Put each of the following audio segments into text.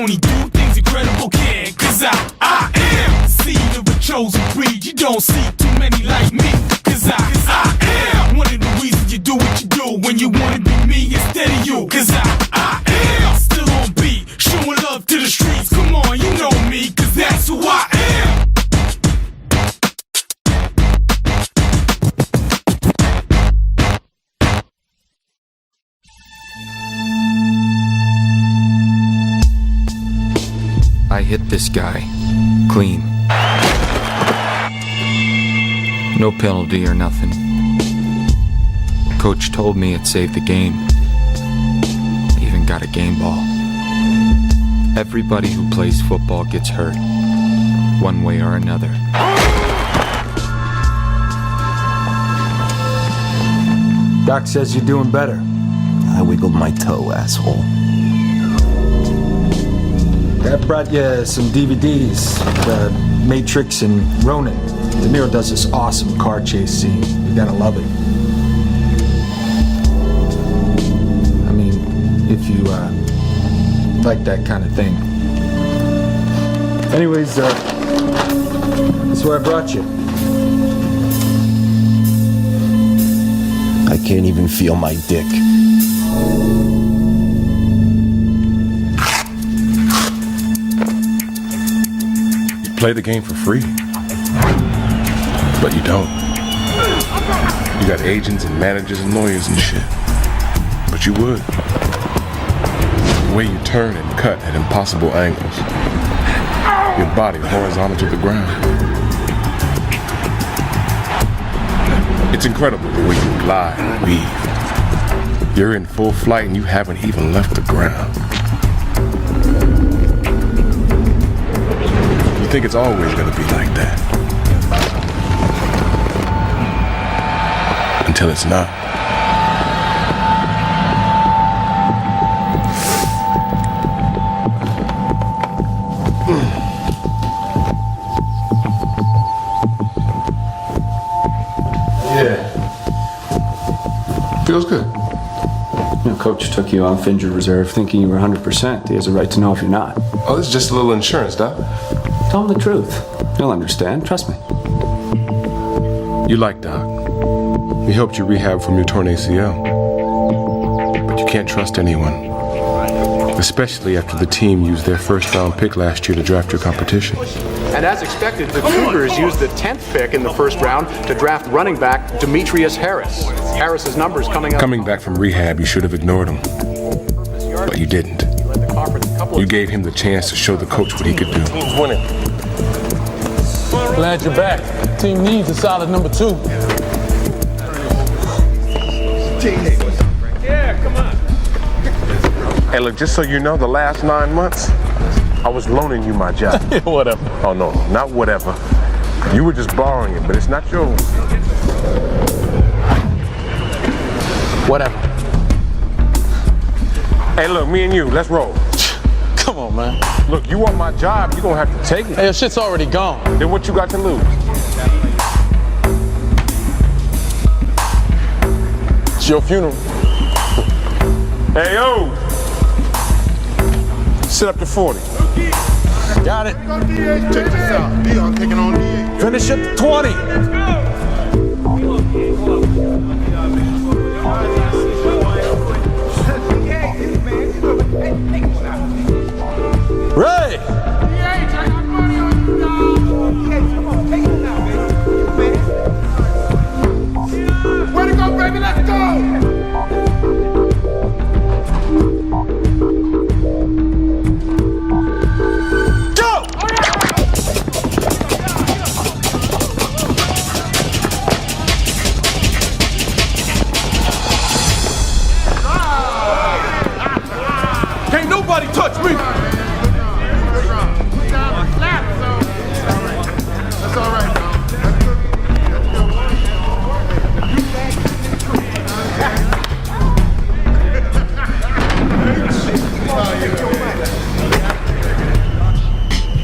only do things incredible can, cause I am the seed of a chosen breed. You don't see too many like me, cause I am one of the reasons you do what you do when you wanna be me instead of you, cause I am still on beat, showing love to the streets. Come on, you know me, cause that's who I am. I hit this guy clean. No penalty or nothing. Coach told me it saved the game. Even got a game ball. Everybody who plays football gets hurt, one way or another. Doc says you're doing better. I wiggled my toe, asshole. Dad brought you some DVDs, The Matrix and Ronin. De Niro does this awesome car chase scene. You gotta love it. I mean, if you like that kind of thing. Anyways, that's where I brought you. I can't even feel my dick. Play the game for free, but you don't. You got agents and managers and lawyers and shit, but you would. The way you turn and cut at impossible angles, your body horizontal to the ground. It's incredible the way you glide and weave. You're in full flight and you haven't even left the ground. I think it's always going to be like that. Until it's not. Yeah. Feels good. You know, Coach took you off injured reserve thinking you were 100%. He has a right to know if you're not. Oh, this is just a little insurance, Doc. Tell him the truth. He'll understand. Trust me. You like Doc. He helped you rehab from your torn ACL. But you can't trust anyone. Especially after the team used their first-round pick last year to draft your competition. And as expected, the Cougars used the 10th pick in the first round to draft running back Demetrius Harris. Harris's numbers coming up. Coming back from rehab, you should have ignored him. But you didn't. You gave him the chance to show the coach what he could do. Team's winning. Glad you're back. Team needs a solid number 2. Yeah, come on. Hey, look, just so you know, the last 9 months, I was loaning you my job. Whatever. Oh, no, not whatever. You were just borrowing it, but it's not yours. Whatever. Hey, look, me and you, let's roll. Come on, man. Look, you want my job, you're gonna have to take it. Hey, your shit's already gone. Then what you got to lose? It's your funeral. Hey, yo! Sit up to 40. Got it. Check this out. Dion taking on DH. Finish at 20. Ray! Way to go, baby, let's go! Can't nobody touch me! That's all right, bro.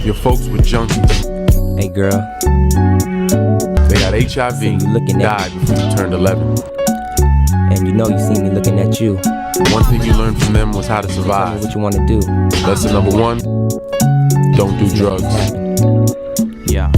Your folks were junkies. Hey, girl. They got HIV, So you looking at died before you turned 11. And you know you see me looking at you. One thing you learned from them was how to Tell me survive. what you want to do. Lesson number 1, don't do drugs. Yeah.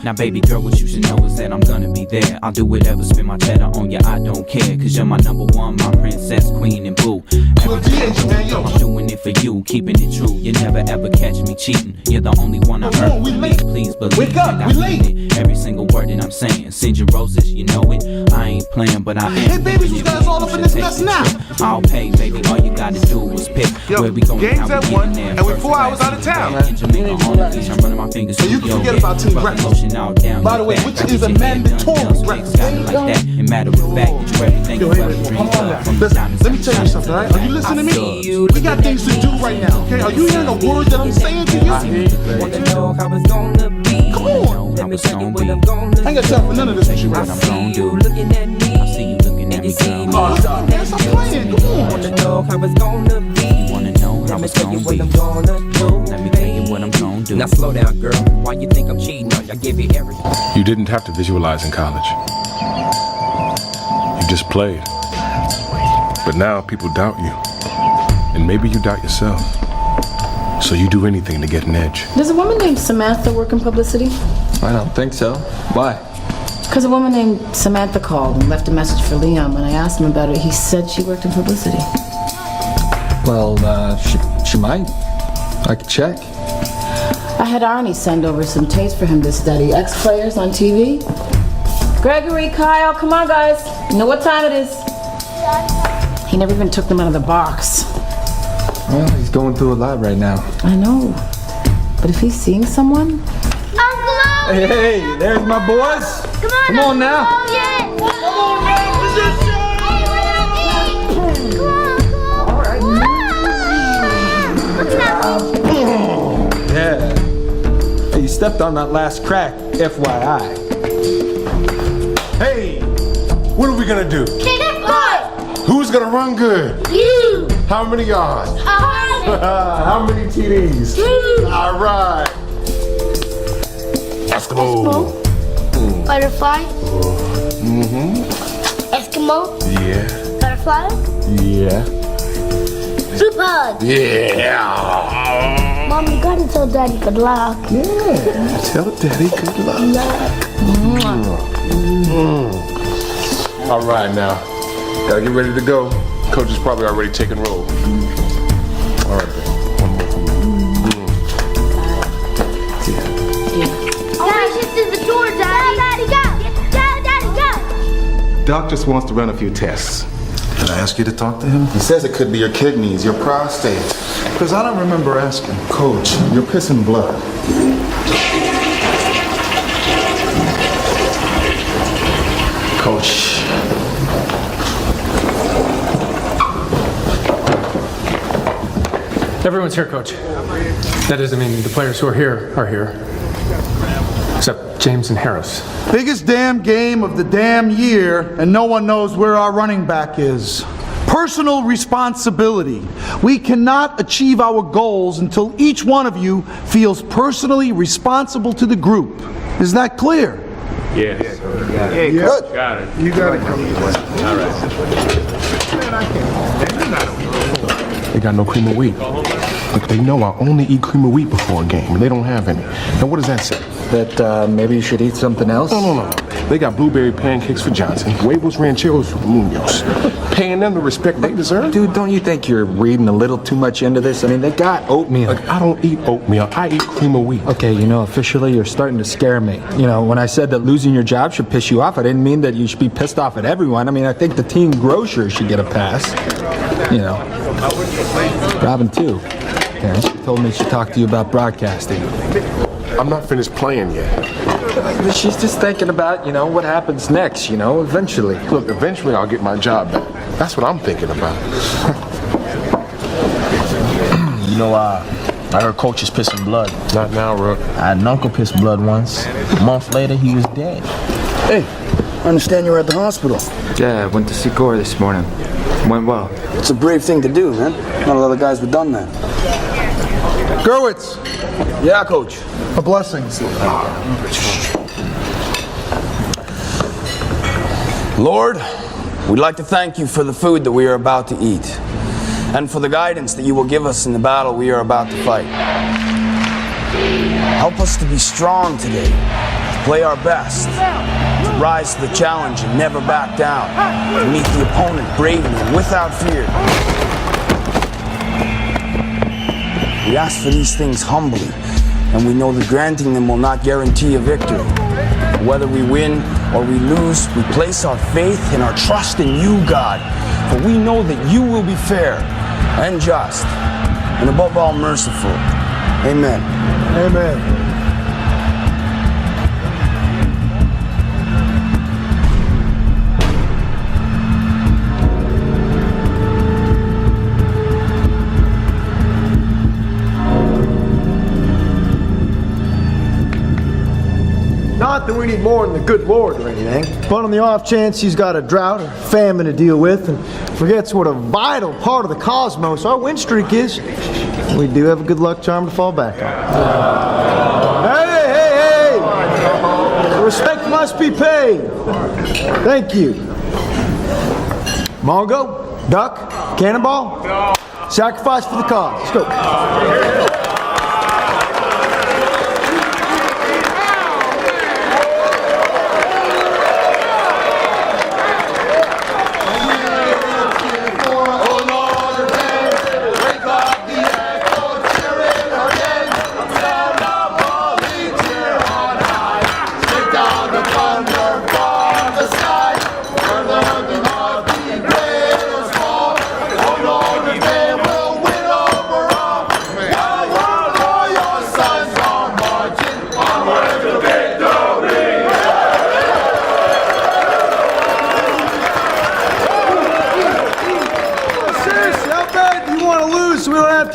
Now baby girl, what you should know is that I'm gonna be there. I'll do whatever, spend my cheddar on you, I don't care. Cause you're my number one, my princess, queen and boo. Everything I'm doing it for you, keeping it true. You never ever catch me cheating. You're the only one I heard. Please believe. Wake up, we late. Every single word that I'm saying. Send you roses, you know it. I ain't playing, but I am. Hey, baby, you guys all up in this mess now. I'll pay, baby. All you gotta do is pick where we going. Game's at 1, and we're 4 hours out of town. In Jamaica, on the beach, I'm running my fingers through you can your forget hair. about Team Rubbing Breakfast. lotion all down By your the way, back. which I is get a your head done, mandatory nails breakfast. fixed, got it like that. And matter of fact, get you everything you ever dreamed of. From the Listen, diamonds let me to tell you shining something, to alright? the Are you back. listening to I me? see you. We got things to do right now, okay? Are you hearing a word that I'm saying to you? Wanna know how it's gonna be. Come on. Let me tell you what I'm gonna I ain't got time for none of this shit What right I'm now. gonna do. looking at me. I see you looking at And me, you see girl. me. Oh, man, stop playing. Come on. Wanna know how it's gonna be. You wanna know how Let me it's tell you gonna what be. I'm gonna do. Let me tell you what I'm gonna do. Now slow down, girl. Why you think I'm cheating on you? I give you everything. You didn't have to visualize in college. You just played. But now people doubt you. And maybe you doubt yourself. So you do anything to get an edge. Does a woman named Samantha work in publicity? I don't think so. Why? Because a woman named Samantha called and left a message for Leon. When I asked him about it, he said she worked in publicity. Well, she might. I could check. I had Arnie send over some tapes for him to study. Ex-players on TV. Gregory, Kyle, come on guys. You know what time it is. He never even took them out of the box. Well, he's going through a lot right now. I know. But if he's seeing someone... Uncle Owen! Hey, there's my boys. Come on now. Oh, yeah. Come on, Yeah. Hey, you stepped on that last crack, FYI. Hey, what are we gonna do? Kick it, boy! Who's gonna run good? You! How many yards? 100! How many TDs? 2! All right. Eskimo. Butterfly? Mm-hmm. Eskimo? Yeah. Butterfly? Yeah. Group hug! Yeah. Mom, you gotta tell Daddy good luck. Yeah. Tell Daddy good luck. All right, now. Gotta get ready to go. Coach is probably already taking roll. All right, then. One more for me. Daddy, shift to the door, Daddy! Daddy, go! Daddy, go! Doc just wants to run a few tests. Can I ask you to talk to him? He says it could be your kidneys, your prostate. Because I don't remember asking. Coach, you're pissing blood. Coach. Everyone's here, Coach. That doesn't mean the players who are here. Except James and Harris. Biggest damn game of the damn year, and no one knows where our running back is. Personal responsibility. We cannot achieve our goals until each one of you feels personally responsible to the group. Is that clear? Yes. Hey, good. Got it. You got it. All right. They got no cream of wheat. Look, they know I only eat cream of wheat before a game, and they don't have any. Now, what does that say? That maybe you should eat something else? No. They got blueberry pancakes for Johnson, huevos rancheros for Munoz. Paying them the respect they deserve? Dude, don't you think you're reading a little too much into this? I mean, they got oatmeal. Look, I don't eat oatmeal. I eat cream of wheat. Okay, officially you're starting to scare me. When I said that losing your job should piss you off, I didn't mean that you should be pissed off at everyone. I mean, I think the team grocer should get a pass. Robin, too. Yeah, she told me she talked to you about broadcasting. I'm not finished playing yet. But she's just thinking about, what happens next, eventually. Look, eventually I'll get my job back. That's what I'm thinking about. I heard Coach is pissing blood. Not now, Rook. I had an uncle piss blood once. A month later, he was dead. Hey, I understand you were at the hospital. Yeah, I went to see Gore this morning. Went well. It's a brave thing to do, man. Not a lot of guys would have done that. Gerwitz, Yeah, Coach. a blessing. Lord, We'd like to thank you for the food that we are about to eat, and for the guidance that you will give us in the battle we are about to fight. Help us to be strong today, to play our best, to rise to the challenge and never back down, to meet the opponent bravely and without fear. We ask for these things humbly, and we know that granting them will not guarantee a victory. Whether we win or we lose, we place our faith and our trust in you, God, for we know that you will be fair and just, and above all merciful. Amen. Amen. Not that we need more than the good Lord or anything, but on the off chance he's got a drought or famine to deal with and forgets what a vital part of the cosmos our win streak is, we do have a good luck charm to fall back on. Hey! Respect must be paid. Thank you. Mongo, duck, cannonball, sacrifice for the cause. Let's go.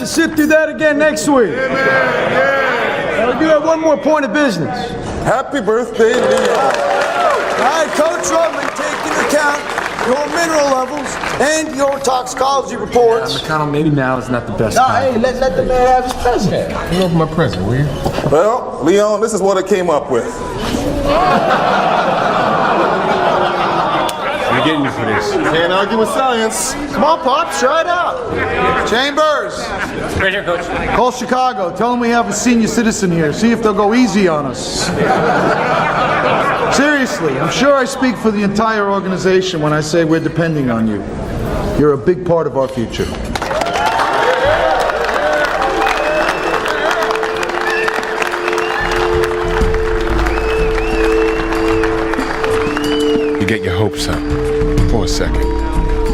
Sit through that again next week. We do have one more point of business. Happy birthday, Leo. All right, Coach Rudley, take into account your mineral levels and your toxicology reports. McConnell, maybe now is not the best No, time. hey, let the man have his present. You go for my present, will you? Well, Leon, this is what I came up with. I'm getting you for this. Can't argue with science. Come on, Pops, try it out. Chambers. Right here, Coach. Call Chicago. Tell them we have a senior citizen here. See if they'll go easy on us. Seriously, I'm sure I speak for the entire organization when I say we're depending on you. You're a big part of our future. You get your hopes up for a second.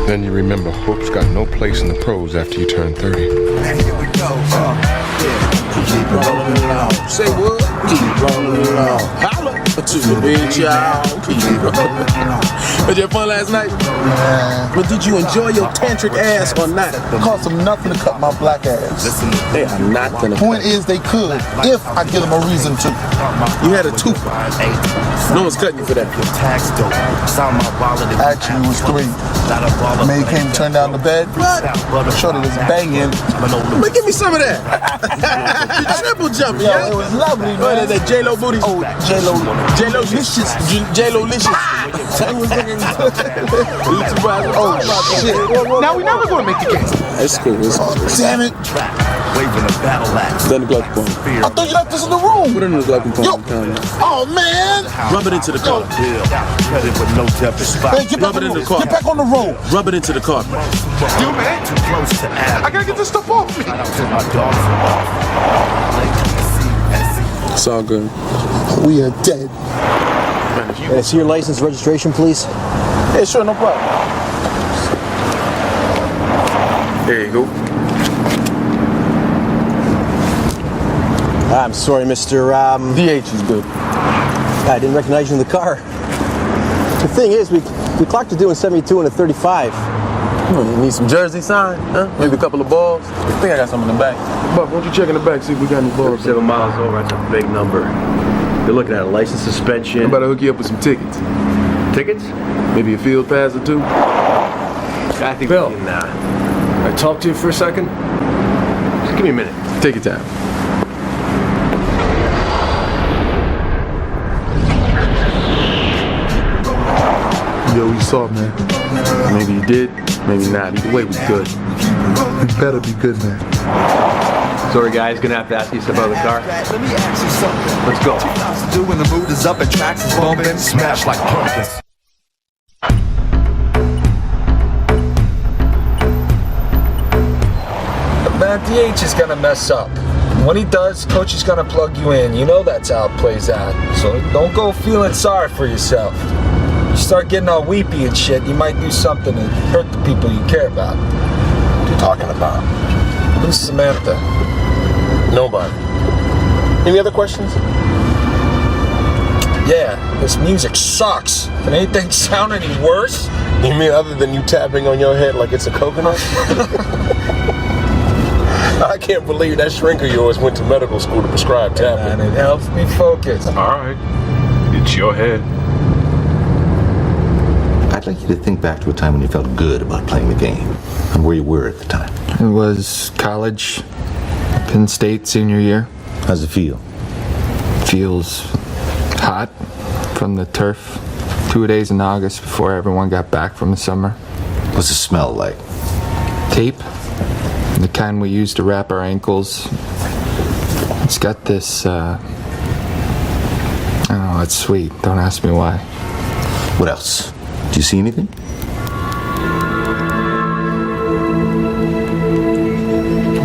Then you remember hope's got no place in the pros after you turn 30. Here we go. Keep rolling along. Say what? Keep rolling along. Holla to the big child. Keep rolling along. Had you have fun last night? Yeah. But did you enjoy your tantric ass or not? It cost them nothing to cut my black ass. Listen, they are not gonna. Point is, they could, if I give them a reason to. You had a twofer. No one's cutting you for that. Actually, it was 3. May came to turn down the bed. What? Shorty was banging. Man, give me some of that. You triple jumping, Yo, yeah? it was lovely, man. Oh, that J-Lo booty. Oh, J-Lo. J-Lo licious. J-Lo licious. It was looking Oh, shit. Now we never gonna make the game. It's cool. It's cool. Damn it. Done the glove point. I thought you left this in the room. Put it in the glove point. Oh, man. Rub it into the car. Hey, get back, Rub it in the car. get back on the road. Rub it into the car. You, man. I gotta get this stuff off me. It's all good. We are dead. Can I see your license registration, please? Yeah, sure, no problem. There you go. I'm sorry, Mr. DH is good. I didn't recognize you in the car. The thing is, we clocked you doing 72 and a 35. You need some jersey sign, huh? Maybe a couple of balls. I think I got some in the back. Buck, why don't you check in the back, see if we got any balls? 7 miles over, that's a big number. You're looking at a license suspension. I'm about to hook you up with some tickets. Tickets? Maybe a field pass or 2. I think Bill. we can, I talk to you for a second? Just give me a minute. Take your time. Yo, we saw, man. Maybe you did, maybe not. Either way, we good. You better be good, man. Sorry, guys, gonna have to ask you stuff about the car. Let me ask you something. Let's go. Do when the mood is up and tracks is bumping, smash like pumpkins. Man, DH is gonna mess up. When he does, coach is gonna plug you in. You know that's how it plays out. So don't go feeling sorry for yourself. You start getting all weepy and shit, you might do something to hurt the people you care about. What are you talking about? Who's Samantha? Nobody. Any other questions? Yeah, this music sucks. Can anything sound any worse? You mean other than you tapping on your head like it's a coconut? I can't believe that shrink of yours went to medical school to prescribe tapping. And it helps me focus. All right. It's your head. I'd like you to think back to a time when you felt good about playing the game and where you were at the time. It was college, Penn State senior year. How's it feel? Feels hot from the turf. 2 days in August before everyone got back from the summer. What's the smell like? Tape, the kind we use to wrap our ankles. It's got this, I don't know, it's sweet. Don't ask me why. What else? Do you see anything?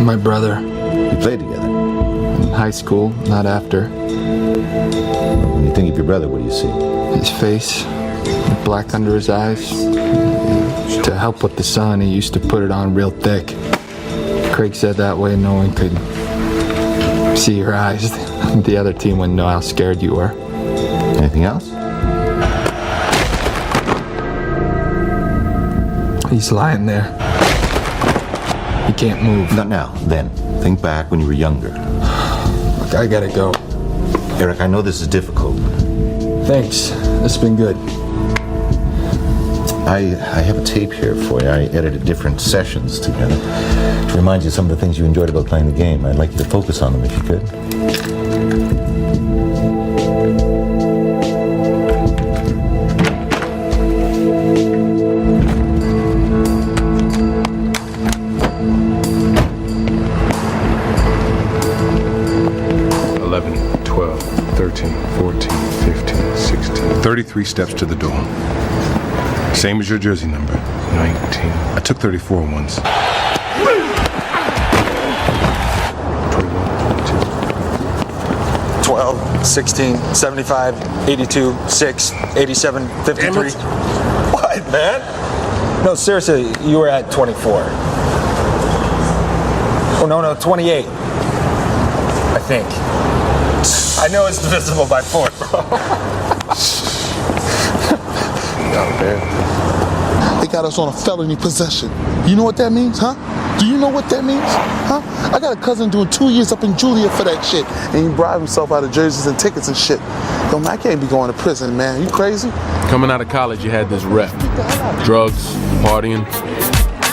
My brother. You played together? In high school, not after. When you think of your brother, what do you see? His face, black under his eyes. To help with the sun, he used to put it on real thick. Craig said that way no one could see your eyes. The other team wouldn't know how scared you were. Anything else? He's lying there. He can't move. Not now, then. Think back when you were younger. Look, I gotta go. Eric, I know this is difficult. Thanks. This has been good. I have a tape here for you. I edited different sessions together to remind you of some of the things you enjoyed about playing the game. I'd like you to focus on them if you could. $11, $12, $13, $14, $15, $16, 33 steps to the door. Same as your jersey number, 19. I took 34 once. 21, 22. 12, 16, 75, 82, 6, 87, 53. What, man? No, seriousyou were at 24. Oh, no, 28. I think. I know it's divisible by 4. No, man. They got us on a felony possession. You know what that means, huh? Do you know what that means? Huh? I got a cousin doing 2 years up in Julia for that shit. And he bribed himself out of jerseys and tickets and shit. Yo, man, I can't be going to prison, man. You crazy? Coming out of college, you had this rep. Drugs, partying.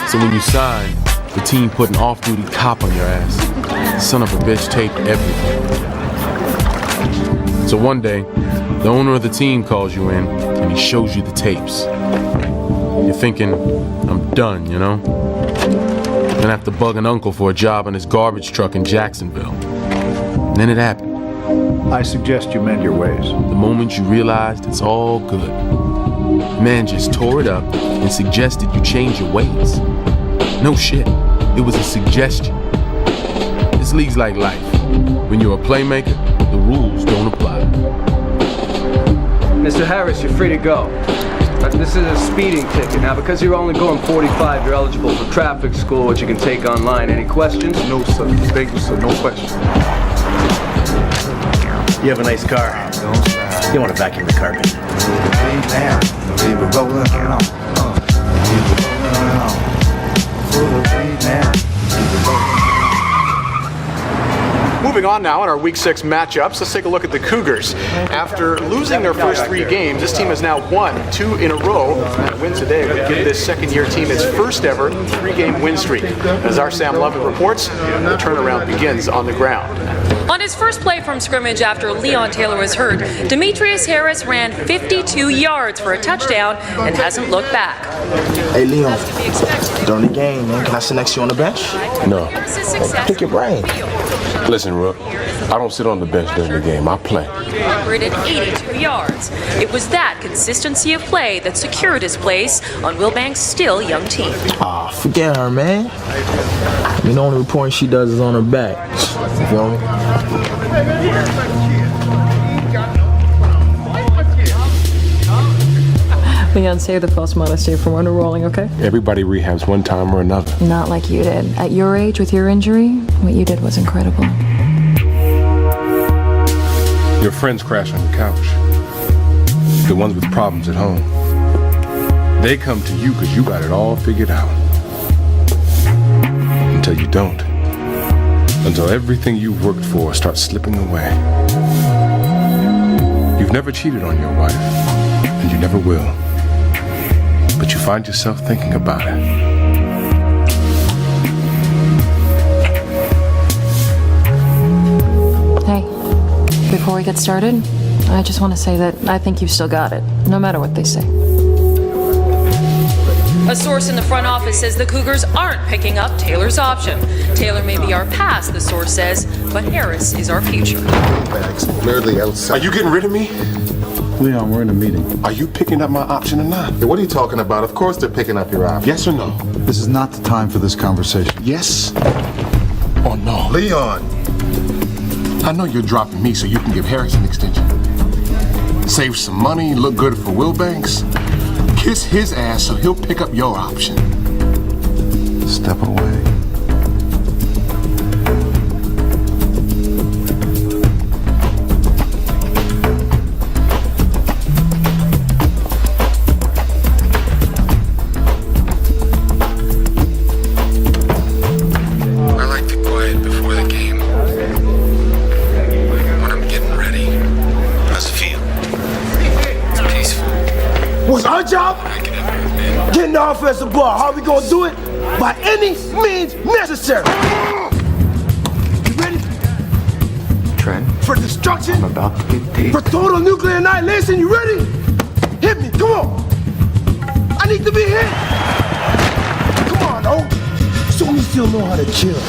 So when you signed, the team put an off-duty cop on your ass. Son of a bitch taped everything. So one day, the owner of the team calls you in, and he shows you the tapes. You're thinking, I'm done, you know? Gonna have to bug an uncle for a job in his garbage truck in Jacksonville. And then it happened. I suggest you mend your ways. The moment you realized it's all good. Man just tore it up and suggested you change your ways. No shit, it was a suggestion. This league's like life. When you're a playmaker, the rules don't apply. Mr. Harris, you're free to go. This is a speeding ticket. Now, because you're only going 45, you're eligible for traffic school, which you can take online. Any questions? No, sir. Thank you, sir. No questions. You have a nice car. You want to vacuum the carpet. Move Moving on now in our Week 6 matchups, let's take a look at the Cougars. After losing their first 3 games, this team has now won 2 in a row. That win today would give this second-year team its first ever 3-game win streak. As our Sam Lovett reports, the turnaround begins on the ground. On his first play from scrimmage after Leon Taylor was hurt, Demetrius Harris ran 52 yards for a touchdown and hasn't looked back. Hey, Leon, during the game, man, can I sit next to you on the bench? No. Pick your brain. Listen, Rook, I don't sit on the bench during the game. I play. 182 yards. It was that consistency of play that secured his place on Wilbank's still young team. Ah, forget her, man. I mean, the only reporting she does is on her back. You feel me? Leon, save the false modesty from underrolling, okay? Everybody rehabs one time or another. Not like you did. At your age, with your injury, what you did was incredible. Your friends crash on the couch. The ones with problems at home. They come to you because you got it all figured out. Until you don't. Until everything you've worked for starts slipping away. You've never cheated on your wife, and you never will. But you find yourself thinking about it. Hey, before we get started, I just want to say that I think you've still got it, no matter what they say. A source in the front office says the Cougars aren't picking up Taylor's option. Taylor may be our past, the source says, but Harris is our future. Bags clearly outside. Are you getting rid of me? Leon, we're in a meeting. Are you picking up my option or not? Hey, what are you talking about? Of course they're picking up your option. Yes or no? This is not the time for this conversation. Yes or no? Leon! I know you're dropping me so you can give Harris an extension. Save some money, look good for Wilbanks. Kiss his ass so he'll pick up your option. Step away. I like to quiet before the game. When I'm getting ready. How's it feel? It's peaceful. What's our job? Getting the offensive ball. How are we gonna do it? By any means necessary. You ready? Trent, For destruction? I'm about to get deep. For total nuclear annihilation? You ready? Hit me, come on. I need to be hit. Come on, oh. Show me you still know how to kill.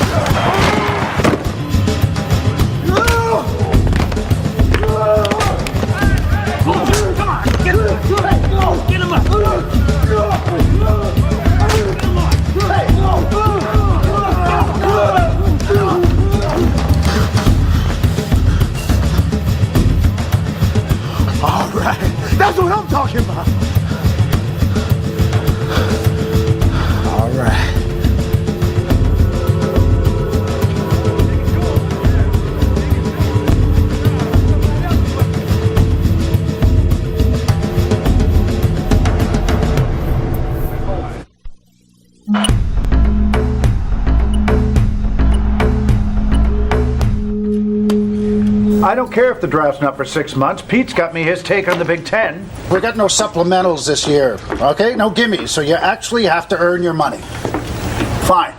Come on, get him up. Get him up. All right, that's what I'm talking about. All right. I don't care if the draft's not for 6 months. Pete's got me his take on the Big Ten. We got no supplementals this year, okay? No gimmies, so you actually have to earn your money. Fine.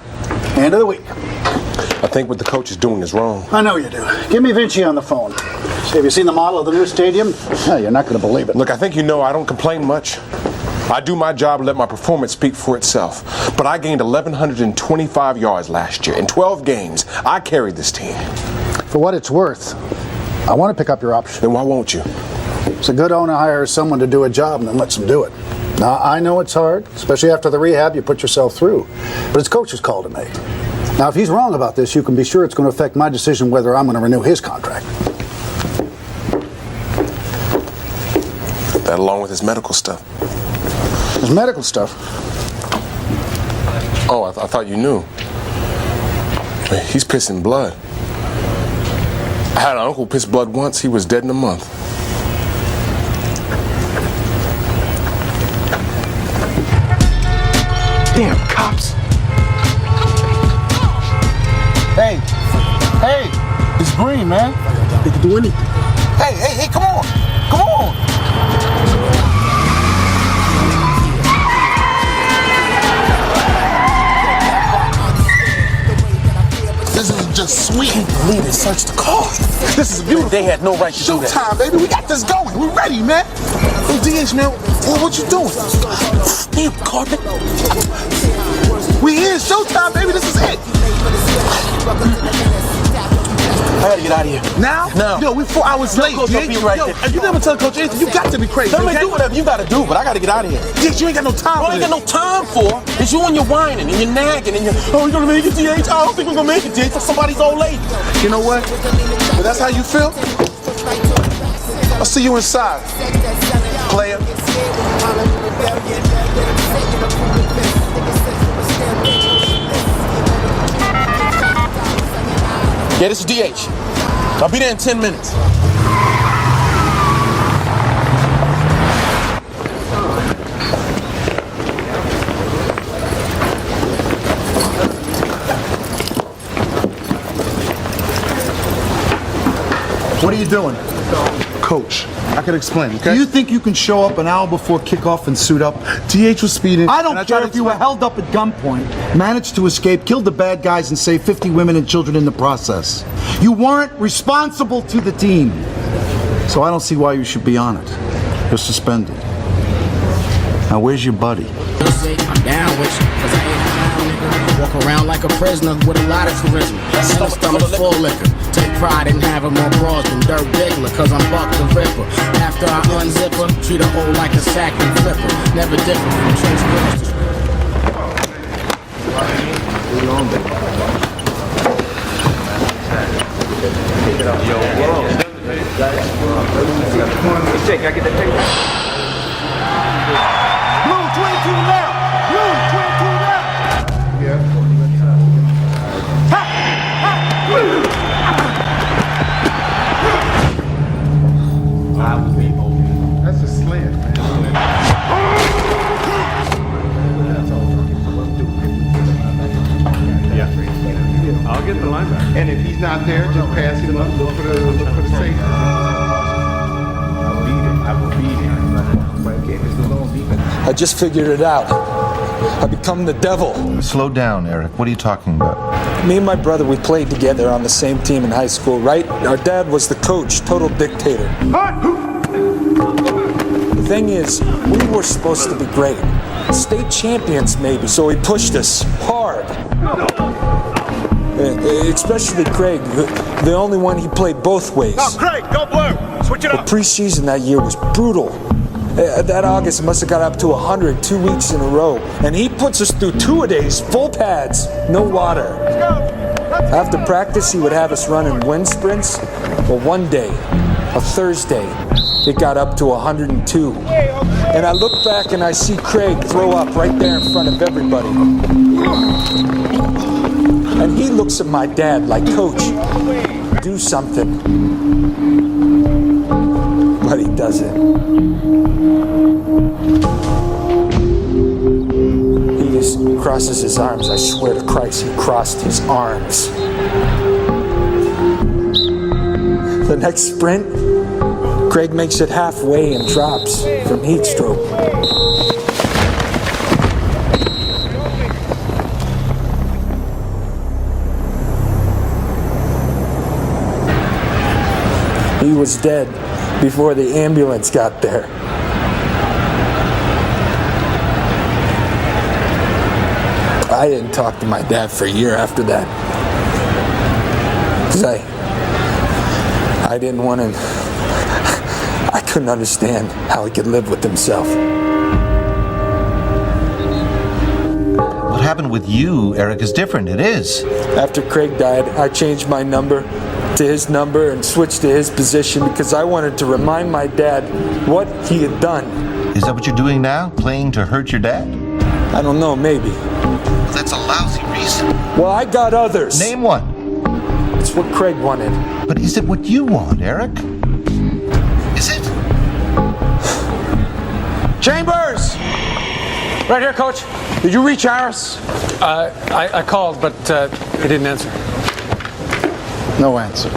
End of the week. I think what the coach is doing is wrong. I know you do. Give me Vinci on the phone. See, have you seen the model of the new stadium? No, you're not going to believe it. Look, I think you know I don't complain much. I do my job and let my performance speak for itself. But I gained 1,125 yards last year. In 12 games, I carried this team. For what it's worth, I want to pick up your option. Then why won't you? It's a good owner hires someone to do a job and then lets them do it. Now, I know it's hard, especially after the rehab you put yourself through. But it's coach's call to make. Now, if he's wrong about this, you can be sure it's going to affect my decision whether I'm going to renew his contract. That along with his medical stuff. His medical stuff? Oh, I thought you knew. He's pissing blood. I had an uncle piss blood once. He was dead in a month. Damn cops. Hey, it's Bree. man. They can do anything. Hey, come on. Come on. This is just sweet. I can't believe it. Search the car. This is beautiful. They had no right to do that. Showtime, baby. We got this going. We're ready, man. Hey, DH, man. What you doing? Damn, carpet. We here. Showtime, baby. This is it. I gotta get out of here. Now? No. Yo, we 4 hours late. Coach, I'll be right there. If you never tell Coach anything, you got to be crazy. Tell me, do whatever you gotta do, but I gotta get out of here. DH, you ain't got no time for What I ain't got no time for is you and your whining and your nagging and your, oh, you gonna make it, DH? I don't think we're gonna make it, DH. That's somebody's old lady. You know what? But that's how you feel? I'll see you inside, player. Yeah, this is DH. I'll be there in 10 minutes. What are you doing? Coach, I can explain, okay? Do you think you can show up an hour before kickoff and suit up? DH was speeding. I don't care if you were held up at gunpoint, managed to escape, killed the bad guys, and saved 50 women and children in the process. You weren't responsible to the team. So I don't see why you should be on it. You're suspended. Now, where's your buddy? I'm down with you, cause I ain't around, nigga. Walk around like a prisoner with a lot of charisma. And a stomach full liquor. Take pride in having more bras than Dirk Diggler, cause I'm Buck the Ripper. After I unzip her, treat her old like a sack and flipper. Never different from church girls to Jake, I get that tape. Blue 22 now! Blue 22 now! Yeah. That's a slant, man. Yeah. I'll get the linebacker. And if he's not there, just pass him up. Look for the safety. I will beat him. I just figured it out. I become the devil. Slow down, Eric. What are you talking about? Me and my brother, we played together on the same team in high school, right? Our dad was the coach, total dictator. The thing is, we were supposed to be great. State champions, maybe, so he pushed us hard. Especially Craig, the only one he played both ways. No, Craig, go blue. Switch it up. The preseason that year was brutal. That August must have got up to 100 2 weeks in a row. And he puts us through 2-a-days, full pads, no water. After practice, he would have us run in wind sprints. Well, one day, a Thursday, it got up to 102. And I look back and I see Craig throw up right there in front of everybody. And he looks at my dad like, Coach, do something. But he doesn't. He just crosses his arms. I swear to Christ, he crossed his arms. The next sprint, Craig makes it halfway and drops from heat stroke. He was dead before the ambulance got there. I didn't talk to my dad for a year after that. 'Cause I didn't want to, I couldn't understand how he could live with himself. What happened with you, Eric, is different. It is. After Craig died, I changed my number to his number and switched to his position because I wanted to remind my dad what he had done. Is that what you're doing now? Playing to hurt your dad? I don't know, maybe. That's a lousy reason. Well, I got others. Name one. It's what Craig wanted. But is it what you want, Eric? Is it? Chambers! Right here, Coach. Did you reach Harris? I called, but he didn't answer. No answer.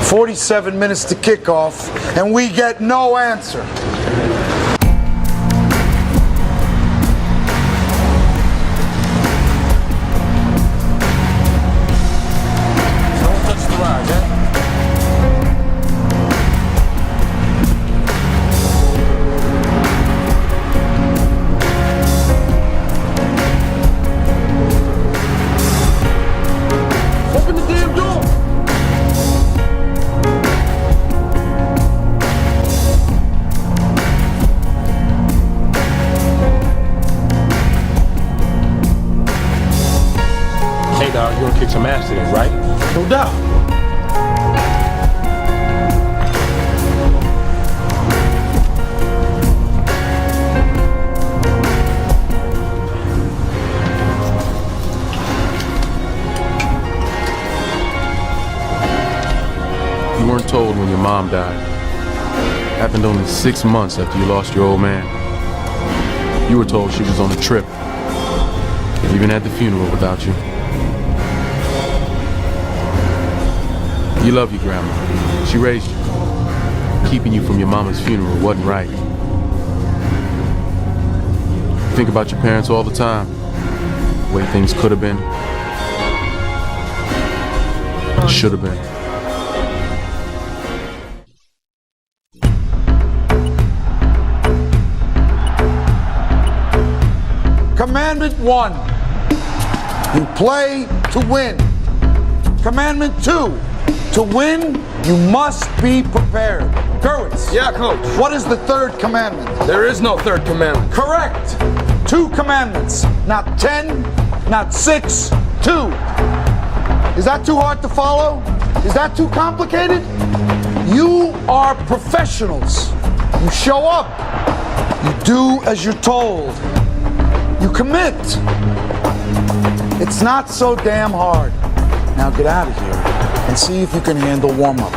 47 minutes to kickoff, and we get no answer. You're gonna kick some ass today, right? No doubt. You weren't told when your mom died. Happened only 6 months after you lost your old man. You were told she was on a trip. Even at the funeral without you. You love your grandma. She raised you. Keeping you from your mama's funeral wasn't right. Think about your parents all the time. The way things could have been. Should have been. Commandment 1. You play to win. Commandment 2. To win, you must be prepared. Gerwitz. Yeah, Coach. What is the third commandment? There is no third commandment. Correct. 2 commandments. Not 10, not 6, 2. Is that too hard to follow? Is that too complicated? You are professionals. You show up. You do as you're told. You commit. It's not so damn hard. Now get out of here and see if you can handle warm-ups.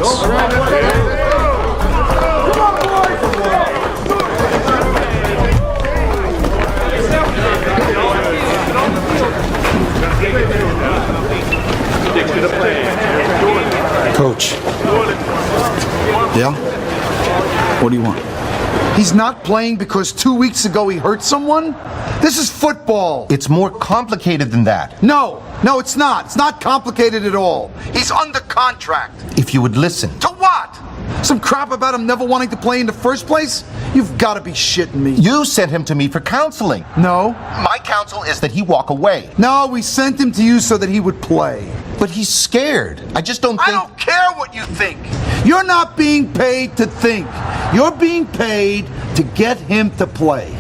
Coach. Yeah? What do you want? He's not playing because 2 weeks ago he hurt someone? This is football. It's more complicated than that. No, it's not. It's not complicated at all. He's under contract. If you would listen. To what? Some crap about him never wanting to play in the first place? You've got to be shitting me. You sent him to me for counseling. No. My counsel is that he walk away. No, we sent him to you so that he would play. But he's scared. I just don't think... I don't care what you think. You're not being paid to think. You're being paid to get him to play.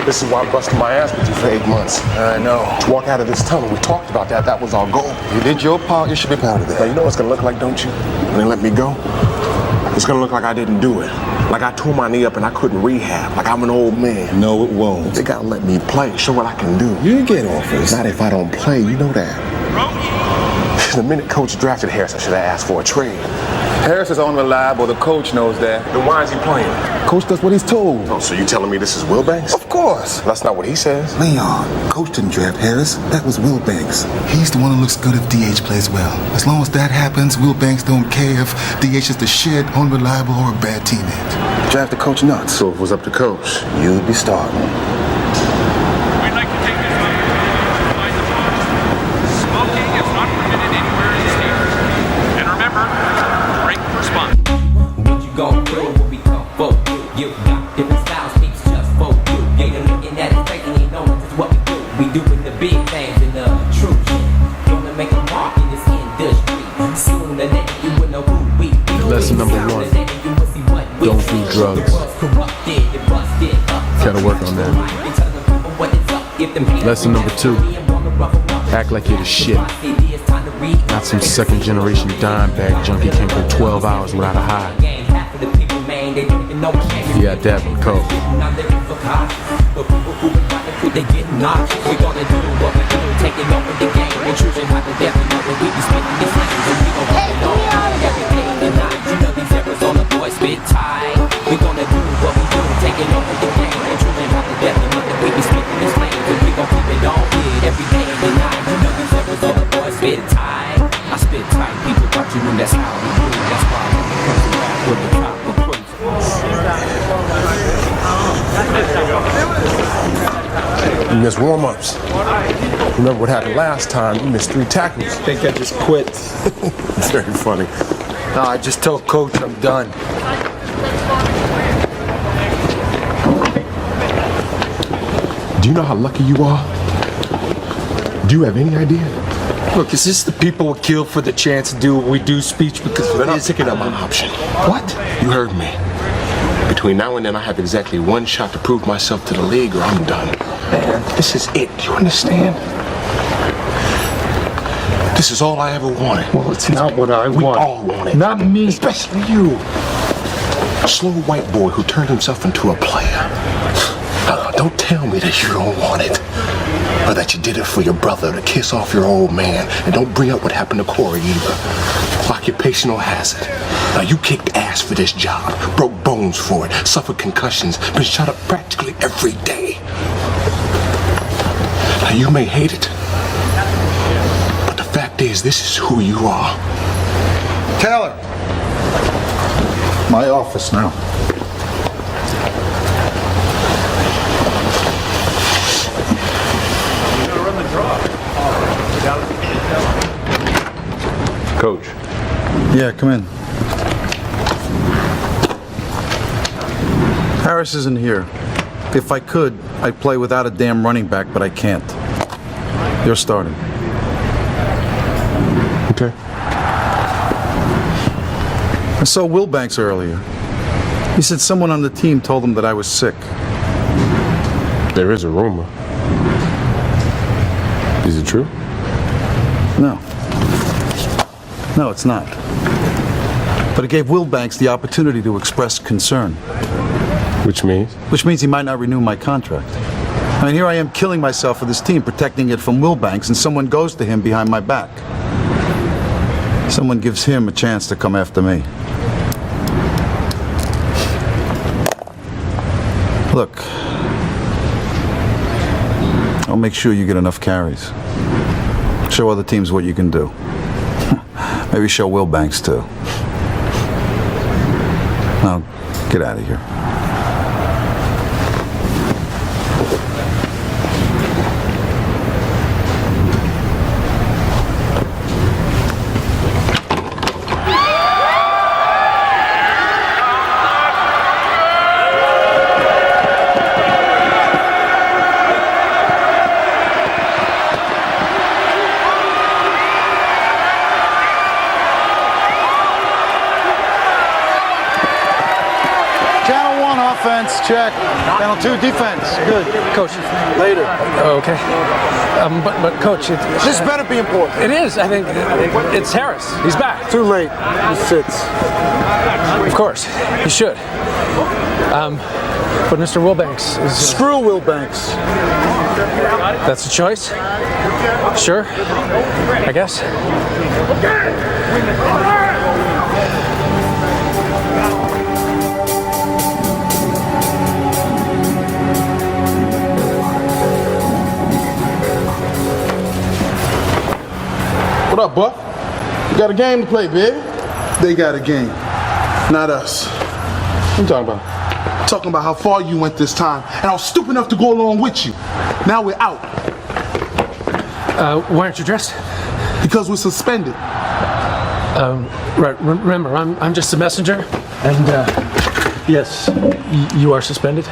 This is why I'm busting my ass with you for 8 months. I know. To walk out of this tunnel, we talked about that. That was our goal. You did your part. You should be proud of that. Now, you know what it's gonna look like, don't you? When they let me go? It's gonna look like I didn't do it. Like I tore my knee up and I couldn't rehab. Like I'm an old man. No, it won't. They gotta let me play, show what I can do. You get offers. Not if I don't play, you know that. The minute Coach drafted Harris, I should have asked for a trade. Harris is unreliable. The coach knows that. Then why is he playing? Coach does what he's told. Oh, so you telling me this is Wilbanks? Of course. That's not what he says. Leon, coach didn't draft Harris. That was Wilbanks. He's the one who looks good if DH plays well. As long as that happens, Wilbanks don't care if DH is the shit, unreliable, or a bad teammate. Draft the coach nuts. So if it was up to Coach, you'd be starting. We'd like to take this opportunity to remind the public, smoking is not permitted anywhere in the state. And remember, drink responsibly. What you gon' do when we come for you? Got different styles, speaks just for you. Yeah, you're looking at it, thinking you know this is what we do. We doing the big things and the true shit. Gonna make a mark in this industry. Sooner than you will know who we be. Lesson number 1. Don't do drugs. Gotta work on that. Lesson number 2. Act like you're the shit. Not some second generation dime bag junkie came for 12 hours without a high. Yeah, that would go. They get knocked. We gonna do what we do, taking over the game. We're choosing how to death and what we be spending this night. We gon' hold it on. every day and night. You know these levels of the boy spit tight. I spit tight, people watching and that's how we do it. That's why I'm coming back with the top of crazy. You missed warm-ups. Remember what happened last time? You missed 3 tackles. I think I just quit. It's very funny. No, I just told Coach I'm done. Do you know how lucky you are? Do you have any idea? Look, is this the people we kill for the chance to do what we do speech because They're not picking up my option. What? You heard me. Between now and then, I have exactly 1 shot to prove myself to the league or I'm done. Man, this is it. Do you understand? This is all I ever wanted. Well, it's not what I want. We all want it. Not me. Especially you. A slow white boy who turned himself into a player. Don't tell me that you don't want it. Or that you did it for your brother to kiss off your old man. And don't bring up what happened to Corey either. Occupational hazard. Now you kicked ass for this job. Broke bones for it. Suffered concussions. Been shot up practically every day. Now you may hate it. But the fact is, this is who you are. Taylor. My office now. Coach. Yeah, come in. Harris isn't here. If I could, I'd play without a damn running back, but I can't. You're starting. Okay. I saw Will Banks earlier. He said someone on the team told him that I was sick. There is a rumor. Is it true? No. No, it's not. But it gave Will Banks the opportunity to express concern. Which means? Which means he might not renew my contract. I mean, here I am killing myself for this team, protecting it from Will Banks, and someone goes to him behind my back. Someone gives him a chance to come after me. Look, I'll make sure you get enough carries. Show other teams what you can do. Maybe show Will Banks too. Now, get out of here. Check. Channel 2 defense. Good. Coach. Later. Okay. But Coach, This better be important. It is. I think it's Harris. He's back. Too late. He sits. Of course. He should. But Mr. Wilbanks is... Screw Will Banks. That's a choice? Sure. I guess. What up, Buck? You got a game to play, baby. They got a game, not us. What you talking about? Talking about how far you went this time, and I was stupid enough to go along with you. Now we're out. Why aren't you dressed? Because we're suspended. Right. Remember, I'm just a messenger, and yes, you are suspended,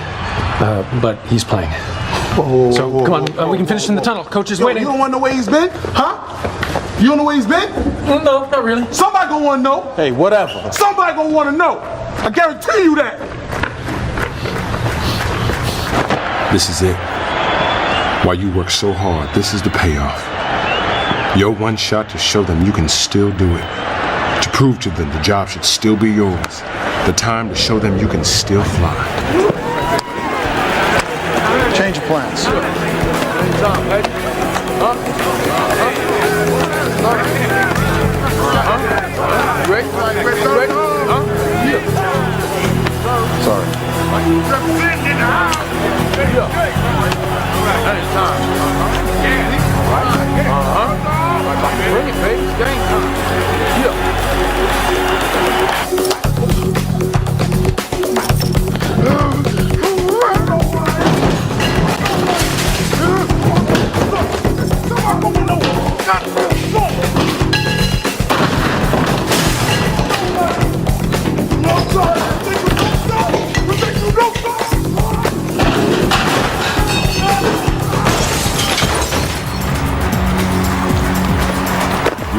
but he's playing. So come on, we can finish in the tunnel. Coach is waiting. You don't want to know where he's been, huh? You don't know where he's been? No, not really. Somebody gonna want to know. Hey, whatever. Somebody gonna want to know. I guarantee you that. This is it. While you work so hard, this is the payoff. Your 1 shot to show them you can still do it. To prove to them the job should still be yours. The time to show them you can still fly. Change of plans. Ready? Huh? Sorry.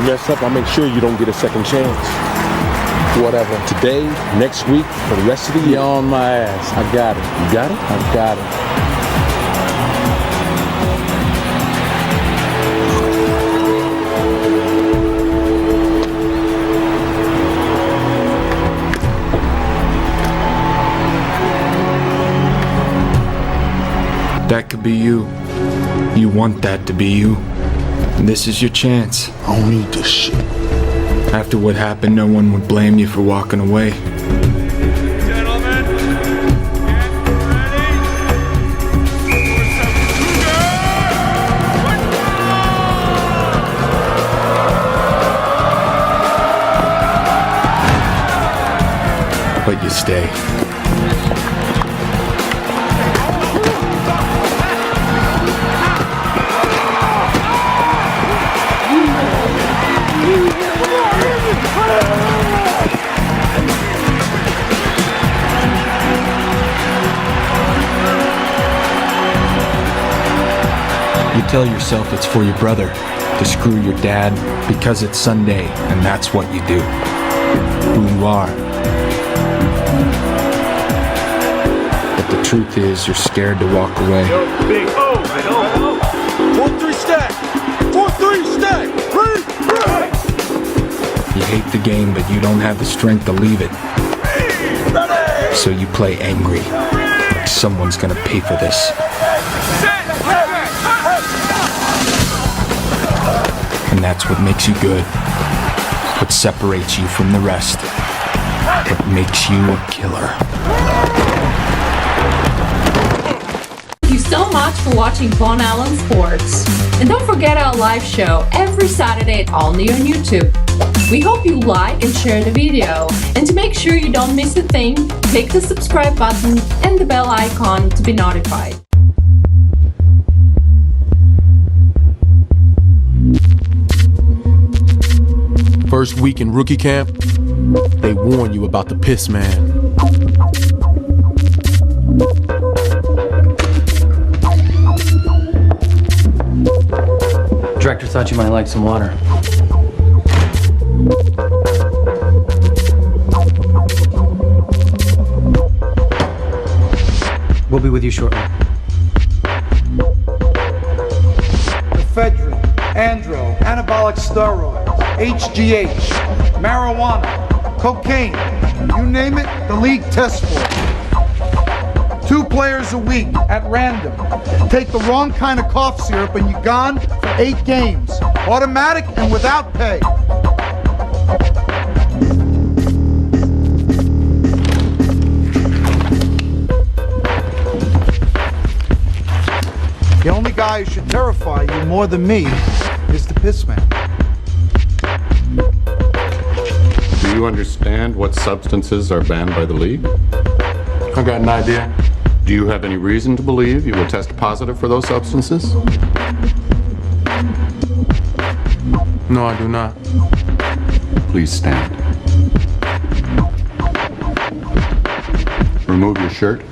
mess up, I'll make sure you don't get a second chance. Whatever. Today, next week, for the rest of the year. You're on my ass. I got it. You got it? I got it. That could be you. You want that to be you. This is your chance. I don't need this shit. After what happened, no one would blame you for walking away. Gentlemen, get ready for some Cougar! But you stay. You tell yourself it's for your brother, to screw your dad, because it's Sunday, and that's what you do. Who you are. But the truth is, you're scared to walk away. Big O, 4-3 stack! 4-3 stack! Ready! You hate the game, but you don't have the strength to leave it. So you play angry, like someone's gonna pay for this. And that's what makes you good. What separates you from the rest. What makes you a killer. Thank you so much for watching Von Allen Sports. And don't forget our live show every Saturday at All New on YouTube. We hope you like and share the video. And to make sure you don't miss a thing, click the subscribe button and the bell icon to be notified. First week in rookie camp, they warn you about the piss man. Director thought you might like some water. We'll be with you shortly. Ephedrine, andro, anabolic steroids, HGH, marijuana, cocaine, you name it, the league tests for it. 2 players a week at random. Take the wrong kind of cough syrup and you're gone for 8 games. Automatic and without pay. The only guy who should terrify you more than me is the piss man. Do you understand what substances are banned by the league? I got an idea. Do you have any reason to believe you will test positive for those substances? No, I do not. Please stand. Remove your shirt.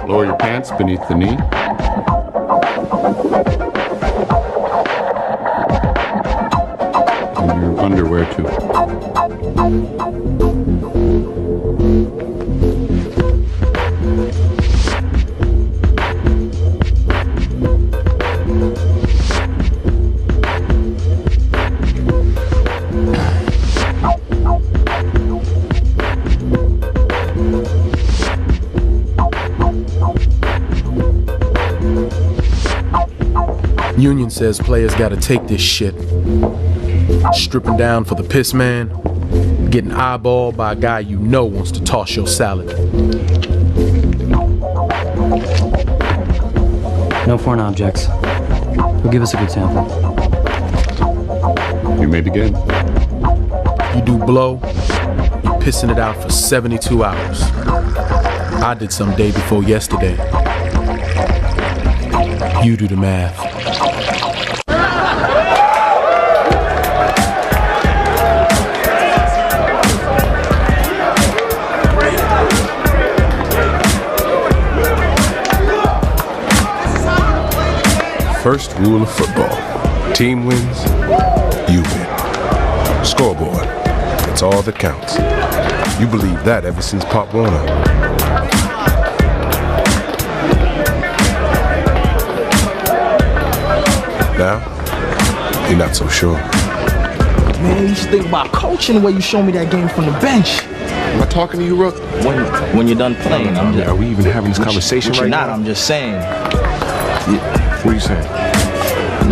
Lower your pants beneath the knee. And your underwear too. Union says players gotta take this shit. Stripping down for the piss man, getting eyeballed by a guy you know wants to toss your salad. No foreign objects. Who'll give us a good sample? You may begin. You do blow, you're pissing it out for 72 hours. I did some day before yesterday. You do the math. First rule of football. Team wins, you win. Scoreboard. That's all that counts. You believe that ever since Pop Warner. Now, you're not so sure. Man, you should think about coaching the way you showed me that game from the bench. Am I talking to you, Rook? When you're done playing, I'm just... Are we even having this conversation right now? I'm just saying. What are you saying?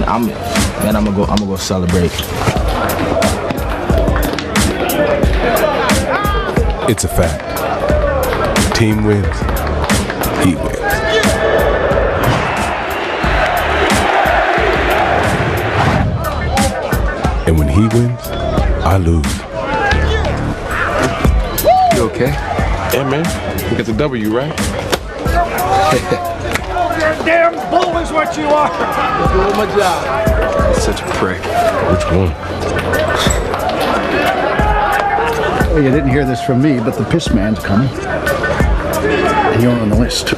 I'm gonna go celebrate. It's a fact. Team wins. He wins. And when he wins, I lose. You okay? Yeah, man. We got the W, right? Damn bull is what you are. You're doing my job. Such a prick. Which one? Well, you didn't hear this from me, but the piss man's coming. And you're on the list.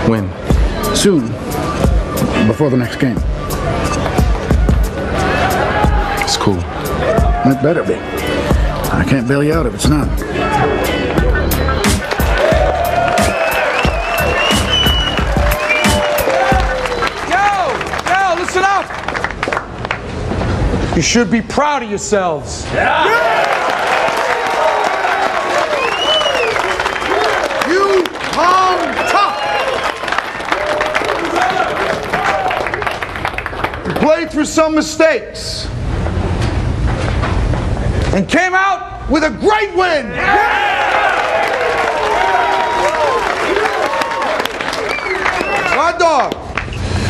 When? Soon. Before the next game. It's cool. It better be. I can't bail you out if it's not. Yo, listen up. You should be proud of yourselves. You hung tough. You played through some mistakes and came out with a great win. Hot dog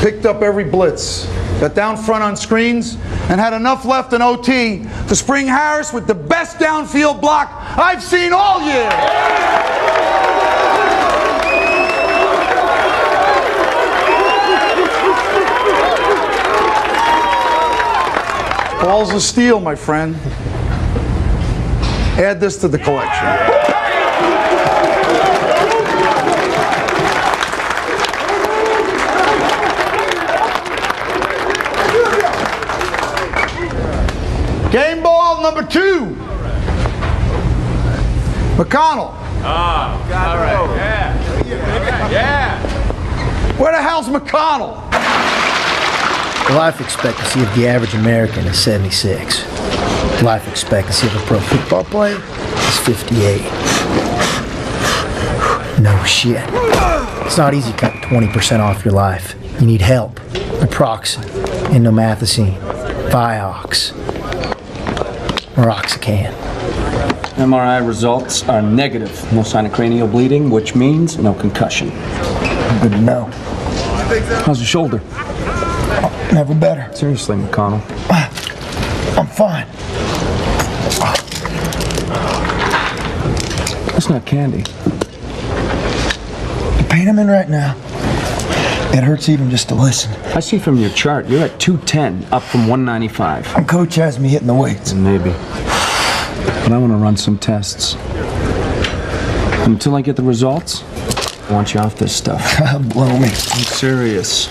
picked up every blitz, got down front on screens, and had enough left in OT to spring Harris with the best downfield block I've seen all year. Balls of steel, my friend. Add this to the collection. Game ball number 2. McConnell. All right. Yeah. Where the hell's McConnell? The life expectancy of the average American is 76. The life expectancy of a pro football player is 58. No shit. It's not easy cutting 20% off your life. You need help. Naproxen, indomethacin, Vioxx, Meroxicam. MRI results are negative. No sign of cranial bleeding, which means no concussion. Good to know. How's your shoulder? Never better. Seriously, McConnell. I'm fine. That's not candy. The pain I'm in right now, it hurts even just to listen. I see from your chart, you're at 210, up from 195. My coach has me hitting the weights. Maybe. But I want to run some tests. Until I get the results, I want you off this stuff. Blow me. I'm serious.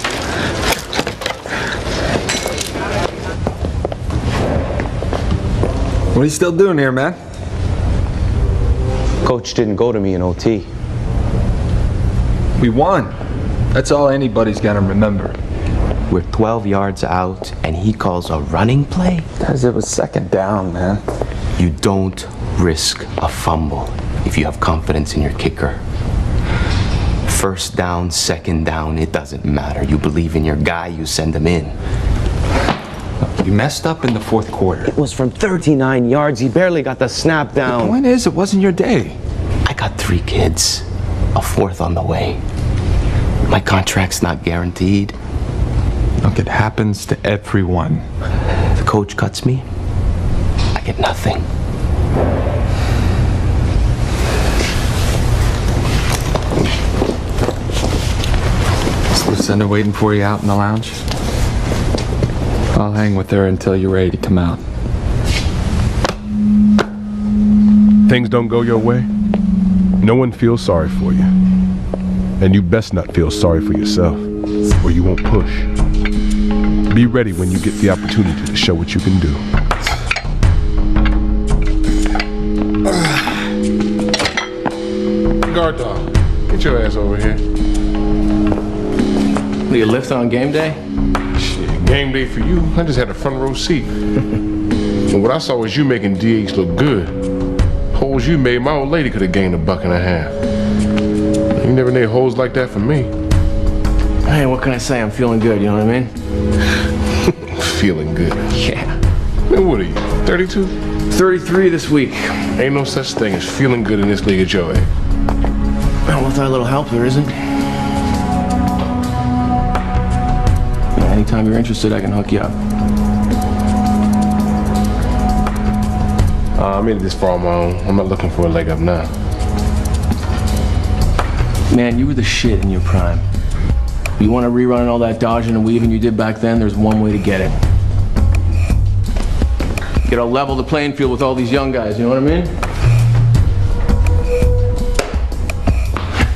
What are you still doing here, man? Coach didn't go to me in OT. We won. That's all anybody's gonna remember. We're 12 yards out, and he calls a running play? Because it was second down, man. You don't risk a fumble if you have confidence in your kicker. First down, second down, it doesn't matter. You believe in your guy, you send him in. You messed up in the fourth quarter. It was from 39 yards. He barely got the snap down. The point is, it wasn't your day. I got 3 kids, a 4th on the way. My contract's not guaranteed. Look, it happens to everyone. The coach cuts me, I get nothing. Is Lucinda waiting for you out in the lounge? I'll hang with her until you're ready to come out. Things don't go your way, no one feels sorry for you. And you best not feel sorry for yourself. or you won't push. Be ready when you get the opportunity to show what you can do. Guard dog, get your ass over here. Do you lift on game day? Shit, game day for you. I just had a front row seat. And what I saw was you making DH look good. Holes you made, my old lady could have gained $1.50. You never made holes like that for me. Hey, what can I say? I'm feeling good, you know what I mean? Feeling good? Yeah. Man, what are you, 32? 33 this week. Ain't no such thing as feeling good in this league at your age. Well, with our little help, there isn't. Yeah, anytime you're interested, I can hook you up. I made it this far on my own. I'm not looking for a leg up now. Man, you were the shit in your prime. You want to rerun all that dodging and weaving you did back then? There's one way to get it. You gotta level the playing field with all these young guys, you know what I mean?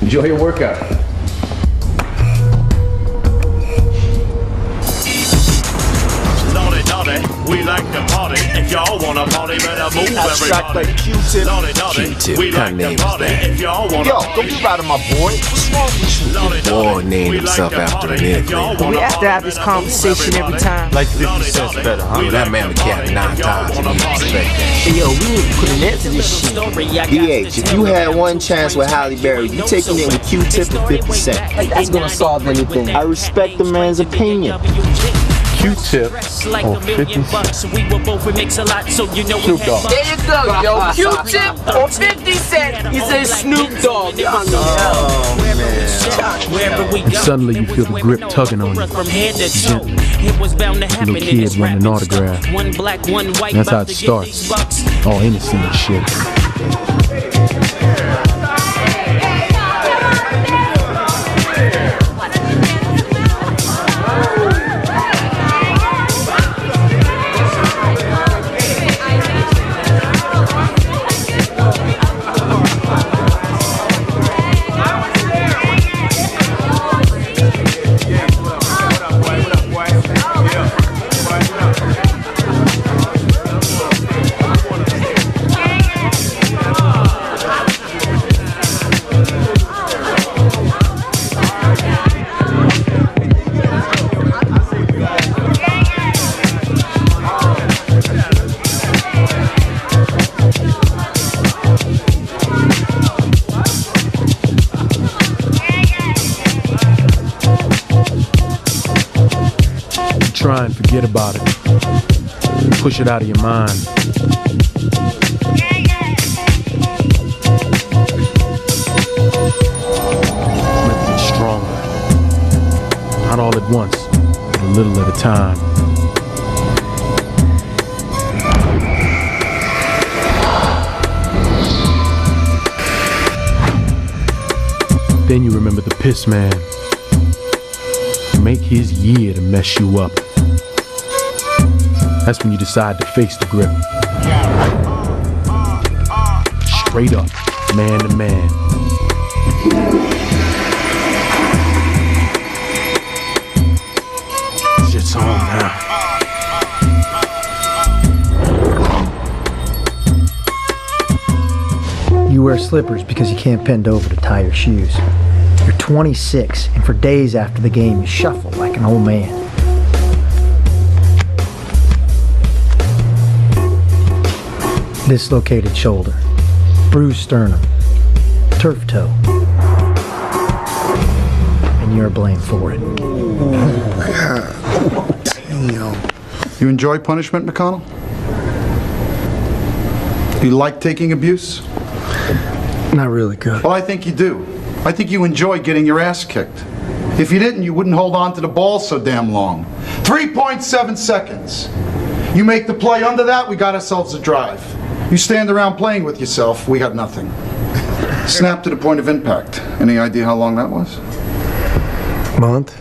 Enjoy your workout. We like to party. If y'all wanna party, better move Abstract everybody. like Q-tip. Q-tip. We like to party. If y'all wanna Yo, don't be proud of my boy. What's wrong with you? boy named himself after an athlete. We have to have this conversation every time. Like 50 cents better, huh? Yo, that man the cat 9 times and he respect that. Hey, yo, we need to put an end to this shit. DH, if you had one chance with Halle Berry, you taking it with Q-tip and 50 Cent. Like that's gonna solve anything. I respect the man's opinion. Q-tip on 50 Cent. Snoop Dogg. There you go, yo. Q-tip on 50 Cent. He says Snoop Dogg. Oh, man. And suddenly you feel the grip tugging on you. Gently. Little kid running an autograph. That's how it starts. All innocent and shit. Try and forget about it. Push it out of your mind. Let it get stronger. Not all at once, but a little at a time. Then you remember the piss man. Make his year to mess you up. That's when you decide to face the grip. Straight up, man to man. Shit's on now. You wear slippers because you can't bend over to tie your shoes. You're 26, and for days after the game, you shuffle like an old man. Dislocated shoulder, bruised sternum, turf toe, and you're blamed for it. Oh, damn. You enjoy punishment, McConnell? You like taking abuse? Not really good. Well, I think you do. I think you enjoy getting your ass kicked. If you didn't, you wouldn't hold on to the ball so damn long. 3.7 seconds. You make the play under that, we got ourselves a drive. You stand around playing with yourself, we got nothing. Snap to the point of impact. Any idea how long that was? Month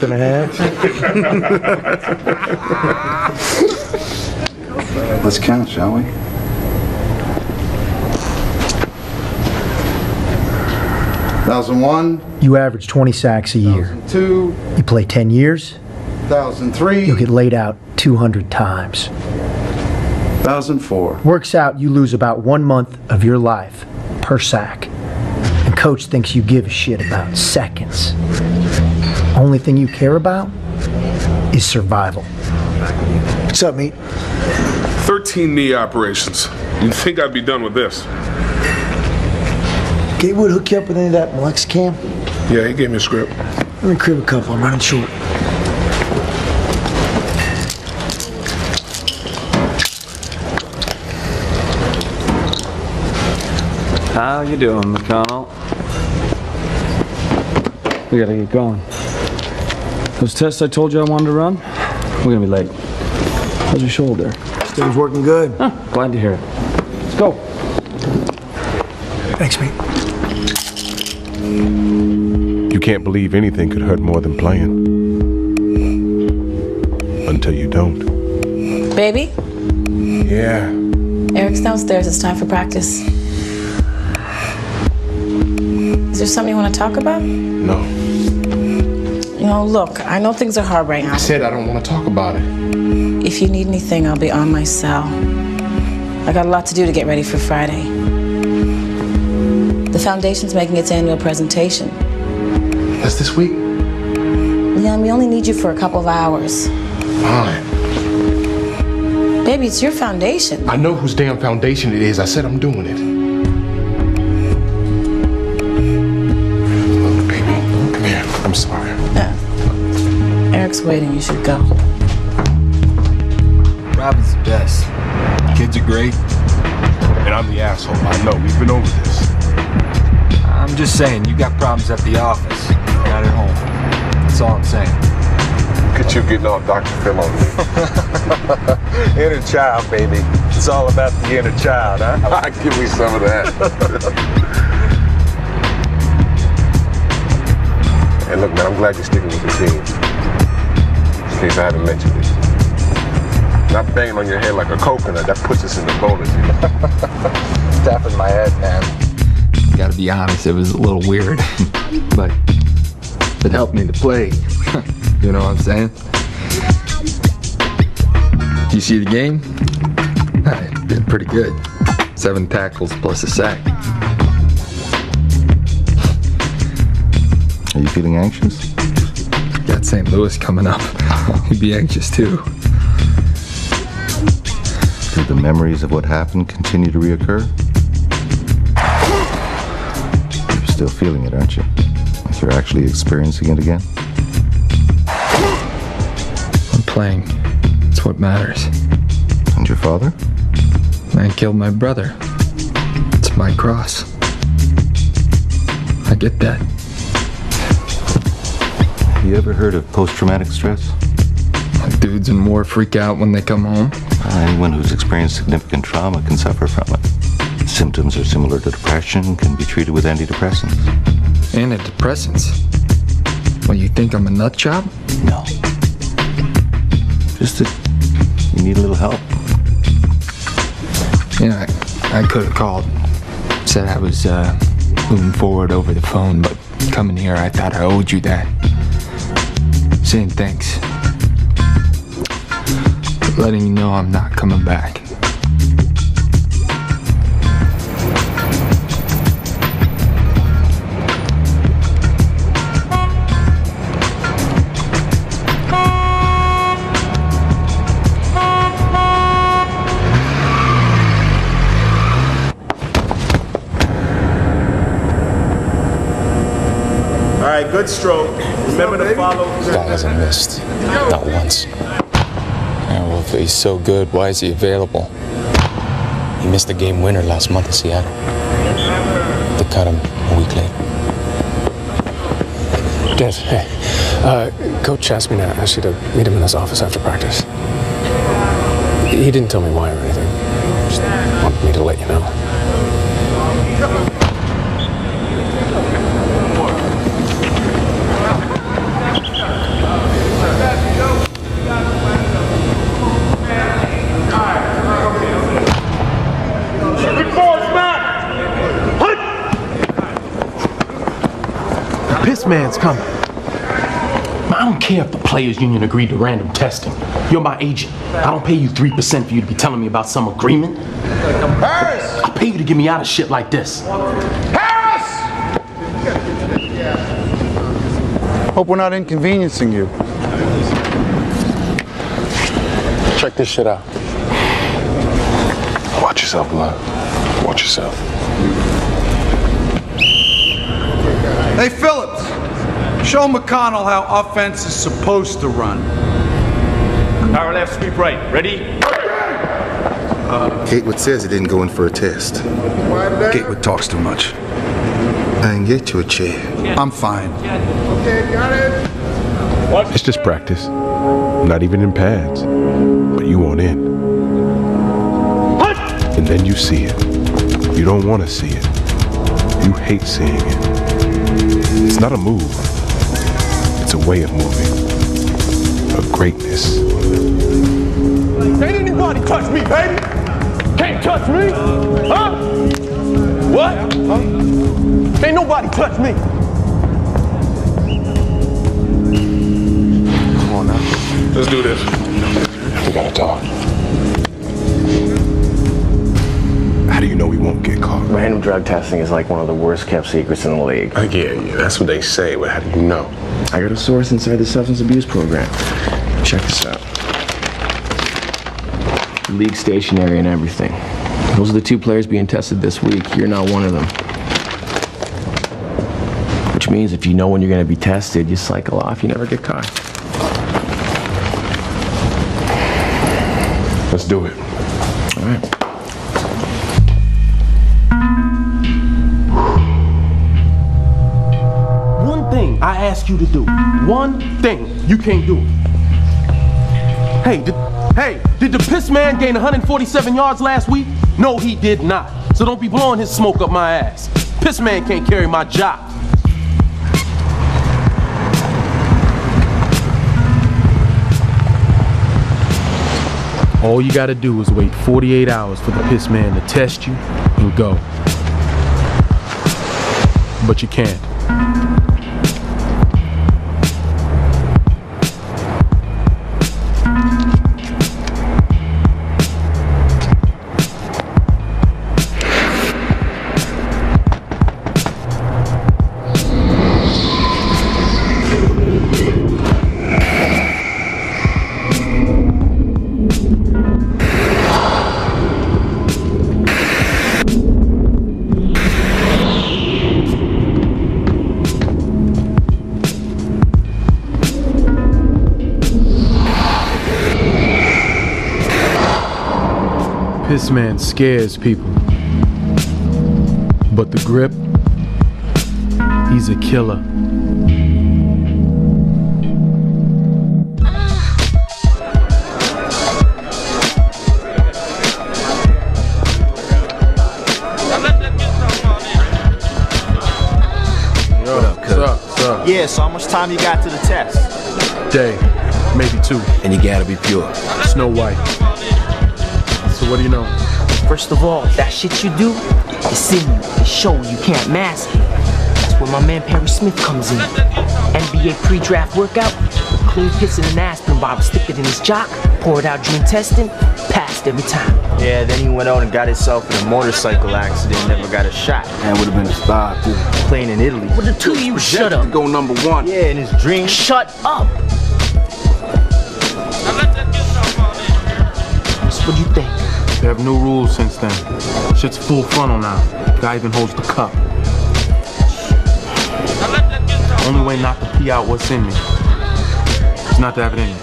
and a half. Let's count, shall we? 1001. You average 20 sacks a year. 1002. You play 10 years, 1003. you'll get laid out 200 times. 1004. Works out you lose about 1 month of your life per sack. And coach thinks you give a shit about seconds. Only thing you care about is survival. What's up, mate? 13 knee operations. You'd think I'd be done with this. Gatewood hook you up with any of that Lexicam? Yeah, he gave me a script. Let me crib a couple. I'm running short. How you doing, McConnell? We gotta get going. Those tests I told you I wanted to run, we're gonna be late. How's your shoulder? Things working good. Huh, glad to hear it. Let's go. Thanks, mate. You can't believe anything could hurt more than playing. Until you don't. Baby? Yeah. Eric's downstairs. It's time for practice. Is there something you want to talk about? No. You know, look, I know things are hard right now. I said I don't want to talk about it. If you need anything, I'll be on my cell. I got a lot to do to get ready for Friday. The foundation's making its annual presentation. That's this week? Leon, we only need you for a couple of hours. Fine. Baby, it's your foundation. I know whose damn foundation it is. I said I'm doing it. Look, baby, come here. I'm sorry. Yeah. Eric's waiting. You should go. Robin's the best. Kids are great. And I'm the asshole. I know. We've been over this. I'm just saying, you got problems at the office, not at home. That's all I'm saying. Look at you getting all Dr. Phil on me. Inner child, baby. It's all about the inner child, huh? Give me some of that. Hey, look, man, I'm glad you're sticking with the team. In case I haven't mentioned it. Not banging on your head like a coconut, that puts us in the bonus, you know? Tapping my head, man. Gotta be honest, it was a little weird, but it helped me to play. You know what I'm saying? You see the game? I did pretty good. 7 tackles plus a sack. Are you feeling anxious? Got St. Louis coming up. You'd be anxious too. Do the memories of what happened continue to reoccur? You're still feeling it, aren't you? Like you're actually experiencing it again? I'm playing. It's what matters. And your father? Man killed my brother. It's my cross. I get that. You ever heard of post-traumatic stress? Dudes in war freak out when they come home. Anyone who's experienced significant trauma can suffer from it. Symptoms are similar to depression, can be treated with antidepressants. Antidepressants? Well, you think I'm a nut job? No. Just that you need a little help. You know, I could have called. Said I was moving forward over the phone, but coming here, I thought I owed you that. Saying thanks. Letting you know I'm not coming back. All right, good stroke. Remember to follow. This guy hasn't missed. Not once. Yeah, well, if he's so good, why is he available? He missed the game winner last month in Seattle. They cut him a week later. Dad, hey. Coach asked me to ask you to meet him in his office after practice. He didn't tell me why or anything. Just wanted me to let you know. man's coming. I don't care if the players' union agreed to random testing. You're my agent. I don't pay you 3% for you to be telling me about some agreement. Harris! I pay you to get me out of shit like this. Harris! Hope we're not inconveniencing you. Check this shit out. Watch yourself, blood. Watch yourself. Hey, Phillips, show McConnell how offense is supposed to run. Power left, sweep right. Ready? Gatewood says he didn't go in for a test. Gatewood talks too much. I can get you a chair. I'm fine. Okay, got it. It's just practice. Not even in pads. But you want in. And then you see it. You don't want to see it. You hate seeing it. It's not a move. It's a way of moving. A greatness. Ain't anybody touch me, baby! Can't touch me! Huh? What? Ain't nobody touch me! Come on now. Let's do this. We gotta talk. How do you know we won't get caught? Random drug testing is like one of the worst kept secrets in the league. I get you. That's what they say, but how do you know? I got a source inside the substance abuse program. Check this out. League stationery and everything. Those are the 2 players being tested this week. You're not one of them. Which means if you know when you're going to be tested, you cycle off, you never get caught. Let's do it. All right. One thing I asked you to do. One thing. You can't do it. Hey, did the piss man gain 147 yards last week? No, he did not. So don't be blowing his smoke up my ass. Piss man can't carry my job. All you gotta do is wait 48 hours for the piss man to test you and go. But you can't. This man scares people. But the grip, he's a killer. Yeah, so how much time you got to the test? Day, maybe 2. And you gotta be pure. Snow White. So what do you know? First of all, that shit you do, it's in you. It's show you can't mask it. That's where my man Perry Smith comes in. NBA pre-draft workout, clean piss in an aspirin bottle, stick it in his jock, pour it out during testing, passed every time. Yeah, then he went out and got himself in a motorcycle accident, never got a shot. That would have been a star, too. Playing in Italy. Well, the 2 of you shut up. To go #1. Yeah, in his dream. Shut up. So what do you think? They have new rules since then. Shit's full frontal now. Guy even holds the cup. Only way not to pee out what's in me is not to have it in me.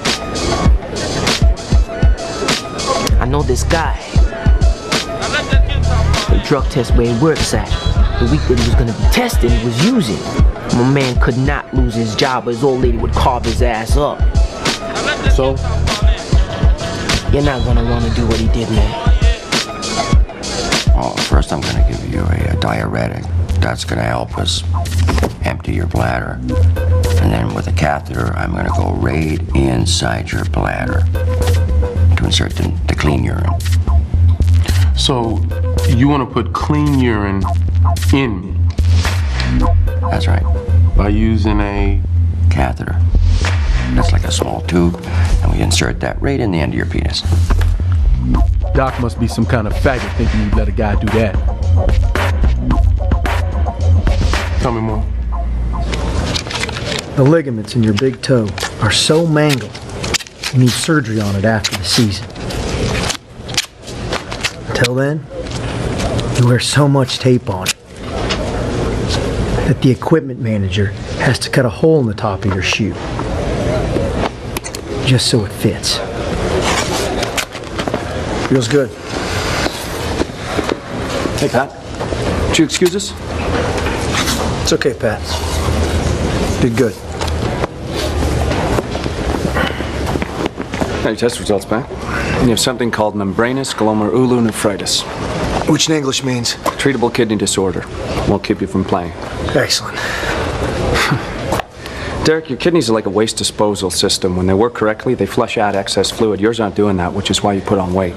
I know this guy. The drug test where he works at. The week that he was gonna be tested, he was using. My man could not lose his job, but his old lady would carve his ass up. So? You're not gonna wanna do what he did, man. Well, first I'm gonna give you a diuretic. That's gonna help us empty your bladder. And then with a catheter, I'm gonna go right inside your bladder to insert the clean urine. So, you want to put clean urine in me? That's right. By using a catheter. That's like a small tube, and we insert that right in the end of your penis. Doc must be some kind of faggot thinking you'd let a guy do that. Tell me more. The ligaments in your big toe are so mangled, you need surgery on it after the season. Until then, you wear so much tape on it that the equipment manager has to cut a hole in the top of your shoe just so it fits. Feels good. Hey, Pat. Would you excuse us? It's okay, Pat. Did good. Got your test results back. You have something called membranous glomerulonephritis. Which in English means? Treatable kidney disorder. Won't keep you from playing. Excellent. Derek, your kidneys are like a waste disposal system. When they work correctly, they flush out excess fluid. Yours aren't doing that, which is why you put on weight.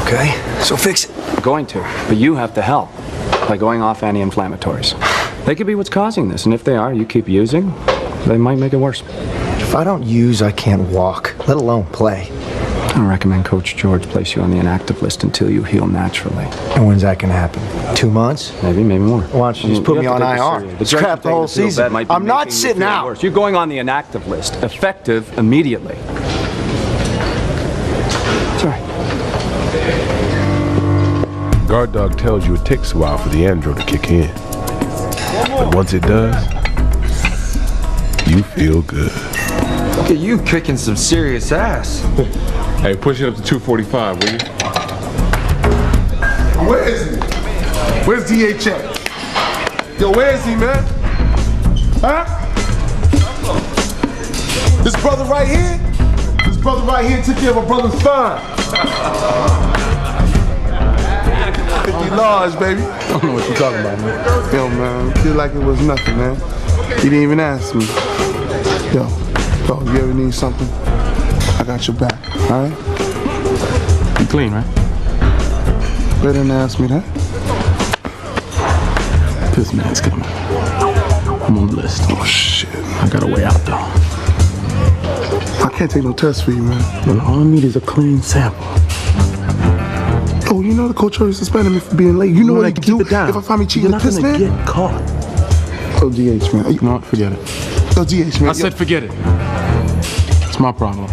Okay, so fix it. I'm going to, but you have to help by going off anti-inflammatories. They could be what's causing this, and if they are, you keep using, they might make it worse. If I don't use, I can't walk, let alone play. I recommend Coach George place you on the inactive list until you heal naturally. And when's that gonna happen? 2 months? Maybe more. Why don't you just put me on IR? Scrap the whole season. I'm not sitting out. You're going on the inactive list, effective immediately. Sorry. Guard dog tells you it takes a while for the andro to kick in. But once it does, you feel good. Look at you kicking some serious ass. Hey, push it up to 245, will you? Where is he? Where's DH at? Yo, where is he, man? Huh? This brother right here? This brother right here took care of a brother's fine. 50 large, baby. I don't know what you're talking about, man. Yo, man, feel like it was nothing, man. He didn't even ask me. Yo, you ever need something? I got your back, all right? You clean, right? Better than ask me that. This man's coming. I'm on the list. Oh, shit. I got a way out, though. I can't take no test for you, man. Well, all I need is a clean sample. Oh, you know the coach already suspended me for being late. You know what he can do if I find me cheating the piss, man? You're not gonna get caught. Oh, DH, man. No, forget it. Oh, DH, man. I said forget it. It's my problem.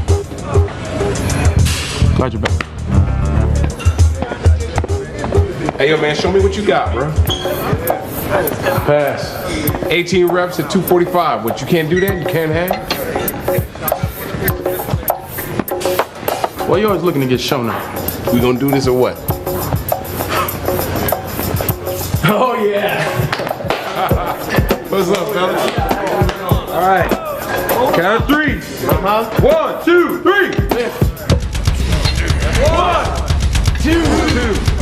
Glad you're back. Hey, yo, man, show me what you got, bro. Pass. 18 reps at 245. What, you can't do that? You can't hang? Well, you're always looking to get shown up. We gonna do this or what? Oh, yeah. What's up, fellas? All right. Count of 3. 1, 2, 3. 1, 2,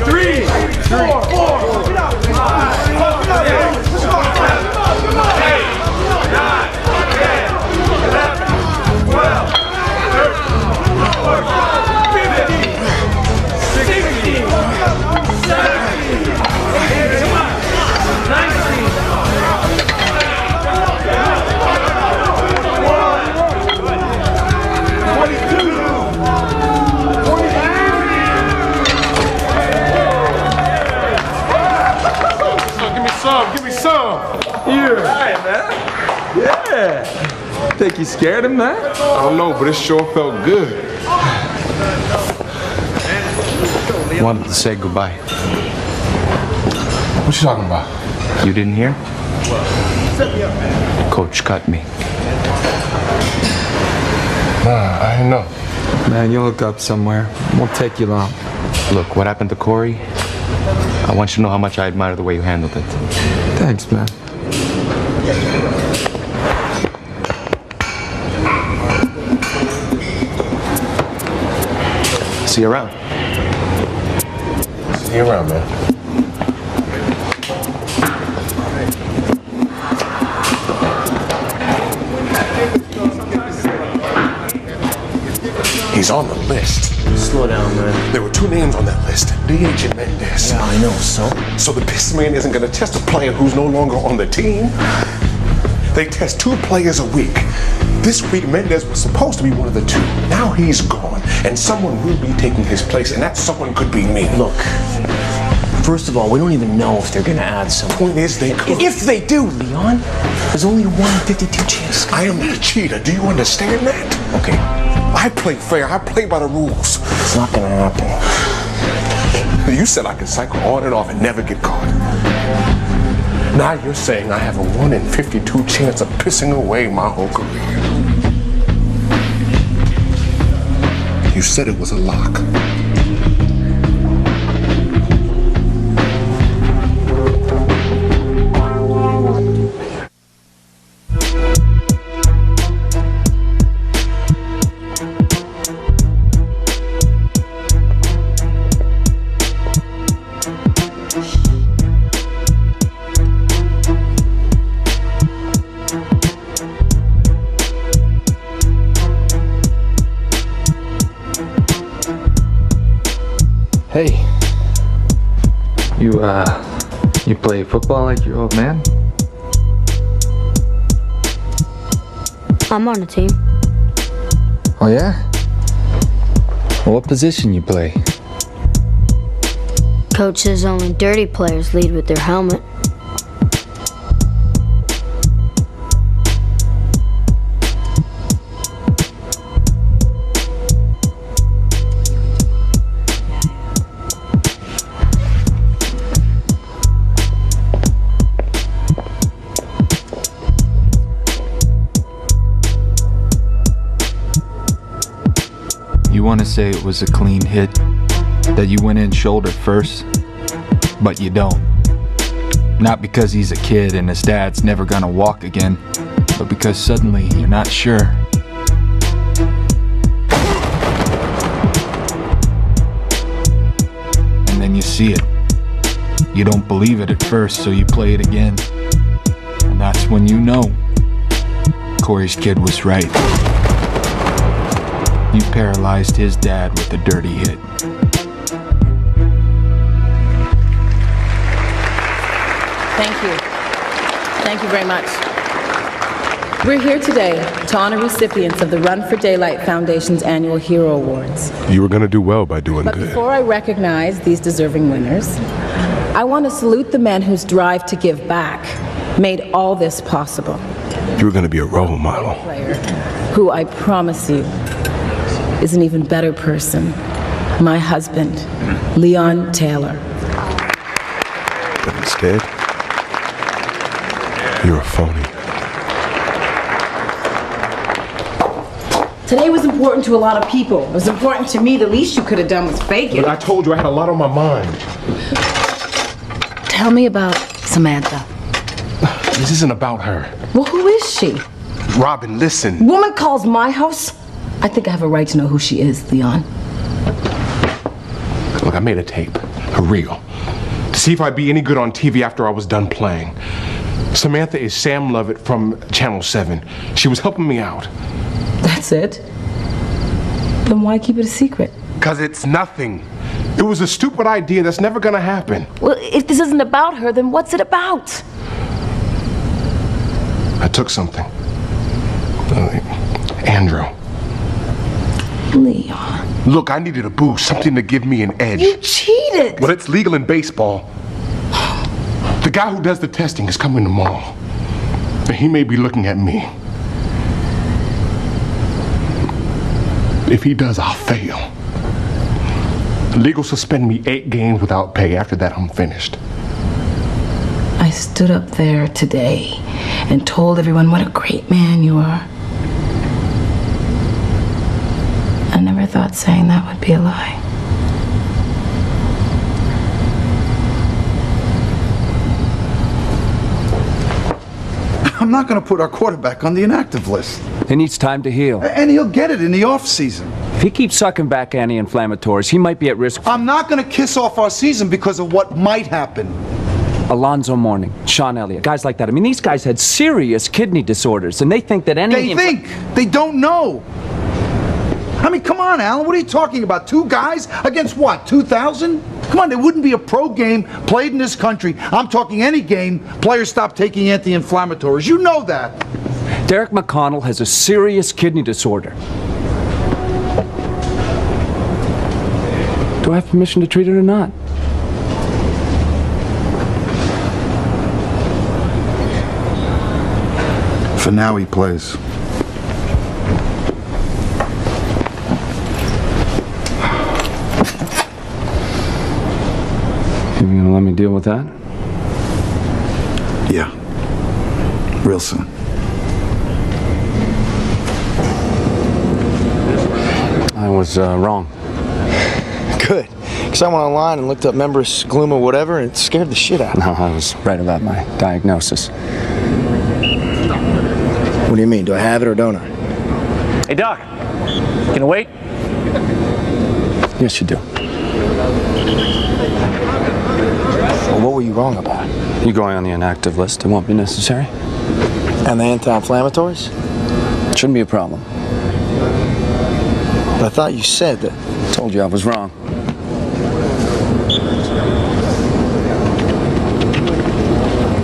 3, 4, 5, 8, 9, 10, 11, 12, 13, 16, 17, 18, 19. Give me some. Yeah. All right, man. Yeah. Think you scared him, man? I don't know, but it sure felt good. Wanted to say goodbye. What you talking about? You didn't hear? Coach cut me. Nah, I didn't know. Man, you'll look up somewhere. Won't take you long. Look, what happened to Corey? I want you to know how much I admire the way you handled it. Thanks, man. See you around. See you around, man. He's on the list. Slow down, man. There were 2 names on that list, DH and Mendez. Yeah, I know, so? So the piss man isn't gonna test a player who's no longer on the team. They test 2 players a week. This week, Mendez was supposed to be one of the 2. Now he's gone, and someone will be taking his place, and that someone could be me. Look, first of all, we don't even know if they're gonna add someone. Point is, they could. If they do, Leon, there's only a 1 in 52 chance. I am not a cheater. Do you understand that? Okay. I play fair. I play by the rules. It's not gonna happen. You said I could cycle on and off and never get caught. Now you're saying I have a 1 in 52 chance of pissing away my whole career. You said it was a lock. Hey, you play football like your old man? I'm on a team. Oh yeah? Well, what position you play? Coach says only dirty players lead with their helmet. You want to say it was a clean hit, that you went in shoulder first, but you don't. Not because he's a kid and his dad's never gonna walk again, but because suddenly you're not sure. And then you see it. You don't believe it at first, so you play it again. And that's when you know Corey's kid was right. You paralyzed his dad with a dirty hit. Thank you. Thank you very much. We're here today to honor recipients of the Run for Daylight Foundation's annual Hero Awards. You were gonna do well by doing But good. before I recognize these deserving winners, I want to salute the men whose drive to give back made all this possible. You were gonna be a role model. Player who I promise you is an even better person, my husband, Leon Taylor. But instead, you're a phony. Today was important to a lot of people. It was important to me. The least you could have done was fake it. But I told you I had a lot on my mind. Tell me about Samantha. This isn't about her. Well, who is she? Robin, listen. Woman calls my house? I think I have a right to know who she is, Leon. Look, I made a tape, a reel, to see if I'd be any good on TV after I was done playing. Samantha is Sam Lovett from Channel 7. She was helping me out. That's it? Then why keep it a secret? Because it's nothing. It was a stupid idea that's never gonna happen. Well, if this isn't about her, then what's it about? I took something. Andrew. Leon. Look, I needed a boost, something to give me an edge. You cheated! Well, it's legal in baseball. The guy who does the testing is coming tomorrow. And he may be looking at me. If he does, I'll fail. Legal suspend me 8 games without pay. After that, I'm finished. I stood up there today and told everyone what a great man you are. I never thought saying that would be a lie. I'm not going to put our quarterback on the inactive list. He needs time to heal. And he'll get it in the off-season. If he keeps sucking back anti-inflammatories, he might be at risk. I'm not going to kiss off our season because of what might happen. Alonzo Mourning, Sean Elliott, guys like that. I mean, these guys had serious kidney disorders, and they think that any... They think. They don't know. I mean, come on, Alan. What are you talking about? 2 guys against what, 2,000? Come on, there wouldn't be a pro game played in this country. I'm talking any game, players stop taking anti-inflammatories. You know that. Derek McConnell has a serious kidney disorder. Do I have permission to treat it or not? For now, he plays. You gonna let me deal with that? Yeah. Real soon. I was wrong. Good. Because I went online and looked up membranous gloom or whatever, and it scared the shit out of me. No, I was right about my diagnosis. What do you mean? Do I have it or don't I? Hey, Doc. Can I wait? Yes, you do. Well, what were you wrong about? You going on the inactive list. It won't be necessary. And the anti-inflammatories? It shouldn't be a problem. But I thought you said that. I told you I was wrong.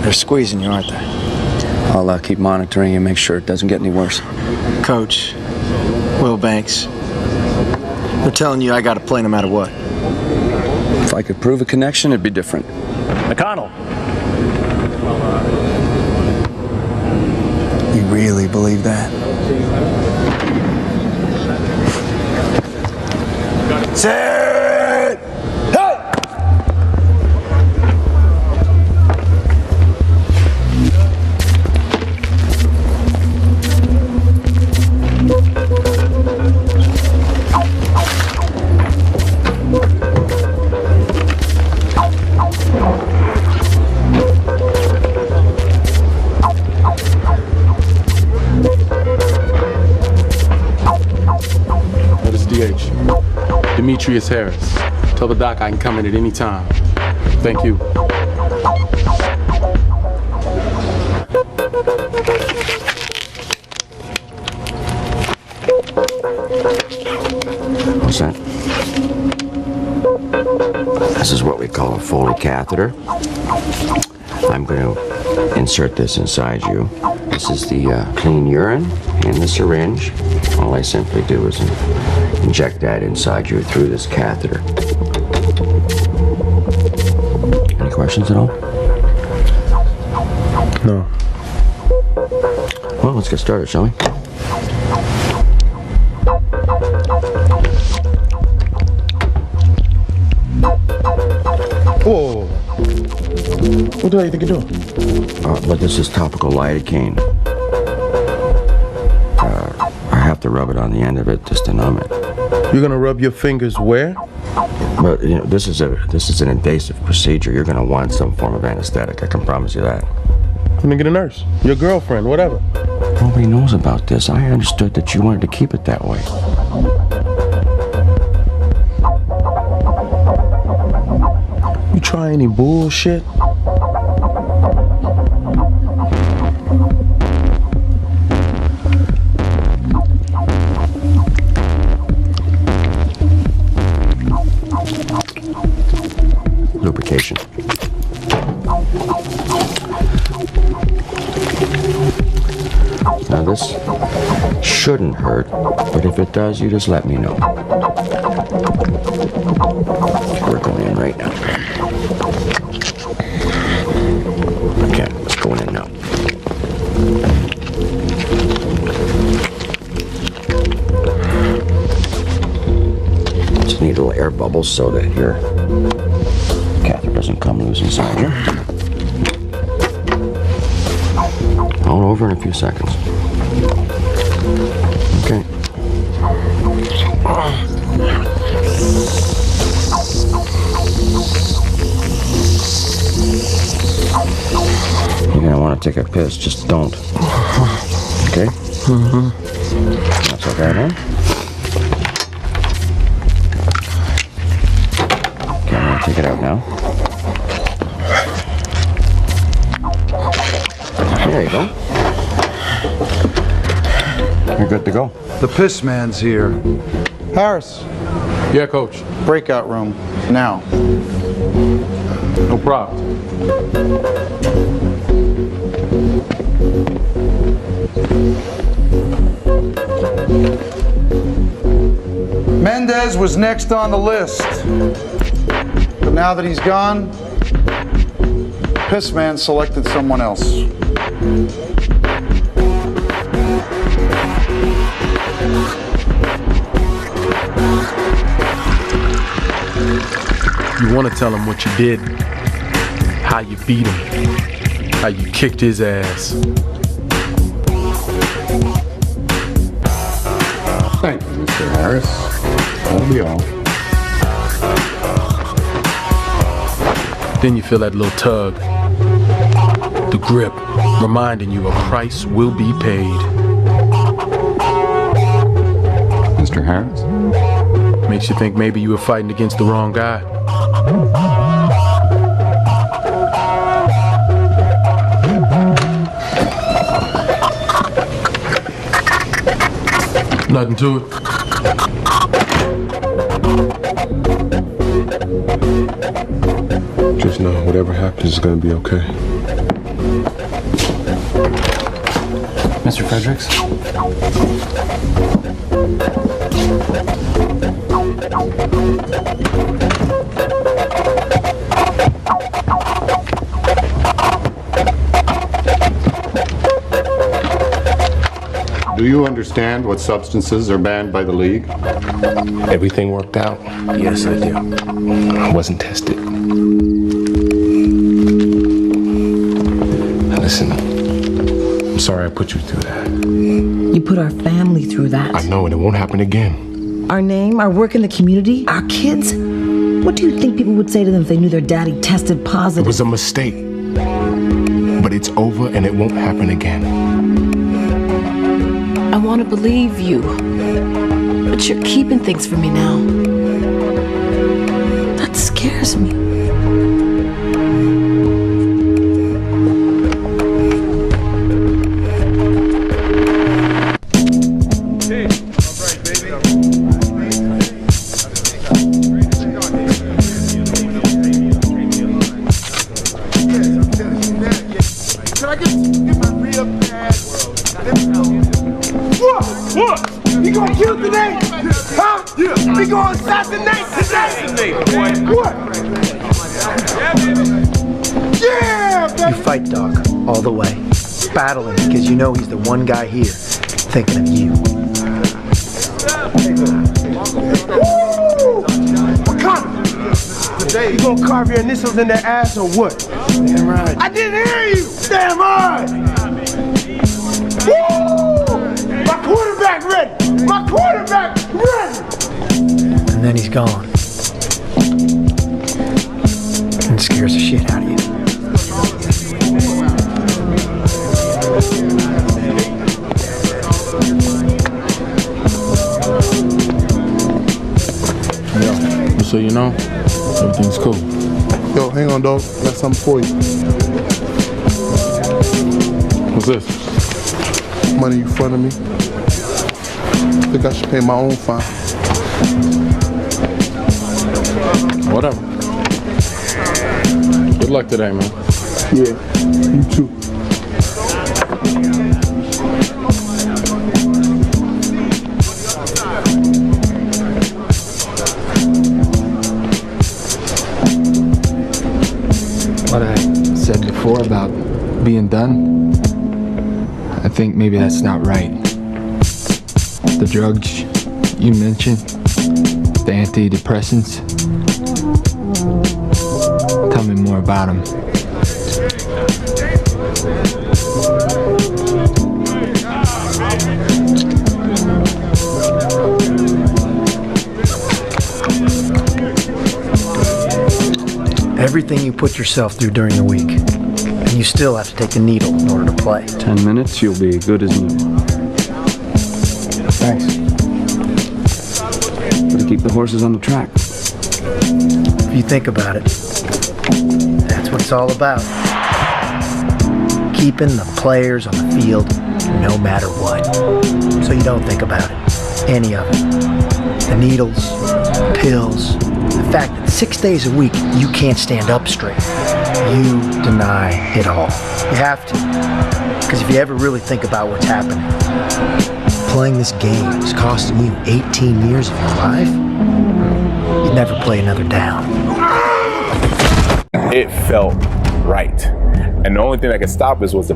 They're squeezing you, aren't they? I'll keep monitoring and make sure it doesn't get any worse. Coach, Will Banks, they're telling you I got to play no matter what. If I could prove a connection, it'd be different. McConnell. You really believe that? Set! Hey! That is DH. Demetrius Harris. Tell the doc I can come in at any time. Thank you. What's that? This is what we call a Foley catheter. I'm going to insert this inside you. This is the clean urine in the syringe. All I simply do is inject that inside you through this catheter. Any questions at all? No. Well, let's get started, shall we? Whoa. What the hell you think you're doing? But this is topical lidocaine. I have to rub it on the end of it just to numb it. You're gonna rub your fingers where? But you know, this is an invasive procedure. You're gonna want some form of anesthetic. I can promise you that. Let me get a nurse. Your girlfriend, whatever. Nobody knows about this. I understood that you wanted to keep it that way. You try any bullshit? Lubrication. Now this shouldn't hurt, but if it does, you just let me know. We're going in right now. Okay, let's go in now. Just need a little air bubbles so that your catheter doesn't come loose inside you. All over in a few seconds. Okay. You're gonna want to take a piss, just don't. Okay? That's okay, man. Okay, I'm gonna take it out now. There you go. You're good to go. The piss man's here. Harris, Yeah, Coach. Breakout room, now. No problem. Mendez was next on the list. But now that he's gone, Pissman selected someone else. You want to tell him what you did, how you beat him, how you kicked his ass. Thank you, Mr. Harris. That'll be all. Then you feel that little tug, the grip, reminding you a price will be paid. Mr. Harris? Makes you think maybe you were fighting against the wrong guy. Nothing to it. Just know whatever happens is gonna be okay. Mr. Fredericks? Do you understand what substances are banned by the league? Everything worked out? Yes, I do. I wasn't tested. Now listen, I'm sorry I put you through that. You put our family through that. I know, and it won't happen again. Our name, our work in the community, our kids. What do you think people would say to them if they knew their daddy tested positive? It was a mistake. But it's over and it won't happen again. I want to believe you, but you're keeping things from me now. That scares me. You gonna kill today? Huh? Yeah. We gonna assassinate today? What? Yeah, baby. You fight Doc all the way, battling because you know he's the one guy here thinking of you. Today, you gonna carve your initials in their ass or what? Damn right. I didn't hear you. Damn right. Woo! My quarterback ready. My quarterback ready. And then he's gone. And it scares the shit out of you. So you know, everything's cool. Yo, hang on, dog. Got something for you. What's this? Money you fronted me. Think I should pay my own fine. Whatever. Good luck today, man. Yeah, you too. What I said before about being done, I think maybe that's not right. The drugs you mentioned, the antidepressants, tell me more about them. Everything you put yourself through during the week, and you still have to take the needle in order to play. 10 minutes, you'll be good as new. Thanks. Gotta keep the horses on the track. If you think about it, that's what it's all about. Keeping the players on the field no matter what. So you don't think about it, any of it. The needles, pills, the fact that 6 days a week you can't stand up straight. You deny it all. You have to. Because if you ever really think about what's happening, playing this game is costing you 18 years of your life, you'd never play another down. It felt right. And the only thing that could stop us was the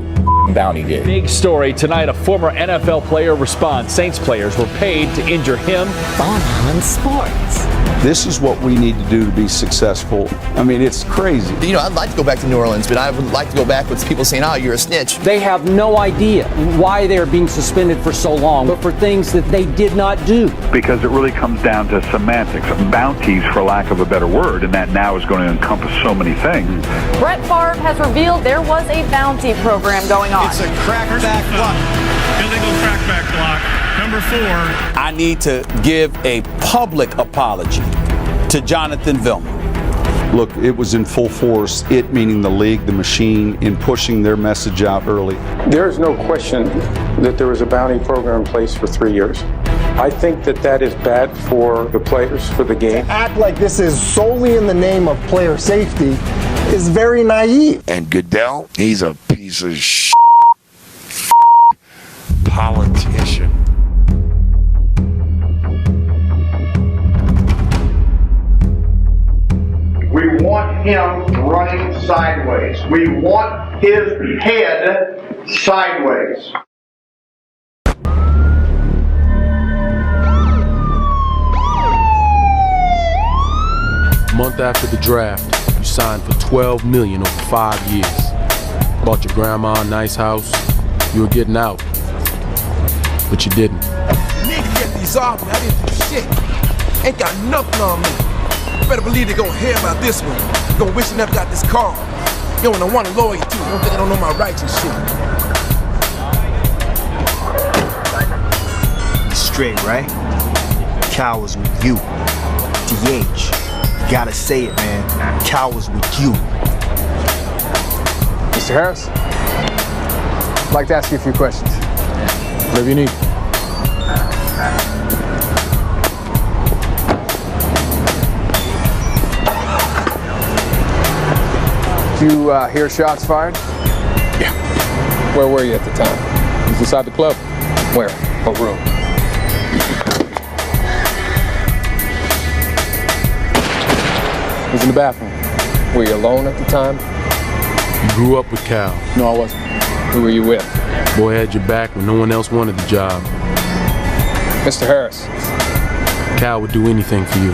bounty gate. Big story tonight. A former NFL player responds. Saints players were paid to injure him. On Sports. This is what we need to do to be successful. I mean, it's crazy. You know, I'd like to go back to New Orleans, but I would like to go back with people saying, oh, you're a snitch. They have no idea why they're being suspended for so long, but for things that they did not do. Because it really comes down to semantics, bounties, for lack of a better word, and that now is going to encompass so many things. Brett Favre has revealed there was a bounty program going on. It's a crackback block. Illegal crackback block. Number 4. I need to give a public apology to Jonathan Vilma. Look, it was in full force, it meaning the league, the machine, in pushing their message out early. There is no question that there was a bounty program in place for 3 years. I think that is bad for the players, for the game. To act like this is solely in the name of player safety is very naive. And Goodell, he's a piece of politician. We want him running sideways. We want his head sideways. A month after the draft, you signed for $12 million over 5 years. Bought your grandma a nice house. You were getting out, but you didn't. Nigga, get these off me. I didn't do shit. Ain't got nothing on me. Better believe they gonna hear about this one. Gonna wish they never got this call. Yo, and I want a lawyer too. Don't think I don't know my rights and shit. You're straight, right? Cal was with you. DH. You gotta say it, man. Cal was with you. Mr. Harris, I'd like to ask you a few questions. Whatever you need. Did you hear shots fired? Yeah. Where were you at the time? You was inside the club? Where? What room? I was in the bathroom. Were you alone at the time? You grew up with Cal. No, I wasn't. Who were you with? Boy had your back when no one else wanted the job. Mr. Harris. Cal would do anything for you.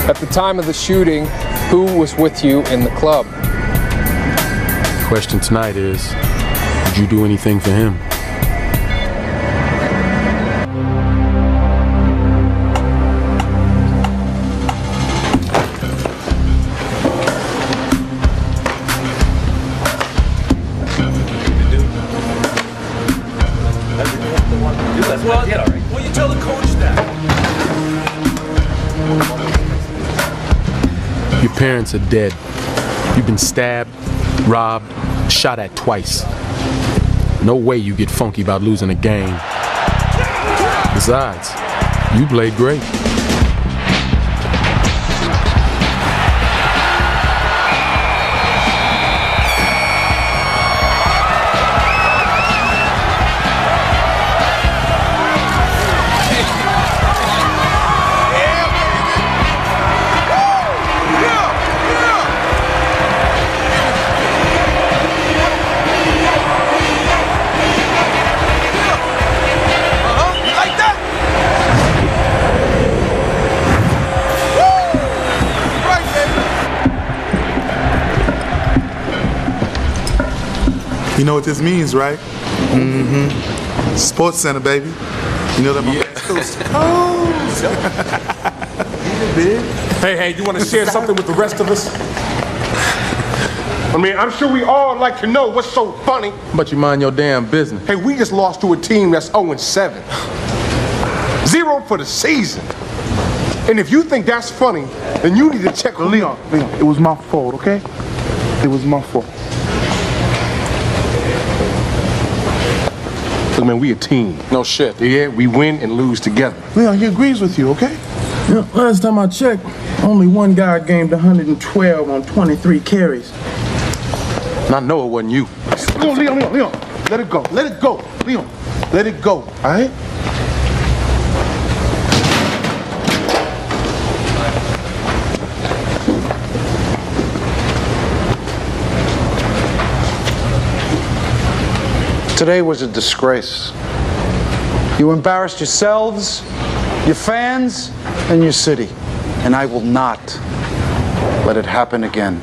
At the time of the shooting, who was with you in the club? The question tonight is, did you do anything for him? Well, you tell the coach that. Your parents are dead. You've been stabbed, robbed, shot at twice. No way you get funky about losing a game. Besides, you played great. You know what this means, right? Mm-hmm. Sports Center, baby. You know that my Hey, you want to share something with the rest of us? I mean, I'm sure we all like to know what's so funny. But you mind your damn business. Hey, we just lost to a team that's 0-7. 0 for the season. And if you think that's funny, then you need to check with Leon, it was my fault, okay? It was my fault. Look, man, we a team. No shit. Yeah, we win and lose together. Leon, he agrees with you, okay? Last time I checked, only one guy gained 112 on 23 carries. And I know it wasn't you. Leon. Let it go. Let it go. Leon, let it go. All right? Today was a disgrace. You embarrassed yourselves, your fans, and your city. And I will not let it happen again.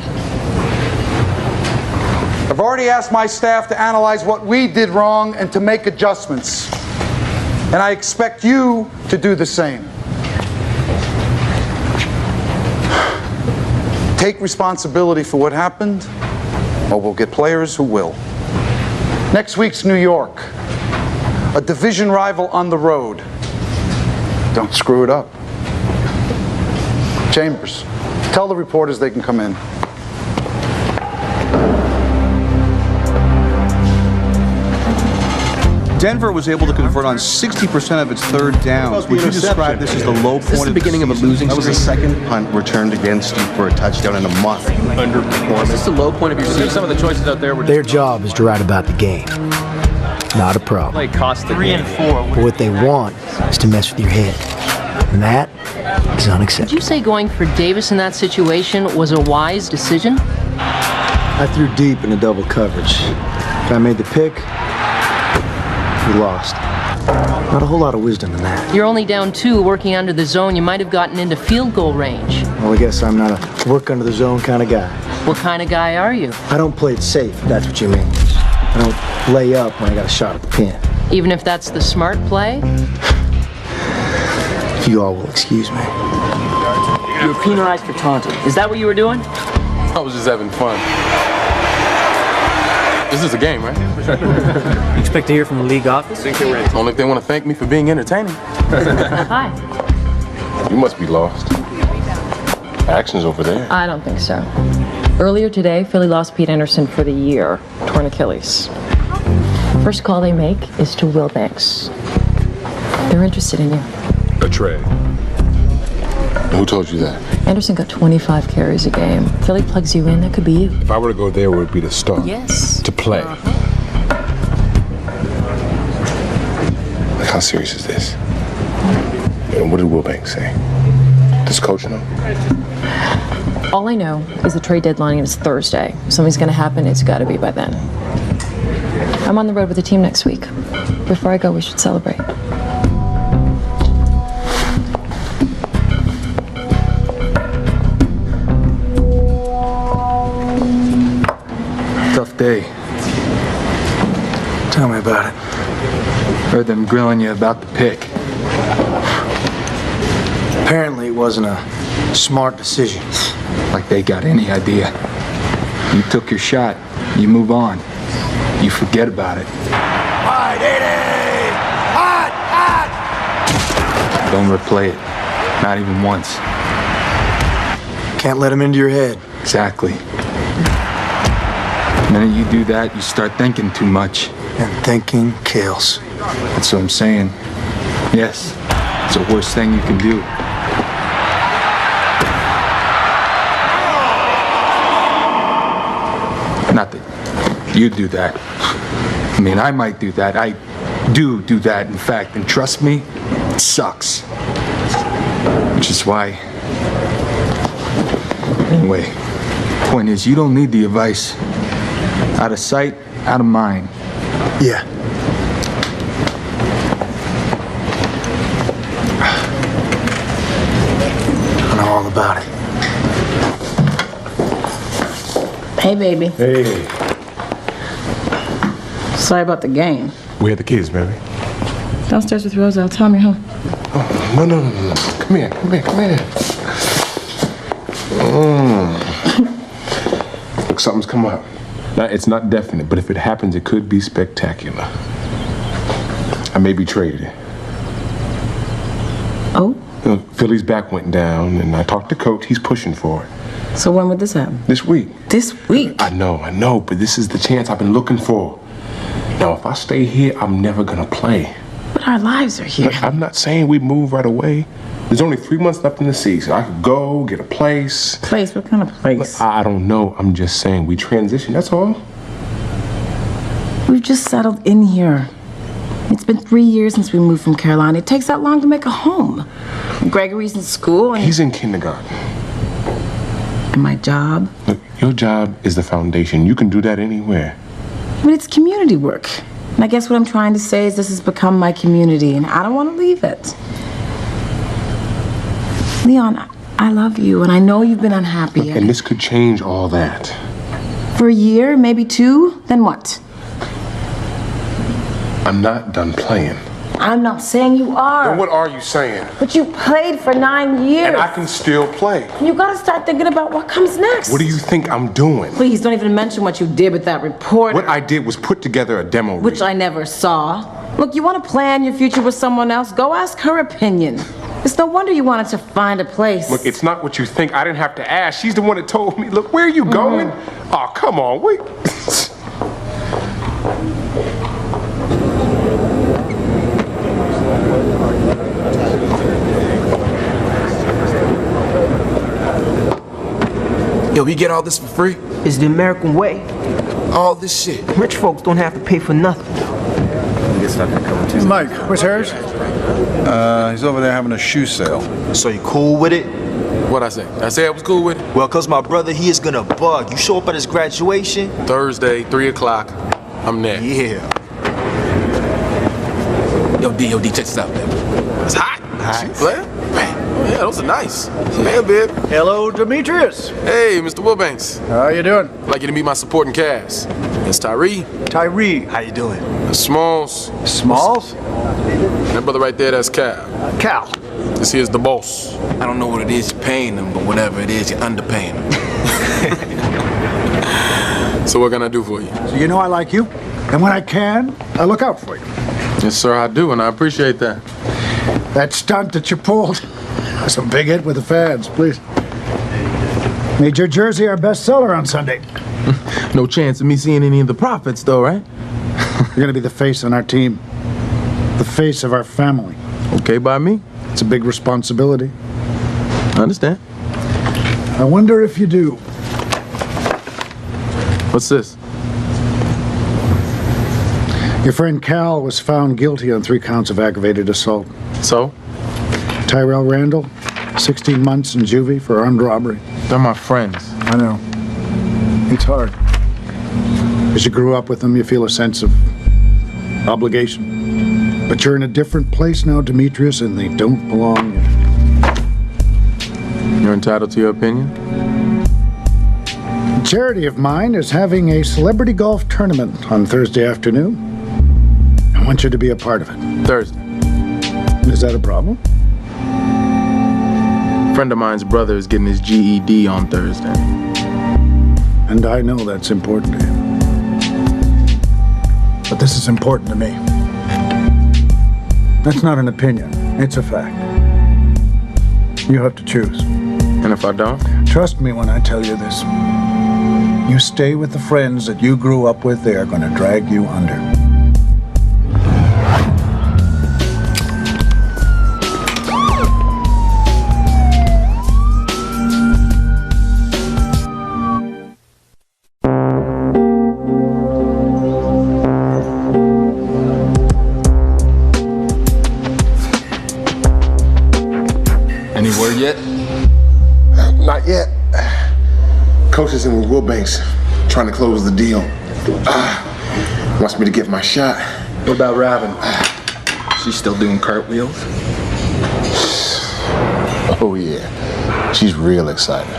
I've already asked my staff to analyze what we did wrong and to make adjustments. And I expect you to do the same. Take responsibility for what happened, or we'll get players who will. Next week's New York. A division rival on the road. Don't screw it up. Chambers, tell the reporters they can come in. Denver was able to convert on 60% of its third downs. Would you describe this as the low point? This is the beginning of a losing streak. That was the second punt returned against you for a touchdown in a month. Underperformance. Is this the low point of your season? Some of the choices out there were Their job is to write about the game. Not a problem. Play cost the game. 3 and 4. But what they want is to mess with your head. And that is unacceptable. Did you say going for Davis in that situation was a wise decision? I threw deep into double coverage. If I made the pick, we lost. Not a whole lot of wisdom in that. You're only down 2 working under the zone. You might have gotten into field goal range. Well, I guess I'm not a work under the zone kind of guy. What kind of guy are you? I don't play it safe, if that's what you mean. I don't lay up when I got a shot at the pin. Even if that's the smart play? If you all will excuse me. You were penalized for taunting. Is that what you were doing? I was just having fun. This is a game, right? You expect to hear from the league office? Only if they want to thank me for being entertaining. Hi. You must be lost. Action's over there. I don't think so. Earlier today, Philly lost Pete Anderson for the year, torn Achilles. First call they make is to Will Banks. They're interested in you. A trade. Who told you that? Anderson got 25 carries a game. Philly plugs you in, that could be you. If I were to go there, it would be to start. Yes. To play. Like, how serious is this? And what did Will Banks say? Does coach know? All I know is the trade deadline is Thursday. If something's going to happen, it's got to be by then. I'm on the road with the team next week. Before I go, we should celebrate. Tough day. Tell me about it. Heard them grilling you about the pick. Apparently it wasn't a smart decision. Like they got any idea. You took your shot. You move on. You forget about it. Hot, 80! Hot! Don't replay it. Not even once. Can't let him into your head. Exactly. The minute you do that, you start thinking too much. And thinking kills. That's what I'm saying. Yes, it's the worst thing you can do. Not that you do that. I mean, I might do that. I do that, in fact. And trust me, it sucks. Which is why... Anyway, point is, you don't need the advice. Out of sight, out of mind. Yeah. I know all about it. Hey, baby. Hey. Sorry about the game. Where are the kids, baby? Downstairs with Rosa. I'll tell me home. Oh, no. Come here. Look, something's come up. Now, it's not definite, but if it happens, it could be spectacular. I may be traded. Oh? You know, Philly's back went down, and I talked to Coach. He's pushing for it. So when would this happen? This week. This week? I know, but this is the chance I've been looking for. Now, if I stay here, I'm never gonna play. But our lives are here. Look, I'm not saying we move right away, There's only 3 months left in the season. I could go, get a place. Place? What kind of place? I don't know. I'm just saying we transition, that's all. We've just settled in here. It's been 3 years since we moved from Carolina. It takes that long to make a home. Gregory's in school and... He's in kindergarten. And my job? Look, your job is the foundation. You can do that anywhere. But it's community work. And I guess what I'm trying to say is this has become my community, and I don't want to leave it. Leon, I love you, and I know you've been unhappy. Look, and this could change all that. For a year, maybe 2, then what? I'm not done playing. I'm not saying you are. Then what are you saying? But you played for 9 years. And I can still play. You gotta start thinking about what comes next. What do you think I'm doing? Please don't even mention what you did with that reporter. What I did was put together a demo read. Which I never saw. Look, you want to plan your future with someone else? Go ask her opinion. It's no wonder you wanted to find a place. Look, it's not what you think. I didn't have to ask. She's the one that told me. Look, where are you going? Oh, come on, wait. Yo, we get all this for free? It's the American way. All this shit. Rich folks don't have to pay for nothing. Mike, where's Harris? He's over there having a shoe sale. So you cool with it? What'd I say? I say I was cool with it? Well, cause my brother, he is gonna bug. You show up at his graduation? Thursday, 3 o'clock. I'm there. Yeah. Yo, D, check this out, man. It's hot. Shoe player? Yeah, those are nice. Yeah, babe. Hello, Demetrius. Hey, Mr. Wilbanks. How you doing? I'd like you to meet my supporting cast. That's Tyree. Tyree. How you doing? Smalls. Smalls? That brother right there, that's Cal. Cal. This here's the boss. I don't know what it is you're paying them, but whatever it is, you're underpaying them. So what can I do for you? So you know I like you, and when I can, I look out for you. Yes, sir, I do, and I appreciate that. That stunt that you pulled was a big hit with the fans, please. Made your jersey our bestseller on Sunday. No chance of me seeing any of the profits, though, right? You're gonna be the face on our team. The face of our family. Okay by me. It's a big responsibility. I understand. I wonder if you do. What's this? Your friend Cal was found guilty on 3 counts of aggravated assault. So? Tyrell Randall, 16 months in juvie for armed robbery. They're my friends. I know. It's hard. As you grew up with them, you feel a sense of obligation. But you're in a different place now, Demetrius, and they don't belong in. You're entitled to your opinion? A charity of mine is having a celebrity golf tournament on Thursday afternoon. I want you to be a part of it. Thursday. Is that a problem? A friend of mine's brother is getting his GED on Thursday. And I know that's important to him. But this is important to me. That's not an opinion. It's a fact. You have to choose. And if I don't? Trust me when I tell you this. You stay with the friends that you grew up with, they are going to drag you under. Any word yet? Not yet. Coach is in with Wilbanks, trying to close the deal. Wants me to get my shot. What about Robin? She's still doing cartwheels? Oh yeah, she's real excited.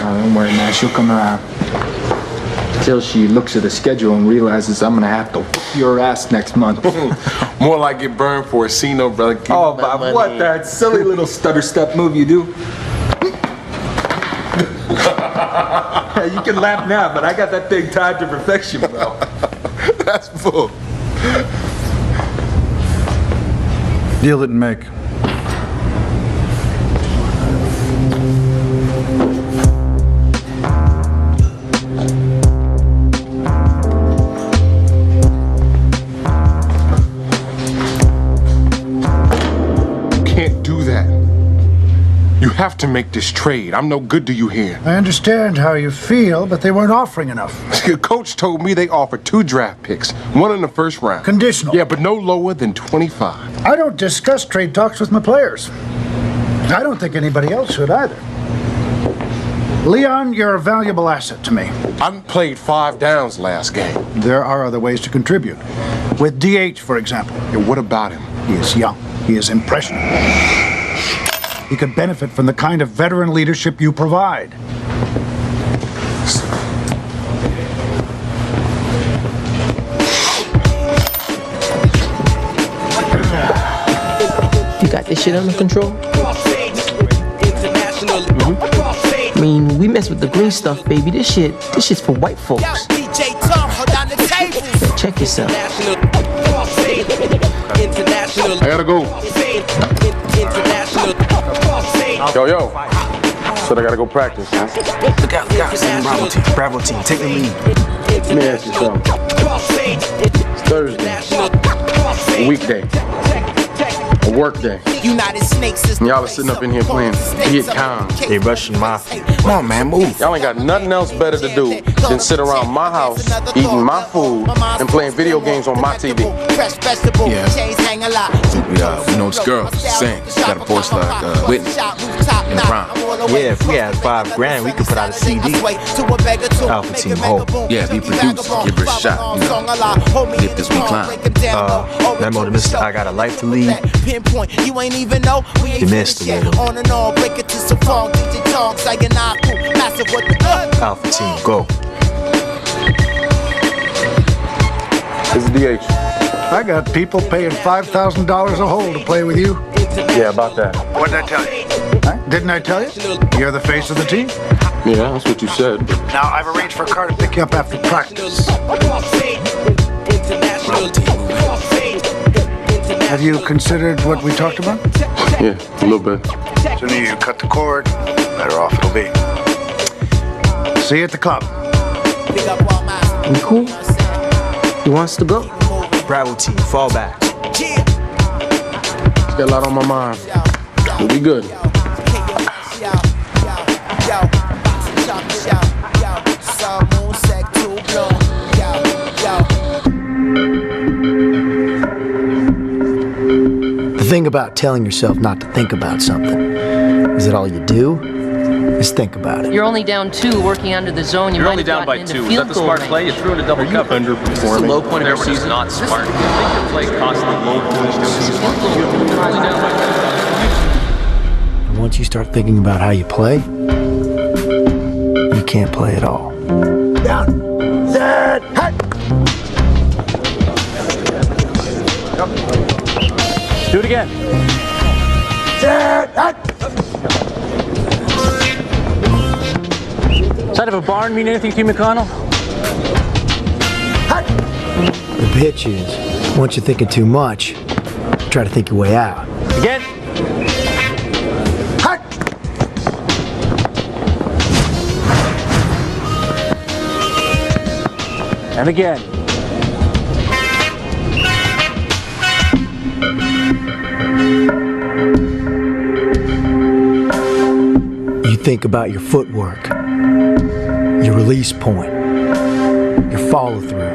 Don't worry, man. She'll come around. Till she looks at the schedule and realizes I'm gonna have to whoop your ass next month. More like get burned for a C-no, brother. Oh, Bob, what that silly little stutter step move you do? You can laugh now, but I got that thing tied to perfection, bro. That's full. Deal didn't make. have to make this trade. I'm no good to you here. I understand how you feel, but they weren't offering enough. Your coach told me they offered 2 draft picks, 1 in the first round. Conditional. Yeah, but no lower than 25. I don't discuss trade talks with my players. I don't think anybody else should either. Leon, you're a valuable asset to me. I played 5 downs last game. There are other ways to contribute. With DH, for example. And what about him? He is young. He is impressionable. He could benefit from the kind of veteran leadership you provide. You got this shit under control? I mean, we mess with the green stuff, baby. This shit's for white folks. Check yourself. I gotta go. Yo. Said I gotta go practice. Look out. Bravo team, take the lead. Let me ask you something. It's Thursday. A weekday. A work day. And y'all are sitting up in here playing Vietcong. They rushing Mafia. Come on, man, move. Y'all ain't got nothing else better to do than sit around my house, eating my food, and playing video games on my TV. Yeah, we know this girl, sing. Got a voice like Whitney in the prime. Yeah, if we had $5 grand, we could put out a CD. Alpha Team Hope. Yeah, be produced, give her a shot, you know. Get this one climb. Memo to Mr. I Got a Life to Lead. You missed the little. Alpha Team, go. This is DH. I got people paying $5,000 a hole to play with you. Yeah, about that. What did I tell you? Huh? Didn't I tell you? You're the face of the team. Yeah, that's what you said. Now, I've arranged for a car to pick you up after practice. Have you considered what we talked about? Yeah, a little bit. As soon as you cut the cord, better off it'll be. See you at the club. You cool? He wants to go. Bravo team, fall back. Got a lot on my mind. We'll be good. The thing about telling yourself not to think about something is that all you do is think about it. You're only down 2 working under the zone. You're only down by 2. Is that the smart play? You threw in a double cover. Underperforming. This is the low point of your season. Not smart. You think your play cost the low point of your season. You're only down by 2. And once you start thinking about how you play, you can't play at all. Down. Set. Hut. Do it again. Set. Hut. Side of a barn mean anything to you, McConnell? The pitch is, once you're thinking too much, try to think your way out. Again. Hut. And again. You think about your footwork, your release point, your follow through.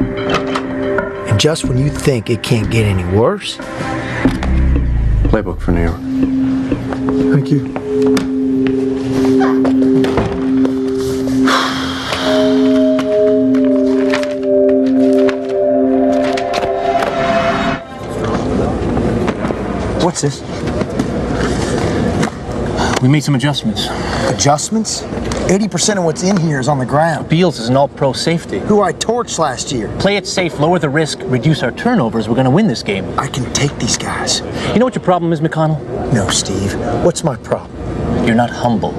And just when you think it can't get any worse, Playbook for New York. Thank you. What's this? We made some adjustments. Adjustments? 80% of what's in here is on the ground. Beals is an all-pro safety. Who I torched last year. Play it safe, lower the risk, reduce our turnovers. We're going to win this game. I can take these guys. You know what your problem is, McConnell? No, Steve. What's my problem? You're not humble.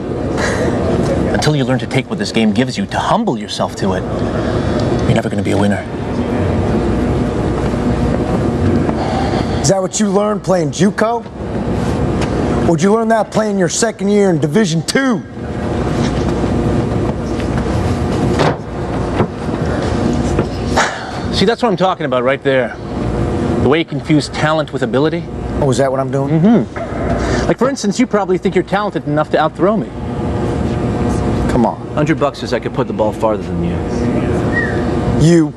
Until you learn to take what this game gives you, to humble yourself to it, you're never going to be a winner. Is that what you learned playing JUCO? Or did you learn that playing your second year in Division II? See, that's what I'm talking about right there. The way you confuse talent with ability. Oh, is that what I'm doing? Mm-hmm. Like, for instance, you probably think you're talented enough to outthrow me. Come on. $100 says I could put the ball farther than you. You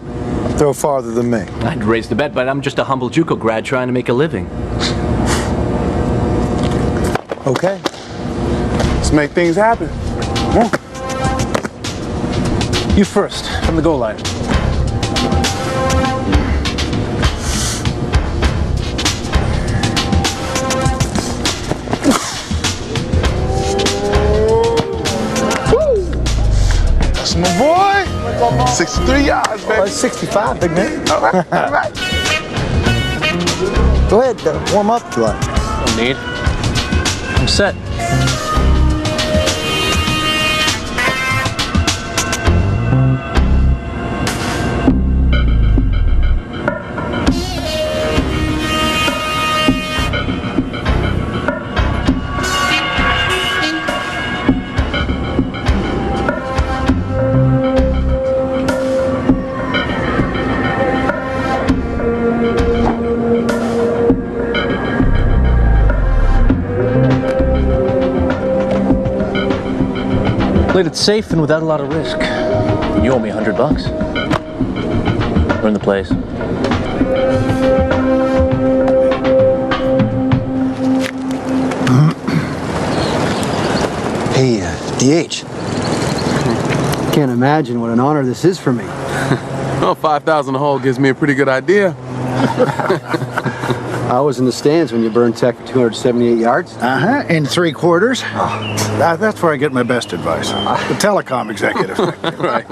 throw farther than me. I'd raise the bet, but I'm just a humble JUCO grad trying to make a living. Okay. Let's make things happen. Come on. You first, from the goal line. That's my boy. 63 yards, baby. Oh, 65, big man. All right, all right. Go ahead, warm up if you like. No need. I'm set. Played it safe and without a lot of risk. You owe me $100. Learn the plays. Hey, DH. Can't imagine what an honor this is for me. Well, 5,000 a hole gives me a pretty good idea. I was in the stands when you burned tech for 278 yards. In 3 quarters. That's where I get my best advice. The telecom executive. Right.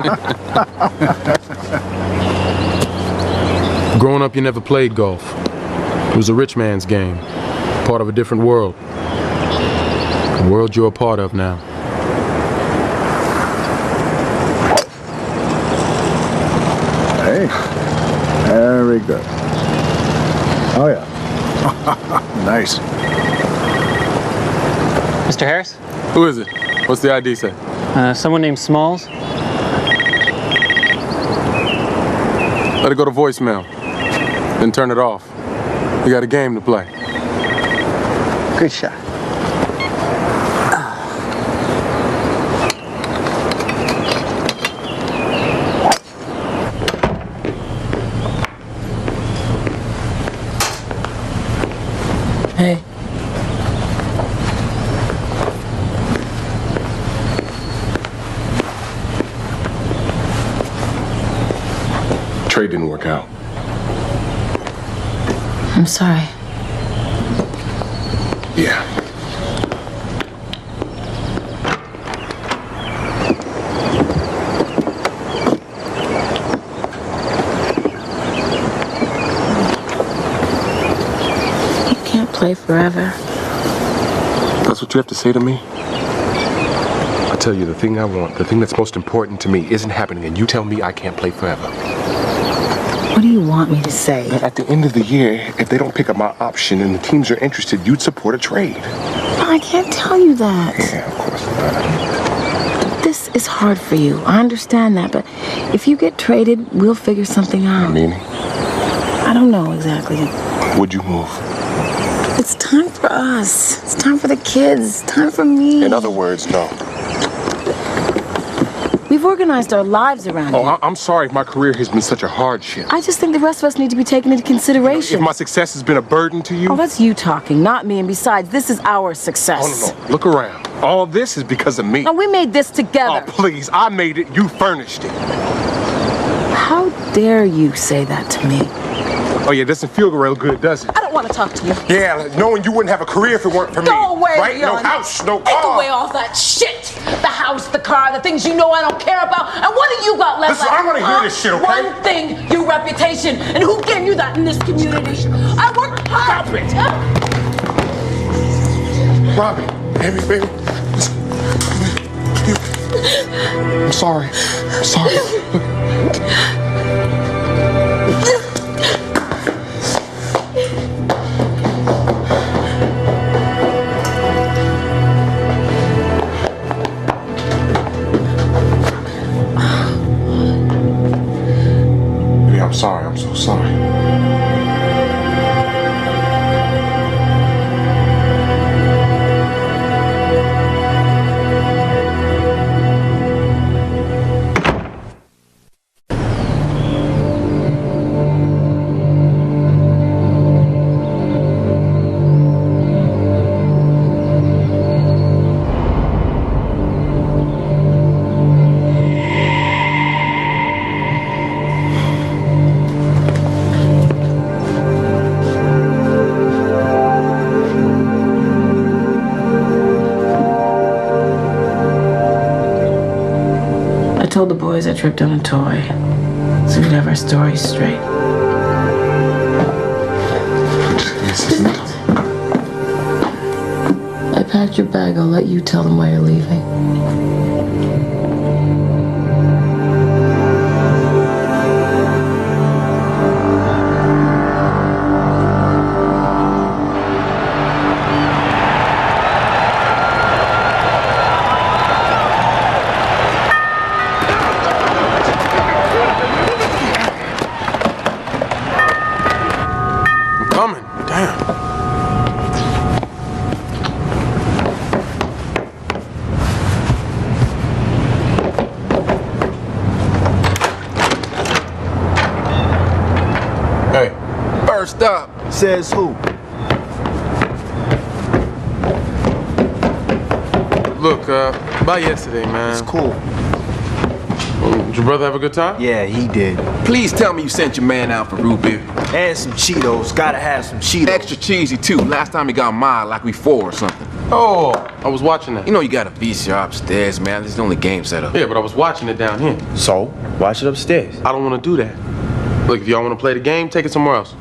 Growing up, you never played golf. It was a rich man's game, part of a different world. A world you're a part of now. Hey, very good. Oh, yeah. Nice. Mr. Harris? Who is it? What's the ID say? Someone named Smalls. Let it go to voicemail. Then turn it off. You got a game to play. Good shot. Hey. Trade didn't work out. I'm sorry. Yeah. You can't play forever. That's what you have to say to me? I tell you, the thing I want, the thing that's most important to me isn't happening, and you tell me I can't play forever. What do you want me to say? That at the end of the year, if they don't pick up my option and the teams are interested, you'd support a trade. I can't tell you that. Yeah, of course not. This is hard for you. I understand that, but if you get traded, we'll figure something out. Meaning? I don't know exactly. Would you move? It's time for us. It's time for the kids. It's time for me. In other words, no. We've organized our lives around it. I'm sorry if my career has been such a hardship. I just think the rest of us need to be taken into consideration. If my success has been a burden to you... Oh, that's you talking, not me. And besides, this is our success. Oh, no. Look around. All this is because of me. And we made this together. Oh, please. I made it. You furnished it. How dare you say that to me? Oh, yeah, it doesn't feel real good, does it? I don't want to talk to you. Yeah, like knowing you wouldn't have a career if it weren't for me. Go away, right? Leon. No house, no car. Take away all that shit. The house, the car, the things you know I don't care about. And what do you got left? Listen, I want to hear this shit, okay? One thing, your reputation. And who gave you that in this community? I worked hard. Stop it. Robbie, Amy, baby. I'm sorry. I'm sorry. I'm sorry. I'm so sorry. boys, I tripped on a toy. So we'd have our stories straight. I packed your bag. I'll let you tell them why you're leaving. Coming. Damn. Hey. First up. Says who? Look, about yesterday, man. It's cool. Did your brother have a good time? Yeah, he did. Please tell me you sent your man out for root beer. And some Cheetos. Gotta have some Cheetos. Extra cheesy, too. Last time he got mild, like we 4 or something. Oh, I was watching that. You know you got a VCR upstairs, man. This is the only game set up. Yeah, but I was watching it down here. So, watch it upstairs. I don't want to do that. Look, if y'all want to play the game, take it somewhere else.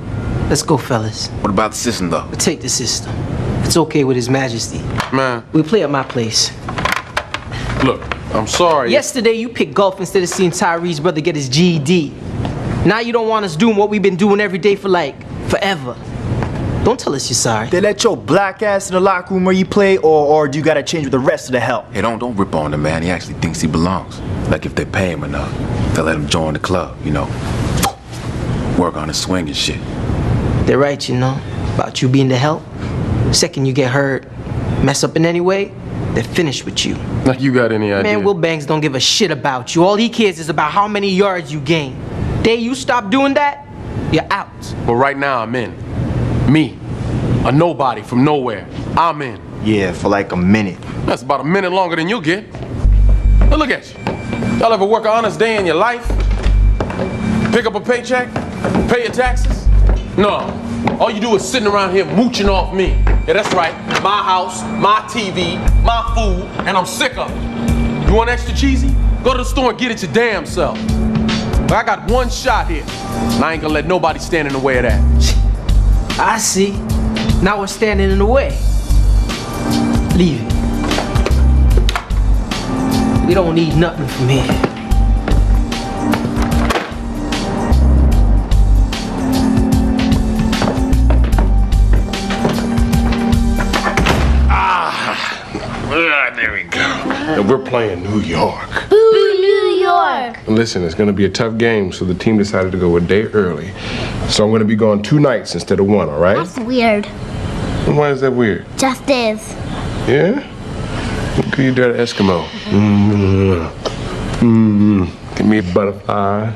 Let's go, fellas. What about the system, though? We'll take the system. It's okay with His Majesty. Man. We'll play at my place. Look, I'm sorry. Yesterday, you picked golf instead of seeing Tyree's brother get his GED. Now you don't want us doing what we've been doing every day for, like, forever. Don't tell us you're sorry. They let your black ass in the locker room where you play, or do you gotta change with the rest of the help? Hey, don't rip on him, man. He actually thinks he belongs. Like, if they pay him enough, they'll let him join the club, you know. Work on his swing and shit. They're right, you know, about you being the help. Second you get hurt, mess up in any way, they're finished with you. Like you got any idea? Man, Will Banks don't give a shit about you. All he cares is about how many yards you gain. Day you stop doing that, you're out. But right now, I'm in. Me, a nobody from nowhere. I'm in. Yeah, for like a minute. That's about a minute longer than you'll get. Now look at you. Y'all ever work an honest day in your life? Pick up a paycheck? Pay your taxes? No. All you do is sitting around here mooching off me. Yeah, that's right. My house, my TV, my food, and I'm sick of it. You want extra cheesy? Go to the store and get it your damn self. But I got one shot here, and I ain't gonna let nobody stand in the way of that. I see. Now we're standing in the way. Leave it. We don't need nothing from here. There we go. And we're playing New York. Boo, New York! Listen, it's going to be a tough game, so the team decided to go a day early. So I'm going to be gone 2 nights instead of 1, all right? That's weird. And why is that weird? Just is. Yeah? Look at you, dirty Eskimo. Give me a butterfly.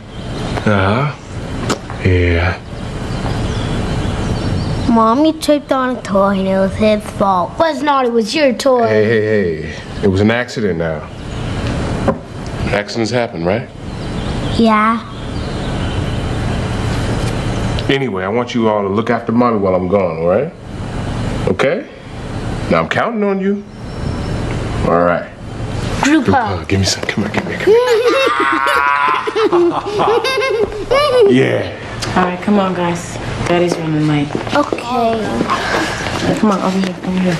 Yeah. Mom, you tripped on a toy and it was his fault. But it's not, it was your toy. Hey. It was an accident now. Accidents happen, right? Yeah. Anyway, I want you all to look after mommy while I'm gone, all right? Okay? Now I'm counting on you. All right. Group hug. Give me some. Come here. Yeah. All right, come on, guys. Daddy's running late. Okay. Come on, over here.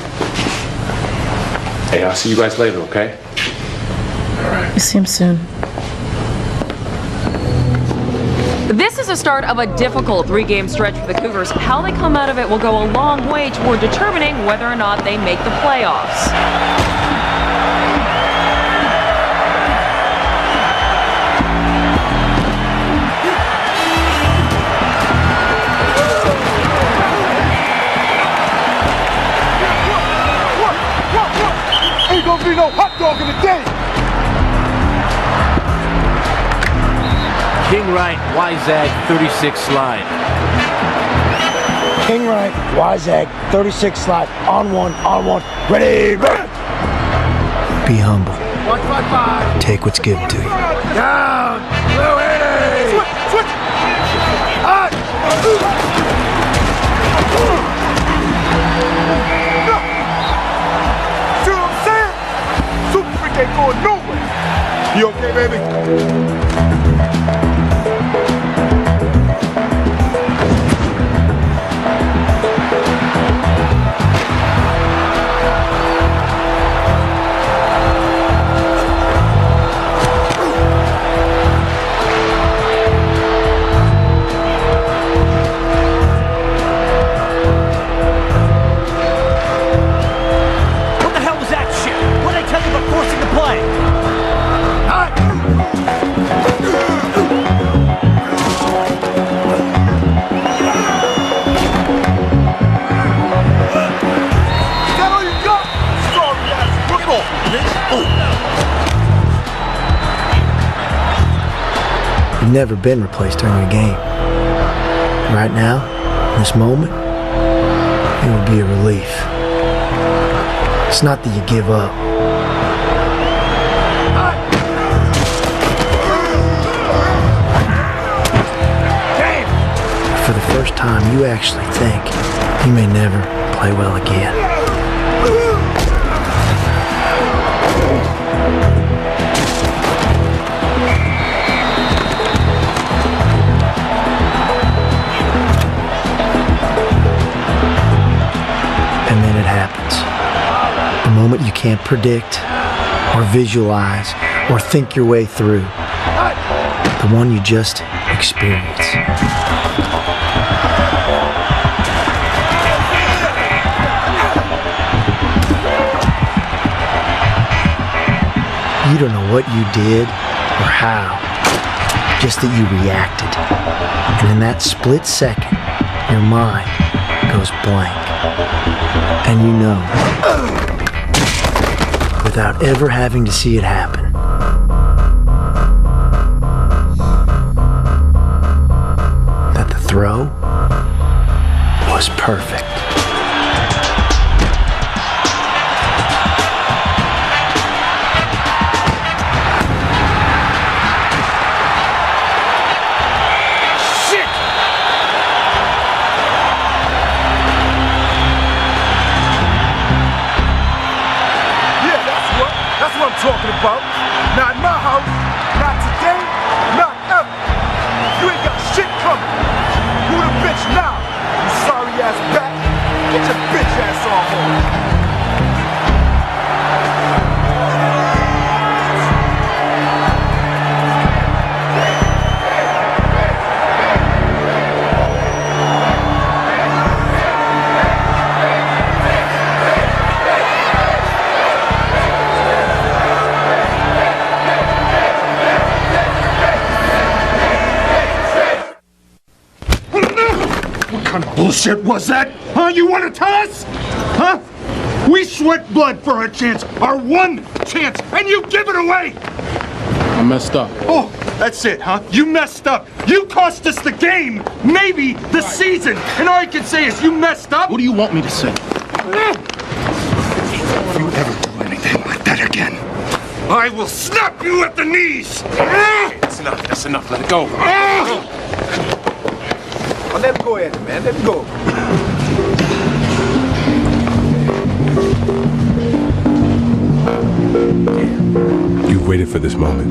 Hey, I'll see you guys later, okay? All right. You see him soon. This is the start of a difficult 3-game stretch for the Cougars. How they come out of it will go a long way toward determining whether or not they make the playoffs. Ain't gonna be no hot dog in the day. King right, Wyzag, 36 slide. King right, Wyzag, 36 slide, on one, ready, run! Be humble. 155. Take what's given to you. Down. Louis. Switch. Hot. See what I'm saying? Super freak ain't going nowhere. You okay, baby? What the hell was that shit? What did I tell you about forcing the play? Is that all you got? Sorry, ass. Get off, bitch. You've never been replaced during a game. Right now, in this moment, it would be a relief. It's not that you give up. For the first time, you actually think you may never play well again. And then it happens. The moment you can't predict or visualize or think your way through. The one you just experience. You don't know what you did or how, just that you reacted. And in that split second, your mind goes blank. And you know, without ever having to see it happen, that the throw was perfect. Talking about. Not in my house. Not today. Not ever. You ain't got shit coming. Who the bitch now? You sorry ass bat. Get your bitch ass off home. Bullshit was that? Huh? You want to tell us? Huh? We sweat blood for our chance, our one chance, and you give it away! I messed up. Oh, that's it, huh? You messed up. You cost us the game, maybe the season, and all I can say is you messed up. What do you want me to say? If you ever do anything like that again, I will snap you at the knees! That's enough. That's enough. Let it go. Well, let him go ahead, man. Let him go. You've waited for this moment.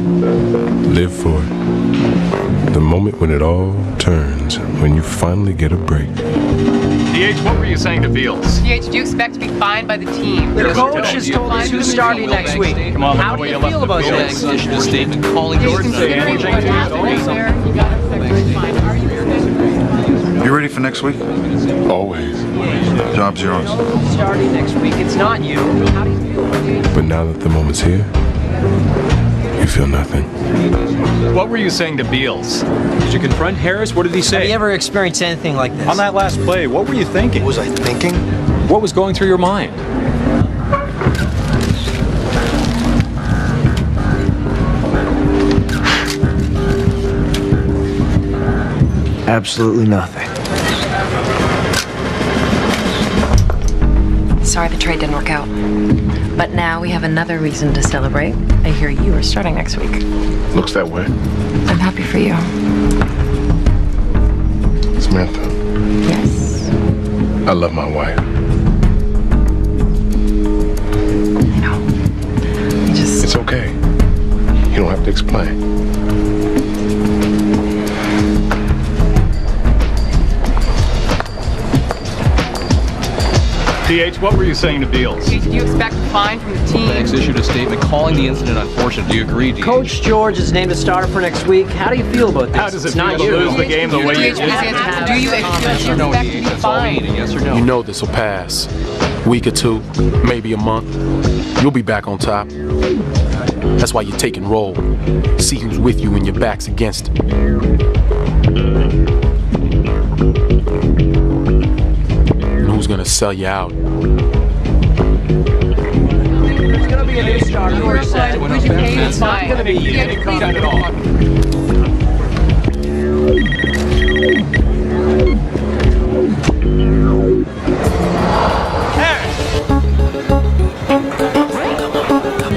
Live for it. The moment when it all turns, when you finally get a break. DH, what were you saying to Beals? DH, do you expect to be fined by the team? The coach has told us who's starting next week. How do you feel about this? Conditional statement calling Jordan to say anything. You ready for next week? Always. Job's yours. Starting next week, it's not you. How do you feel about this? But now that the moment's here, you feel nothing. What were you saying to Beals? Did you confront Harris? What did he say? Have you ever experienced anything like this? On that last play, what were you thinking? What was I thinking? What was going through your mind? Absolutely nothing. Sorry the trade didn't work out. But now we have another reason to celebrate. I hear you are starting next week. Looks that way. I'm happy for you. Samantha. Yes. I love my wife. I know. It's okay. You don't have explain. DH, what were you saying to Beals? Do you expect a fine from the team? Banks issued a statement calling the incident unfortunate. Do you agree, DH? Coach George is named a starter for next week. How do you feel about this? How does it It's feel not to you. lose the game the way you did? Do you expect Yes or no, to DH? be That's all we need. fined? A yes or no? You know this will pass. Week or two, maybe a month. You'll be back on top. That's why you take and roll. See who's with you when your back's against it. And who's gonna sell you out. There's going to be a new starter. We're set. It's not going to be Any contact at all.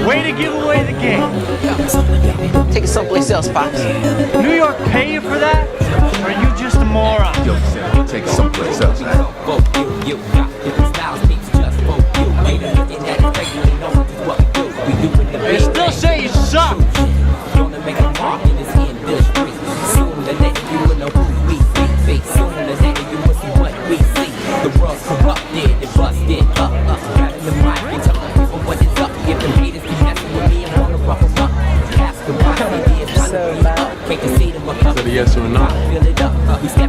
Way to give away the game. Take it someplace else, Pops. New York pay you for that? Or are you just a moron? Take it someplace else. They still say you suck. Is that a yes or a no?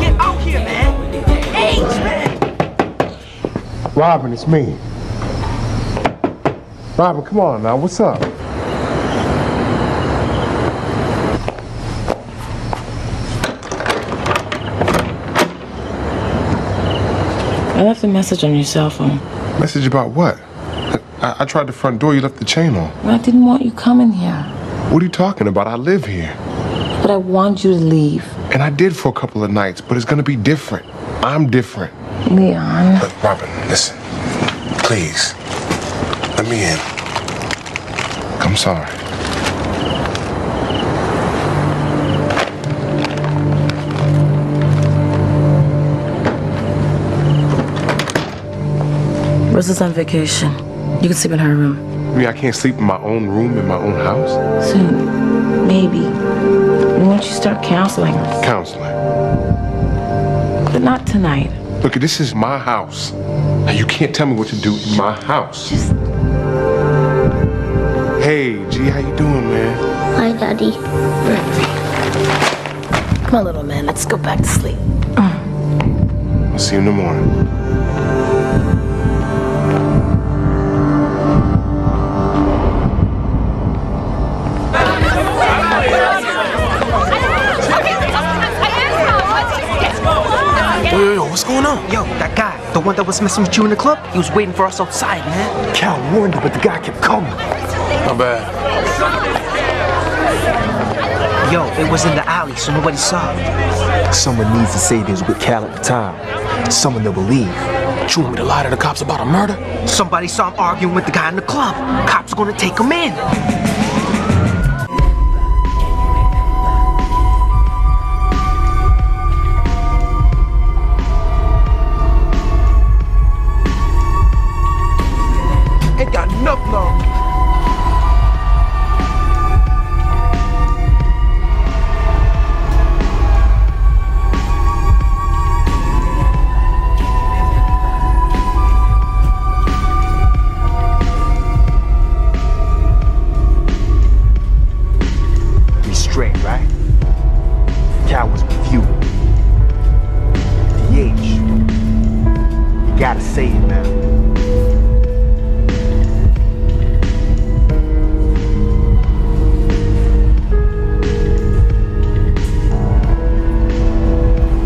Get out here, man. Hey, man. Robin, it's me. Robin, come on now. What's up? I left a message on your cell phone. Message about what? I tried the front door. You left the chain on. I didn't want you coming here, What are you talking about? I live here. but I want you to leave. And I did for a couple of nights, but it's gonna be different. I'm different. Leon. Look, Robin, listen. Please. Let me in. I'm sorry. Rosa's on vacation. You can sleep in her room. I mean, I can't sleep in my own room in my own house? Soon. Maybe. And once you start counseling. Counseling. But not tonight. Look, this is my house. And you can't tell me what to do in my house. Just... Hey, G, how you doing, man? Hi, Daddy. Come on, little man. Let's go back to sleep. I'll see you in the morning. Yo, what's going on? Yo, that guy, the one that was messing with you in the club, he was waiting for us outside, man. Cal warned you, but the guy kept coming. My bad. Yo, it was in the alley, so nobody saw. Someone needs to say they was with Cal at the time. Someone they'll believe. You want me to lie to the cops about a murder? Somebody saw him arguing with the guy in the club. Cops are gonna take him in. Ain't got nothing on me. Be straight, right? Cal was with you. DH. You gotta say it now.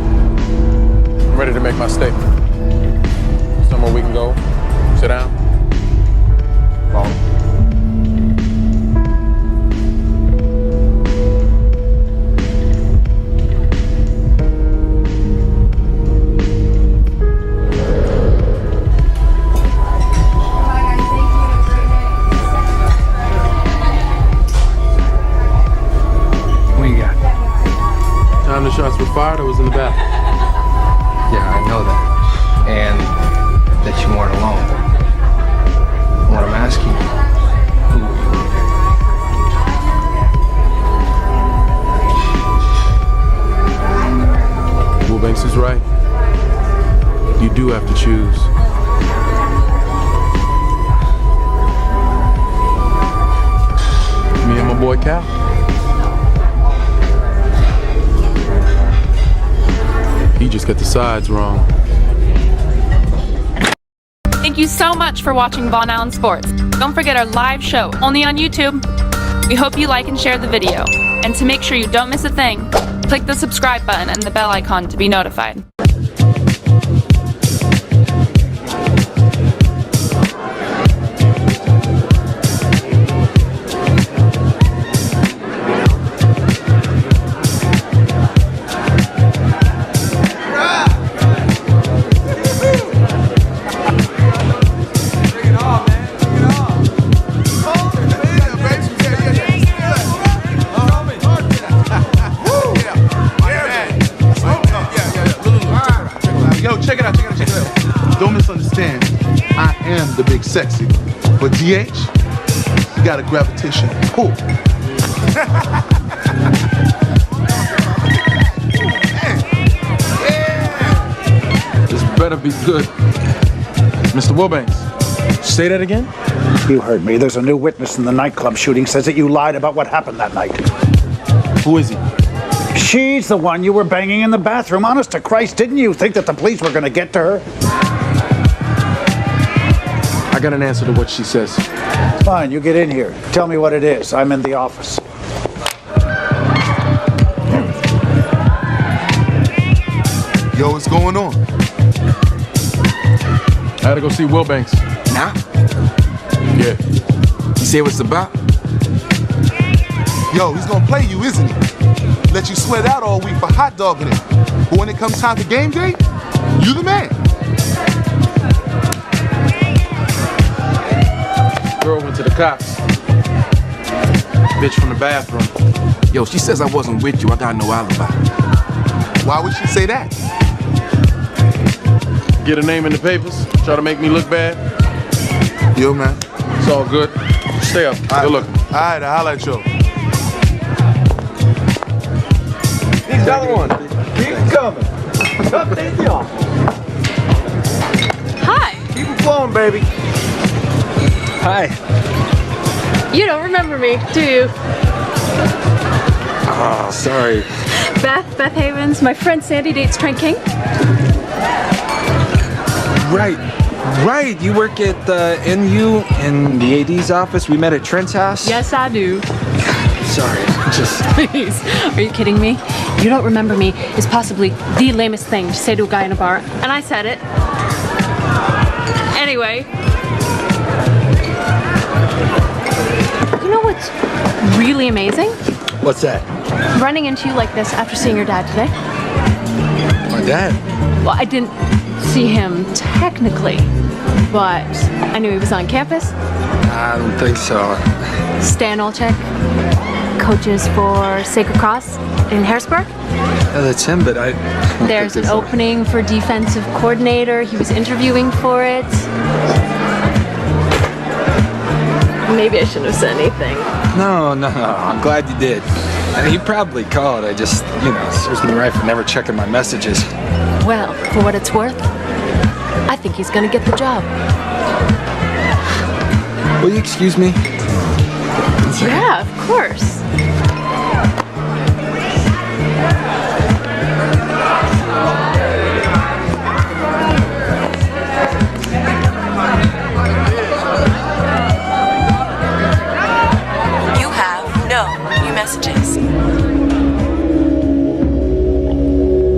I'm ready to make my statement. Somewhere we can go. Sit down. Follow. shots were fired, I was in the bathroom. Yeah, I know that. And that you weren't alone. What I'm asking you, Will Banks is right. You do have to choose. Me and my boy Cal. He just got the sides wrong. Thank you so much for watching Von Allen Sports. Don't forget our live show, only on YouTube. We hope you like and share the video. And to make sure you don't miss a thing, click the subscribe button and the bell icon to be notified. Don't misunderstand. I am the big sexy. But DH, you got a gravitation pull. This better be good. Mr. Wilbanks, say that again? You heard me. There's a new witness in the nightclub shooting says that you lied about what happened that night. Who is he? She's the one you were banging in the bathroom. Honest to Christ, didn't you think that the police were going to get to her? I got an answer to what she says. Fine, you get in here. Tell me what it is. I'm in the office. Yo, what's going on? I had to go see Wilbanks. Now? Yeah. You say what it's about? Yo, he's gonna play you, isn't he? Let you sweat out all week for hot dogging it. But when it comes time for game day, you the man. Girl went to the cops. Bitch from the bathroom. Yo, she says I wasn't with you. I got no alibi. Why would she say that? Get a name in the papers. Try to make me look bad. Yo, man. It's all good. Stay up. Good look. All right, I'll holla at you. He's another one. Keep coming. Update the office. Hi. Keep it flowing, baby. Hi. You don't remember me, do you? Oh, sorry. Beth Havens. My friend Sandy dates Trent King. Right. You work at NU in the AD's office. We met at Trent's house. Yes, I do. Sorry, just... Please. Are you kidding me? You don't remember me is possibly the lamest thing to say to a guy in a bar. And I said it. Anyway. You know what's really amazing? What's that? Running into you like this after seeing your dad today. My dad? Well, I didn't see him technically, but I knew he was on campus. I don't think so. Stan Olczyk, coaches for Sacred Cross in Harrisburg. Yeah, that's him, but I don't There's think an opening for defensive coordinator. He was interviewing for it. Maybe I shouldn't have said anything. No. I'm glad you did. And he probably called. I just, serves me right for never checking my messages. Well, for what it's worth, I think he's gonna get the job. Will you excuse me? Yeah, of course. You have no new messages.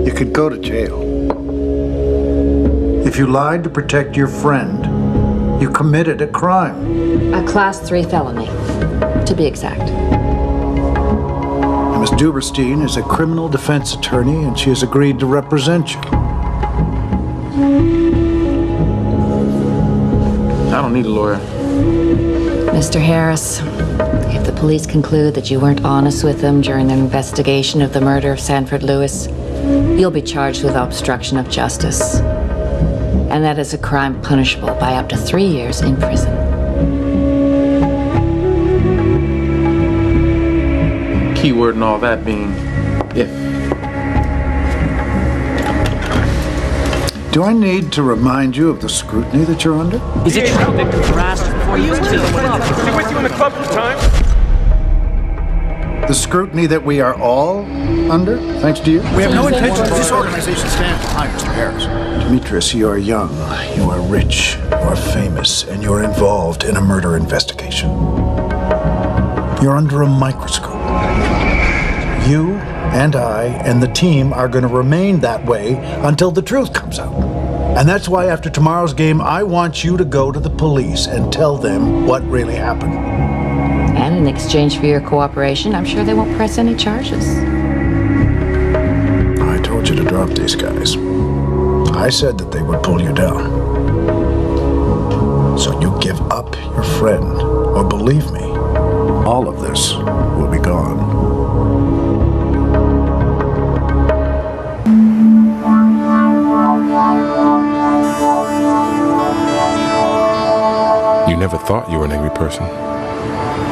You could go to jail. If you lied to protect your friend, you committed a crime. A Class 3 felony, to be exact. Miss Duberstein is a criminal defense attorney, and she has agreed to represent you. I don't need a lawyer. Mr. Harris, If the police conclude that you weren't honest with them during their investigation of the murder of Sanford Lewis, you'll be charged with obstruction of justice. And that is a crime punishable by up to 3 years in prison. Keyword and all that being if. Do I need to remind you of the scrutiny that you're under? Is it true victim harassed before you went to the club? Is he with you in the club at the time? The scrutiny that we are all under, thanks to you? We have no intention of this organization stands behind Mr. Harris. Demetrius, you are young, you are rich, you are famous, and you're involved in a murder investigation. You're under a microscope. You and I and the team are going to remain that way until the truth comes out. And that's why after tomorrow's game, I want you to go to the police and tell them what really happened. And in exchange for your cooperation, I'm sure they won't press any charges. I told you to drop these guys. I said that they would pull you down. So you give up your friend, or believe me, all of this will be gone. You never thought you were an angry person.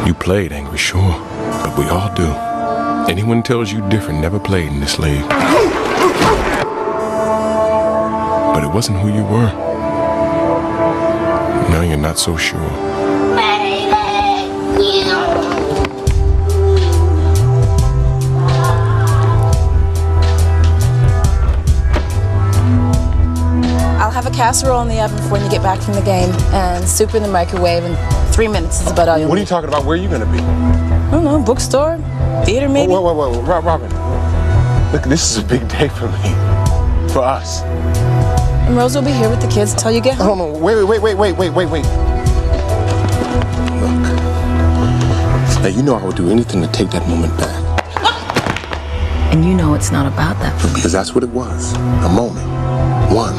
You played angry, sure, but we all do. Anyone tells you different never played in this league. But it wasn't who you were. Now you're not so sure. I'll have a casserole in the oven for when you get back from the game, and soup in the microwave in 3 minutes is about all you'll What are need. you talking about? Where are you going to be? I don't know, bookstore, theater maybe? Whoa, Robin. Look, this is a big day for me. For us. And Rose will be here with the kids till you get home. Hold on, wait. Look. Now, you know I would do anything to take that moment back. And you know it's not about that. Because that's what it was. A moment. One.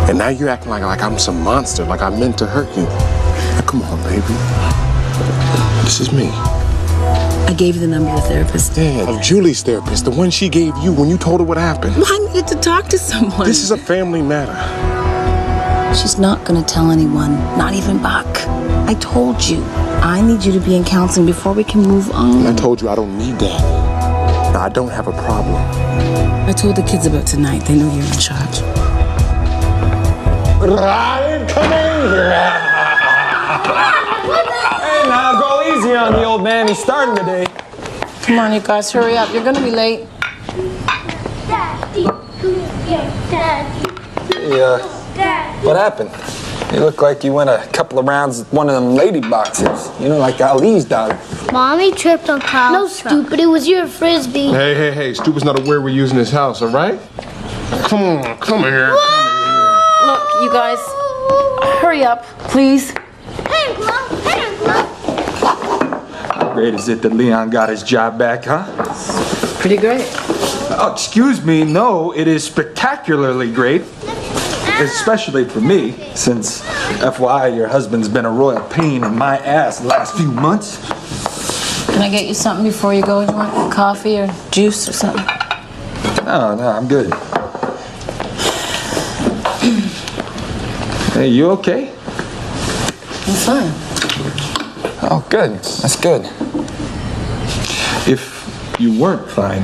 And now you're acting like I'm some monster, like I meant to hurt you. Now, come on, baby. This is me. I gave you the number of the therapist. Yeah, of Julie's therapist, the one she gave you when you told her what happened. Well, I needed to talk to someone. This is a family matter. She's not gonna tell anyone, not even Buck. I told you, I need you to be in counseling before we can move on. I told you I don't need that. Now, I don't have a problem. I told the kids about tonight. They know you're in charge. Ryan, come in here. Hey, now go easy on the old man. He's starting today. Come on, you guys, hurry up. You're gonna be late. What happened? You look like you went a couple of rounds with one of them lady boxers. You know, like Ali's dog. Mommy tripped on Kyle's No, stupid. It was your frisbee. Hey. Stupid's not aware we're using this house, all right? Come on, come here. Look, you guys, hurry up, please. How great is it that Leon got his job back, huh? Pretty great. Oh, excuse me, no, it is spectacularly great. Especially for me, since, FYI, your husband's been a royal pain in my ass the last few months. Can I get you something before you go? Do you want coffee or juice or something? No, I'm good. Hey, you okay? I'm fine. Oh, good. That's good. If you weren't fine,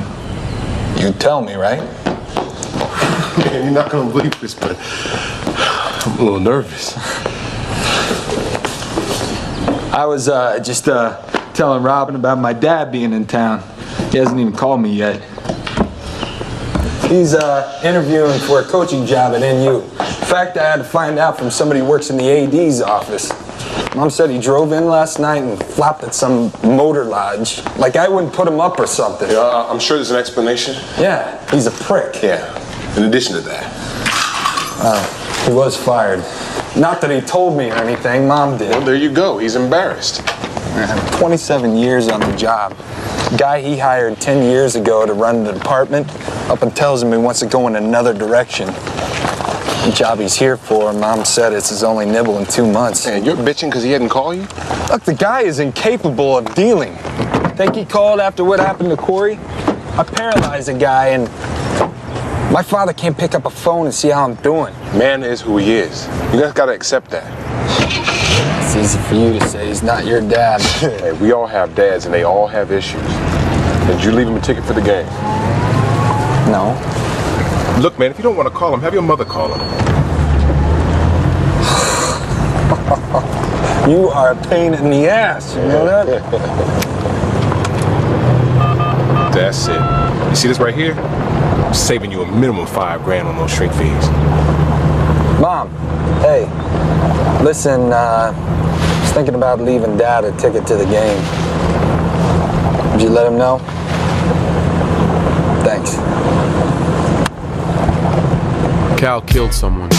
you'd tell me, right? Man, you're not gonna believe this, but I'm a little nervous. I was just telling Robin about my dad being in town. He hasn't even called me yet. He's interviewing for a coaching job at NU. In fact, I had to find out from somebody who works in the AD's office. Mom said he drove in last night and flopped at some motor lodge. Like I wouldn't put him up or something. I'm sure there's an explanation. Yeah, he's a prick. Yeah, in addition to that. He was fired. Not that he told me or anything, Mom did. Well, there you go. He's embarrassed. 27 years on the job. Guy he hired 10 years ago to run the department up and tells him he wants to go in another direction. The job he's here for, Mom said it's his only nibble in 2 months. And you're bitching because he hadn't called you? Look, the guy is incapable of dealing. Think he called after what happened to Corey? I paralyzed a guy, and my father can't pick up a phone and see how I'm doing. Man is who he is. You guys gotta accept that. It's easy for you to say he's not your dad. Hey, we all have dads and they all have issues. Did you leave him a ticket for the game? No. Look, man, if you don't want to call him, have your mother call him. You are a pain in the ass, you know that? That's it. You see this right here? I'm saving you a minimum $5 grand on those shrink fees. Mom, hey, listen, I was thinking about leaving Dad a ticket to the game. Would you let him know? Thanks. Cal killed someone.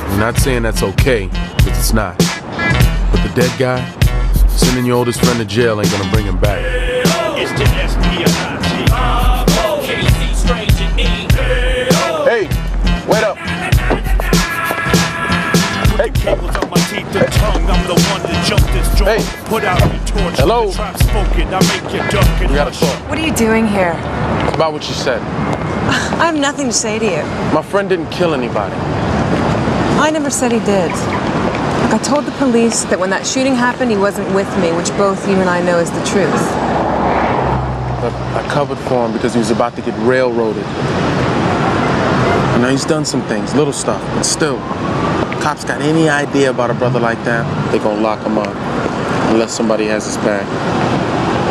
I'm not saying that's okay, because it's not. But the dead guy, sending your oldest friend to jail ain't gonna bring him back. It's the ESPN. Hey, wait up. Hey. Cables on my teeth and tongue. I'm the one that jumped this joint. Put out your torch. Hello. The trap's spoken. I make you duck and We gotta talk. What are you doing here? It's about what you said. I have nothing to say to you. My friend didn't kill anybody. I never said he did. Look, I told the police that when that shooting happened, he wasn't with me, which both you and I know is the truth. But I covered for him because he was about to get railroaded. You know, he's done some things, little stuff, but still. Cops got any idea about a brother like that, they're gonna lock him up. Unless somebody has his back.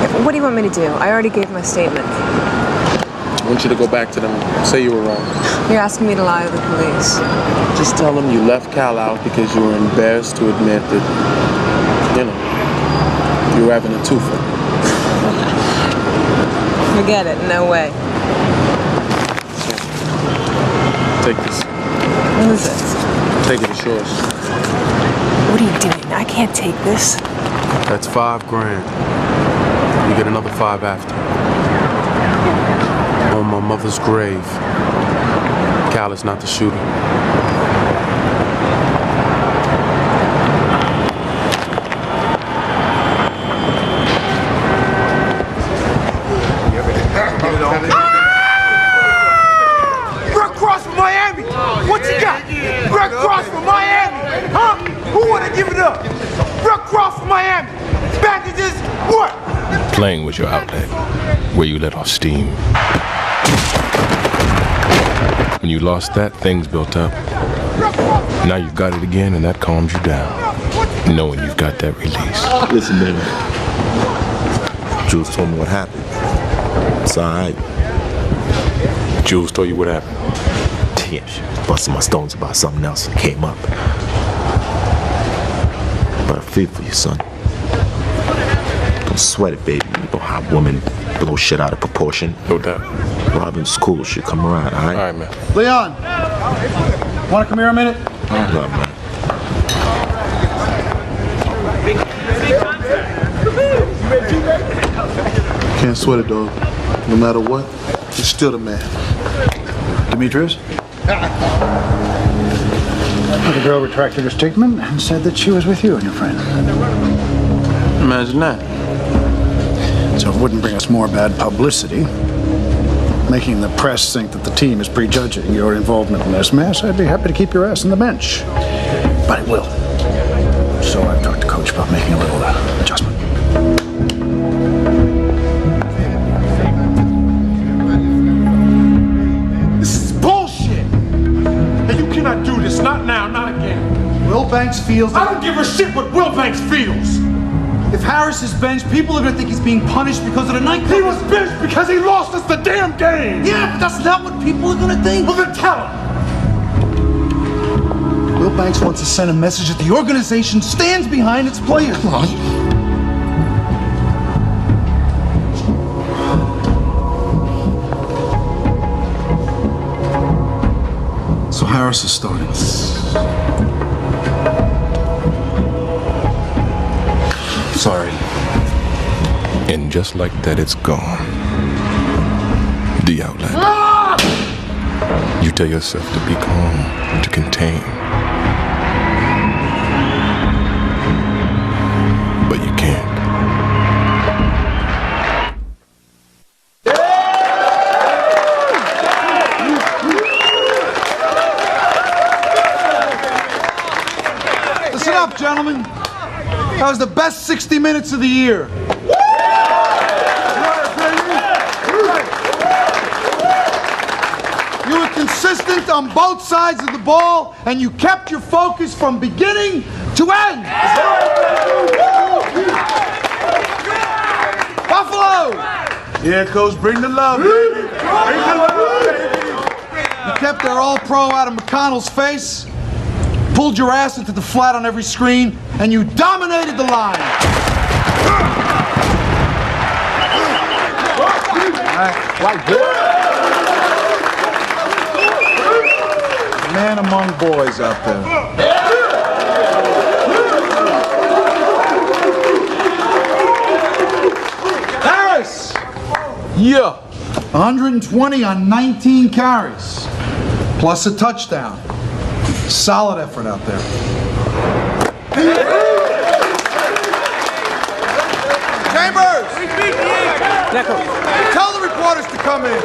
Yeah, but what do you want me to do? I already gave my statement. I want you to go back to them and say you were wrong. You're asking me to lie to the police. Just tell them you left Cal out because you were embarrassed to admit that, you know, you were having a twofer. Forget it, no way. Take this. What is it? Take it, it's yours. What are you doing? I can't take this. That's $5 grand. You get another 5 after. On my mother's grave, Cal is not the shooter. Red Cross from Miami! What you got? Red Cross from Miami! Huh? Who wanna give it up? Red Cross from Miami! Bandages, what? Playing was your outlet, where you let off steam. When you lost that, things built up. Now you've got it again, and that calms you down, knowing you've got that release. Listen, baby. Jules told me what happened. It's all right. Jules told you what happened? Yeah, she was busting my stones about something else and came up. But I feel for you, son. Don't sweat it, baby. You know how women blow shit out of proportion. No doubt. Robin's cool. She'll come around, all right? All right, man. Leon! Want to come here a minute? No, man. Can't sweat it, dog. No matter what, you're still the man. Demetrius? The girl retracted her statement and said that she was with you and your friend. Imagine that. So it wouldn't bring us more bad publicity, making the press think that the team is prejudging your involvement in this mess. I'd be happy to keep your ass on the bench. But it will. So I've talked to Coach about making a little adjustment. This is bullshit! And you cannot do this, not now, not again. Will Banks feels I don't give a shit what Will Banks feels! If Harris is benched, people are gonna think he's being punished because of the nightclub. He was benched because he lost us the damn game! Yeah, but that's not what people are gonna think. Well, then tell him! Will Banks wants to send a message that the organization stands behind its players. Come on. So Harris is starting. Sorry. And just like that, it's gone. The outlet. You tell yourself to be calm, to contain. But you can't. Listen up, gentlemen. That was the best 60 minutes of the year. You were consistent on both sides of the ball, and you kept your focus from beginning to end. Buffalo! Yeah, Coach, bring the love, baby. Bring the love, baby. You kept their all-pro out of McConnell's face, pulled your ass into the flat on every screen, and you dominated the line. White boy. Man among boys out there. Harris! Yeah. 120 on 19 carries, plus a touchdown. Solid effort out there. Chambers! Tell the reporters to come in.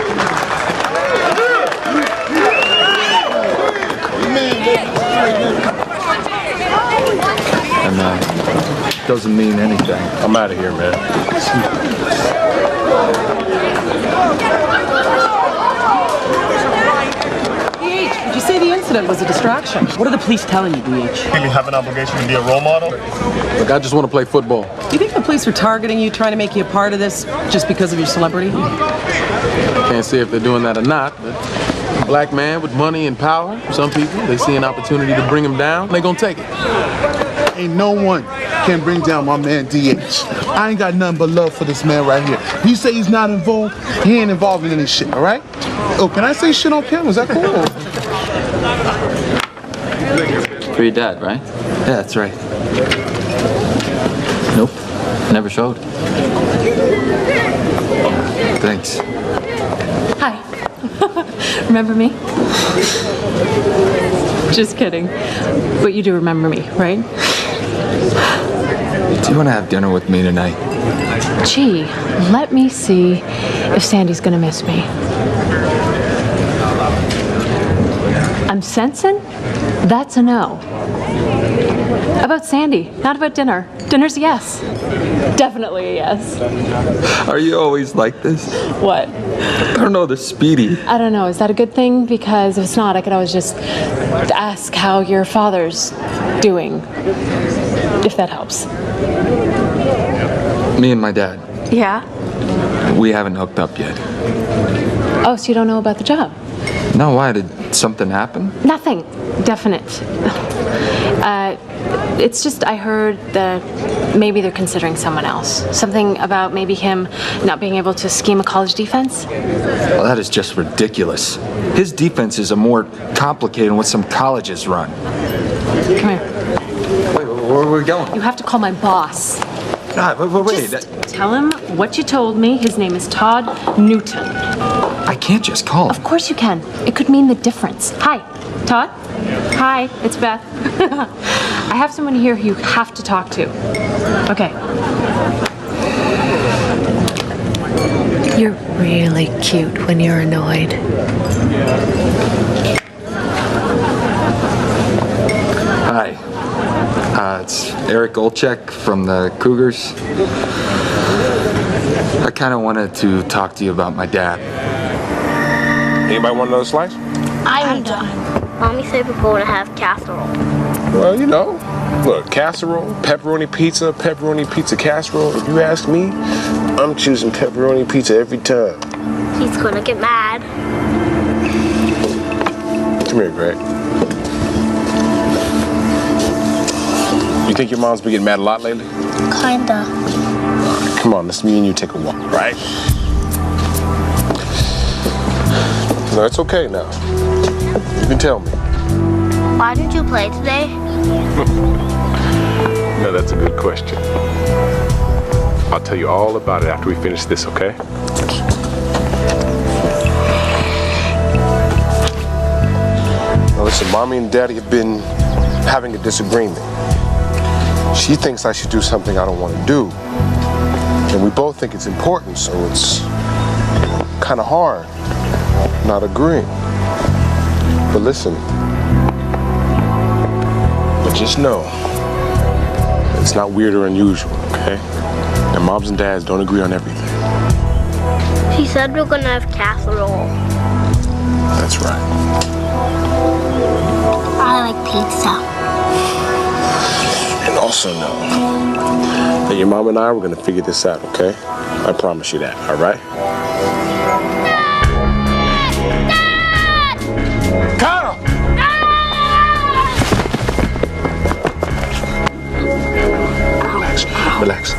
And doesn't mean anything. I'm out of here, man. DH, did you say the incident was a distraction? What are the police telling you, DH? Really have an obligation to be a role model? Look, I just want to play football. Do you think the police are targeting you, trying to make you a part of this just because of your celebrity? Can't say if they're doing that or not, but a black man with money and power, some people, they see an opportunity to bring him down, they gonna take it. Ain't no one can bring down my man DH. I ain't got nothing but love for this man right here. You say he's not involved, he ain't involved in any shit, all right? Oh, can I say shit on camera? Is that cool? For your dad, right? Yeah, that's right. Nope, never showed. Thanks. Hi. Remember me? Just kidding. But you do remember me, right? Do you want to have dinner with me tonight? Gee, let me see if Sandy's gonna miss me. I'm sensing that's a no. About Sandy, not about dinner. Dinner's a yes. Definitely a yes. Are you always like this? What? I don't know, the speedy. I don't know. Is that a good thing? Because if it's not, I could always just ask how your father's doing, if that helps. Me and my dad, Yeah? we haven't hooked up yet. Oh, so you don't know about the job? No, why? Did something happen? Nothing definite. It's just I heard that maybe they're considering someone else. Something about maybe him not being able to scheme a college defense. Well, that is just ridiculous. His defenses are more complicated than what some colleges run. Come here. Wait, where are we going? You have to call my boss. Wait. Just tell him what you told me. His name is Todd Newton. I can't just call him. Of course you can. It could mean the difference. Hi, Todd. Hi, it's Beth. I have someone here who you have to talk to. Okay. You're really cute when you're annoyed. Hi. It's Eric Olczyk from the Cougars. I kind of wanted to talk to you about my dad. Anybody want another slice? I'm done. Mommy said we're going to have casserole. Well, you know, look, casserole, pepperoni pizza casserole. If you ask me, I'm choosing pepperoni pizza every time. He's going to get mad. Come here, Greg. You think your mom's been getting mad a lot lately? Kinda. Come on, let's me and you take a walk, right? No, it's okay now. You can tell me. Why didn't you play today? No, that's a good question. I'll tell you all about it after we finish this, okay? Well, listen, Mommy and Daddy have been having a disagreement. She thinks I should do something I don't want to do. And we both think it's important, so it's kind of hard not agreeing. But listen, but just know, it's not weird or unusual, okay? And moms and dads don't agree on everything. She said we're gonna have casserole. That's right. I like pizza. And also know that your mom and I, we're gonna figure this out, okay? I promise you that, all right? Connor! Relax, relax.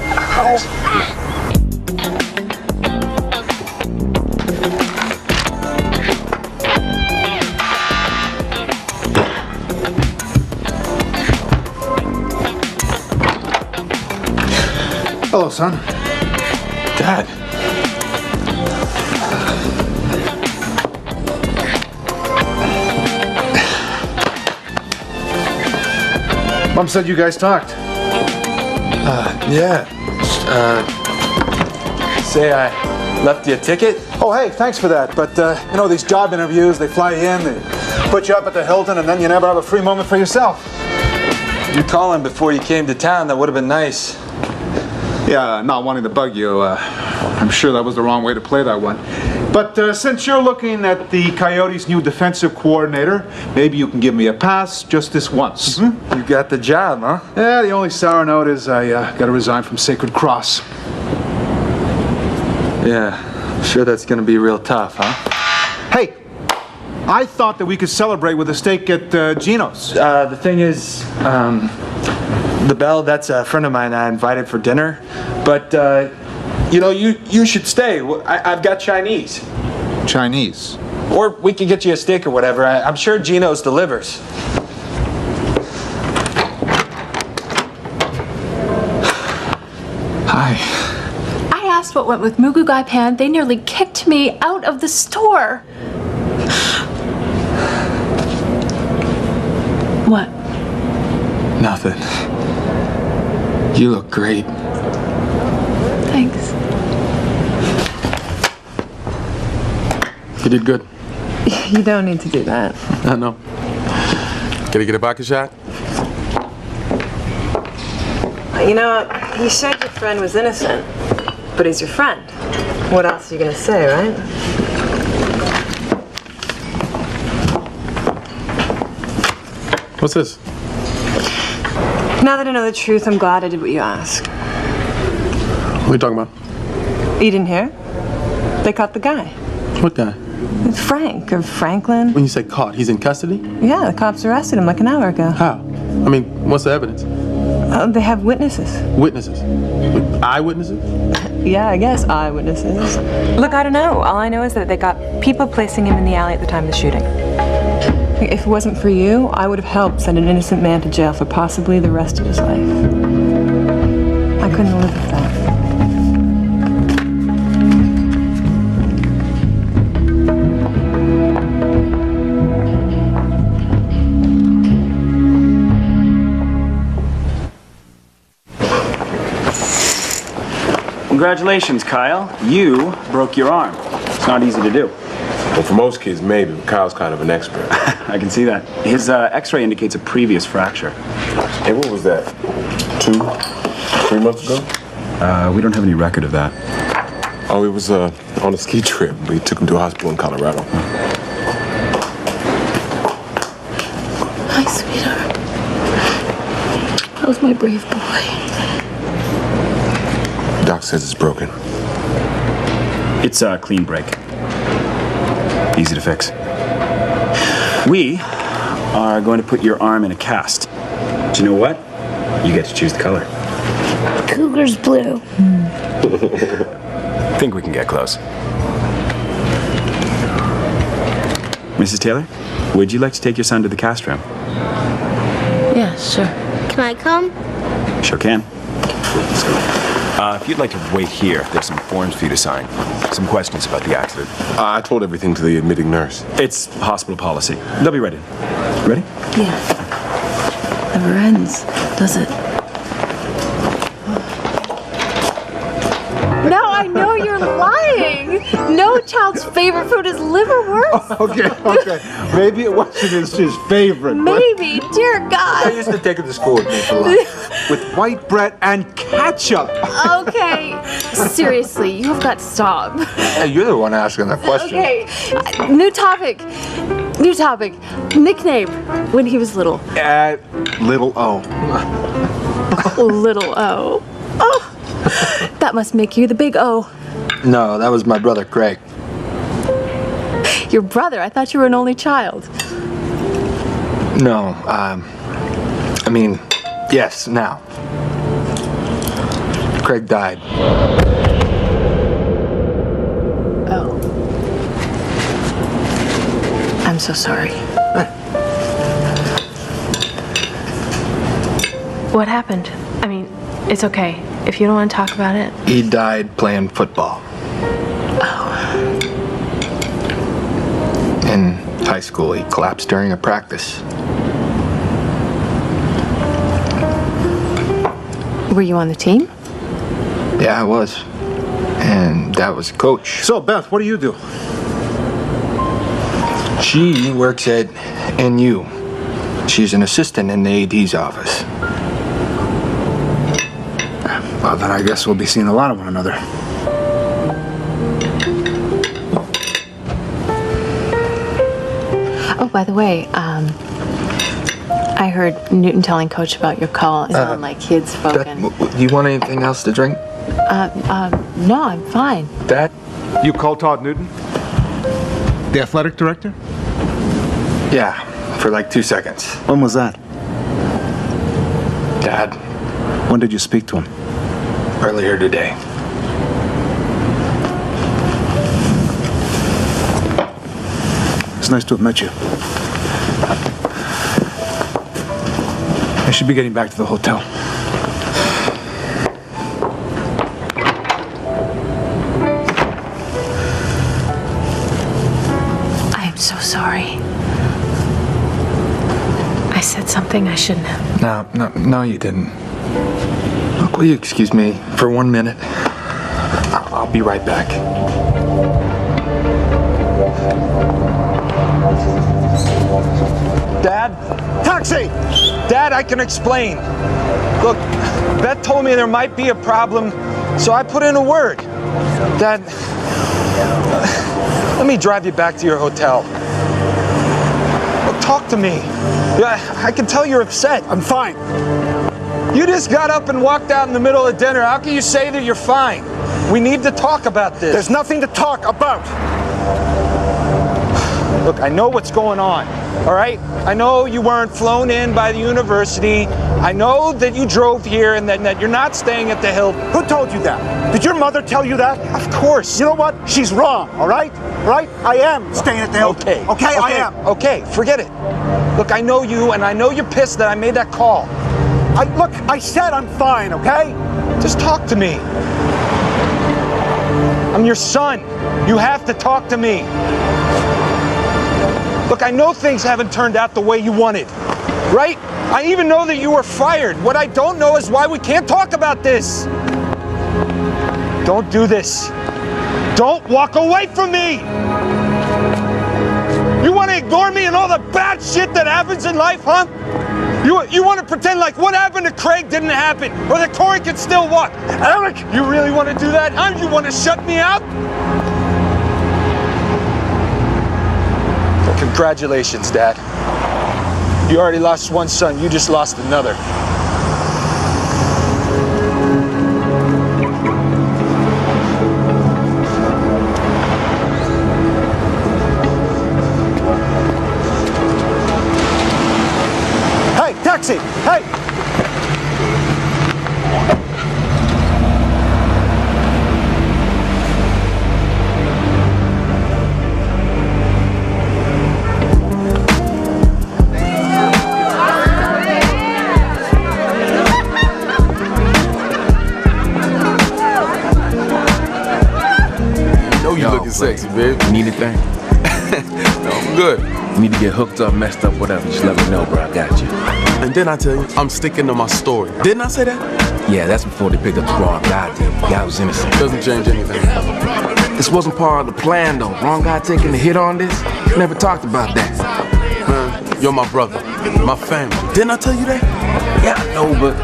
Hello, son. Dad. Mom said you guys talked. Yeah. Say I left you a ticket? Oh, hey, thanks for that. But, you know, these job interviews, they fly you in, they put you up at the Hilton, and then you never have a free moment for yourself. You calling before you came to town, that would have been nice. Yeah, not wanting to bug you. I'm sure that was the wrong way to play that one. But since you're looking at the Coyotes' new defensive coordinator, maybe you can give me a pass just this once. You got the job, huh? Yeah, the only sour note is I got to resign from Sacred Cross. Yeah, sure that's gonna be real tough, huh? Hey, I thought that we could celebrate with a steak at Gino's. The thing is, the Bell, that's a friend of mine I invited for dinner. But, you know, you should stay. I've got Chinese. Chinese? Or we could get you a steak or whatever. I'm sure Gino's delivers. Hi. I asked what went with Mugu Gai Pan. They nearly kicked me out of the store. What? Nothing. You look great. Thanks. You did good. You don't need to do that. I know. Can I get a vodka shot? You know, you said your friend was innocent, but he's your friend. What else are you gonna say, right? What's this? Now that I know the truth, I'm glad I did what you asked. What are you talking about? You didn't hear? They caught the guy. What guy? Frank, or Franklin. When you say caught, he's in custody? Yeah, the cops arrested him like an hour ago. How? I mean, what's the evidence? They have witnesses. Witnesses? Eyewitnesses? Yeah, I guess eyewitnesses. Look, I don't know. All I know is that they got people placing him in the alley at the time of the shooting. If it wasn't for you, I would have helped send an innocent man to jail for possibly the rest of his life. I couldn't live with that. Congratulations, Kyle. You broke your arm. It's not easy to do. Well, for most kids, maybe, but Kyle's kind of an expert. I can see that. His x-ray indicates a previous fracture. Hey, what was that? 3 months ago? We don't have any record of that. Oh, he was on a ski trip. We took him to a hospital in Colorado. Hi, sweetheart. How's my brave boy? Doc says it's broken. It's a clean break. Easy to fix. We are going to put your arm in a cast. Do you know what? You get to choose the color. Cougar's blue. Think we can get close. Mrs. Taylor, would you like to take your son to the cast room? Yeah, sure. Can I come? Sure can. Let's go. If you'd like to wait here, there's some forms for you to sign. Some questions about the accident. I told everything to the admitting nurse. It's hospital policy. They'll be ready. Ready? Yeah. Never ends, does it? Now I know you're lying. No child's favorite food is liverwurst. Okay. Maybe it wasn't his favorite. Maybe, dear I God. used to take it to school with me for lunch. With white bread and ketchup. Okay, seriously, you've got to stop. Hey, you're the one asking the question. Okay, new topic. New topic. Nickname when he was little. Little O. Little O. Oh, that must make you the big O. No, that was my brother Craig. Your brother? I thought you were an only child. No, I mean, yes, now. Craig died. Oh. I'm so sorry. What happened? I mean, it's okay. If you don't want to talk about it. He died playing football. Oh. In high school, he collapsed during a practice. Were you on the team? Yeah, I was. And Dad was a coach. So, Beth, what do you do? She works at NU. She's an assistant in the AD's office. Well, then I guess we'll be seeing a lot of one another. Oh, by the way, I heard Newton telling Coach about your call. It sounded like he had spoken. Do you want anything else to drink? No, I'm fine. Dad? You called Todd Newton? The athletic director? Yeah, for like 2 seconds. When was that? Dad, When did you speak to him? earlier today. It's nice to have met you. I should be getting back to the hotel. I am so sorry. I said something I shouldn't have. No, you didn't. Look, will you excuse me for 1 minute? I'll be right back. Dad? Taxi! Dad, I can explain. Look, Beth told me there might be a problem, so I put in a word. Dad, let me drive you back to your hotel. Look, talk to me. Yeah, I can tell you're upset. I'm fine. You just got up and walked out in the middle of dinner. How can you say that you're fine? We need to talk about this. There's nothing to talk about. Look, I know what's going on, all right? I know you weren't flown in by the university. I know that you drove here and that you're not staying at the Hilton. Who told you that? Did your mother tell you that? Of course. You know what? She's wrong, all right? Right? I am staying at the Hilton. Okay, I am. Okay, forget it. Look, I know you, and I know you're pissed that I made that call. Look, I said I'm fine, okay? Just talk to me. I'm your son. You have to talk to me. Look, I know things haven't turned out the way you wanted, right? I even know that you were fired. What I don't know is why we can't talk about this. Don't do this. Don't walk away from me. You want to ignore me and all the bad shit that happens in life, huh? You want to pretend like what happened to Craig didn't happen, or that Corey can still walk. Eric, you really want to do that, huh? You want to shut me out? Congratulations, Dad. You already lost one son, you just lost another. Hey, taxi! Hey! Sexy, babe. Need anything? No, I'm good. You need to get hooked up, messed up, whatever. Just let me know, bro. I got you. And then I tell you, I'm sticking to my story. Didn't I say that? Yeah, that's before they picked up the wrong guy. The guy was innocent. Doesn't change anything. This wasn't part of the plan, though. Wrong guy taking the hit on this. Never talked about that. Man, you're my brother, my family. Didn't I tell you that? Yeah, I know, but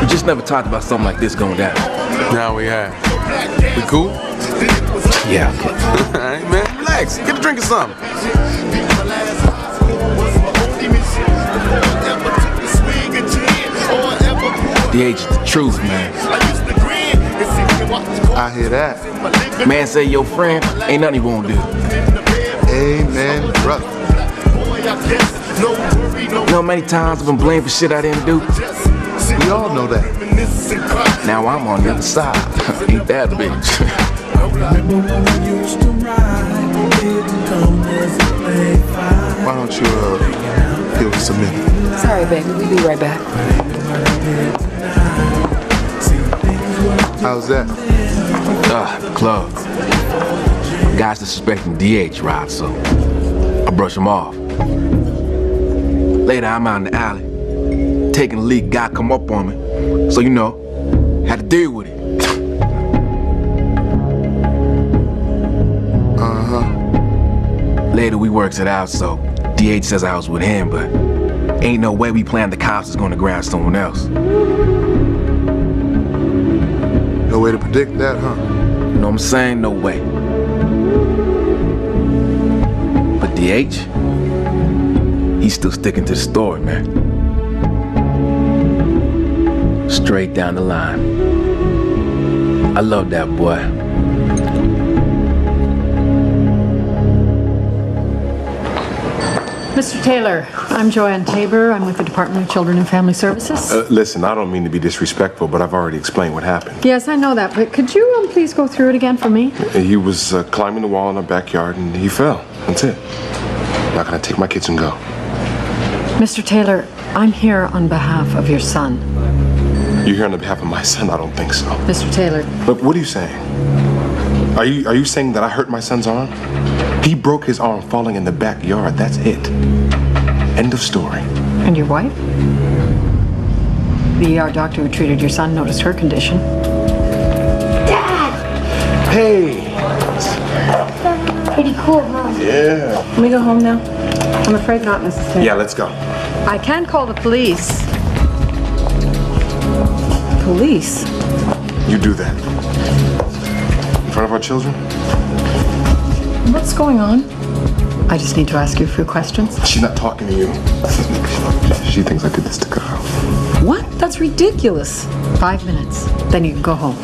we just never talked about something like this going down. Now we have. We cool? Yeah. Hey, man, relax. Get a drink or something. DH is the truth, man. I hear that. Man say your friend, ain't nothing he won't do. Amen, brother. You know how many times I've been blamed for shit I didn't do? We all know that. Now I'm on the other side. Ain't that a bitch? Why don't you give us a minute? Sorry, baby. We'll be right back. How's that? The club. Guys suspecting DH robbed, so I brush him off. Later, I'm out in the alley, taking the lead. Guy come up on me, so you know, had to deal with it. Later, we works it out, so DH says I was with him, but ain't no way we planned the cops is gonna grab someone else. No way to predict that, huh? You know what I'm saying? No way. But DH, he's still sticking to the story, man. Straight down the line. I love that boy. Mr. Taylor, I'm Joanne Tabor. I'm with the Department of Children and Family Services. Listen, I don't mean to be disrespectful, but I've already explained what happened. Yes, I know that, but could you please go through it again for me? He was climbing the wall in our backyard and he fell. That's it. I'm not gonna take my kids and go. Mr. Taylor, I'm here on behalf of your son. You're here on behalf of my son? I don't think so. Mr. Taylor. Look, what are you saying? Are you saying that I hurt my son's arm? He broke his arm falling in the backyard. That's it. End of story. And your wife? The ER doctor who treated your son noticed her condition. Dad! Hey! Pretty cool, huh? Yeah. Can we go home now? I'm afraid not, Mrs. Taylor. Yeah, let's go. I can call the police. Police? You do that. In front of our children? What's going on? I just need to ask you a few questions. She's not talking to you. She thinks I did this to Kyle. What? That's ridiculous. 5 minutes, then you can go home.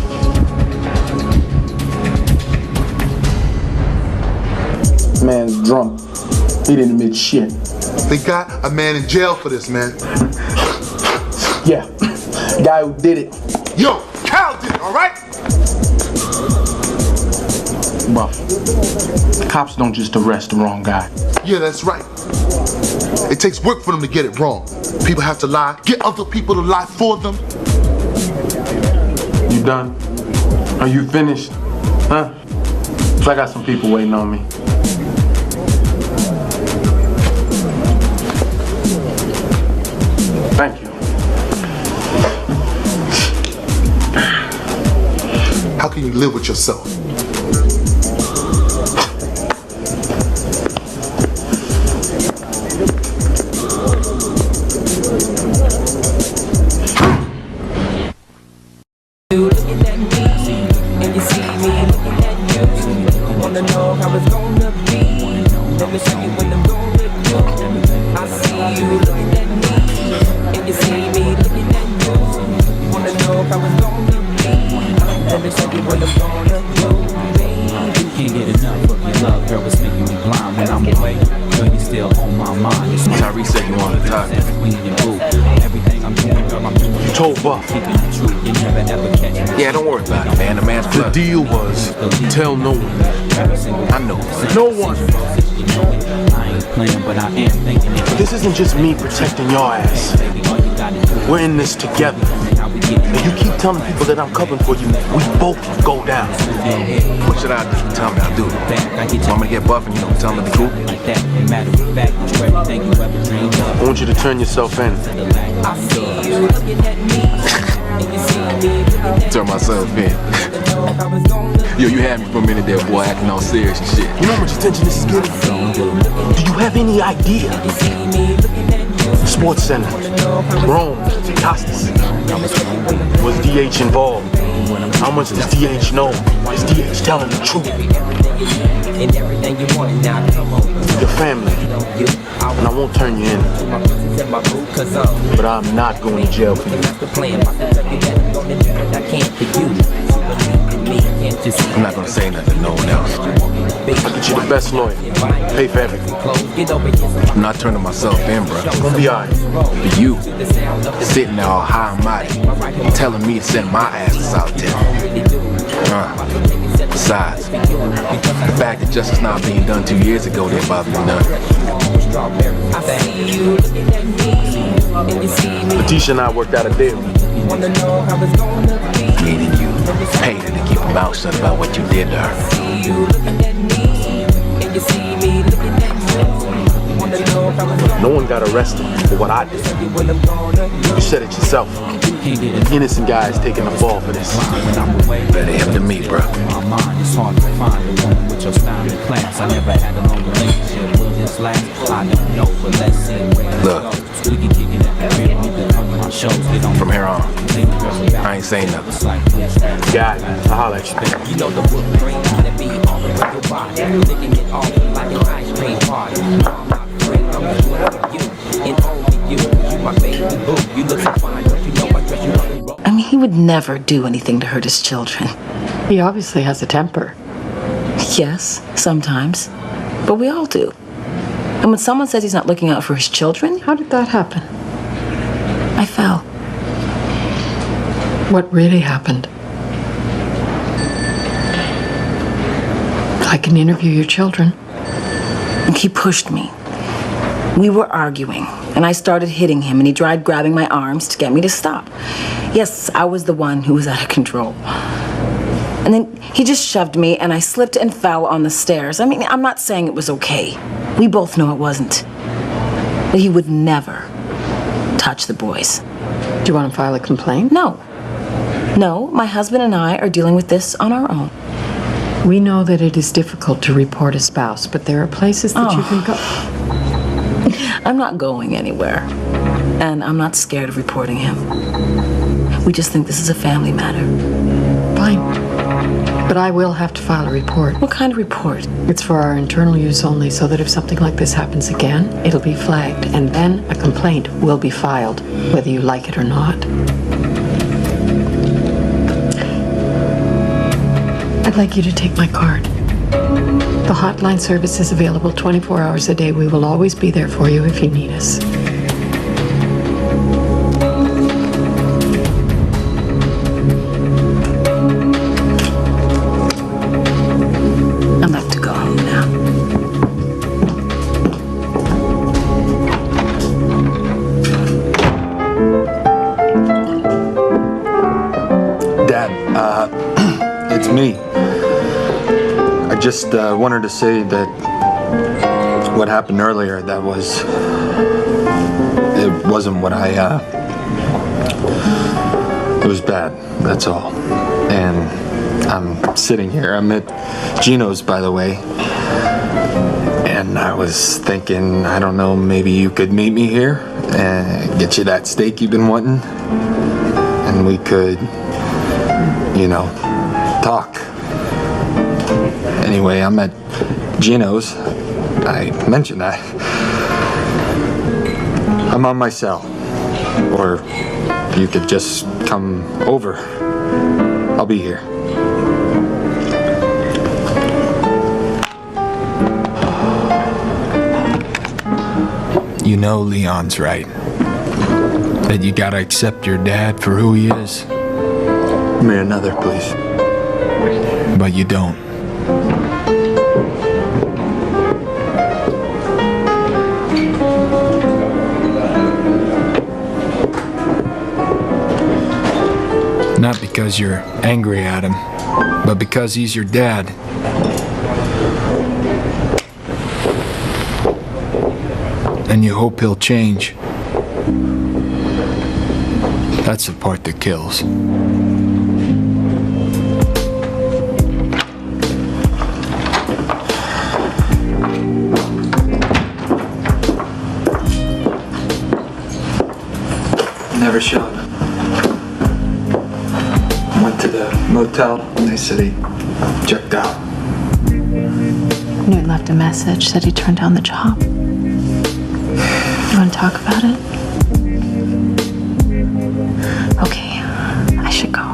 Man's drunk. He didn't admit shit. They got a man in jail for this, man. Yeah, guy who did it. Yo, Cal did it, all right? Well, cops don't just arrest the wrong guy. Yeah, that's right. It takes work for them to get it wrong. People have to lie, get other people to lie for them. You done? Are you finished? Huh? 'Cause I got some people waiting on me. Thank you. How can you live with yourself? Yeah, don't worry about it, man. The man's The deal was tell no one. I know. No one. This isn't just me protecting your ass. We're in this together. And you keep telling people that I'm covering for you, we both go down. What should I do? Tell me, I'll do it. Want me to get buff and tell me to be cool? I want you to turn yourself in. Turn myself in. Yo, you had me for a minute there, boy, acting all serious and shit. You know how much attention this is getting? Do you have any idea? Sports Center, Rome, Costas. Was DH involved? How much does DH know? Is DH telling the truth? Your family. And I won't turn you in. But I'm not going to jail for you. I'm not gonna say nothing to no one else. I'll get you the best lawyer. Pay for everything. I'm not turning myself in, bro. It's gonna be alright. But you, sitting there all high and mighty, telling me to send my ass to solitary. Besides, the fact that justice not being done 2 years ago didn't bother me none. Letitia and I worked out a deal. Meaning you paid her to keep her mouth shut about what you did to her. No one got arrested for what I did. You said it yourself. Innocent guys taking the fall for this. Better him than me, bro. Look, from here on, I ain't saying nothing. God, I'll holler at I mean, he would never do anything to hurt his children. He obviously has a temper. Yes, sometimes. But we all do. And when someone says he's not looking out for his children... How did that happen? I fell. What really happened? I can interview your children. He pushed me. We were arguing, and I started hitting him, and he tried grabbing my arms to get me to stop. Yes, I was the one who was out of control. And then he just shoved me, and I slipped and fell on the stairs. I mean, I'm not saying it was okay. We both know it wasn't. But he would never touch the boys. Do you want to file a complaint? No. No, my husband and I are dealing with this on our own. We know that it is difficult to report a spouse, but there are places that you can go. I'm not going anywhere. And I'm not scared of reporting him. We just think this is a family matter. Fine. But I will have to file a report. What kind of report? It's for our internal use only, so that if something like this happens again, it'll be flagged, and then a complaint will be filed, whether you like it or not. I'd like you to take my card. The hotline service is available 24 hours a day. We will always be there for you if you need us. I'd like to go home now. Dad, it's me. I just wanted to say that what happened earlier, it wasn't what it was bad, that's all. And I'm sitting here, I'm at Gino's, by the way, and I was thinking, I don't know, maybe you could meet me here and get you that steak you've been wanting, and we could, talk. Anyway, I'm at Gino's. I mentioned that. I'm on my cell. Or you could just come over. I'll be here. You know Leon's right. That you gotta accept your dad for who he is. Give me another, please. But you don't. Not because you're angry at him, but because he's your dad. And you hope he'll change. That's the part that kills. Never showed. Went to the motel and they said he checked out. Newt left a message, said he turned down the job. You want to talk about it? Okay, I should go.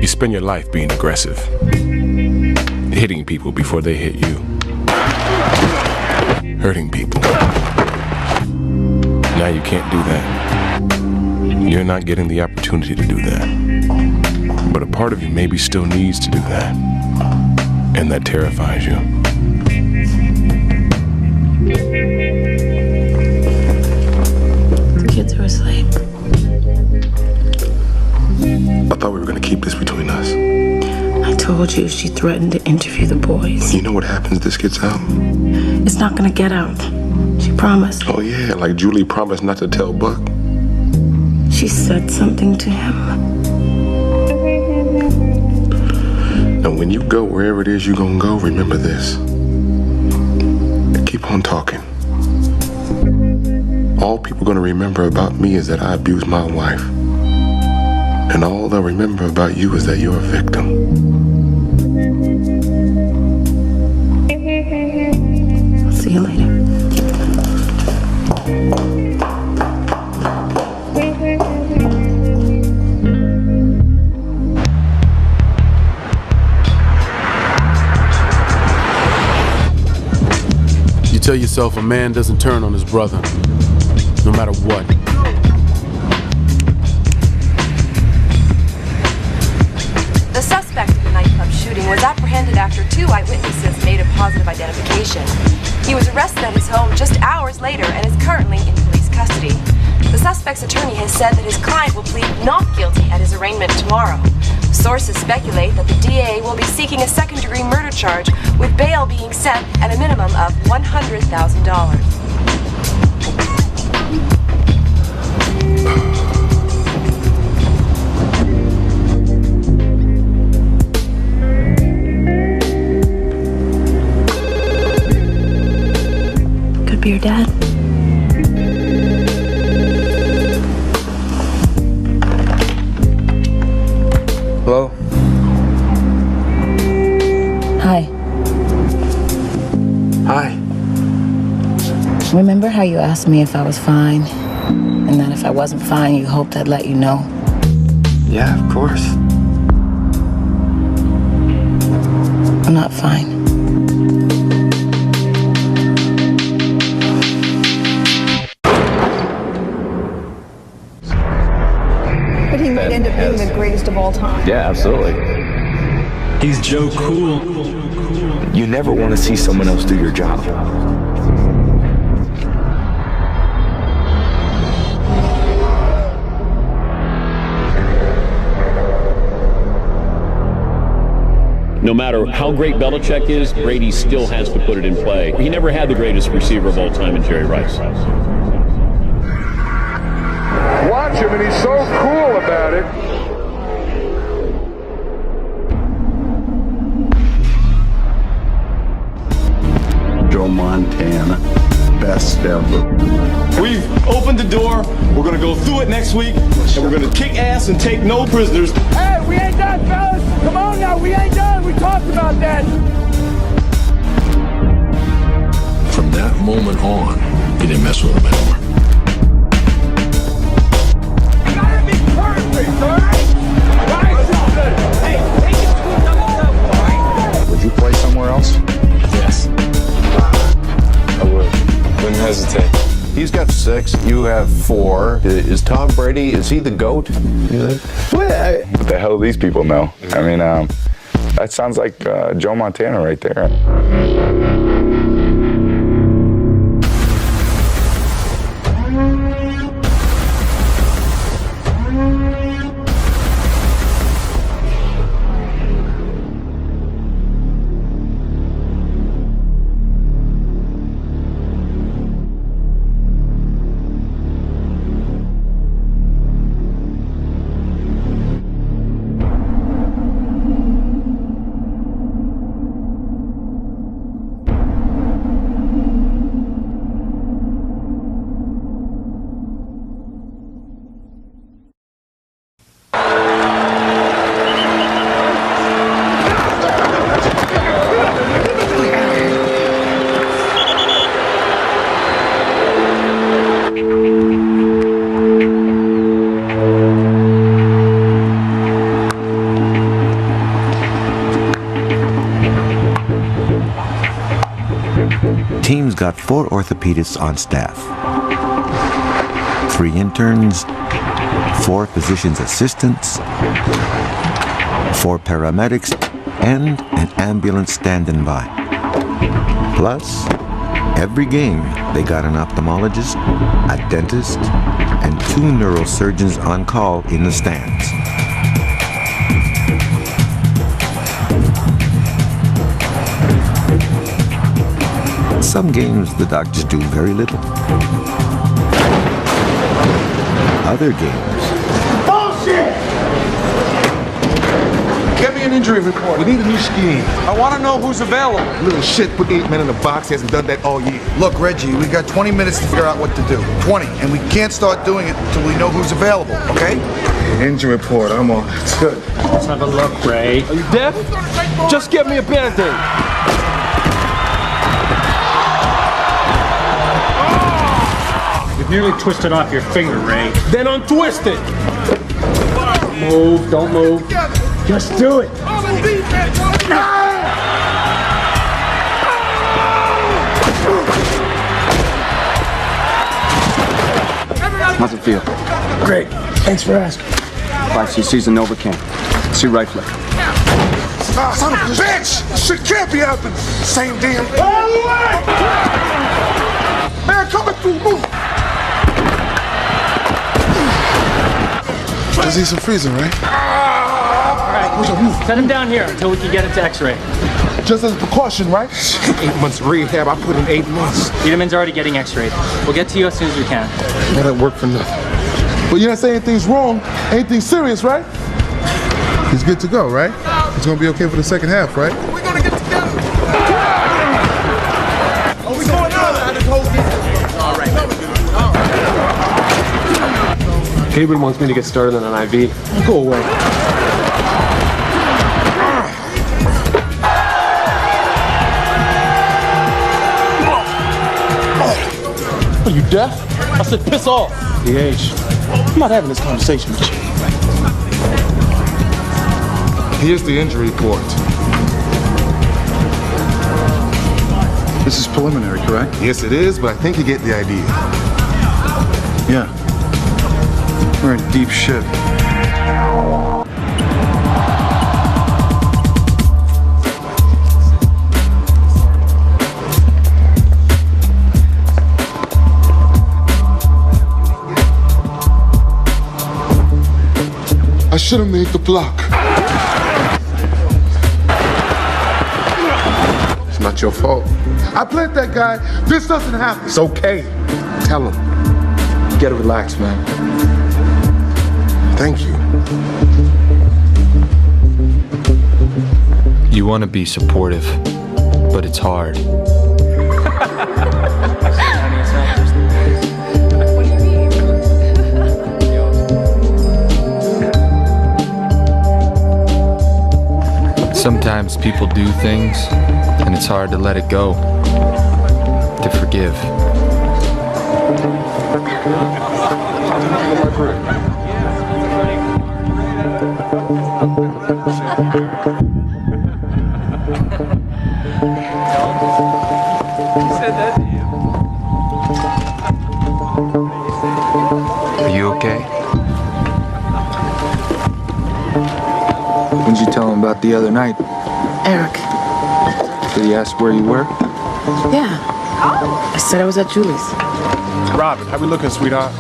Spend your life being aggressive, hitting people before they hit you, hurting people. Now you can't do that. You're not getting the opportunity to do that. But a part of you maybe still needs to do that, and that terrifies you. The kids are asleep. I thought we were gonna keep this between us. I told you she threatened to interview the boys. You know what happens if this gets out? It's not gonna get out. She promised. Oh yeah, like Julie promised not to tell Buck. She said something to him. Now when you go wherever it is you're gonna go, remember this. Keep on talking. All people are gonna remember about me is that I abused my wife. And all they'll remember about you is that you're a victim. I'll see you later. You tell yourself a man doesn't turn on his brother, no matter what. The suspect in the nightclub shooting was apprehended after 2 eyewitnesses made a positive identification. He was arrested at his home just hours later and is currently in police custody. The suspect's attorney has said that his client will plead not guilty at his arraignment tomorrow. Sources speculate that the DA will be seeking a second-degree murder charge, with bail being set at a minimum of $100,000. Be your dad. Hello? Hi. Hi. Remember how you asked me if I was fine? And that if I wasn't fine, you hoped I'd let you know? Yeah, of course. I'm not fine. But he might end up being the greatest of all time. Yeah, absolutely. He's Joe Cool. You never want to see someone else do your job. No matter how great Belichick is, Brady still has to put it in play. He never had the greatest receiver of all time in Jerry Rice. Watch him, and he's so cool about it. Joe Montana, best ever. We've opened the door. We're going to go through it next week, and we're going to kick ass and take no prisoners. Hey, we ain't done, fellas. Come on now, we ain't done. We talked about that. From that moment on, he didn't mess with him anymore. Would you play somewhere else? Yes. I would. Wouldn't hesitate. He's got 6, you have 4. Is Tom Brady, is he the GOAT? What the hell do these people know? I mean, that sounds like Joe Montana right there. Team's got 4 orthopedists on staff, 3 interns, 4 physician's assistants, 4 paramedics, and an ambulance standing by. Plus, every game they got an ophthalmologist, a dentist, and 2 neurosurgeons on call in the stands. Some games the doctors do very little. Other games. Bullshit! Get me an injury report. We need a new scheme. I want to know who's available. Little shit put 8 men in a box. He hasn't done that all year. Look, Reggie, we got 20 minutes to figure out what to do. 20. And we can't start doing it until we know who's available, okay? Injury report. I'm on. It's good. Let's have a look, Ray. Are you deaf? Just give me a Band-Aid. You've nearly twisted off your finger, Ray. Then untwist it. Move, don't move. Just do it. How's it feel? Great. Thanks for asking. 5cc's and Novocaine. See right flick. Son of a bitch! Shit can't be happening. Same damn. Man, coming through. Move. Just eat some freezing, right? Alright, set him down here until we can get into x-ray. Just as a precaution, right? 8 months rehab, I put in 8 months. Wiedemann's already getting x-rayed. We'll get to you as soon as we can. That didn't work for nothing. But you're not saying anything's wrong, anything serious, right? He's good to go, right? He's gonna be okay for the second half, right? We're gonna get together. Oh, we going on this whole game. All right. Gabriel wants me to get started on an IV. Go away. Are you deaf? I said piss off. DH, I'm not having this conversation with you. Here's the injury report. This is preliminary, correct? Yes, it is, but I think you get the idea. Yeah. We're in deep shit. I should have made the block. It's not your fault. I played that guy. This doesn't happen. It's okay. Tell him. You gotta relax, man. Thank you. You want to be supportive, but it's hard. Sometimes people do things, and it's hard to let it go. to forgive. Are you okay? What'd you tell him about the other night? Eric. Did he ask where you were? Yeah. I said I was at Julie's. Robin, how we looking, sweetheart?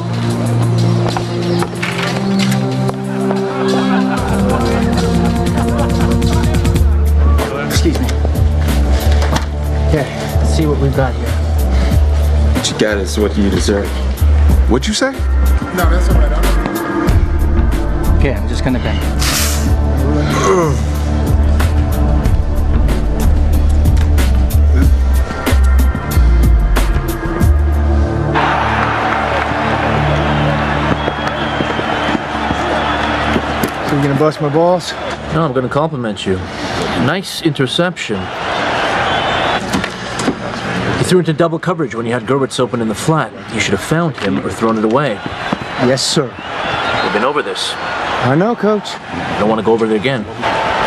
Excuse me. Here, let's see what we've got here. What you got is what you deserve. What'd you say? No, that's all right. Okay, I'm just gonna bend. So you gonna bust my balls? No, I'm gonna compliment you. Nice interception. You threw into double coverage when you had Gerwitz open in the flat. You should have found him or thrown it away. Yes, sir. We've been over this. I know, Coach. I don't want to go over it again.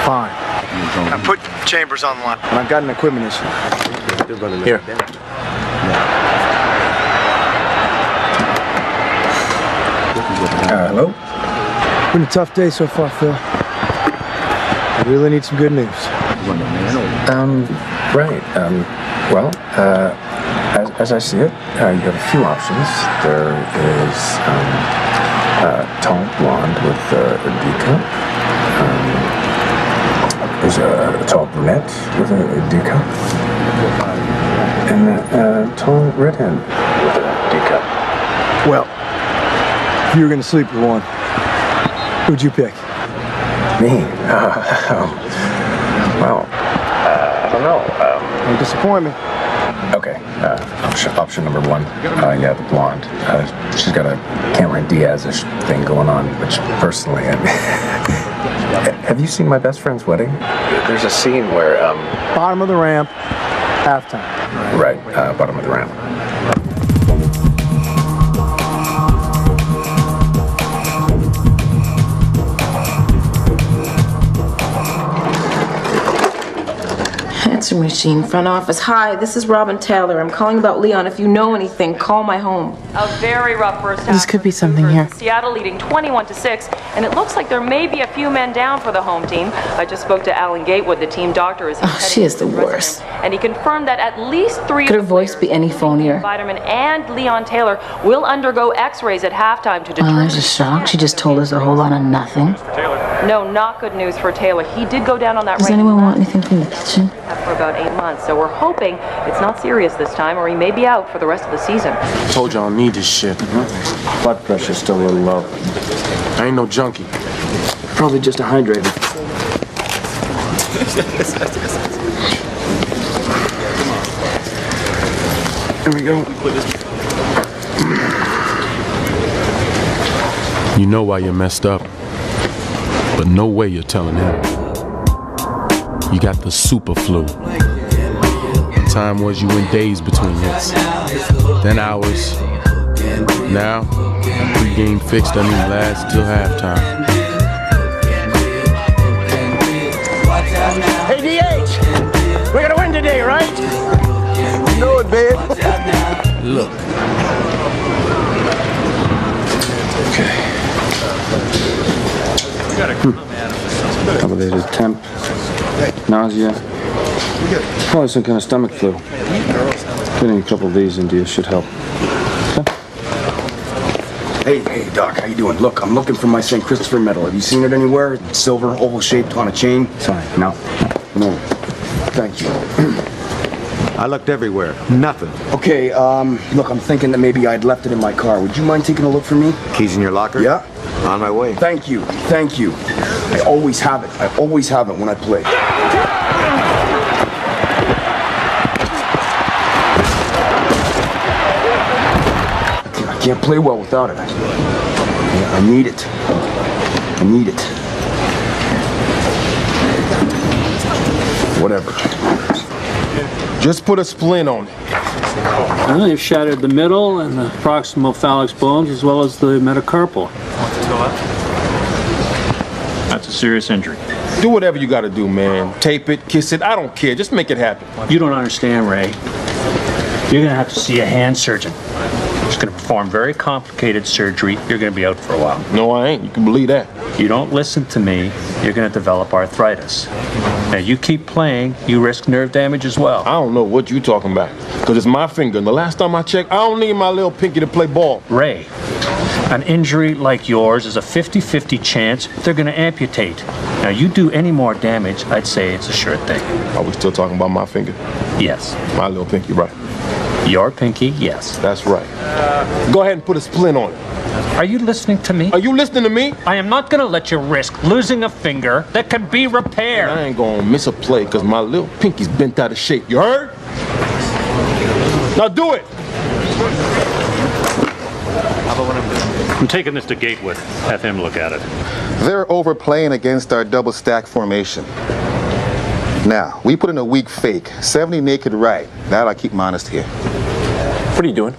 Fine. I put Chambers on line. And I've got an equipment issue. Here. Hello? Been a tough day so far, Phil. I really need some good news. Right. Well, as I see it, you have a few options. There is tall blonde with a D cup. There's a tall brunette with a D cup. And a tall redhead with a D cup. Well, if you were gonna sleep with one, who'd you pick? Me? Well, I don't know. Don't disappoint me. Okay, option number one. Yeah, the blonde. She's got a Cameron Diaz-ish thing going on, which personally, have you seen My Best Friend's Wedding? There's a scene where, Bottom of the ramp, halftime. Right, bottom of the ramp. Answer machine, front office. Hi, this is Robin Taylor. I'm calling about Leon. If you know anything, call my home. A very rough first half. This could be something here. Seattle leading 21-6, and it looks like there may be a few men down for the home team. I just spoke to Alan Gatewood, the team doctor, is She is the worst. And he confirmed that at least 3 Could her voice be any phonier? Vitamin and Leon Taylor will undergo X-rays at halftime to Oh, determine. there's a shock. She just told us a whole lot of nothing. No, not good news for Taylor. He did go down on that. Does anyone want anything from the kitchen? For about 8 months, so we're hoping it's not serious this time, or he may be out for the rest of the season. Told you I don't need this shit. Blood pressure's still a little low. I ain't no junkie. Probably just dehydrated. Here we go. You know why you're messed up, but no way you're telling him. You got the super flu. The time was you went days between hits, then hours. Now, pre-game fix doesn't even last till halftime. Hey, DH, we're gonna win today, right? You know it, babe. Look. Elevated temp, nausea, probably some kind of stomach flu. Getting a couple of these into you should help. Hey, Doc, how you doing? Look, I'm looking for my St. Christopher medal. Have you seen it anywhere? It's silver, oval-shaped on a chain. Sorry, No. Thank you. I looked everywhere. Nothing. Okay, look, I'm thinking that maybe I'd left it in my car. Would you mind taking a look for me? Keys in your locker? Yeah. On my way. Thank you. I always have it. When I play. I can't play well without it. I need it. Whatever. Just put a splint on it. They've shattered the middle and the proximal phalanx bones as well as the metacarpal. That's a serious injury. Do whatever you gotta do, man. Tape it, kiss it, I don't care. Just make it happen. You don't understand, Ray. You're gonna have to see a hand surgeon. He's gonna perform very complicated surgery. You're gonna be out for a while. No, I ain't. You can believe that. You don't listen to me, you're gonna develop arthritis. Now you keep playing, you risk nerve damage as well. I don't know what you talking about. Cause it's my finger. And the last time I checked, I don't need my little pinky to play ball. Ray, an injury like yours is a 50-50 chance they're gonna amputate. Now you do any more damage, I'd say it's a sure thing. Are we still talking about my finger? Yes. My little pinky, right? Your pinky, yes. That's right. Go ahead and put a splint on it. Are you listening to me? Are you listening to me? I am not gonna let you risk losing a finger that can be repaired. And I ain't gonna miss a play because my little pinky's bent out of shape. You heard? Now do it! I'm taking this to Gatewood. Have him look at it. They're overplaying against our double stack formation. Now, we put in a weak fake, 70 naked right. That'll keep them honest here. What are you doing?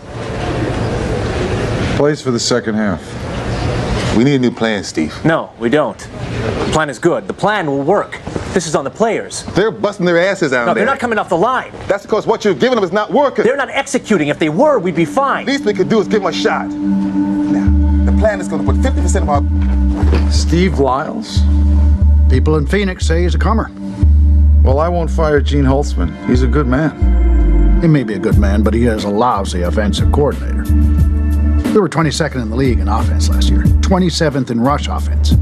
Plays for the second half. We need a new plan, Steve. No, we don't. The plan is good. The plan will work. This is on the players. They're busting their asses out there. No, they're not coming off the line. That's because what you're giving them is not working. They're not executing. If they were, we'd be fine. The least we could do is give them a shot. Now, the plan is going to put 50% of our... Steve Lyles? People in Phoenix say he's a comer. Well, I won't fire Gene Holtzman. He's a good man. He may be a good man, but he is a lousy offensive coordinator. We were 22nd in the league in offense last year, 27th in rush offense.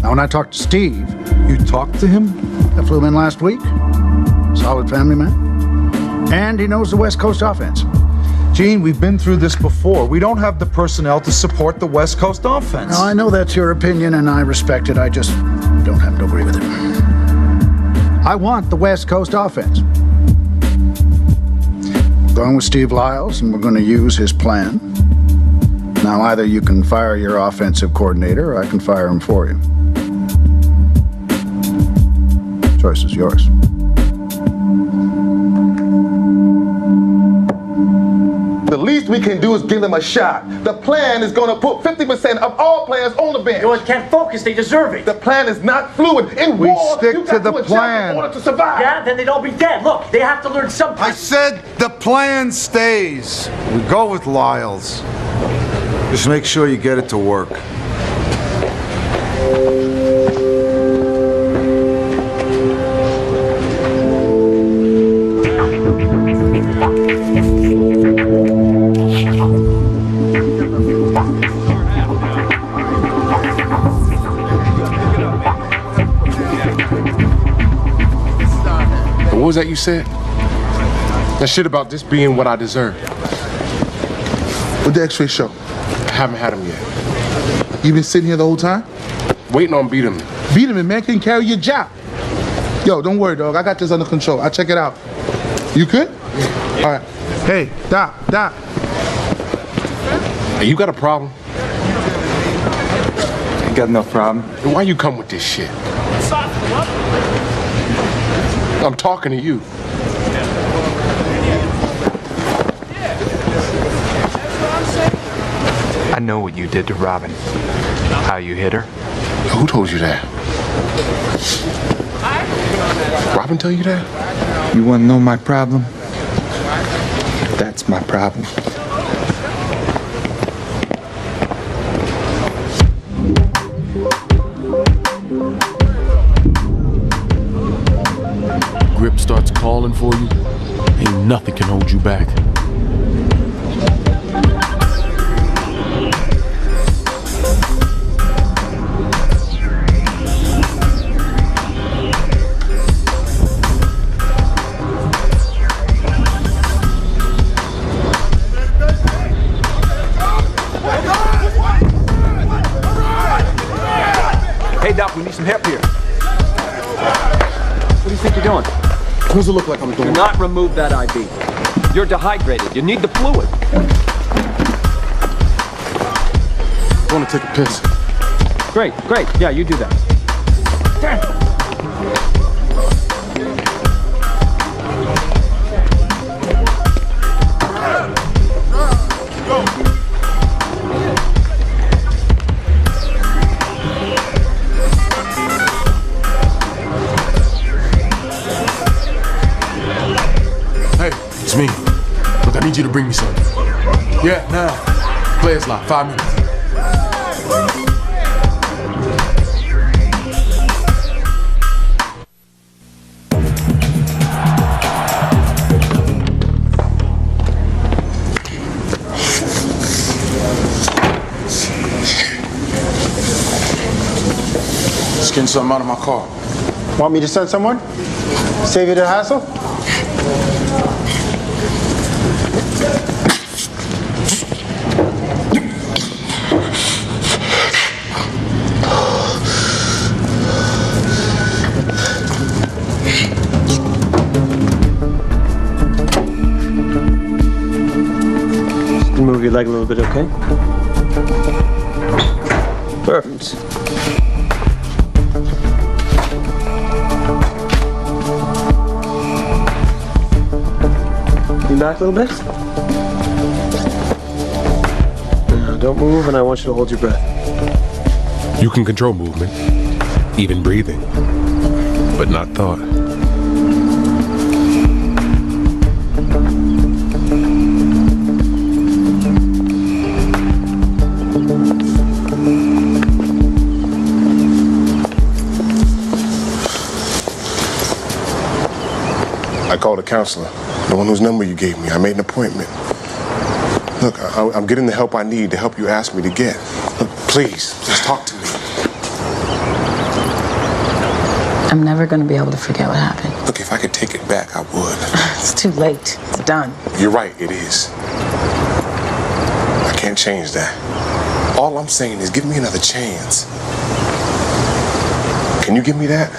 Now, when I talked to Steve... You talked to him? I flew him in last week. Solid family man. And he knows the West Coast offense. Gene, we've been through this before. We don't have the personnel to support the West Coast offense. Now, I know that's your opinion, and I respect it. I just don't happen to agree with it. I want the West Coast offense. We're going with Steve Lyles, and we're going to use his plan. Now, either you can fire your offensive coordinator, or I can fire him for you. Choice is yours. The least we can do is give them a shot. The plan is going to put 50% of all players on the bench. You can't focus. They deserve it. The plan is not fluid. In We war, stick you to got the adjust plan. in order to survive. Yeah, then they'd all be dead. Look, they have to learn something. I said the plan stays. We go with Lyles. Just make sure you get it to work. What was that you said? That shit about this being what I deserve. What'd the x-ray show? I haven't had him yet. You been sitting here the whole time? Waiting on beat him. Beat him, man. Couldn't carry your job. Yo, don't worry, dog. I got this under control. I'll check it out. You good? Yeah. All right. Hey, Doc. Hey, you got a problem? Ain't got no problem. Then why you come with this shit? I'm talking to you. I know what you did to Robin. How you hit her. Who told you that? Robin tell you that? You want to know my problem? That's my problem. Grip starts calling for you, ain't nothing can hold you back. Hey, Doc, we need some help here. What do you think you're doing? What does it look like I'm doing? Do not remove that IV. You're dehydrated. You need the fluid. I want to take a piss. Great. Yeah, you do that. you to bring me something. Yeah, now. Players lock, 5 minutes. Just getting something out of my car. Want me to send someone? Save you the hassle? Just move your leg a little bit, okay? Perfect. Lean back a little bit. Now, don't move, and I want you to hold your breath. You can control movement, even breathing, but not thought. I called a counselor, the one whose number you gave me. I made an appointment. Look, I'm getting the help I need, the help you asked me to get. Look, please talk to me. I'm never going to be able to forget what happened. Look, if I could take it back, I would. It's too late. It's done. You're right, it is. I can't change that. All I'm saying is give me another chance. Can you give me that?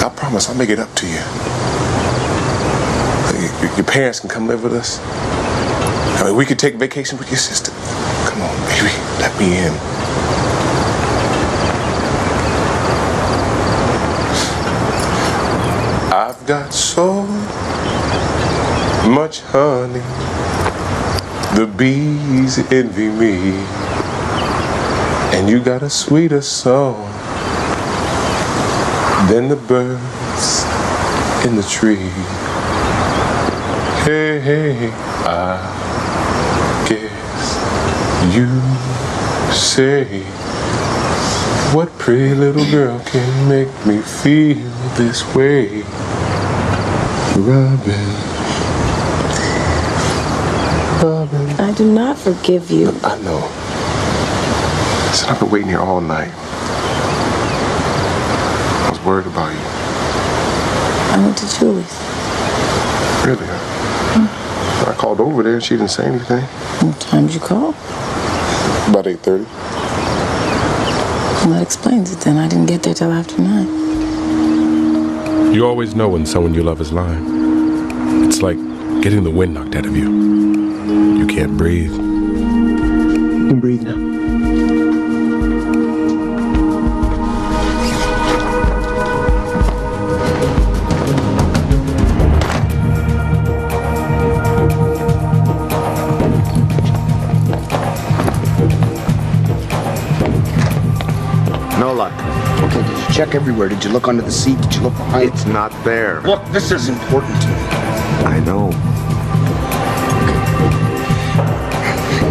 I promise I'll make it up to you. Your parents can come live with us. I mean, we could take vacation with your sister. Come on, baby, let me in. I've got so much honey, the bees envy me, and you got a sweeter song than the birds in the tree. Hey, hey, I guess you say, what pretty little girl can make me feel this way? Robin. I do not forgive you. I know. Listen, I've been waiting here all night. I was worried about you. I went to Julie's. Really? I called over there and she didn't say anything. What time did you call? About 8:30. Well, that explains it then. I didn't get there till after 9. You always know when someone you love is lying. It's like getting the wind knocked out of you. You can't breathe. You can breathe now. No luck. Okay, did you check everywhere? Did you look under the seat? Did you look behind? It's not there. Look, this is important to me. I know.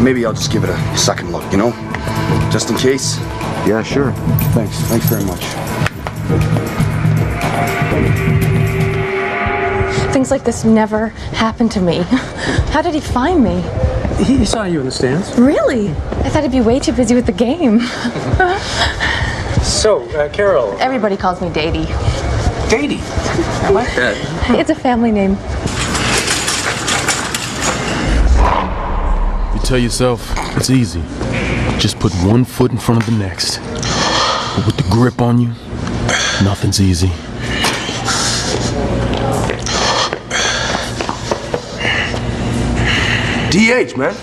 Maybe I'll just give it a second look, you know? Just in case. Yeah, sure. Thanks. Thanks very much. Things like this never happened to me. How did he find me? He saw you in the stands. Really? I thought he'd be way too busy with the game. So, Carol. Everybody calls me Daddy. Daddy? I like that. It's a family name. You tell yourself it's easy. Just put one foot in front of the next. But with the grip on you, nothing's easy. DH, man.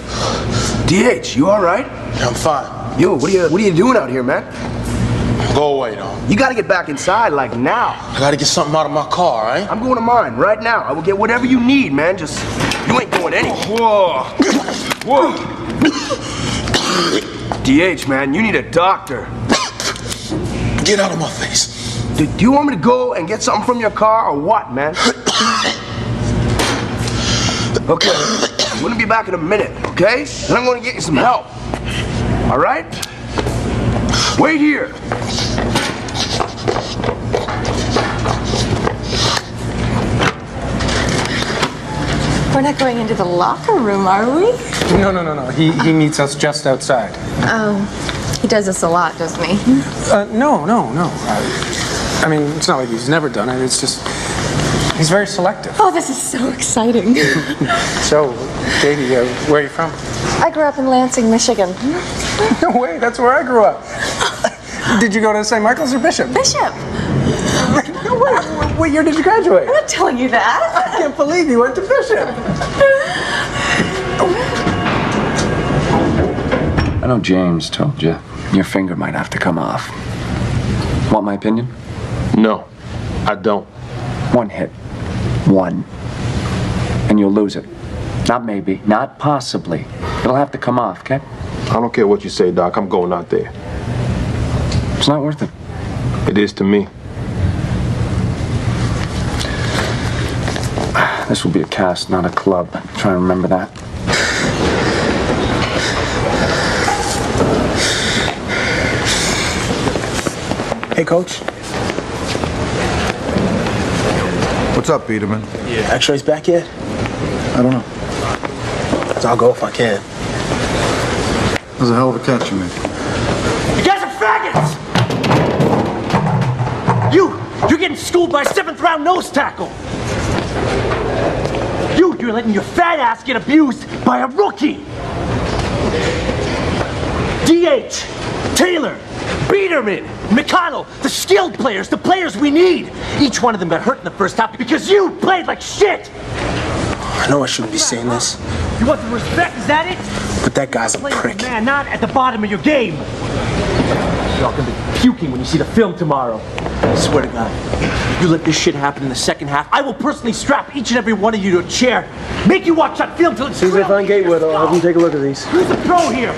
DH, you all right? Yeah, I'm fine. Yo, what are you doing out here, man? Go away, dog. You gotta get back inside, like now. I gotta get something out of my car, right? I'm going to mine right now. I will get whatever you need, man. Just, you ain't going anywhere. Whoa. Whoa. DH, man, you need a doctor. Get out of my face. Do you want me to go and get something from your car or what, man? Okay, I'm gonna be back in a minute, okay? And I'm gonna get you some help. All right? Wait here. We're not going into the locker room, are we? No. He meets us just outside. Oh, he does this a lot, doesn't he? No. I mean, it's not like he's never done it. It's just he's very selective. Oh, this is so exciting. So, Katie, where are you from? I grew up in Lansing, Michigan. No way, that's where I grew up. Did you go to St. Michael's or Bishop? Bishop. No way. What year did you graduate? I'm not telling you that. I can't believe you went to Bishop. I know James told you your finger might have to come off. Want my opinion? No, I don't. One hit. One. And you'll lose it. Not maybe, not possibly. It'll have to come off, okay? I don't care what you say, Doc. I'm going out there. It's not worth it. It is to me. This will be a cast, not a club. Try and remember that. Hey, Coach. What's up, Peterman? Yeah. X-rays back yet? I don't know. So I'll go if I can. That was a hell of a catch you made. You guys are faggots! You're getting schooled by a 7th round nose tackle. You're letting your fat ass get abused by a rookie. DH, Taylor, Biederman, McConnell, the skilled players, the players we need. Each one of them got hurt in the first half because you played like shit. I know I shouldn't be saying this, You want the respect, is that it? but that guy's a prick. Man, not at the bottom of your game. You're all gonna be puking when you see the film tomorrow. I swear to God, you let this shit happen in the second half, I will personally strap each and every one of you to a chair, make you watch that film till it's As soon as I find Gatewood, I'll have him take a look at these. Who's the pro here?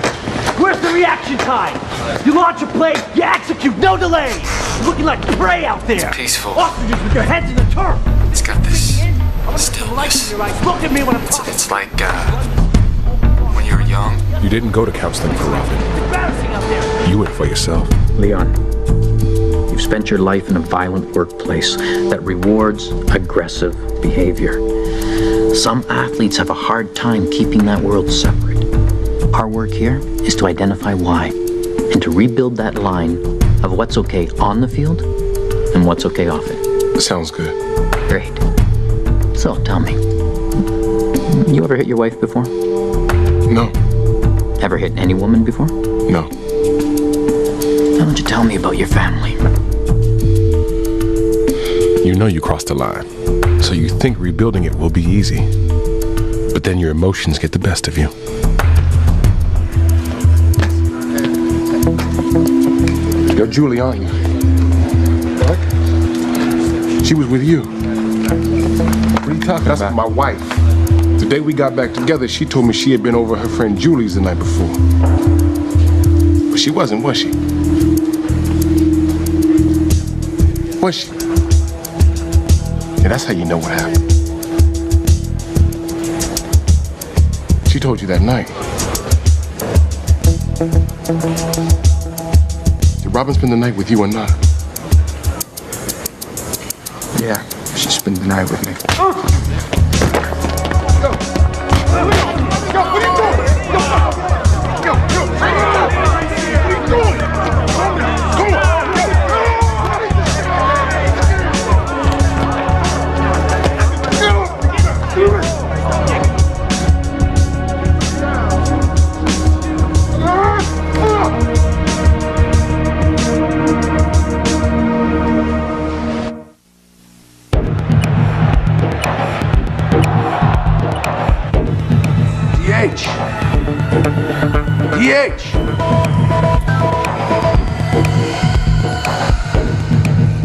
Where's the reaction time? You launch a play, you execute, no delay. You're looking like prey out there. It's peaceful. Ostriches with your heads in the turf. It's got this stillness. Look at me when I'm talking. It's like when you were young. You didn't go to counseling for Robin. Embarrassing out there. You went for yourself. Leon, you've spent your life in a violent workplace that rewards aggressive behavior. Some athletes have a hard time keeping that world separate. Our work here is to identify why and to rebuild that line of what's okay on the field and what's okay off it. Sounds good. Great. So tell me, you ever hit your wife before? No. Ever hit any woman before? No. Why don't you tell me about your family? You know you crossed the line, so you think rebuilding it will be easy. But then your emotions get the best of you. You're Julie, aren't you? What? She was with you. What are you talking about? That's my wife. The day we got back together, she told me she had been over her friend Julie's the night before. But she wasn't, was she? Was she? Yeah, that's how you know what happened. She told you that night. Did Robin spend the night with you or not? Yeah, she spent the night with me. DH!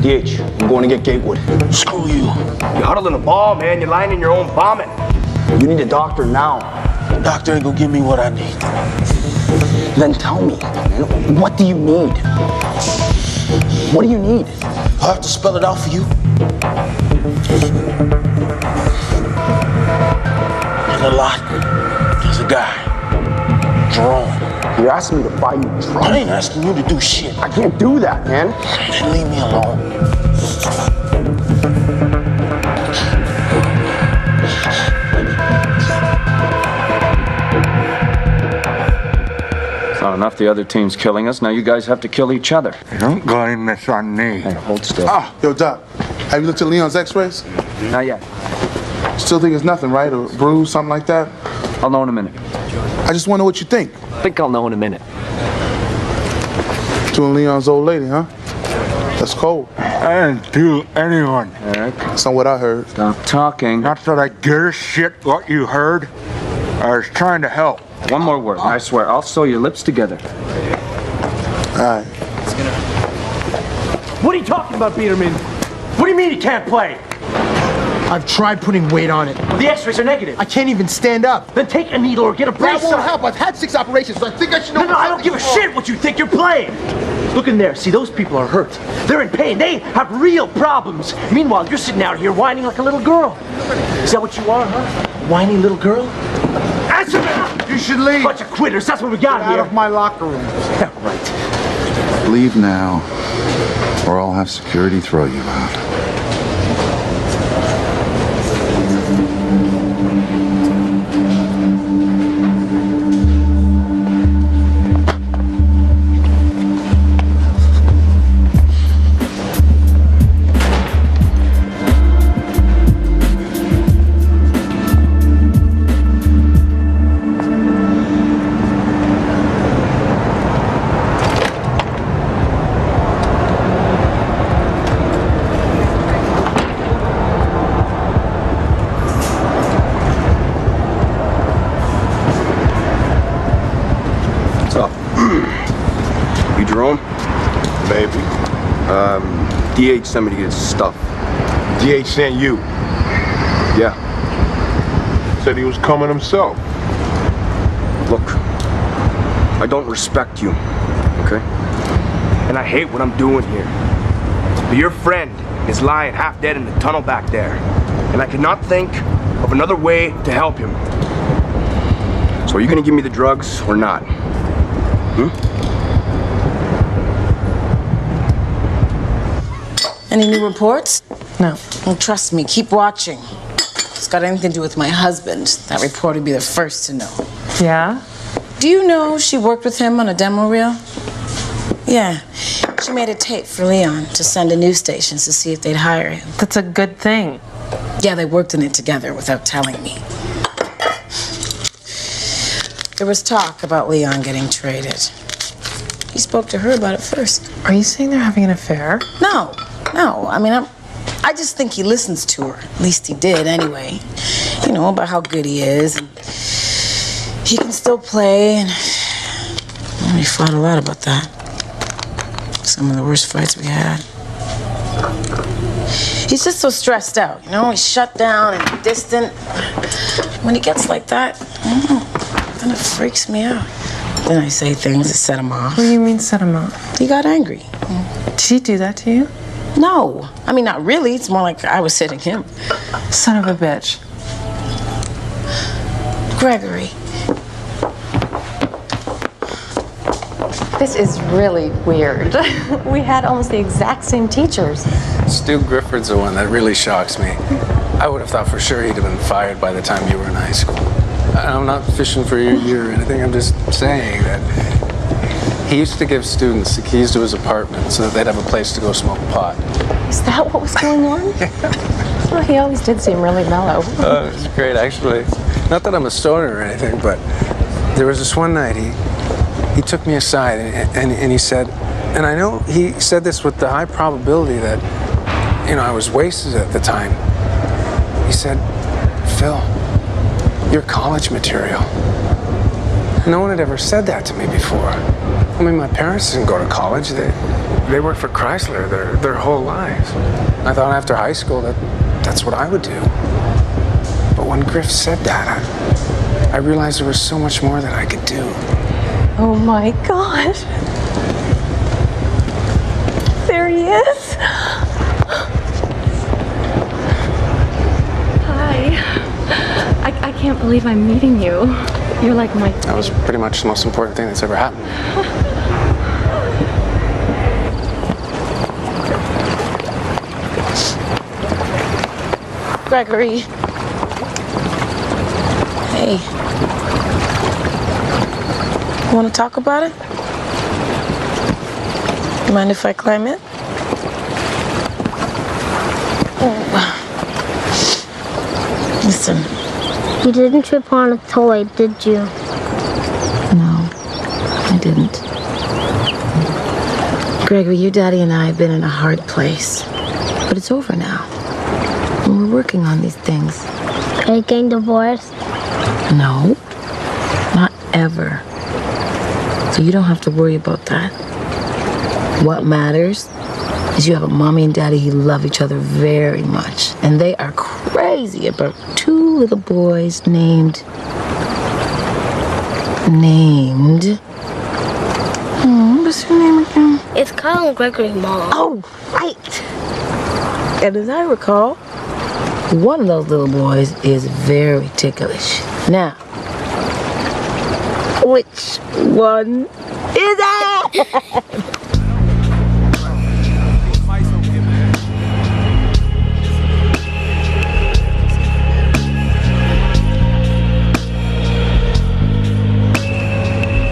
DH, I'm going to get Gatewood. Screw you. You're huddling the ball, man. You're lying in your own vomit. You need a doctor now. Doctor ain't gonna give me what I need. Then tell me, man, what do you need? What do you need? I'll have to spell it out for you. the locker. There's a guy. Jerome. You're asking me to buy you drugs? I ain't asking you to do shit. I can't do that, man. Then leave me alone. It's not enough the other team's killing us. Now you guys have to kill each other. Don't blame this on me. Hey, hold still. Ah, yo, Doc. Have you looked at Leon's x-rays? Not yet. Still think it's nothing, right? A bruise, something like that? I'll know in a minute. I just want to know what you think. I think I'll know in a minute. You and Leon's old lady, huh? That's cold. I didn't do anyone. Eric. That's not what I heard. Stop talking. Not that I give a shit what you heard. I was trying to help. One more word, I swear. I'll sew your lips together. All right. What are you talking about, Biederman? What do you mean he can't play? I've tried putting weight on it. The x-rays are negative. I can't even stand up. Then take a needle or get a brace. That won't help. I've had 6 operations, so I think I should know. No, I don't give a shit what you think. You're playing. Look in there. See, those people are hurt. They're in pain. They have real problems. Meanwhile, you're sitting out here whining like a little girl. Is that what you are, huh? Whiny little girl? Answer me! You should leave. Bunch of quitters. That's what we got Get here. out of my locker room. Yeah, right. Leave now, or I'll have security throw you out. DH sent me to get his stuff. DH sent you. Yeah. Said he was coming himself. Look, I don't respect you, okay? And I hate what I'm doing here. But your friend is lying half dead in the tunnel back there. And I cannot think of another way to help him. So are you gonna give me the drugs or not? Any new reports? No. Well, trust me, keep watching. If it's got anything to do with my husband, that reporter would be the first to know. Yeah? Do you know she worked with him on a demo reel? Yeah. She made a tape for Leon to send to news stations to see if they'd hire him. That's a good thing. Yeah, they worked on it together without telling me. There was talk about Leon getting traded. He spoke to her about it first. Are you saying they're having an affair? No. I mean, I just think he listens to her. At least he did, anyway. You know, about how good he is. And he can still play, and we fought a lot about that. Some of the worst fights we had. He's just so stressed out, you know? He's shut down and distant. When he gets like that, I don't know, then it freaks me out. Then I say things that set him off. What do you mean set him off? He got angry. Did he do that to you? No. I mean, not really. It's more like I was hitting him. Son of a bitch. Gregory. This is really weird. We had almost the exact same teachers. Stu Grifford's the one that really shocks me. I would have thought for sure he'd have been fired by the time you were in high school. I'm not fishing for your ear or anything. I'm just saying that he used to give students the keys to his apartment so that they'd have a place to go smoke pot. Is that what was going on? Well, he always did seem really mellow. It was great, actually. Not that I'm a stoner or anything, but there was this one night he took me aside and he said, and I know he said this with the high probability that, you know, I was wasted at the time. He said, Phil, you're college material. No one had ever said that to me before. I mean, my parents didn't go to college. They worked for Chrysler their whole lives. I thought after high school that's what I would do. But when Griff said that, I realized there was so much more that I could do. Oh my gosh. There he is. Hi. I can't believe I'm meeting you. You're like my... That was pretty much the most important thing that's ever happened. Gregory. Hey. You want to talk about it? You mind if I climb in? Listen. You didn't trip on a toy, did you? No, I didn't. Gregory, your daddy and I have been in a hard place. But it's over now. And we're working on these things. Are you getting divorced? No, not ever. So you don't have to worry about that. What matters is you have a mommy and daddy who love each other very much. And they are crazy about 2 little boys named... what's your name again? It's Kyle and Gregory, Mom. Oh, right. And as I recall, one of those little boys is very ticklish. Now, which one is it?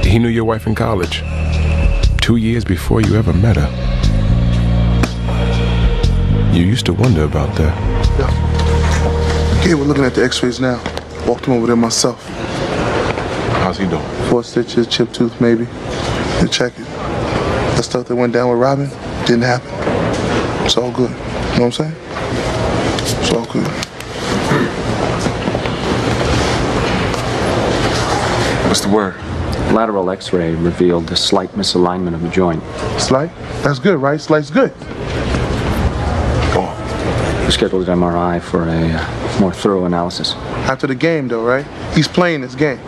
He knew your wife in college, 2 years before you ever met her. You used to wonder about that. Okay, we're looking at the x-rays now. Walked him over there myself. How's he doing? 4 stitches, chipped tooth maybe. They check it. That stuff that went down with Robin didn't happen. It's all good. You know what I'm saying? It's all good. What's the word? Lateral x-ray revealed a slight misalignment of the joint. Slight? That's good, right? Slight's good. We scheduled an MRI for a more thorough analysis. After the game, though, right? He's playing this game.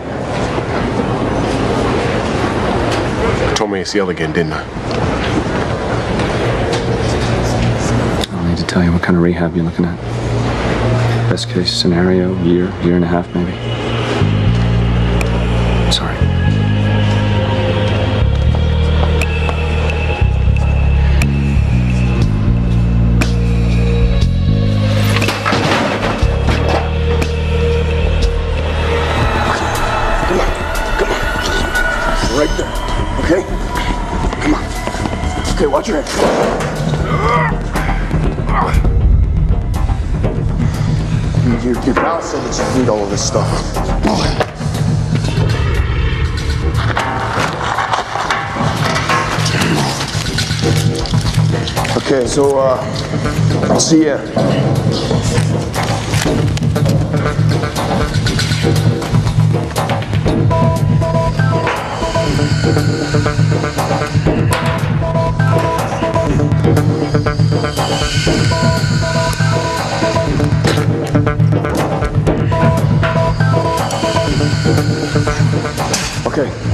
You told me ACL again, didn't I? I'll need to tell you what kind of rehab you're looking at. Best case scenario, year and a half, maybe. Sorry. Right there, okay? Come on. Okay, watch your head. Your balance said that you need all of this stuff. Okay, so, I'll see ya.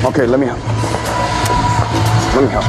Okay, let me help. Let me help.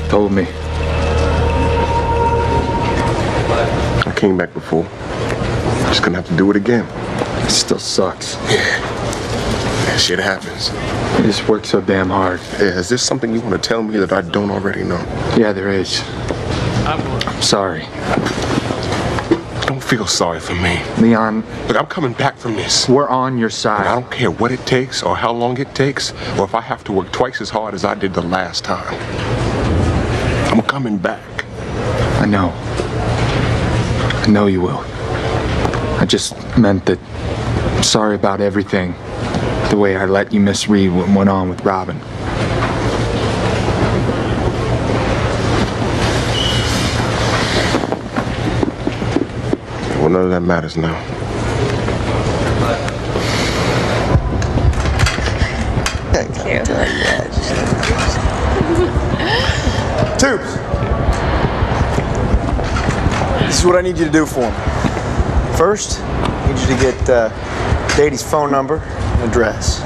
Told me. I came back before. Just gonna have to do it again. It still sucks. Yeah, shit happens. I just work so damn hard. Yeah, is there something you want to tell me that I don't already know? Yeah, there is. I'm sorry. Don't feel sorry for me. Leon. Look, I'm coming back from this. We're on your side. And I don't care what it takes or how long it takes or if I have to work twice as hard as I did the last time. I'm coming back. I know. I know you will. I just meant that I'm sorry about everything. The way I let you misread what went on with Robin. Well, none of that matters now. Thank you. Tubes. This is what I need you to do for me. First, I need you to get Daddy's phone number and address.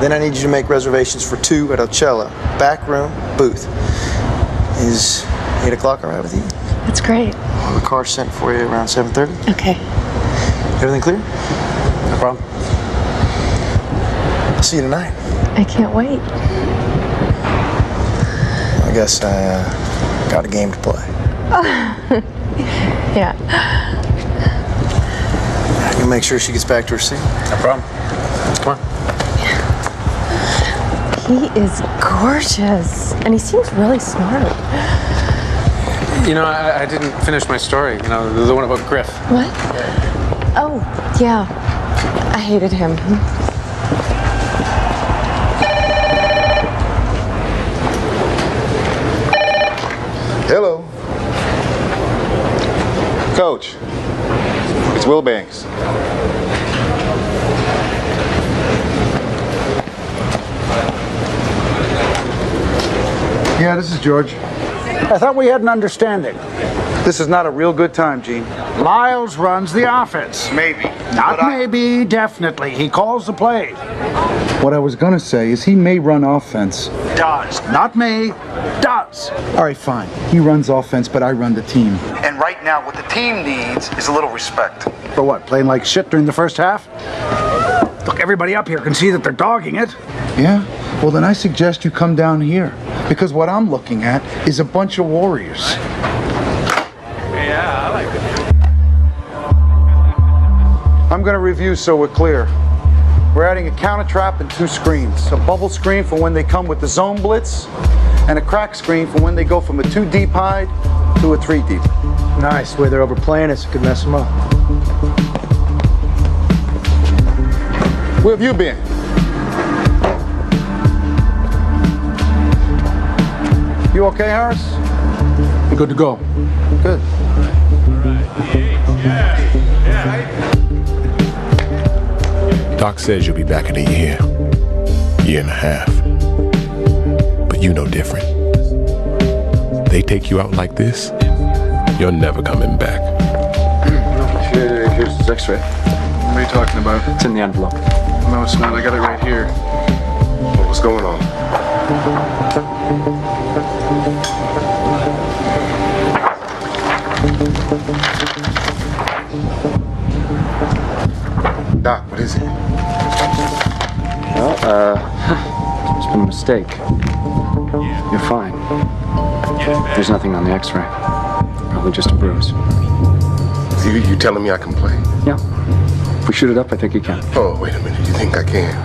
Then I need you to make reservations for 2 at Ocella, back room, booth. Is 8 o'clock all right with you? That's great. The car's sent for you around 7:30. Okay. Everything clear? No problem. I'll see you tonight. I can't wait. I guess I got a game to play. Yeah. You make sure she gets back to her seat. No problem. Come on. He is gorgeous, and he seems really smart. You know, I didn't finish my story. You know, the one about Griff. What? Oh, yeah. I hated him. Hello. Coach, it's Will Banks. Yeah, this is George. I thought we had an understanding. This is not a real good time, Gene. Lyles runs the offense. Maybe. Not maybe, definitely. He calls the play. What I was gonna say is he may run offense. Does. Not may. Does. All right, fine. He runs offense, but I run the team. And right now, what the team needs is a little respect. For what, playing like shit during the first half? Look, everybody up here can see that they're dogging it. Yeah? Well, then I suggest you come down here. Because what I'm looking at is a bunch of warriors. Yeah, I like it. I'm going to review so we're clear. We're adding a counter trap and 2 screens. A bubble screen for when they come with the zone blitz, and a crack screen for when they go from a 2 deep hide to a 3 deep. Nice. The way they're overplaying us, it could mess them up. Where have you been? You okay, Harris? Good to go. Good. Doc says you'll be back in a year and a half. But you know different. They take you out like this, you're never coming back. Here's his x-ray. What are you talking about? It's in the envelope. No, it's not. I got it right here. Well, what's going on? Doc, what is it? Well, it's been a mistake. You're fine. There's nothing on the x-ray. Probably just a bruise. You telling me I can play? Yeah. If we shoot it up, I think you can. Oh, wait a minute. You think I can?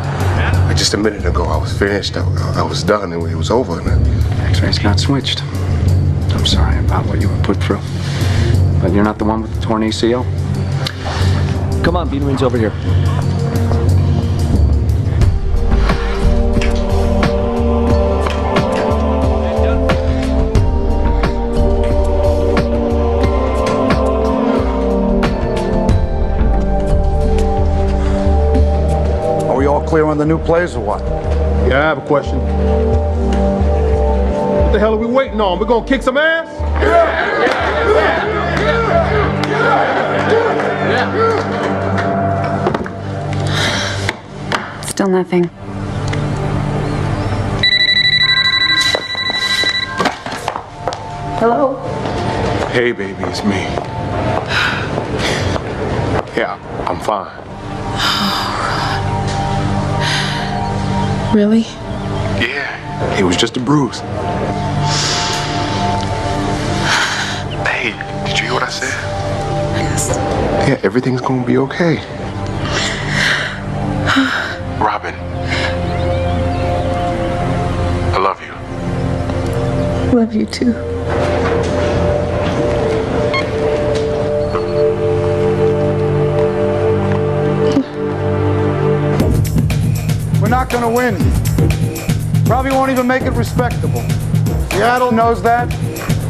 Just a minute ago, I was finished. I was done, and it was over. And X-rays got switched. I'm sorry about what you were put through. But you're not the one with the torn ACL. Come on, Bean Wing's over here. Are we all clear on the new plays or what? Yeah, I have a question. What the hell are we waiting on? We're gonna kick some ass? Still nothing. Hello? Hey, baby, it's me. Yeah, I'm fine. Really? Yeah, it was just a bruise. Hey, did you hear what I said? Yes. Yeah, everything's gonna be okay. Robin, I love you. Love you too. win. Probably won't even make it respectable. Seattle knows that.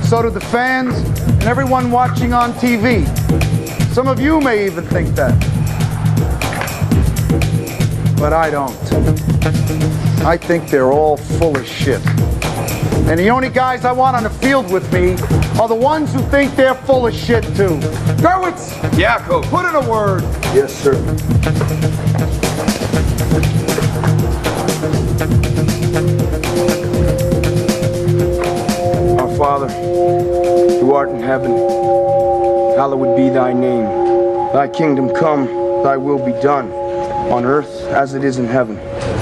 So do the fans and everyone watching on TV. Some of you may even think that. But I don't. I think they're all full of shit. And the only guys I want on the field with me are the ones who think they're full of shit too. Gerwitz! Yeah, Coach. Put in a word. Yes, sir. Our Father, who art in heaven, hallowed be thy name. Thy kingdom come, thy will be done, on earth as it is in heaven.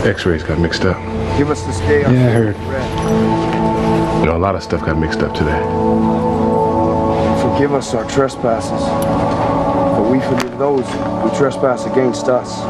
X-rays got mixed up. Give us this day our Yeah, I heard. bread. You know, a lot of stuff got mixed up today. Forgive us our trespasses, for we forgive those who trespass against us.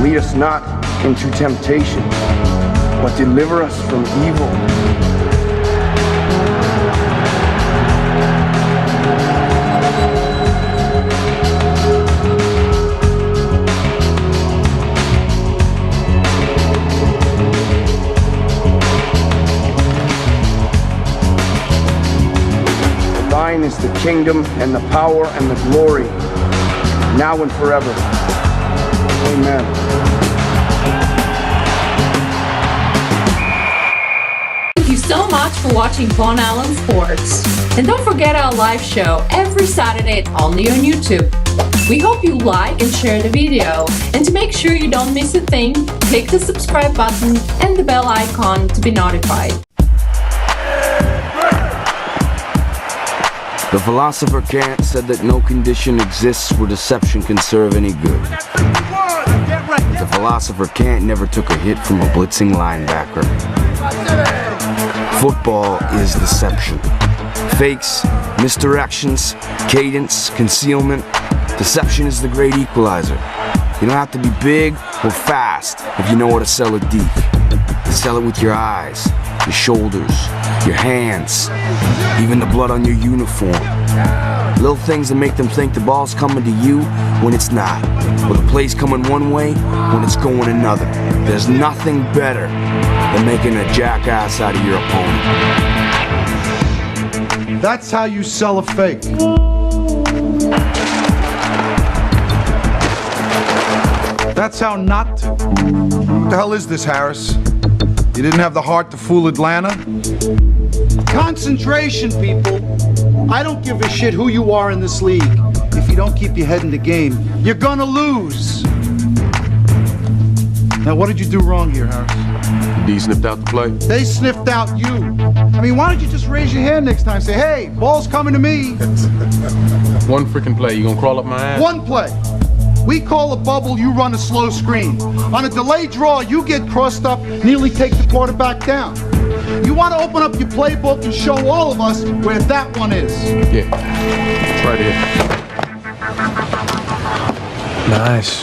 Lead us not into temptation, but deliver us from evil. Thine is the kingdom and the power and the glory, now and forever. Amen. Thank you so much for watching Von Allen Sports. And don't forget our live show every Saturday only on YouTube. We hope you like and share the video. And to make sure you don't miss a thing, click the subscribe button and the bell icon to be notified. The philosopher Kant said that no condition exists where deception can serve any good. The philosopher Kant never took a hit from a blitzing linebacker. Football is deception. Fakes, misdirections, cadence, concealment. Deception is the great equalizer. You don't have to be big or fast if you know how to sell it deep. You sell it with your eyes, your shoulders, your hands, even the blood on your uniform. Little things that make them think the ball's coming to you when it's not, or the play's coming one way when it's going another. There's nothing better than making a jackass out of your opponent. That's how you sell a fake. That's how not to. What the hell is this, Harris? You didn't have the heart to fool Atlanta? Concentration, people. I don't give a shit who you are in this league. If you don't keep your head in the game, you're gonna lose. Now, what did you do wrong here, Harris? D sniffed out the play. They sniffed out you. I mean, why don't you just raise your hand next time? Say, hey, ball's coming to me. One freaking play. You gonna crawl up my ass? One play. We call a bubble, you run a slow screen. On a delayed draw, you get crossed up, nearly take the quarterback down. You want to open up your playbook and show all of us where that one is. Yeah, it's right here. Nice.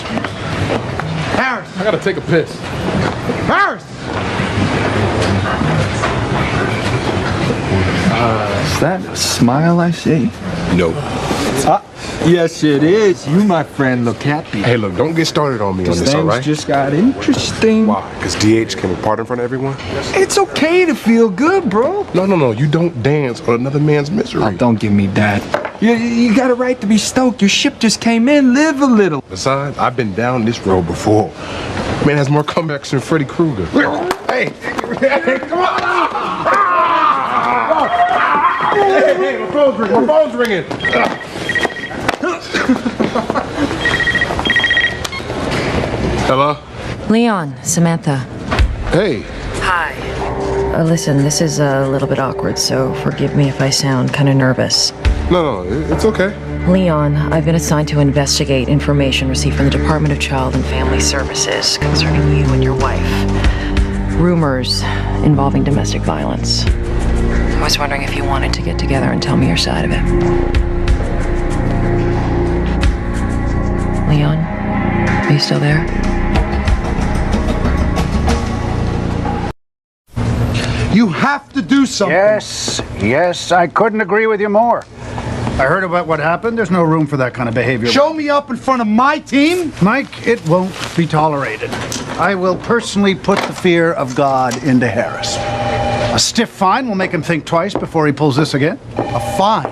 Harris. I gotta take a piss. Harris! Is that a smile I see? No. Yes, it is. You, my friend, look happy. Hey, look, don't get started on me on this, all right? Things just got interesting. Why? Because DH came apart in front of everyone? It's okay to feel good, bro. No. You don't dance on another man's misery. Oh, don't give me that. You got a right to be stoked. Your ship just came in. Live a little. Besides, I've been down this road before. Man has more comebacks than Freddy Krueger. Hey, come on! Hey, my phone's ringing. Hello? Leon, Samantha. Hey. Hi. Listen, this is a little bit awkward, so forgive me if I sound kind of nervous. No, it's okay. Leon, I've been assigned to investigate information received from the Department of Child and Family Services concerning you and your wife. Rumors involving domestic violence. I was wondering if you wanted to get together and tell me your side of it. Leon, are you still there? You have to do something. Yes, I couldn't agree with you more. I heard about what happened. There's no room for that kind of behavior. Show me up in front of my team? Mike, it won't be tolerated. I will personally put the fear of God into Harris. A stiff fine will make him think twice before he pulls this again. A fine?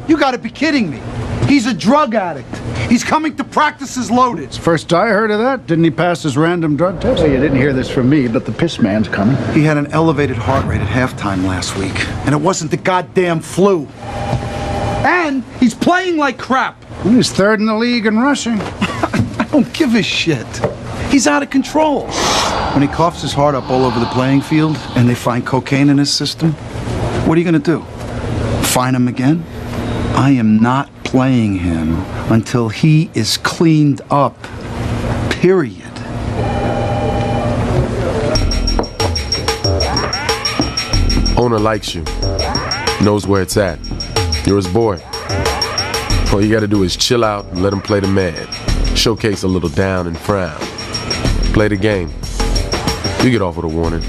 You gotta be kidding me. He's a drug addict. He's coming to practice his loaded. First I heard of that. Didn't he pass his random drug test? Well, you didn't hear this from me, but the piss man's coming. He had an elevated heart rate at halftime last week, and it wasn't the goddamn flu. And he's playing like crap. Well, he's third in the league in rushing. I don't give a shit. He's out of control. When he coughs his heart up all over the playing field and they find cocaine in his system, what are you gonna do? Fine him again? I am not playing him until he is cleaned up. Period. Owner likes you. Knows where it's at. You're his boy. All you gotta do is chill out and let him play the man. Showcase a little down and frown. Play the game. You get off with a warning.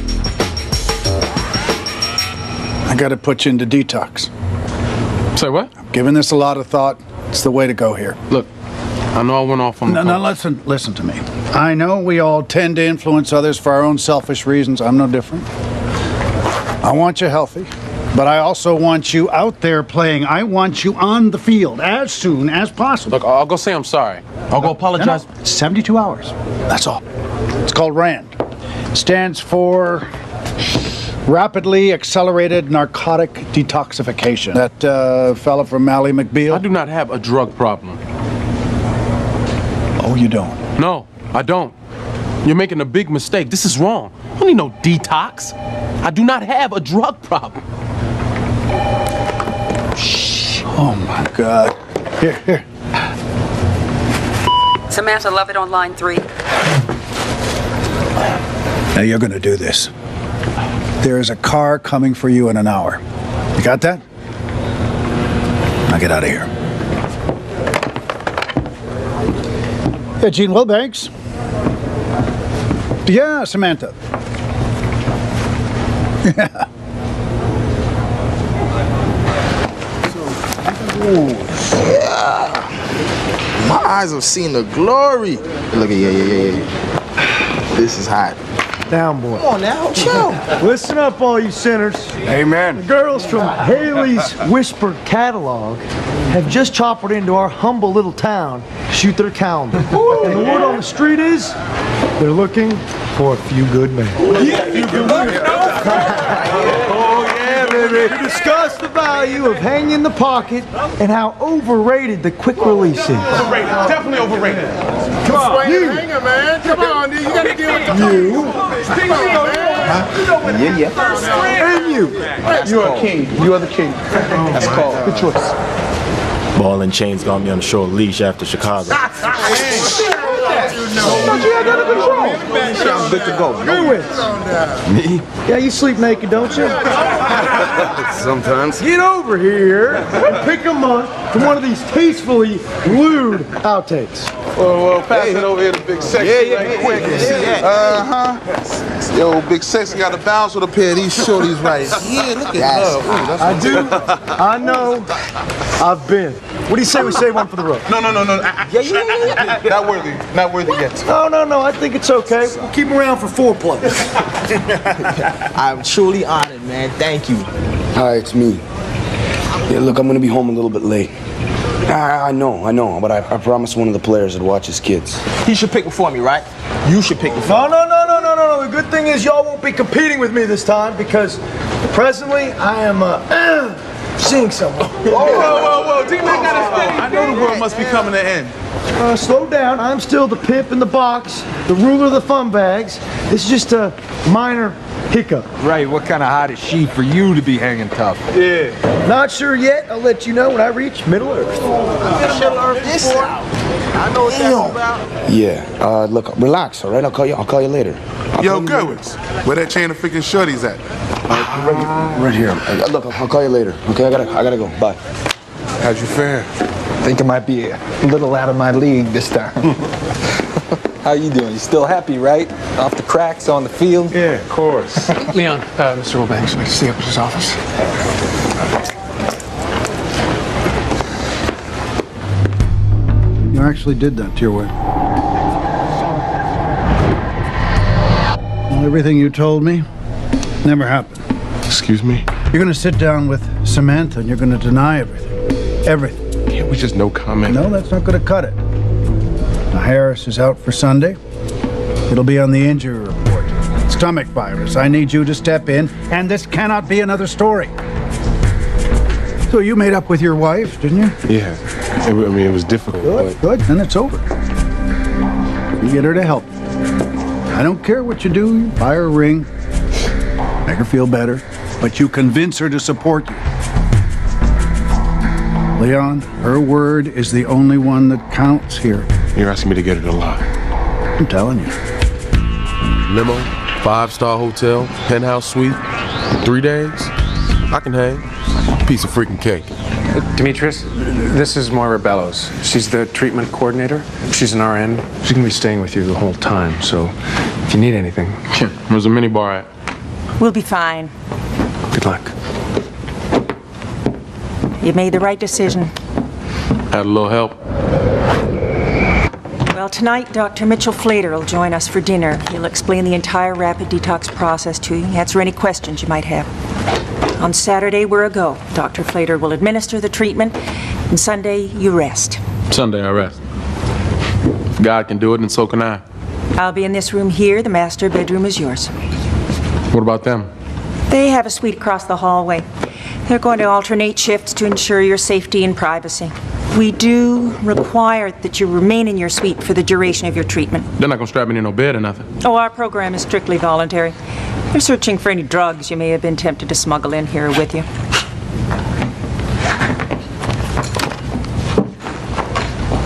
I gotta put you into detox. Say what? I'm giving this a lot of thought. It's the way to go here. Look, I know I went off on the No, listen to me. I know we all tend to influence others for our own selfish reasons. I'm no different. I want you healthy, but I also want you out there playing. I want you on the field as soon as possible. Look, I'll go say I'm sorry. I'll go apologize. No, 72 hours. That's all. It's called RAND. Stands for Rapidly Accelerated Narcotic Detoxification. That fella from Ally McBeal? I do not have a drug problem. Oh, you don't? No, I don't. You're making a big mistake. This is wrong. I don't need no detox. I do not have a drug problem. Shh. Oh, my God. Here. Samantha Lovett on line 3. Now you're going to do this. There is a car coming for you in an hour. You got that? Now get out of here. Yeah, Gene Wilbanks. Yeah, Samantha. Yeah. Ooh, yeah. My eyes have seen the glory. Look at yeah. This is hot. Down, boy. Come on now, chill. Listen up, all you sinners. Amen. The girls from Haley's Whispered Catalog have just choppered into our humble little town to shoot their calendar. And the word on the street is they're looking for a few good men. To discuss the value of hanging in the pocket and how overrated the quick release is. Overrated. Definitely overrated. Come on, you. Hanger, man. Come on, dude. You gotta deal with the You. Yeah. And you. You are king. You are the king. That's called. Good choice. Ball and chains got me on a short leash after Chicago. I thought you had that under control. I'm good to go. Who wins? Me? Yeah, you sleep naked, don't you? Sometimes. Get over here and pick a month from one of these tastefully lewd outtakes. Well, pass it over here to Big Sexy right quick. Yo, Big Sexy got to bounce with a pair of these shorties right here. Look at her. Ooh, that's I do. I know. I've been. What do you say we save one for the road? No. Yeah. Not worthy yet. No. I think it's okay. We'll keep him around for foreplay. I'm truly honored, man. Thank you. Hi, it's me. Yeah, look, I'm gonna be home a little bit late. I know, but I promised one of the players I'd watch his kids. He should pick before me, right? You should pick before me. No. The good thing is y'all won't be competing with me this time because presently I am seeing someone. Whoa. D-Man got a steady. I know the world must be coming to an end. Slow down. I'm still the pimp in the box, the ruler of the fun bags. This is just a minor hiccup. Right, what kind of hot is she for you to be hanging tough? Yeah. Not sure yet. I'll let you know when I reach Middle Earth. Middle Earth this out. I know what that's about. Yeah, look, relax, all right? I'll call you later. Yo, Gerwitz, where that chain of freaking shorties at? Right here. Look, I'll call you later. Okay, I gotta go. Bye. How'd you fare? Think I might be a little out of my league this time. How you doing? You still happy, right? Off the cracks on the field? Yeah, of course. Leon, Mr. Wilbanks, I'd like to see you up at his office. You actually did that to your wife. Well, everything you told me never happened. Excuse me? You're gonna sit down with Samantha and you're gonna deny everything. Everything. Can't we just no comment? No, that's not gonna cut it. Now, Harris is out for Sunday. It'll be on the injury report. Stomach virus. I need you to step in, and this cannot be another story. So you made up with your wife, didn't you? Yeah. It was difficult. Good. Then it's over. You get her to help you. I don't care what you do. You buy her a ring, make her feel better, but you convince her to support you. Leon, her word is the only one that counts here. You're asking me to get it a lot. I'm telling you. Limo, 5-star hotel, penthouse suite, 3 days. I can hang. Piece of freaking cake. Demetrius, this is Moira Bellows. She's the treatment coordinator. She's an RN. She's going to be staying with you the whole time, so if you need anything. Sure. Where's the minibar at? We'll be fine. Good luck. You made the right decision. Had a little help. Well, tonight, Dr. Mitchell Flater will join us for dinner. He'll explain the entire rapid detox process to you, answer any questions you might have. On Saturday, we're a go. Dr. Flater will administer the treatment, and Sunday, you rest. Sunday, I rest. If God can do it, then so can I. I'll be in this room here. The master bedroom is yours. What about them? They have a suite across the hallway. They're going to alternate shifts to ensure your safety and privacy. We do require that you remain in your suite for the duration of your treatment. They're not gonna strap me in no bed or nothing. Oh, our program is strictly voluntary. They're searching for any drugs you may have been tempted to smuggle in here with you.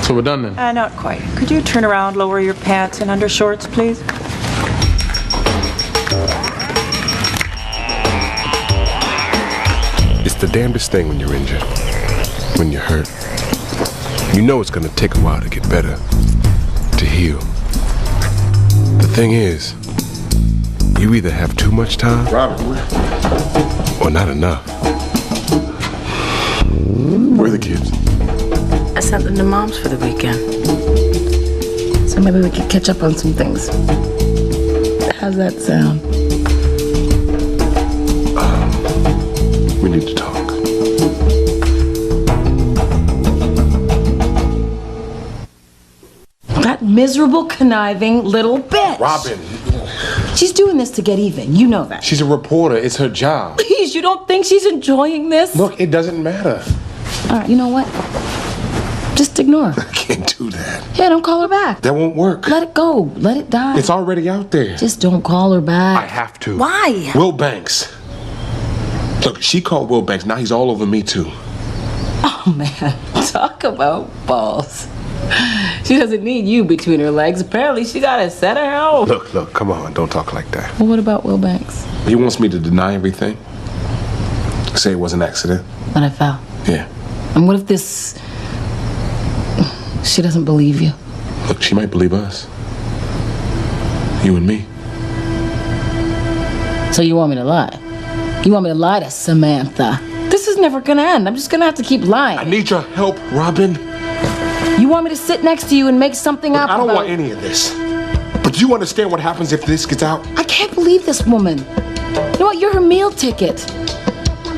So we're done then? Not quite. Could you turn around, lower your pants and undershorts, please? It's the damnedest thing when you're injured, when you're hurt. You know it's gonna take a while to get better, to heal. The thing is, you either have too much time, or not enough. Where are the kids? I sent them to Mom's for the weekend. So maybe we could catch up on some things. How's that sound? We need to talk. That miserable, conniving little bitch. Robin. She's doing this to get even. You know that. She's a reporter. It's her job. Please, you don't think she's enjoying this? Look, it doesn't matter. All right, you know what? Just ignore her. I can't do that. Yeah, don't call her back. That won't work. Let it go. Let it die. It's already out there. Just don't call her back. I have to. Why? Will Banks. Look, she called Will Banks. Now he's all over me, too. Oh, man. Talk about balls. She doesn't need you between her legs. Apparently, she got a set of her own. Look, come on. Don't talk like that. Well, what about Will Banks? He wants me to deny everything. Say it was an accident. That I fell. Yeah. And what if this... She doesn't believe you? Look, she might believe us. You and me. So you want me to lie? You want me to lie to Samantha? This is never gonna end. I'm just gonna have to keep lying. I need your help, Robin. You want me to sit next to you and make something up I don't about... want any of this. But do you understand what happens if this gets out? I can't believe this woman. You know what? You're her meal ticket.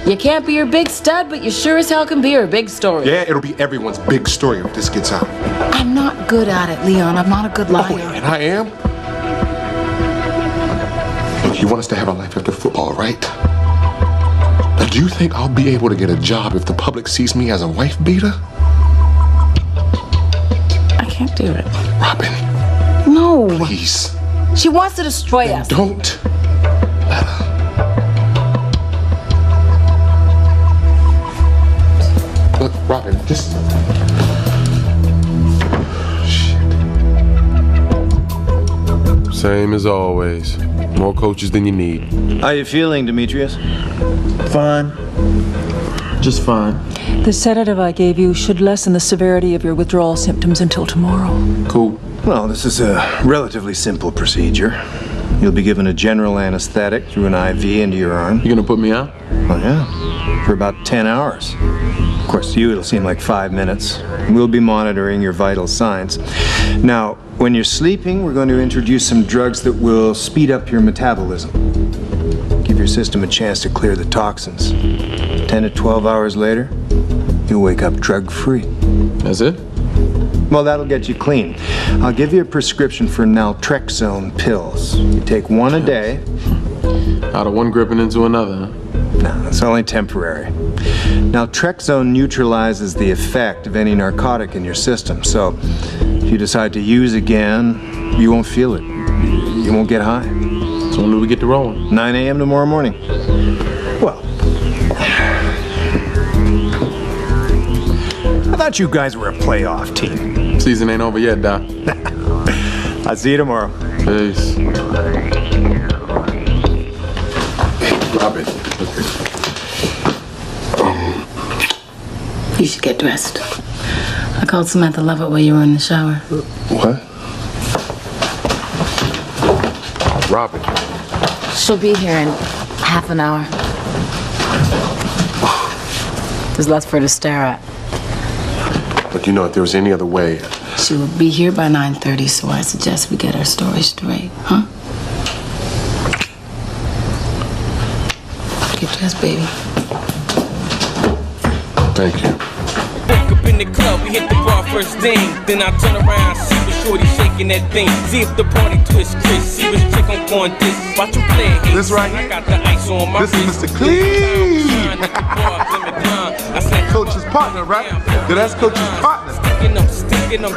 You can't be her big stud, but you sure as hell can be her big story. Yeah, it'll be everyone's big story if this gets out. I'm not good at it, Leon. I'm not a good liar. Oh, and I am? Look, you want us to have a life after football, right? Now, do you think I'll be able to get a job if the public sees me as a wife beater? I can't do it. Robin. No. Please. She wants to destroy us. Don't let her. Look, Robin, just... Same as always. More coaches than you need. How you feeling, Demetrius? Fine. Just fine. The sedative I gave you should lessen the severity of your withdrawal symptoms until tomorrow. Cool. Well, this is a relatively simple procedure. You'll be given a general anesthetic through an IV into your arm. You gonna put me out? Oh, yeah. For about 10 hours. Of course, to you it'll seem like 5 minutes. We'll be monitoring your vital signs. Now, when you're sleeping, we're going to introduce some drugs that will speed up your metabolism. Give your system a chance to clear the toxins. 10 to 12 hours later, you'll wake up drug-free. That's it? Well, that'll get you clean. I'll give you a prescription for naltrexone pills. You take one a day. Out of one gripping into another, huh? No, it's only temporary. Naltrexone neutralizes the effect of any narcotic in your system, so if you decide to use again, you won't feel it. You won't get high. So when do we get to rolling? 9 a.m. tomorrow morning. Well, I thought you guys were a playoff team. Season ain't over yet, Doc. I'll see you tomorrow. Peace. Robin. You should get dressed. I called Samantha Lovett while you were in the shower. What? Robin. She'll be here in half an hour. There's lots for her to stare at. But you know, if there was any other way... She will be here by 9:30, so I suggest we get our story straight, huh? Get dressed, baby. Thank you. Wake up in the club, we hit the bar first thing. Then I turn around, see the shorty shaking that thing. See if the party twist, Chris. See which chick I'm going this. Watch him play. This right here? I got the ice on my This is Mr. Clean. Coach's partner, right? Yeah, that's Coach's partner. You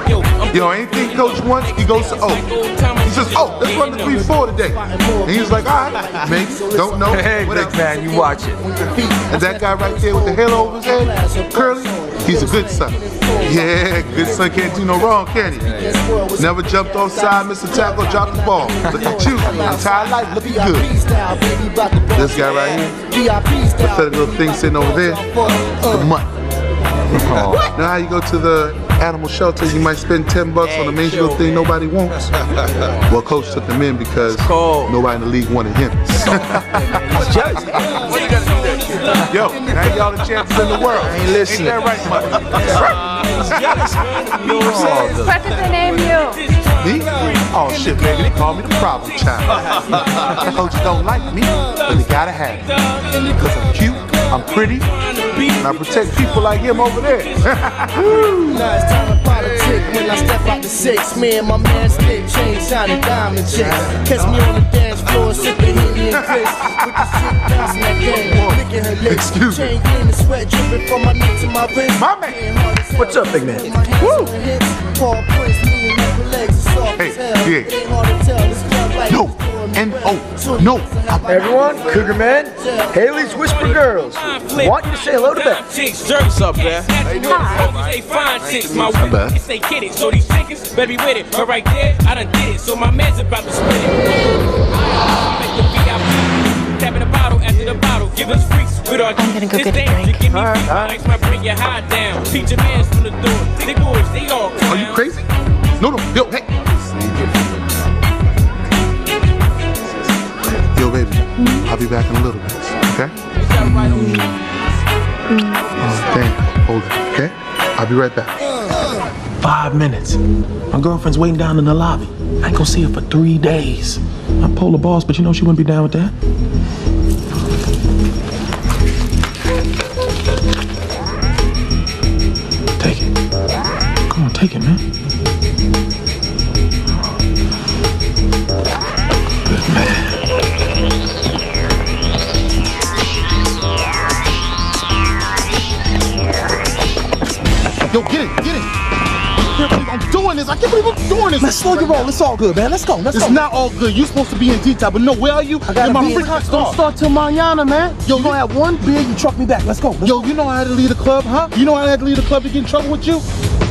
know, anything Coach wants, he goes to O. He says, oh, let's run the 3-4 today. And he's like, all right, maybe, don't know. Hey, big man, you watch it. And that guy right there with the halo over his head, Curly, he's a good son. Yeah, good son can't do no wrong, can he? Never jumped offside, missed a tackle, dropped the ball. Look at you, entire life looking good. This guy right here, pathetic little thing sitting over there, the mutt. Now how you go to the animal shelter, you might spend $10 on a major little thing nobody wants. Well, Coach took them in because nobody in the league wanted him. Yo, now y'all the champions in the world. I ain't listening. Ain't that right, Mike? What did they name you? Me? Oh shit, baby, they call me the problem child. Coaches don't like me, but they gotta have me. Because I'm cute, I'm pretty, and I protect people like him over there. Now it's time to politic when I step out the 6. Me and my man stick chain shining diamond chicks. Catch me on the dance floor sipping Henny and Chris with the shit bouncing that game, licking her lips. Chain clean and sweat dripping from my neck to my wrist. My man, what's up, big man? Woo! Hey, yeah. No, N-O, no. Everyone, Cougar Man, Haley's Whisper Girls. Want you to say hello to Beth. What's up, man? They fine chicks, my Beth. if they get it. So these chickens better be with it. But right there, I done did it. So my man's about to split it. Make the VIP. Tapping the bottle after the bottle. Give us freaks with our I'm gonna go get a drink. Give me ice, might bring your high down. Teach your mans from the door. They boys, they all clowns. Are you crazy? No, yo, hey. Yo, baby. I'll be back in a little bit, okay? Damn, hold it, okay? I'll be right back. 5 minutes. My girlfriend's waiting down in the lobby. I ain't gonna see her for 3 days. I'm polar boss, but you know she wouldn't be down with that. Take it. Come on, take it, man. Good man. Yo, get it, get it. I can't believe I'm doing this. I can't believe I'm doing this. Man, slow your roll. It's all good, man. Let's go. Let's go. It's not all good. You're supposed to be in detail, but no, where are you? I gotta be in. Don't start till mañana, man. Yo, you gonna have one beer, you truck me back. Let's go. Yo, you know I had to leave the club, huh? You know I had to leave the club to get in trouble with you?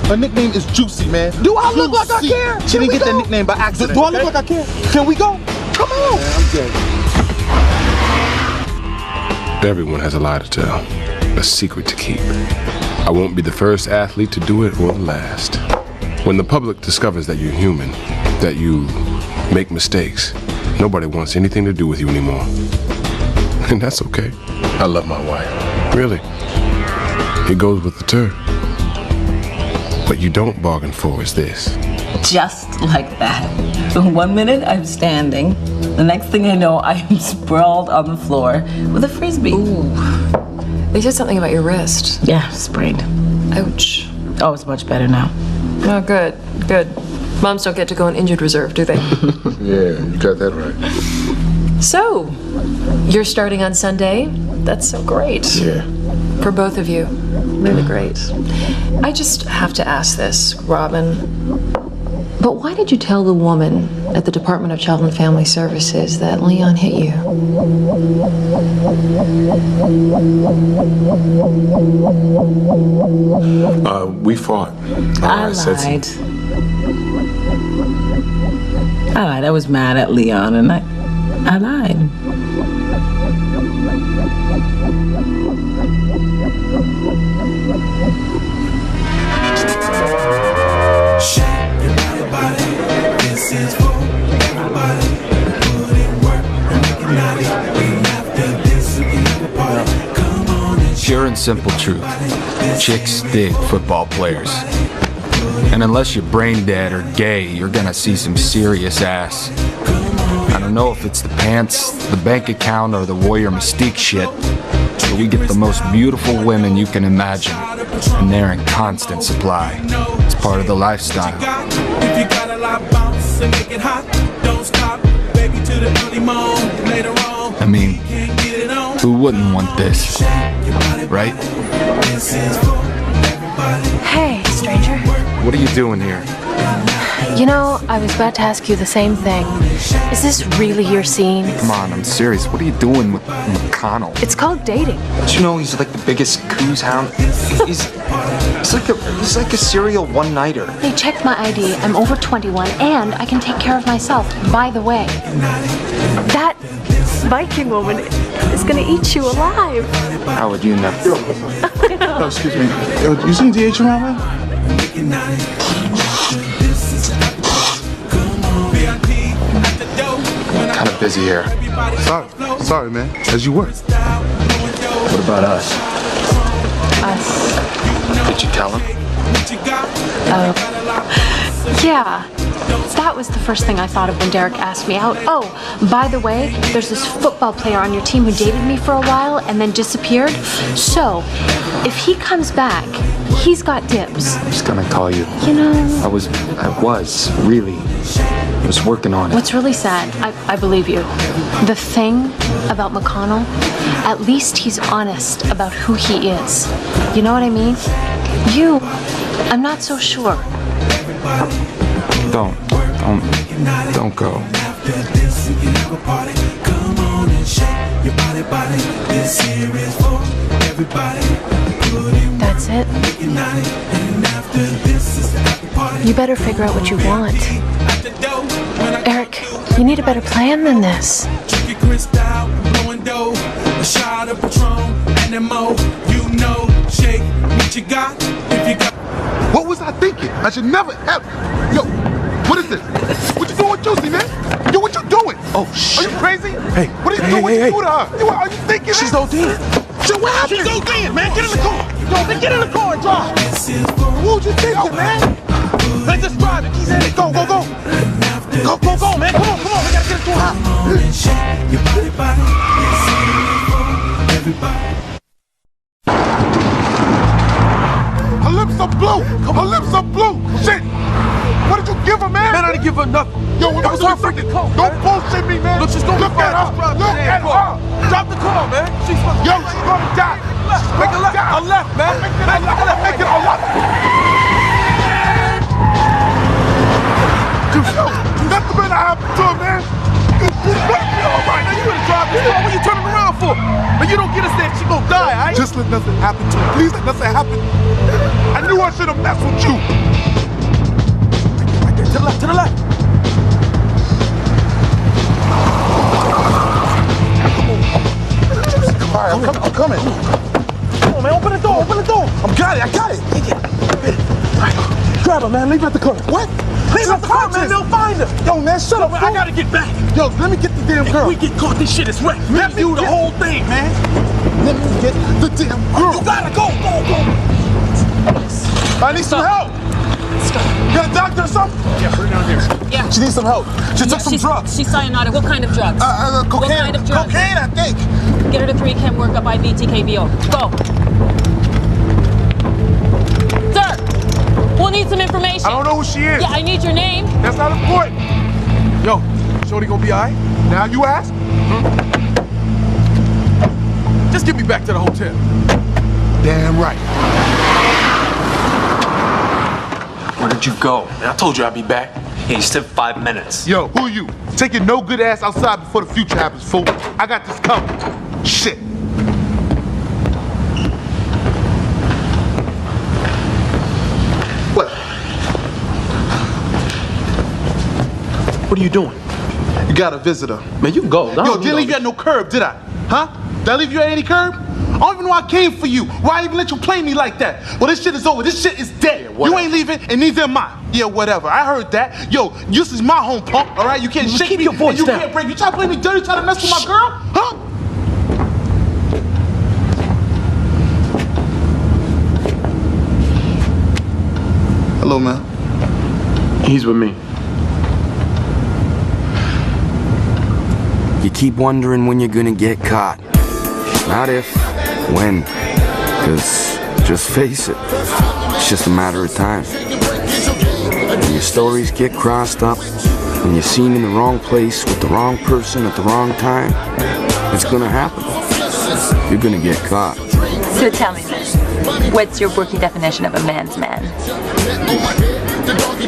Her nickname is Juicy, man. Do I look like I care? She didn't get that nickname by accident. Do I look like I care? Can we go? Come on. Man, I'm dead. Everyone has a lie to tell, a secret to keep. I won't be the first athlete to do it or the last. When the public discovers that you're human, that you make mistakes, nobody wants anything to do with you anymore. And that's okay. I love my wife. Really. It goes with the term. What you don't bargain for is this. Just like that. 1 minute I'm standing. The next thing I know, I am sprawled on the floor with a frisbee. Ooh. They said something about your wrist. Yeah, sprained. Ouch. Oh, it's much better now. Oh, good, good. Moms don't get to go on injured reserve, do they? Yeah, you got that right. So, you're starting on Sunday? That's so great. Yeah. For both of you. Really great. I just have to ask this, Robin. But why did you tell the woman at the Department of Child and Family Services that Leon hit you? We fought. I lied. I was mad at Leon and I lied. Pure and simple truth. Chicks dig football players. And unless you're brain dead or gay, you're gonna see some serious ass. I don't know if it's the pants, the bank account, or the warrior mystique shit, but we get the most beautiful women you can imagine, and they're in constant supply. It's part of the lifestyle. I mean, who wouldn't want this, right? Hey, stranger. What are you doing here? You know, I was about to ask you the same thing. Is this really your scene? Come on, I'm serious. What are you doing with McConnell? It's called dating. Don't you know he's like the biggest coos hound? He's like a serial one-nighter. They checked my ID. I'm over 21, and I can take care of myself. By the way, that Viking woman is gonna eat you alive. How would you know? Oh, excuse me. Yo, you seen DH around, man? Kind of busy here. Sorry, man. As you were. What about us? Us. Did you tell him? Yeah. That was the first thing I thought of when Derek asked me out. Oh, by the way, there's this football player on your team who dated me for a while and then disappeared. So, if he comes back, he's got dibs. I'm just gonna call you. You know... I was really working on it. What's really sad, I believe you. The thing about McConnell, at least he's honest about who he is. You know what I mean? You, I'm not so sure. Don't go. That's it. You better figure out what you want. Eric, you need a better plan than this. What was I thinking? I should never have. Yo, what is this? What you doing with Juicy, man? Yo, what you doing? Oh, shit. Are you crazy? Hey. What are you doing? What you do to her? Are you thinking? She's OD. Shit, what happened? She's OD, man. Get in the car. Yo, man, get in the car and drive. What you thinking, man? Let's just drive it. He's in it. Go, go, go. Go, go, go, man. Come on, come on. We gotta get into a house. Her lips are blue. Her lips are blue. Shit. What did you give her, man? Man, I didn't give her nothing. Yo, it was her freaking car. Don't bullshit me, man. Look, she's gonna look at her. Look at her. Drop the car, man. She's gonna die. Make a left. A left, man. Make it a left. Make it a left. Nothing better happen to her, man. You better be all right. Now you gonna drive this car. What are you turning around for? But you don't get us there, she gonna die, all right? Just let nothing happen to her. Please let nothing happen. I knew I should have messed with you. Right there, to the left, to the left. All right, I'm coming. Come on, man, open the door, open the door. I got it. Take it. All right, grab her, man, leave her at the car. What? Leave her at the car, man, they'll find her. Yo, man, shut up, man. I gotta get back. Yo, let me get the damn girl. If we get caught, this shit is wrecked. Let me do the whole thing, man. Let me get the damn girl. You gotta go. I need some help. Let's go. You got a doctor or something? Yeah, put her down here. Yeah. She needs some help. She took some drugs. She's cyanotic. What kind of drugs? Cocaine. What kind of drugs? Cocaine, I think. Get her to 3 chem workup IV TKBO. Go. Sir, we'll need some information. I don't know who she is. Yeah, I need your name. That's not important. Yo, Shorty gonna be all right? Now you ask? Just get me back to the hotel. Damn right. Where did you go? Man, I told you I'd be back. Yeah, you still have 5 minutes. Yo, who are you? Take your no good ass outside before the future happens, fool. I got this covered. Shit. What? What are you doing? You got a visitor. Man, you can go. Yo, didn't leave you at no curb, did I? Huh? Did I leave you at any curb? I don't even know I came for you. Why even let you play me like that? Well, this shit is over. This shit is dead. Yeah, you ain't leaving, and neither am I. Yeah, whatever. I heard that. Yo, this is my home, punk. All right, you can't shake keep me. your voice and you down. can't break. You try to play me dirty, try to mess with my girl, huh? Hello, man. He's with me. You keep wondering when you're gonna get caught. Not if, when. Because, just face it, it's just a matter of time. When your stories get crossed up, when you're seen in the wrong place with the wrong person at the wrong time, it's gonna happen. You're gonna get caught. So tell me this, what's your working definition of a man's man?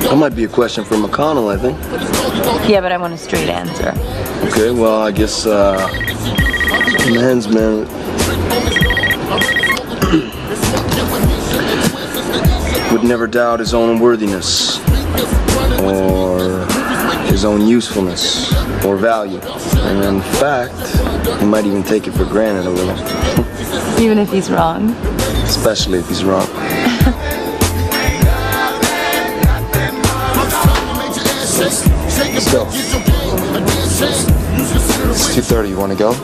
That might be a question for McConnell, I think. Yeah, but I want a straight answer. Okay, well, I guess, man's man... would never doubt his own worthiness, or his own usefulness, or value. And in fact, he might even take it for granted a little. Even if he's wrong? Especially if he's wrong. Let's go. It's 2:30, you wanna go?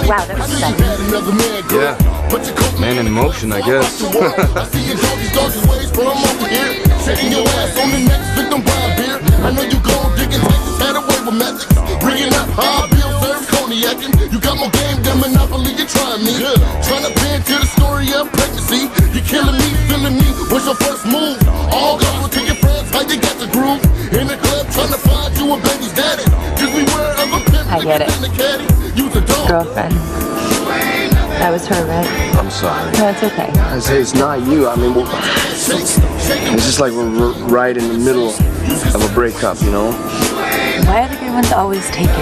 Wow, that was sexy. Yeah, man in motion, I guess. I know you gon' dig and take this head away with methods. Bringing up high bills, serve cognac. You got more game than Monopoly, you're trying me. Trying to pin to the story of pregnancy. You're killing me, feeling me. What's your first move? All goes to your friends, how you got the groove? In the club, trying to find you a baby's daddy. Just beware of a pimp. I get it. Girlfriend. That was her, right? I'm sorry. No, it's okay. I say it's not you. I mean, it's just like we're right in the middle of a breakup, you know? Why are the good ones always taken?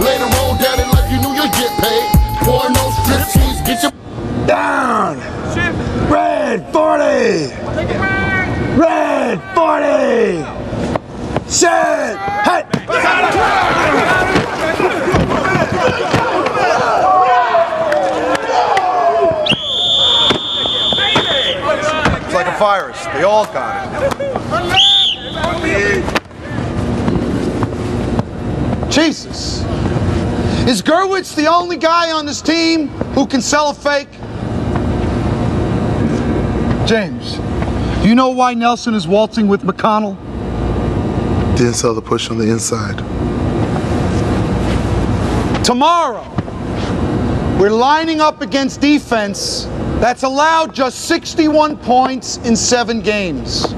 Later on down in life, you knew you'd get paid. Pour no strip cheese, get your down. Red 40. Red 40. Shit. Hey. virus. They all got it. Jesus. Is Gerwitz the only guy on this team who can sell a fake? James, do you know why Nelson is waltzing with McConnell? Didn't sell the push on the inside. Tomorrow, we're lining up against defense that's allowed just 61 points in 7 games.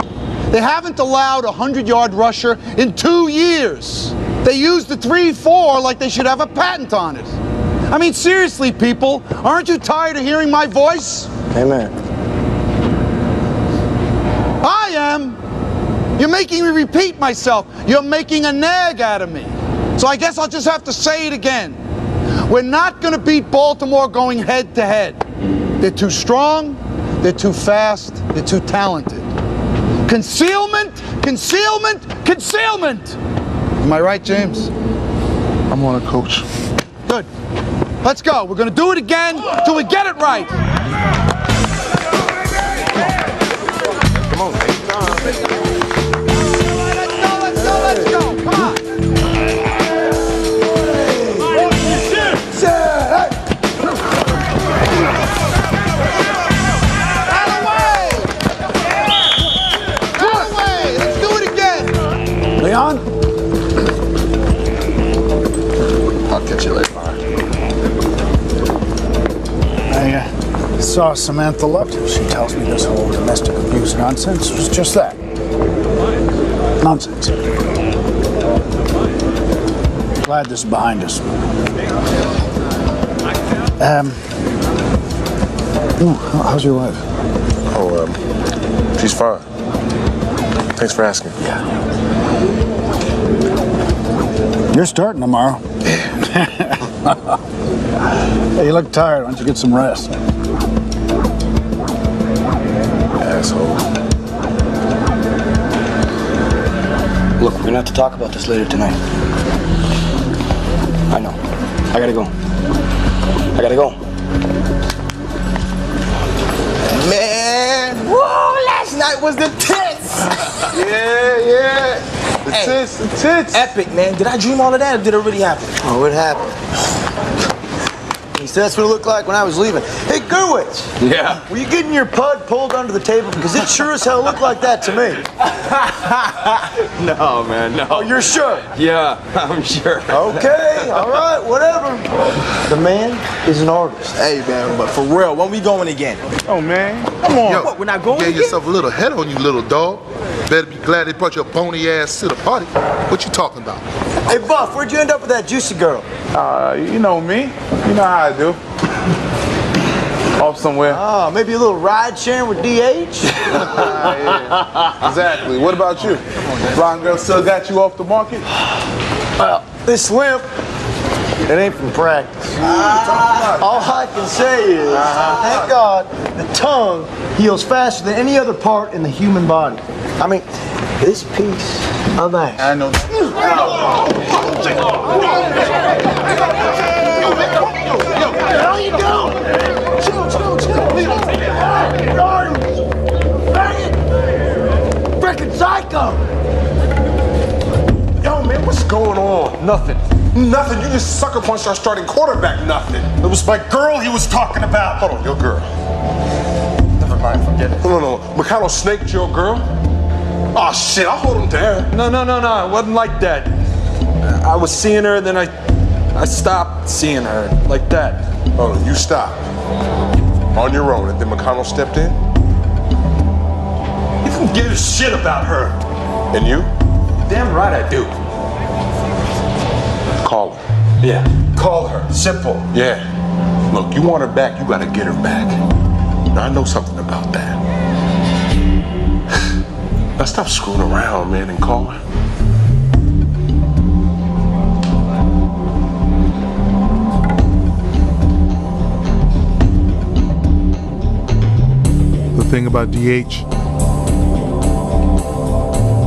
They haven't allowed a 100-yard rusher in 2 years. They use the 3-4 like they should have a patent on it. I mean, seriously, people, aren't you tired of hearing my voice? Amen. I am. You're making me repeat myself. You're making a nag out of me. So I guess I'll just have to say it again. We're not going to beat Baltimore going head to head. They're too strong, they're too fast, they're too talented. Concealment, concealment, concealment! Am I right, James? I'm on it, Coach. Good. Let's go. We're going to do it again till we get it right. Come on, baby. Let's go. Come on. Leon? I'll catch you later. I saw Samantha left. She tells me this whole domestic abuse nonsense was just that. Nonsense. Glad this is behind us. How's your wife? Oh, she's fine. Thanks for asking. Yeah. You're starting tomorrow. Hey, you look tired. Why don't you get some rest? Asshole. Look, we're gonna have to talk about this later tonight. I know. I gotta go. Man, whoa, last night was the tits. Yeah. The tits. Epic, man. Did I dream all of that or did it really happen? Oh, it happened. He said that's what it looked like when I was leaving. Hey, Gerwitz. Yeah. Were you getting your pud pulled under the table? Because it sure as hell looked like that to me. No, man, no. Oh, you're sure? Yeah, I'm sure. Okay, all right, whatever. The man is an artist. Hey, man, but for real, when we going again? Oh, man. Come on. Yo, what, we're not going Gave again? yourself a little head on you, little dog. Better be glad they brought your bony ass to the party. What you talking about? Hey, Buff, where'd you end up with that juicy girl? You know me. You know how I do. Off somewhere. Oh, maybe a little ride sharing with DH? Yeah. Exactly. What about you? Blonde girl still got you off the market? Well, this limp, it ain't from practice. All I can say is, thank God, the tongue heals faster than any other part in the human body. I mean, this piece of ass. I know. What are you doing? Chill. Freaking psycho! Yo, man, what's going on? Nothing. Nothing. You just sucker punched our starting quarterback. Nothing. It was my girl he was talking about. Hold on, your girl. Never mind, forget it. No. McConnell snaked your girl? Oh, shit, I'll hold him to her. No, it wasn't like that. I was seeing her, then I stopped seeing her, like that. Oh, you stopped. On your own, and then McConnell stepped in? You don't give a shit about her. And you? Damn right I do. Call her. Yeah, call her. Simple. Yeah. Look, you want her back, you gotta get her back. Now, I know something about that. Now stop screwing around, man, and call her. The thing about DH,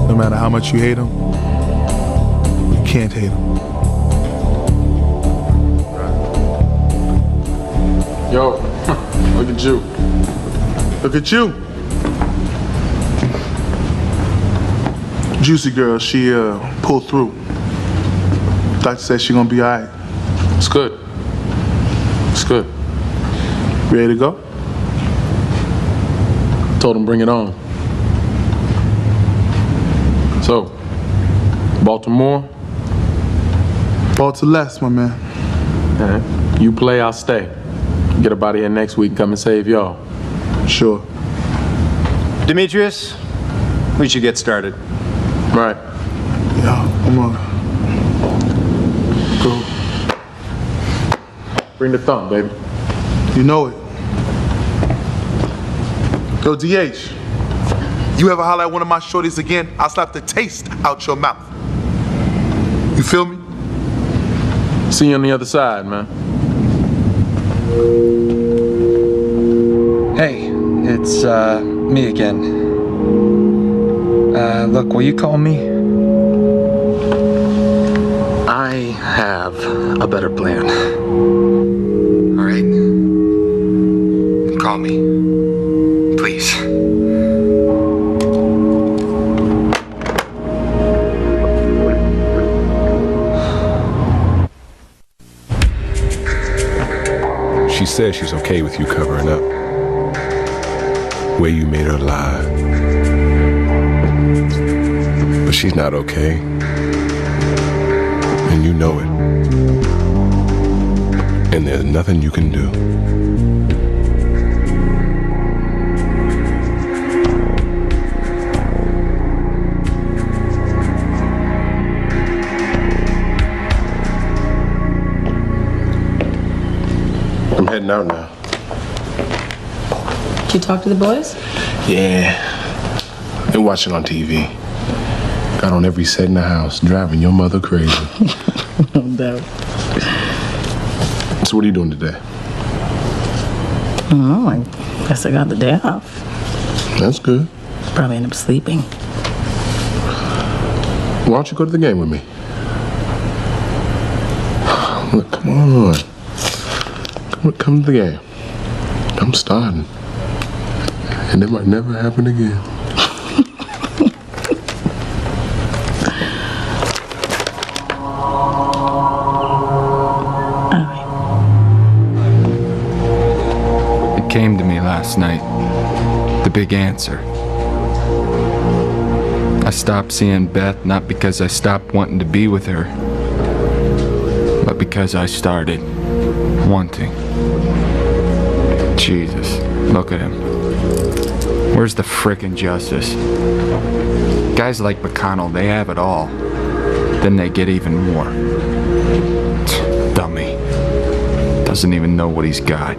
no matter how much you hate him, you can't hate him. Yo, look at you. Look at you. Juicy girl, she pulled through. Doctor said she gonna be all right. It's good. It's good. Ready to go? Told him bring it on. So, Baltimore? Ball to less, my man. You play, I'll stay. Get up out of here next week and come and save y'all. Sure. Demetrius, we should get started. Right. Yeah, I'm on. Go. Bring the thumb, baby. You know it. Yo, DH. You ever holler at one of my shorties again, I'll slap the taste out your mouth. You feel me? See you on the other side, man. Hey, it's me again. Look, will you call me? I have a better plan. All right? Call me. Please. She says she's okay with you covering up. Where you made her lie. But she's not okay. And you know it. And there's nothing you can do. I'm heading out now. Did you talk to the boys? Yeah. They're watching on TV. Got on every set in the house, driving your mother crazy. No doubt. So what are you doing today? Oh, I guess I got the day off. That's good. Probably end up sleeping. Why don't you go to the game with me? Look, come on. Come to the game. I'm starting. And it might never happen again. It came to me last night. The big answer. I stopped seeing Beth not because I stopped wanting to be with her, but because I started wanting. Jesus, look at him. Where's the frickin' justice? Guys like McConnell, they have it all. Then they get even more. Dummy. Doesn't even know what he's got.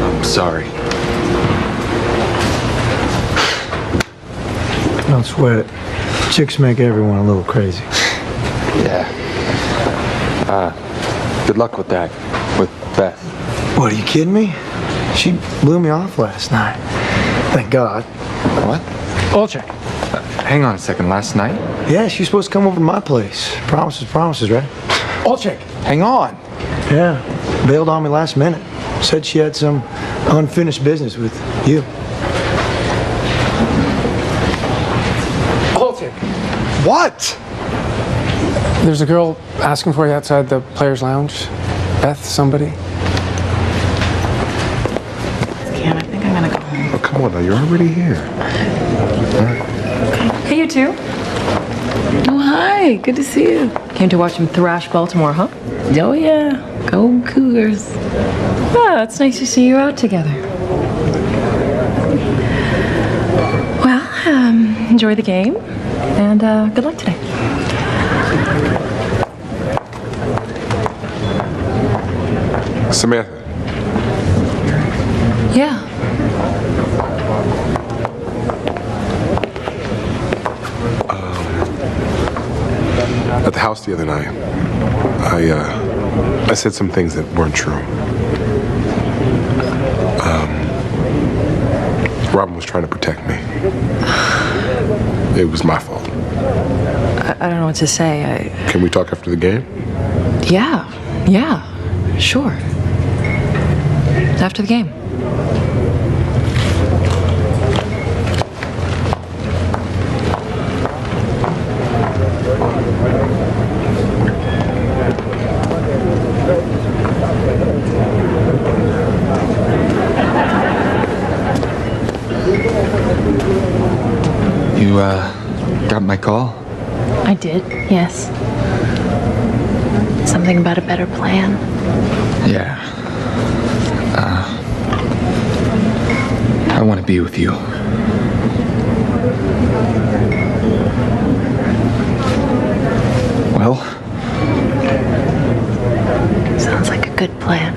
I'm sorry. Don't sweat it. Chicks make everyone a little crazy. Yeah. Good luck with that. With Beth. What, are you kidding me? She blew me off last night. Thank God. What? Olczyk. Hang on a second. Last night? Yeah, she was supposed to come over to my place. Promises, right? Olczyk. Hang on. Yeah. Bailed on me last minute. Said she had some unfinished business with you. Olczyk. What? There's a girl asking for you outside the players' lounge. Beth, somebody. Cam, I think I'm gonna go home. Oh, come on now. You're already here. Hey, you two. Oh, hi. Good to see you. Came to watch him thrash Baltimore, huh? Oh, yeah. Go Cougars. Oh, it's nice to see you out together. Well, enjoy the game, and good luck today. Samantha. Yeah. At the house the other night, I said some things that weren't true. Robin was trying to protect me. It was my fault. I don't know what to say. Can we talk after the game? Yeah, sure. After the game. You, got my call? I did, yes. Something about a better plan. Yeah. I want to be with you. Well? Sounds like a good plan.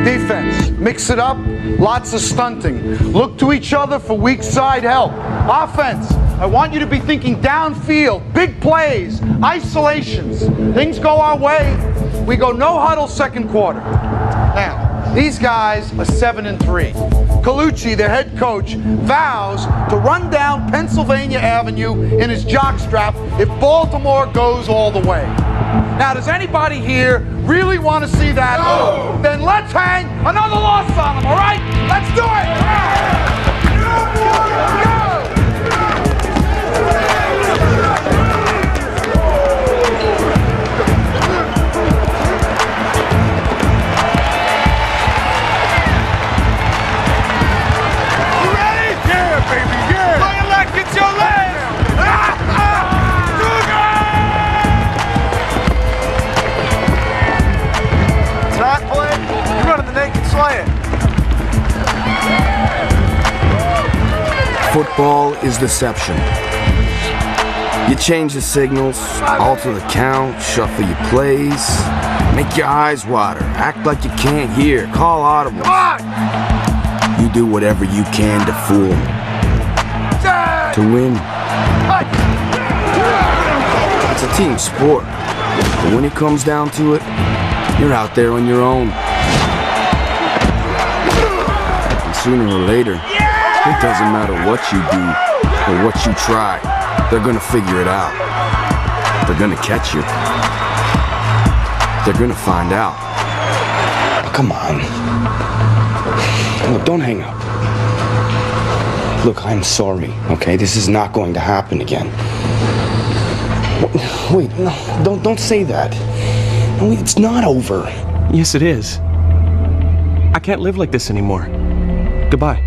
Defense, mix it up, lots of stunting. Look to each other for weak side help. Offense, I want you to be thinking downfield, big plays, isolations. Things go our way, we go no huddle second quarter. Now, these guys are 7-3. Colucci, their head coach, vows to run down Pennsylvania Avenue in his jockstrap if Baltimore goes all the way. Now, does anybody here really want to see that? No. Then let's hang another loss on them, all right? Let's do it! Go! You ready? Yeah, baby, yeah! Play it like it's your last! Not play, you're running the naked slant. Football is deception. You change the signals, alter the count, shuffle your plays, make your eyes water, act like you can't hear, call audibles. You do whatever you can to fool them. To win. It's a team sport, but when it comes down to it, you're out there on your own. And sooner or later, it doesn't matter what you do or what you try, they're gonna figure it out. They're gonna catch you. They're gonna find out. Oh, come on. Look, don't hang up. Look, I'm sorry, okay? This is not going to happen again. Wait, no, don't say that. It's not over. Yes, it is. I can't live like this anymore. Goodbye.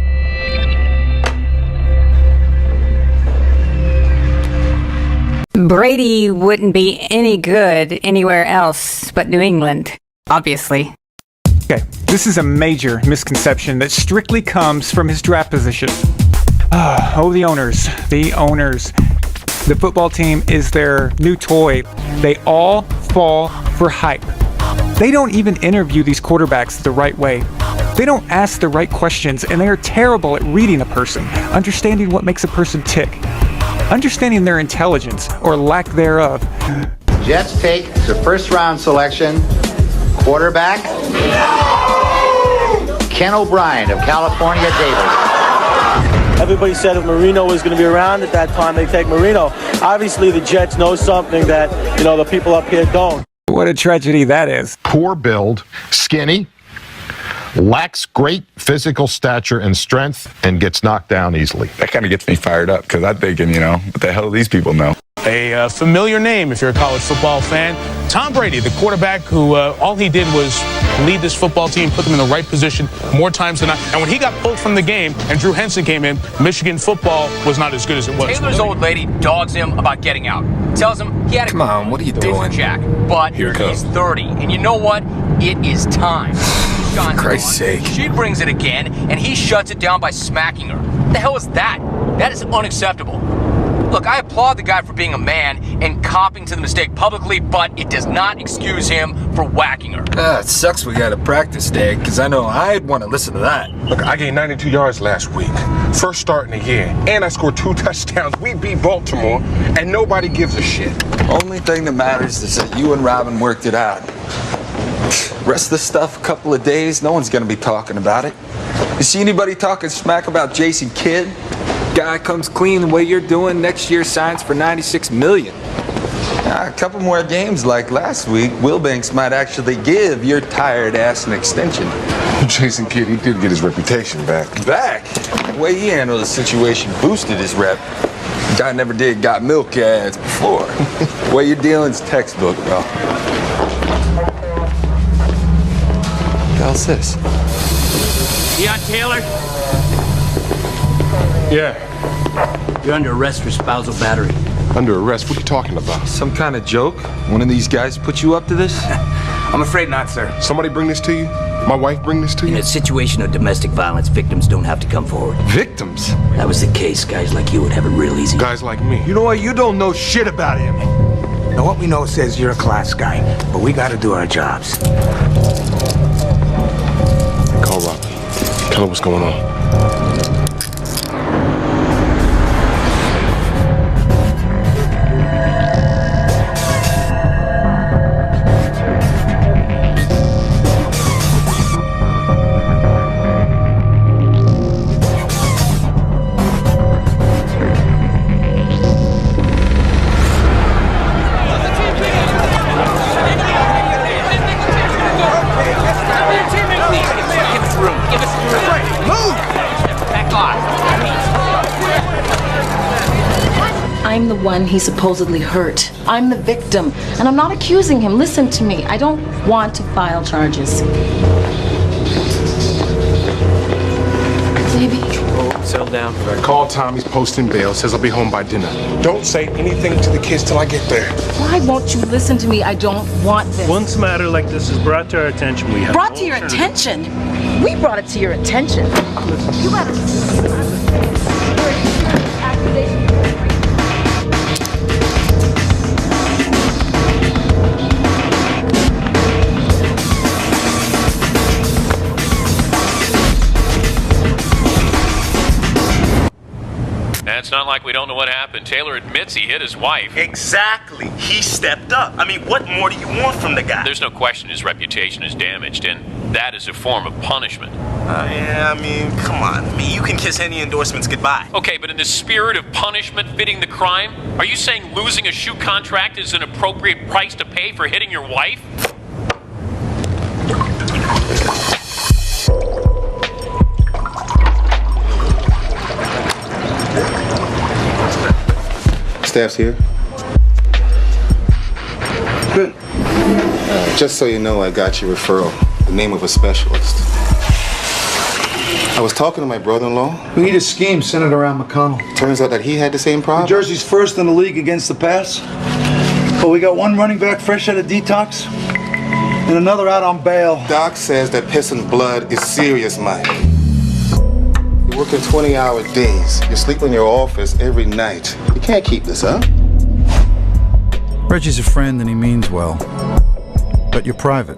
Brady wouldn't be any good anywhere else but New England, obviously. Okay, this is a major misconception that strictly comes from his draft position. The owners. The owners. The football team is their new toy. They all fall for hype. They don't even interview these quarterbacks the right way. They don't ask the right questions, and they are terrible at reading a person, understanding what makes a person tick, understanding their intelligence or lack thereof. Jets take the first round selection, quarterback, Ken O'Brien of California, Davis. Everybody said if Marino was going to be around at that time, they take Marino. Obviously, the Jets know something that, the people up here don't. What a tragedy that is. Poor build, skinny, lacks great physical stature and strength, and gets knocked down easily. That kind of gets me fired up because I'm thinking, what the hell do these people know? A familiar name if you're a college football fan. Tom Brady, the quarterback who all he did was lead this football team, put them in the right position more times than not. And when he got pulled from the game and Drew Henson came in, Michigan football was not as good as it was. Taylor's old lady dogs him about getting out. Tells him he had Come on, what are you doing? Jack, but he's 30. And you know what? It is time. For Christ's sake. She brings it again, and he shuts it down by smacking her. What the hell is that? That is unacceptable. Look, I applaud the guy for being a man and copping to the mistake publicly, but it does not excuse him for whacking her. It sucks we got a practice day, because I know I'd want to listen to that. Look, I gained 92 yards last week. First start in the year. And I scored 2 touchdowns. We beat Baltimore, and nobody gives a shit. Only thing that matters is that you and Robin worked it out. Rest of the stuff, a couple of days, no one's gonna be talking about it. You see anybody talking smack about Jason Kidd? Guy comes clean the way you're doing, next year signs for $96 million. A couple more games like last week, Wilbanks might actually give your tired ass an extension. Jason Kidd, he did get his reputation back. Back? The way he handled the situation boosted his rep. Guy never did got milk ads before. The way you're dealing's textbook, bro. What the hell's this? Deion Taylor? Yeah. You're under arrest for spousal battery. Under arrest? What are you talking about? Some kind of joke? One of these guys put you up to this? I'm afraid not, sir. Somebody bring this to you? My wife bring this to you? In a situation of domestic violence, victims don't have to come forward. Victims? That was the case. Guys like you would have it real easy. Guys like me. You know what? You don't know shit about him. Now, what we know says you're a class guy, but we gotta do our jobs. Call Robbie. Tell her what's going on. I'm the one he supposedly hurt. I'm the victim, and I'm not accusing him. Listen to me. I don't want to file charges. Baby. Settle down. Call Tom, he's posting bail, says I'll be home by dinner. Don't say anything to the kids till I get there. Why won't you listen to me? I don't want this. Once a matter like this is brought to our attention, we have Brought to your attention? We brought it to your attention. You better... It's not like we don't know what happened. Taylor admits he hit his wife. Exactly. He stepped up. I mean, what more do you want from the guy? There's no question his reputation is damaged, and that is a form of punishment. Yeah, I mean, come on. I mean, you can kiss any endorsements goodbye. Okay, but in the spirit of punishment fitting the crime, are you saying losing a shoe contract is an appropriate price to pay for hitting your wife? Staff's here. Good. Just so you know, I got your referral. The name of a specialist. I was talking to my brother-in-law. We need a scheme centered around McConnell. Turns out that he had the same problem. New Jersey's first in the league against the pass. But we got one running back fresh out of detox and another out on bail. Doc says that pissing blood is serious, Mike. You're working 20-hour days. You're sleeping in your office every night. You can't keep this up. Reggie's a friend and he means well. But you're private.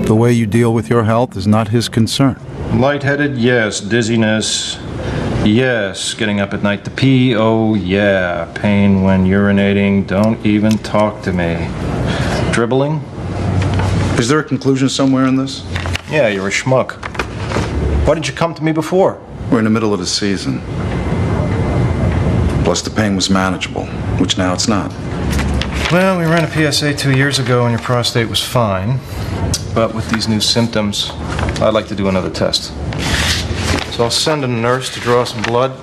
The way you deal with your health is not his concern. Lightheaded, yes. Dizziness, yes. Getting up at night to pee, oh yeah. Pain when urinating, don't even talk to me. Dribbling? Is there a conclusion somewhere in this? Yeah, you're a schmuck. Why didn't you come to me before? We're in the middle of the season. Plus the pain was manageable, which now it's not. Well, we ran a PSA 2 years ago and your prostate was fine. But with these new symptoms, I'd like to do another test. So I'll send a nurse to draw some blood,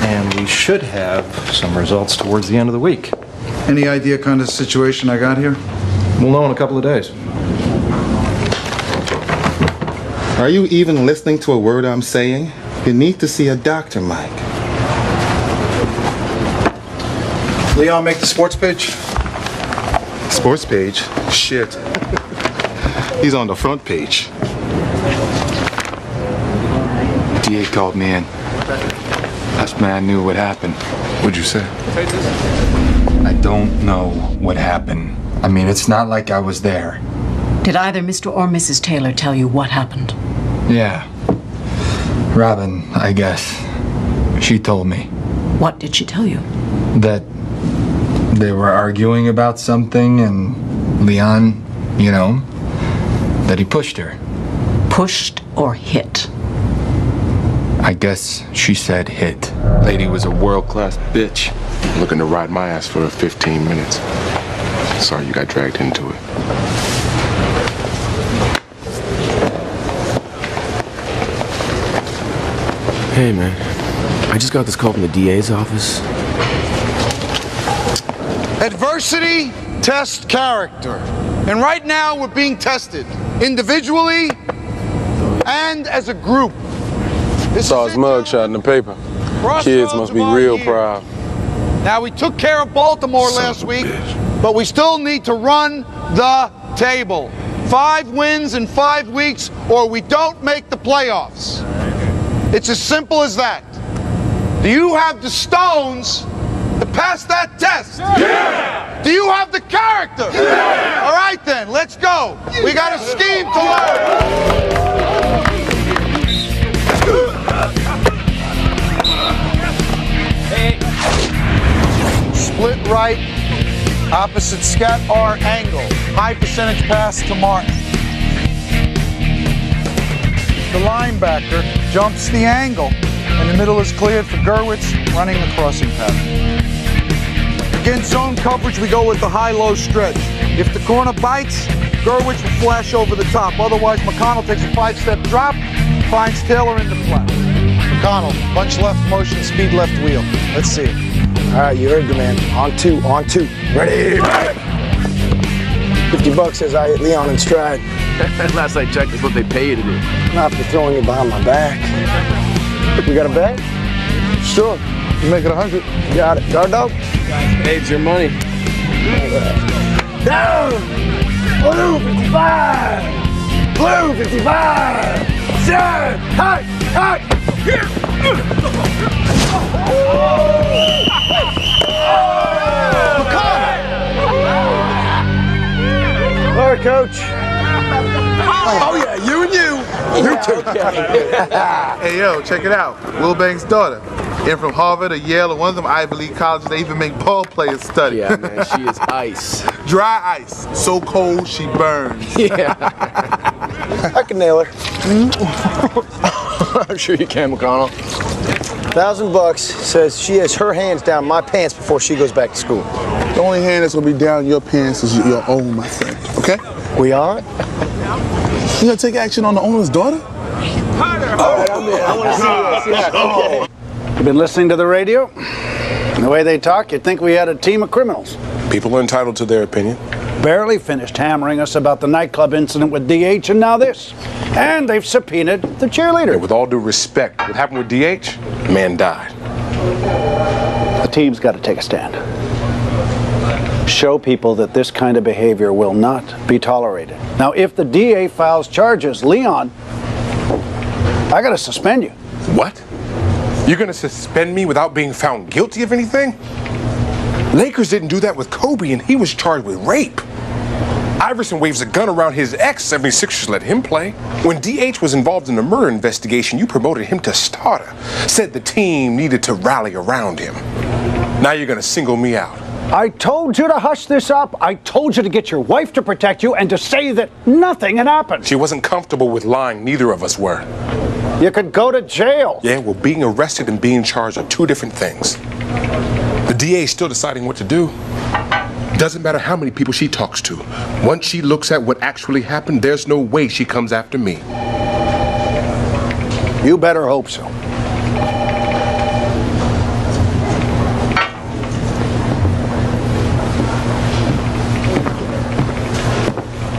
and we should have some results towards the end of the week. Any idea kind of situation I got here? We'll know in a couple of days. Are you even listening to a word I'm saying? You need to see a doctor, Mike. Leon, make the sports page? Sports page? Shit. He's on the front page. DA called me in. That's when I knew what happened. What'd you say? I don't know what happened. I mean, it's not like I was there. Did either Mr. or Mrs. Taylor tell you what happened? Yeah. Robin, I guess. She told me. What did she tell you? That they were arguing about something and Leon, you know, that he pushed her. Pushed or hit? I guess she said hit. Lady was a world-class bitch. Looking to ride my ass for 15 minutes. Sorry you got dragged into it. Hey, man. I just got this call from the DA's office. Adversity tests character. And right now we're being tested individually and as a group. Saw his mugshot in the paper. Kids must be real proud. Now, we took care of Baltimore last week, but we still need to run the table. 5 wins in 5 weeks, or we don't make the playoffs. It's as simple as that. Do you have the stones to pass that test? Yeah! Do you have the character? Yeah! All right, then, let's go. We got a scheme to learn. Split right, opposite scat R angle. High percentage pass to Martin. The linebacker jumps the angle, and the middle is cleared for Gerwitz running the crossing pattern. Against zone coverage, we go with the high-low stretch. If the corner bites, Gerwitz will flash over the top. Otherwise, McConnell takes a 5-step drop, finds Taylor in the flat. McConnell, bunch left motion, speed left wheel. Let's see it. All right, you heard the man. On two. Ready? $50 says I hit Leon in stride. Last I checked, that's what they pay you to do. Not for throwing you behind my back. We got a bet? Sure. You make it 100. Got it. Guard dog? Hey, it's your money. Down! Blue 55! Blue 55! Shine! Hot! All right, Coach. Oh yeah, you and you. You too. Hey yo, check it out. Will Banks' daughter. And from Harvard or Yale or one of them Ivy League colleges, they even make ball players study. Yeah, man, she is ice. Dry ice. So cold she burns. Yeah. I can nail her. I'm sure you can, McConnell. $1,000 says she has her hands down my pants before she goes back to school. The only hand that's gonna be down your pants is your own, my friend. Okay? We are? You gonna take action on the owner's daughter? All right, I'm in. I want to see this. Okay. You've been listening to the radio? The way they talk, you'd think we had a team of criminals. People are entitled to their opinion. Barely finished hammering us about the nightclub incident with DH, and now this. And they've subpoenaed the cheerleader. And with all due respect, what happened with DH? Man died. The team's got to take a stand. Show people that this kind of behavior will not be tolerated. Now, if the DA files charges, Leon, I got to suspend you. What? You're gonna suspend me without being found guilty of anything? Lakers didn't do that with Kobe, and he was charged with rape. Iverson waves a gun around his ex, 76ers let him play. When DH was involved in the murder investigation, you promoted him to starter. Said the team needed to rally around him. Now you're gonna single me out. I told you to hush this up. I told you to get your wife to protect you and to say that nothing had happened. She wasn't comfortable with lying. Neither of us were. You could go to jail. Yeah, well, being arrested and being charged are two different things. The DA is still deciding what to do. Doesn't matter how many people she talks to. Once she looks at what actually happened, there's no way she comes after me. You better hope so.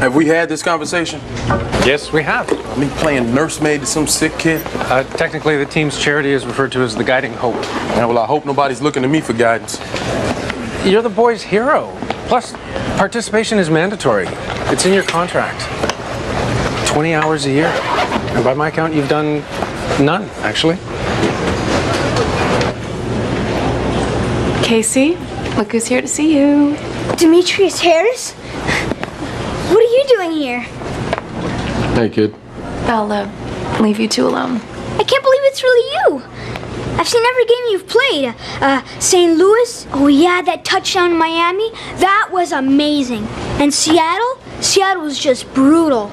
Have we had this conversation? Yes, we have. I mean, playing nursemaid to some sick kid? Technically, the team's charity is referred to as the Guiding Hope. Yeah, well, I hope nobody's looking to me for guidance. You're the boy's hero. Plus, participation is mandatory. It's in your contract. 20 hours a year. And by my count, you've done none, actually. Casey, look who's here to see you. Demetrius Harris? What are you doing here? Hey, kid. I'll leave you two alone. I can't believe it's really you. I've seen every game you've played. St. Louis, oh yeah, that touchdown in Miami, that was amazing. And Seattle? Seattle was just brutal.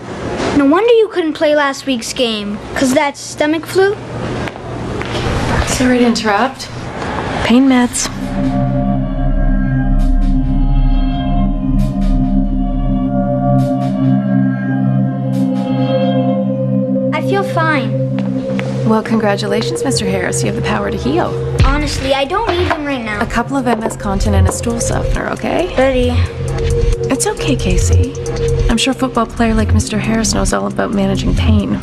No wonder you couldn't play last week's game, because that stomach flu. Sorry to interrupt. Pain meds. Well, congratulations, Mr. Harris. You have the power to heal. Honestly, I don't need them right now. A couple of MS content and a stool softener, okay? Ready. It's okay, Casey. I'm sure a football player like Mr. Harris knows all about managing pain.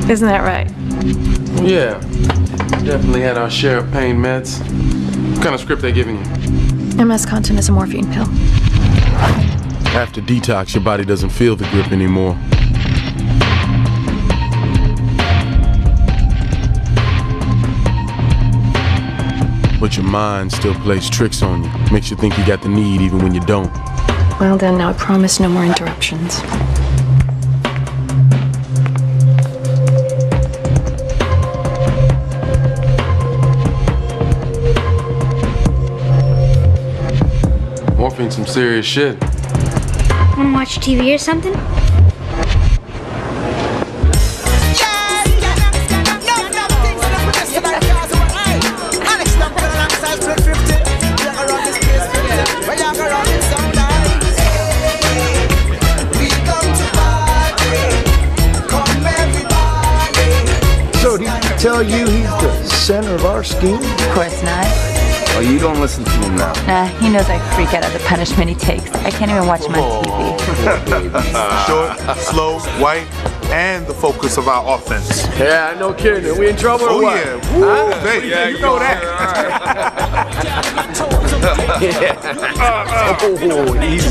Isn't that right? Yeah, definitely had our share of pain meds. What kind of script they giving you? MS content is a morphine pill. After detox, your body doesn't feel the grip anymore. But your mind still plays tricks on you. Makes you think you got the need even when you don't. Well then, now I promise no more interruptions. Morphine's some serious shit. Wanna watch TV or something? So did he tell you he's the center of our scheme? Of course not. Oh, you don't listen to him now. Nah, he knows I freak out at the punishment he takes. I can't even watch him on TV. Short, slow, white, and the focus of our offense. Yeah, I know kidding. Are we in trouble or what? Yeah. Woo, baby, Yeah, you know that. Easy.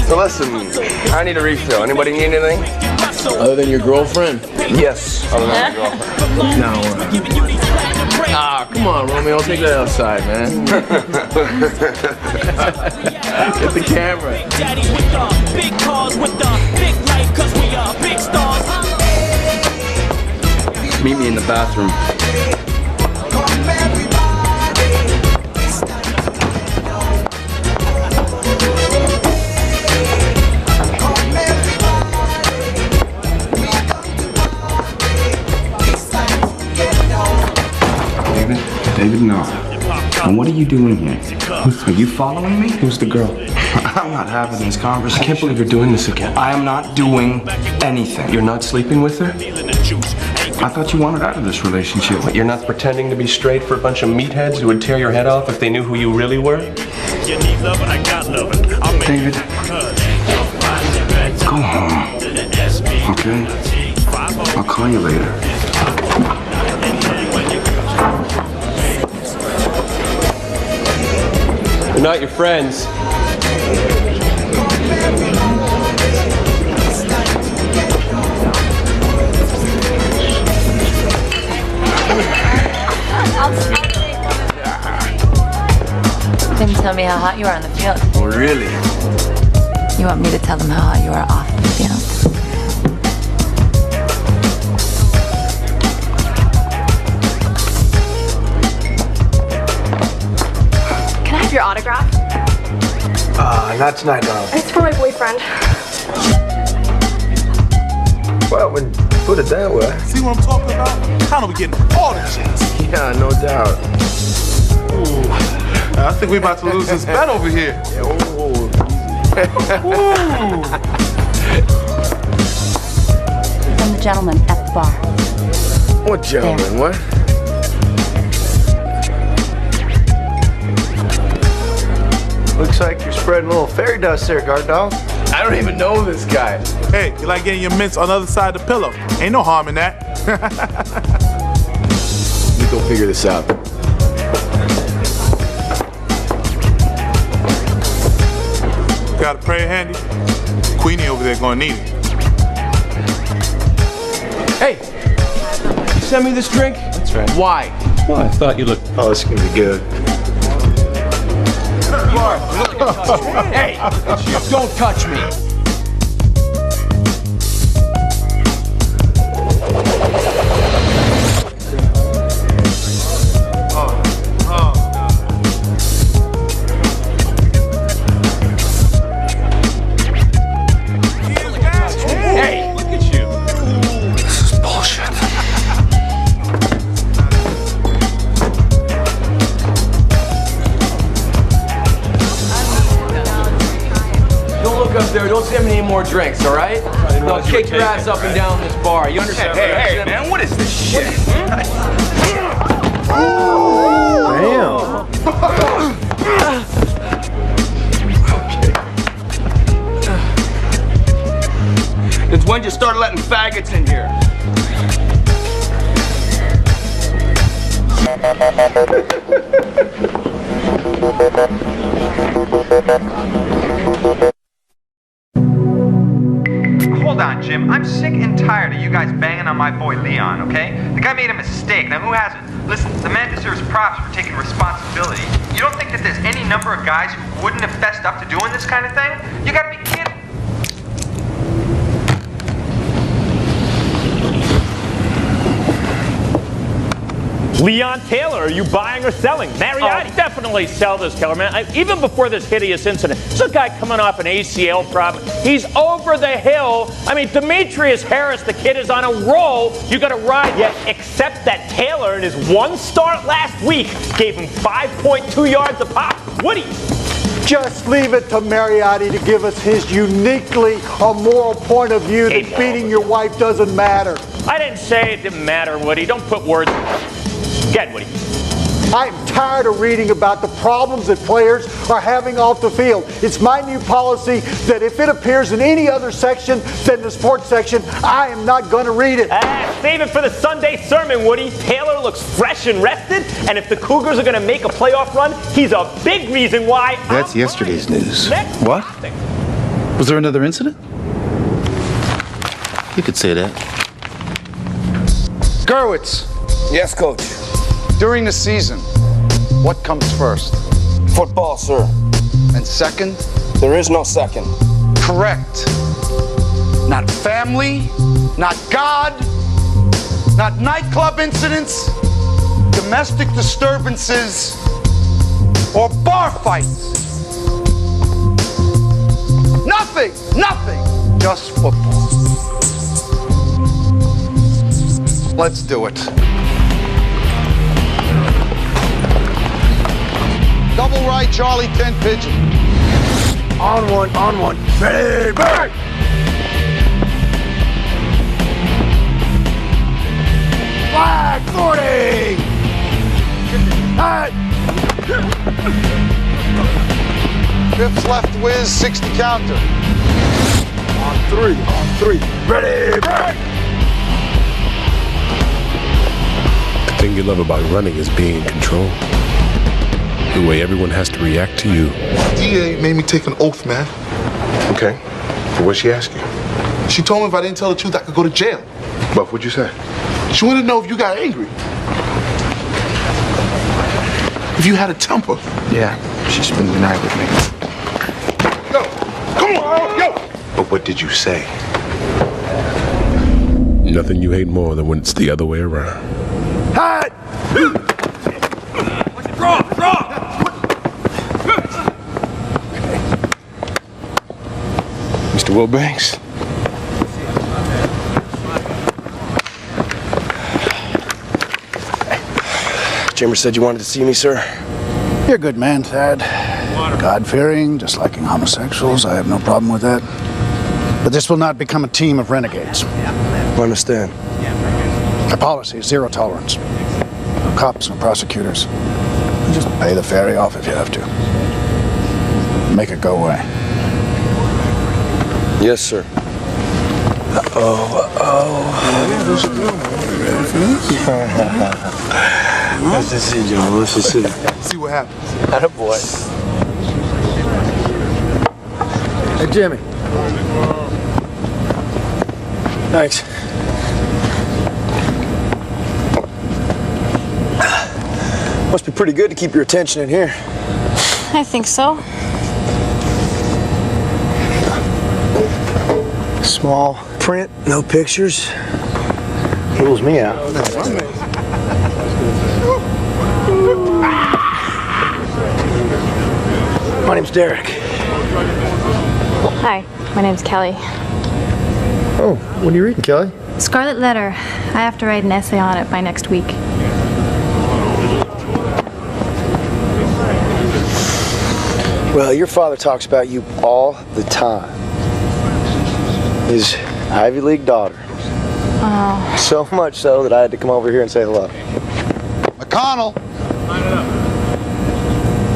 So listen, I need a refill. Anybody need anything? Other than your girlfriend? Yes. Other than my girlfriend. No. Come on, Romeo. Take that outside, man. Get the camera. Meet me in the bathroom. David, no. And what are you doing here? Are you following me? Who's the girl? I'm not having this conversation. I can't believe you're doing this again. I am not doing anything. You're not sleeping with her? I thought you wanted out of this relationship. What, you're not pretending to be straight for a bunch of meatheads who would tear your head off if they knew who you really were? David, go home. Okay? I'll call you later. We're not your friends. Didn't tell me how hot you are on the field. Oh, really? You want me to tell them how hot you are off the field? Can I have your autograph? Not tonight, darling. It's for my boyfriend. Well, when you put it that way. See what I'm talking about? Kind of getting all the chicks. Yeah, no doubt. Ooh, I think we're about to lose this bet over here. I'm the gentleman at the bar. What gentleman? What? Looks like you're spreading a little fairy dust there, guard dog. I don't even know this guy. Hey, you like getting your mints on the other side of the pillow. Ain't no harm in that. You go figure this out. Got a prayer handy? Queenie over there gonna need it. Hey, you sent me this drink? That's right. Why? Well, I thought you looked... Oh, this is gonna be good. Hey, don't touch me. There, don't send me any more drinks, all right? They'll kick your ass up and down this bar. You understand? Hey, man, what is this shit? Damn. It's when you start letting faggots in here. Hold on, Jim. I'm sick and tired of you guys banging on my boy Leon, okay? The guy made a mistake. Now, who hasn't? Listen, the man deserves props for taking responsibility. You don't think that there's any number of guys who wouldn't have fessed up to doing this kind of thing? You gotta be kidding. Leon Taylor, are you buying or selling? Mariotti? Oh, definitely sell this, Taylor, man. Even before this hideous incident, this is a guy coming off an ACL problem. He's over the hill. I mean, Demetrius Harris, the kid is on a roll. You got to ride yet, except that Taylor, in his one start last week, gave him 5.2 yards a pop. Woody. Just leave it to Mariotti to give us his uniquely moral point of view that beating your wife doesn't matter. I didn't say it didn't matter, Woody. Don't put words in it. Get Woody. I'm tired of reading about the problems that players are having off the field. It's my new policy that if it appears in any other section than the sports section, I am not going to read it. Save it for the Sunday sermon, Woody. Taylor looks fresh and rested, and if the Cougars are going to make a playoff run, he's a big reason why. That's yesterday's news. What? Was there another incident? You could say that. Gerwitz. Yes, Coach. During the season, what comes first? Football, sir. And second? There is no second. Correct. Not family, not God, not nightclub incidents, domestic disturbances, or bar fights. Nothing, nothing, just football. Let's do it. Double right, Charlie, 10 pigeon. On one. Ready, break! Flag 40! Fifth left whiz, 60 counter. On three. Ready, break! The thing you love about running is being in control. The way everyone has to react to you. DA made me take an oath, man. Okay. What'd she ask you? She told me if I didn't tell the truth, I could go to jail. But what'd you say? She wanted to know if you got angry. If you had a temper. Yeah, she spent the night with me. Yo, come on, yo! But what did you say? Nothing you hate more than when it's the other way around. Hot! Draw! Mr. Wilbanks? Chambers said you wanted to see me, sir. You're a good man, Thad. God-fearing, disliking homosexuals. I have no problem with that. But this will not become a team of renegades. I understand. The policy is zero tolerance. No cops, no prosecutors. Just pay the ferry off if you have to. Make it go away. Yes, sir. Nice to see you, John. Nice to see you. See what happens. Attaboy. Hey, Jimmy. Thanks. Must be pretty good to keep your attention in here. I think so. Small print, no pictures. Rules me out. My name's Derek. Hi, my name's Kelly. Oh, what are you reading, Kelly? Scarlet Letter. I have to write an essay on it by next week. Well, your father talks about you all the time. His Ivy League daughter. Oh. So much so that I had to come over here and say hello. McConnell!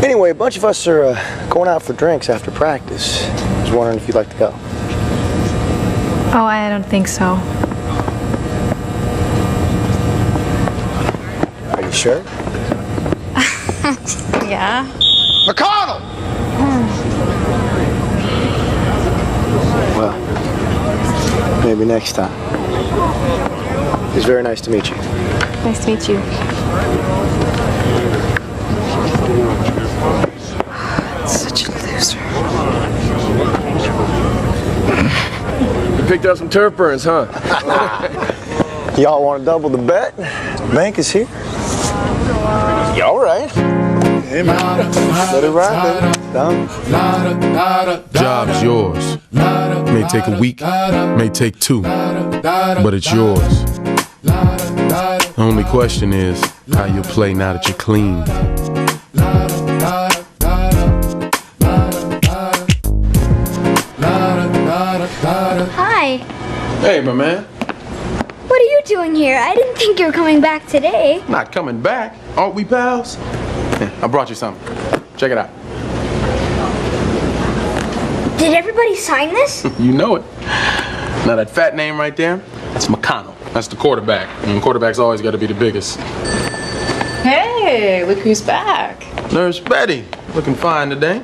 Anyway, a bunch of us are going out for drinks after practice. I was wondering if you'd like to go. Oh, I don't think so. Are you sure? Yeah. McConnell! Well, maybe next time. It's very nice to meet you. Nice to meet you. Such a loser. You picked up some turf burns, huh? Y'all want to double the bet? Bank is here. You all right? Hey, man. Let it ride, baby. Done. Job's yours. May take a week, may take 2, but it's yours. The only question is how you'll play now that you're clean. Hi. Hey, my man. What are you doing here? I didn't think you were coming back today. Not coming back. Aren't we pals? Here, I brought you something. Check it out. Did everybody sign this? You know it. Now that fat name right there, that's McConnell. That's the quarterback. And quarterback's always got to be the biggest. Hey, look who's back. Nurse Betty, looking fine today.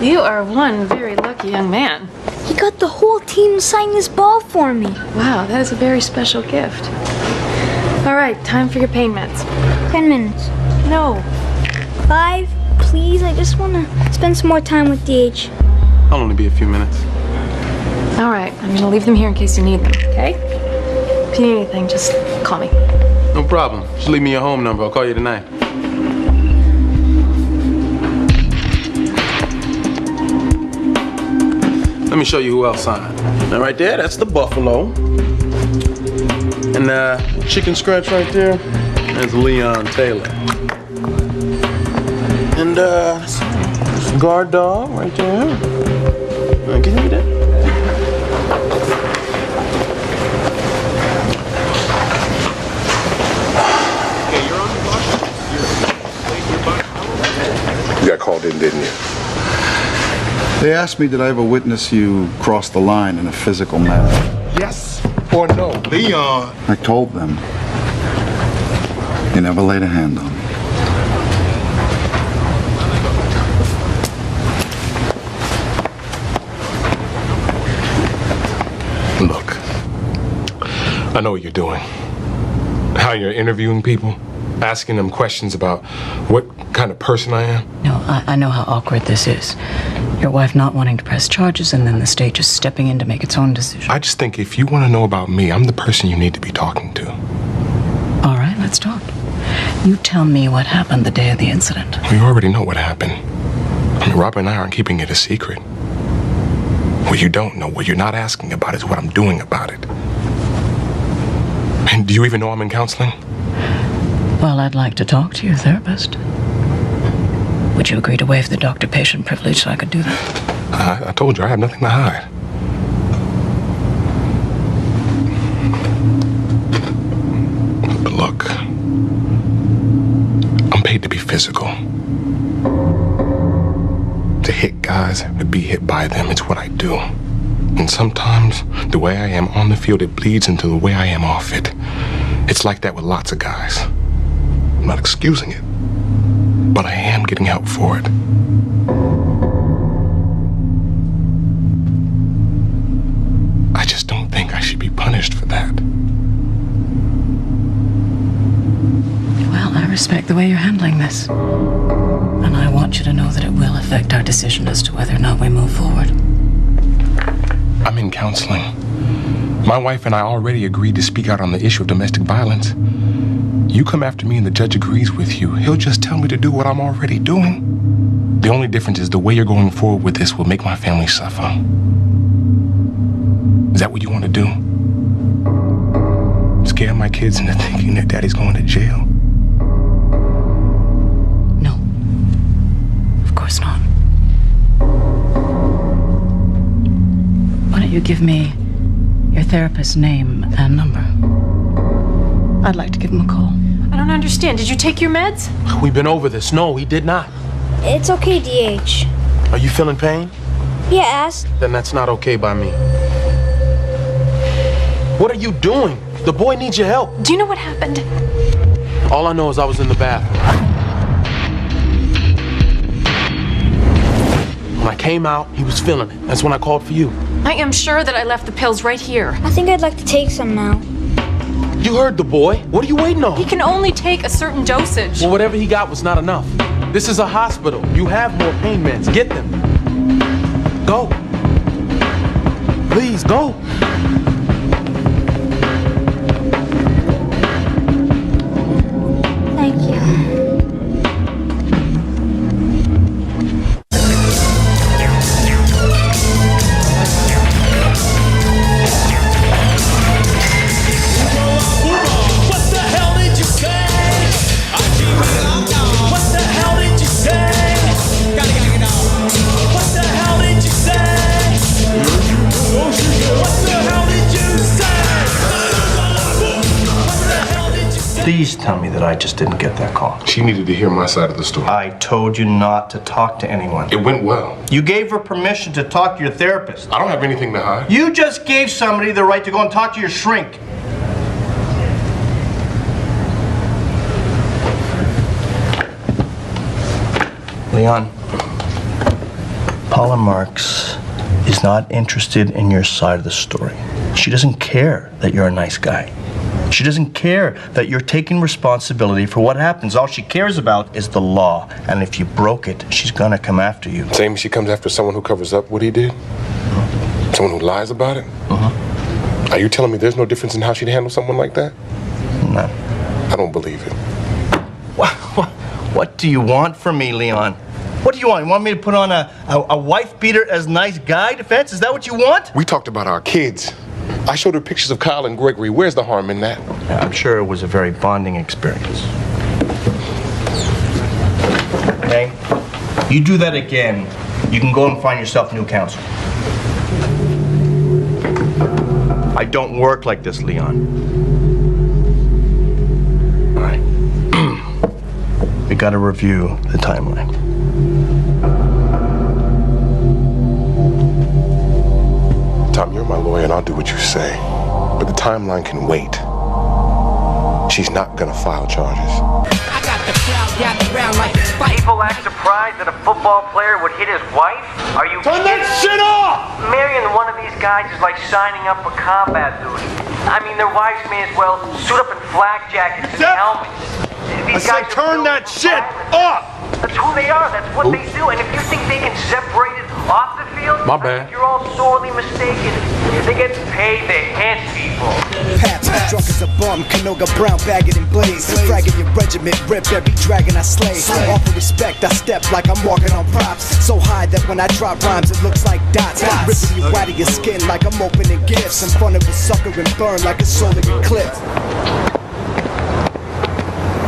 You are one very lucky young man. He got the whole team to sign this ball for me. Wow, that is a very special gift. All right, time for your pain meds. 10 minutes. No. 5, please. I just want to spend some more time with DH. I'll only be a few minutes. All right, I'm gonna leave them here in case you need them, okay? If you need anything, just call me. No problem. Just leave me your home number. I'll call you tonight. Let me show you who else signed. Now right there, that's the Buffalo. And chicken scratch right there, that's Leon Taylor. And guard dog right there. Can you read that? You got called in, didn't you? They asked me did I ever witness you cross the line in a physical manner. Yes or no? Leon. I told them. You never laid a hand on me. Look, I know what you're doing. How you're interviewing people, asking them questions about what kind of person I am. No, I know how awkward this is. Your wife not wanting to press charges and then the state just stepping in to make its own decision. I just think if you want to know about me, I'm the person you need to be talking to. All right, let's talk. You tell me what happened the day of the incident. Well, you already know what happened. I mean, Robert and I aren't keeping it a secret. What you don't know, what you're not asking about is what I'm doing about it. And do you even know I'm in counseling? Well, I'd like to talk to your therapist. Would you agree to waive the doctor-patient privilege so I could do that? I told you I have nothing to hide. But look, I'm paid to be physical. To hit guys, to be hit by them, it's what I do. And sometimes, the way I am on the field, it bleeds into the way I am off it. It's like that with lots of guys. I'm not excusing it, but I am getting help for it. I just don't think I should be punished for that. Well, I respect the way you're handling this. And I want you to know that it will affect our decision as to whether or not we move forward. I'm in counseling. My wife and I already agreed to speak out on the issue of domestic violence. You come after me and the judge agrees with you. He'll just tell me to do what I'm already doing. The only difference is the way you're going forward with this will make my family suffer. Is that what you want to do? Scare my kids into thinking that daddy's going to jail? No. Of course not. Why don't you give me your therapist's name and number. I'd like to give him a call. I don't understand. Did you take your meds? We've been over this. No, he did not. It's okay, DH. Are you feeling pain? Yes. Then that's not okay by me. What are you doing? The boy needs your help. Do you know what happened? All I know is I was in the bathroom. When I came out, he was feeling it. That's when I called for you. I am sure that I left the pills right here. I think I'd like to take some now. You heard the boy. What are you waiting on? He can only take a certain dosage. Well, whatever he got was not enough. This is a hospital. You have more pain meds. Get them. Go. Please, go. Thank you. Please tell me that I just didn't get that call. She needed to hear my side of the story. I told you not to talk to anyone. It went well. You gave her permission to talk to your therapist. I don't have anything to hide. You just gave somebody the right to go and talk to your shrink. Leon, Paula Marks is not interested in your side of the story. She doesn't care that you're a nice guy. She doesn't care that you're taking responsibility for what happens. All she cares about is the law. And if you broke it, she's gonna come after you. Same as she comes after someone who covers up what he did? Someone who lies about it? Are you telling me there's no difference in how she'd handle someone like that? No. I don't believe it. What do you want from me, Leon? What do you want? You want me to put on a wife beater as nice guy defense? Is that what you want? We talked about our kids. I showed her pictures of Kyle and Gregory. Where's the harm in that? I'm sure it was a very bonding experience. Okay? You do that again, you can go and find yourself new counsel. I don't work like this, Leon. All right. We gotta review the timeline. Tom, you're my lawyer and I'll do what you say. But the timeline can wait. She's not gonna file charges. People act surprised that a football player would hit his wife? Are you Turn that shit off! Marrying one of these guys is like signing up for combat duty. I mean, their wives may as well suit up in flak jackets and helmets. These I said turn that shit off! That's who they are. That's what they do. And if you think they can separate it off the field, My bad. you're all sorely mistaken. They get paid to hit people. Paps, drunk as a bum, Canoga Brown, bagging and blaze. Fragging your regiment, rip every dragon I slay. Offer respect, I step like I'm walking on props. So high that when I drop rhymes, it looks like dots. Ripping you out of your skin like I'm opening gifts. I'm fun of a sucker and burn like a solar eclipse.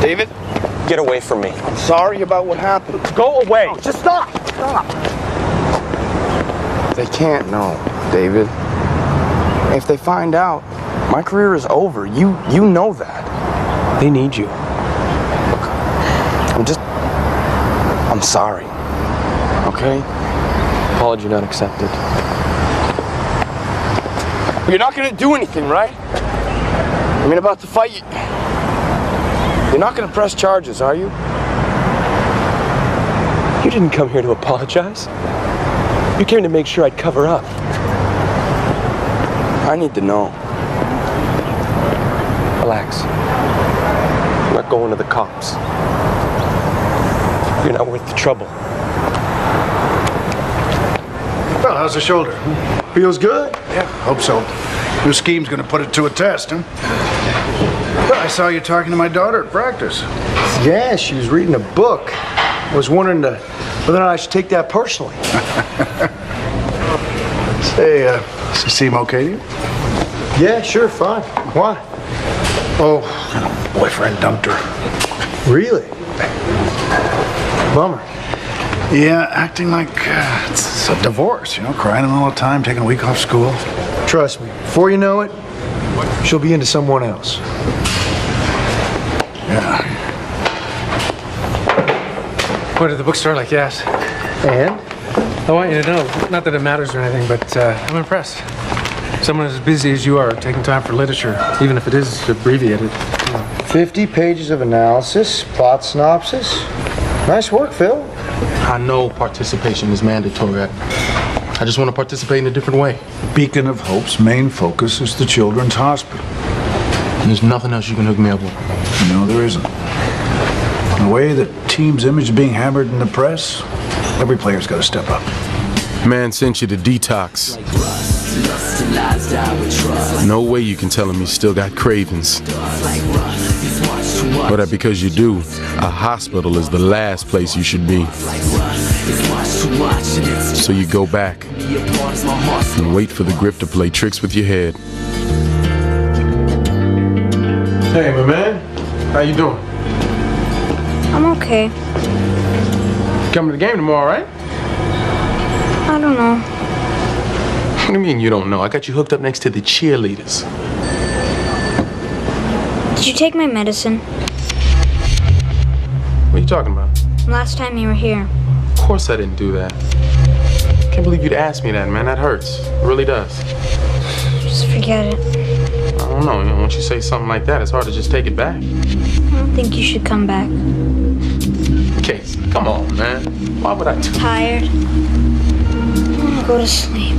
David, get away from me. I'm sorry about what happened. Go away. No, just stop. Stop. They can't know, David. If they find out, my career is over. You know that. They need you. Look, I'm sorry. Okay? Apology not accepted. You're not gonna do anything, right? I mean, about the fight, you're not gonna press charges, are you? You didn't come here to apologize. You came to make sure I'd cover up. I need to know. Relax. I'm not going to the cops. You're not worth the trouble. Well, how's the shoulder? Feels good? Yeah, hope so. New scheme's gonna put it to a test, huh? Well, I saw you talking to my daughter at practice. Yeah, she was reading a book. I was wondering whether or not I should take that personally. Say, does it seem okay to you? Yeah, sure, fine. Why? Oh, boyfriend dumped her. Really? Bummer. Yeah, acting like it's a divorce, you know, crying all the time, taking a week off school. Trust me, before you know it, she'll be into someone else. Yeah. Went to the bookstore like yes. And? I want you to know, not that it matters or anything, but I'm impressed. Someone as busy as you are taking time for literature, even if it is abbreviated. 50 pages of analysis, plot synopsis. Nice work, Phil. I know participation is mandatory. I just want to participate in a different way. Beacon of Hope's main focus is the Children's Hospital. And there's nothing else you can hook me up with. No, there isn't. The way the team's image is being hammered in the press, every player's got to step up. Man sent you to detox. No way you can tell him you still got cravings. But that because you do, a hospital is the last place you should be. So you go back and wait for the grip to play tricks with your head. Hey, my man. How you doing? I'm okay. Coming to the game tomorrow, right? I don't know. What do you mean you don't know? I got you hooked up next to the cheerleaders. Did you take my medicine? What are you talking about? Last time you were here. Of course I didn't do that. Can't believe you'd ask me that, man. That hurts. It really does. Just forget it. I don't know. Once you say something like that, it's hard to just take it back. I don't think you should come back. Case, come on, man. Why would I do? Tired? I want to go to sleep.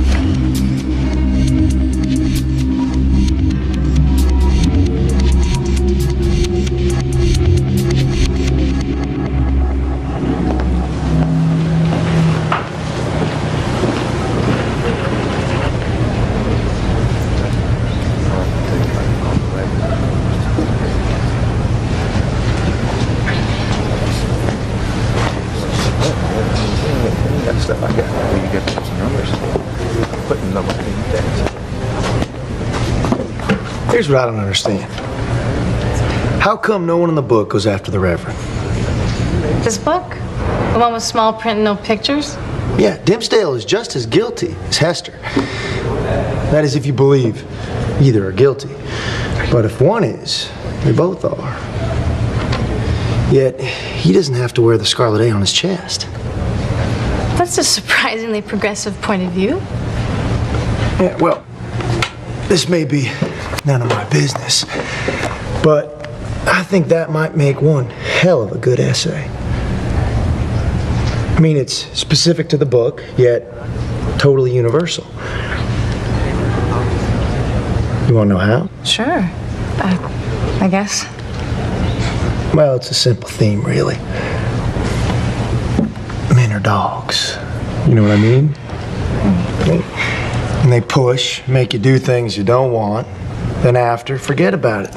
Here's what I don't understand. How come no one in the book goes after the Reverend? This book? The one with small print and no pictures? Yeah, Dimsdale is just as guilty as Hester. That is if you believe either are guilty. But if one is, they both are. Yet, he doesn't have to wear the scarlet A on his chest. That's a surprisingly progressive point of view. Yeah, well, this may be none of my business, but I think that might make one hell of a good essay. I mean, it's specific to the book, yet totally universal. You want to know how? Sure. I guess. Well, it's a simple theme, really. Men are dogs. You know what I mean? And they push, make you do things you don't want. Then after, forget about it.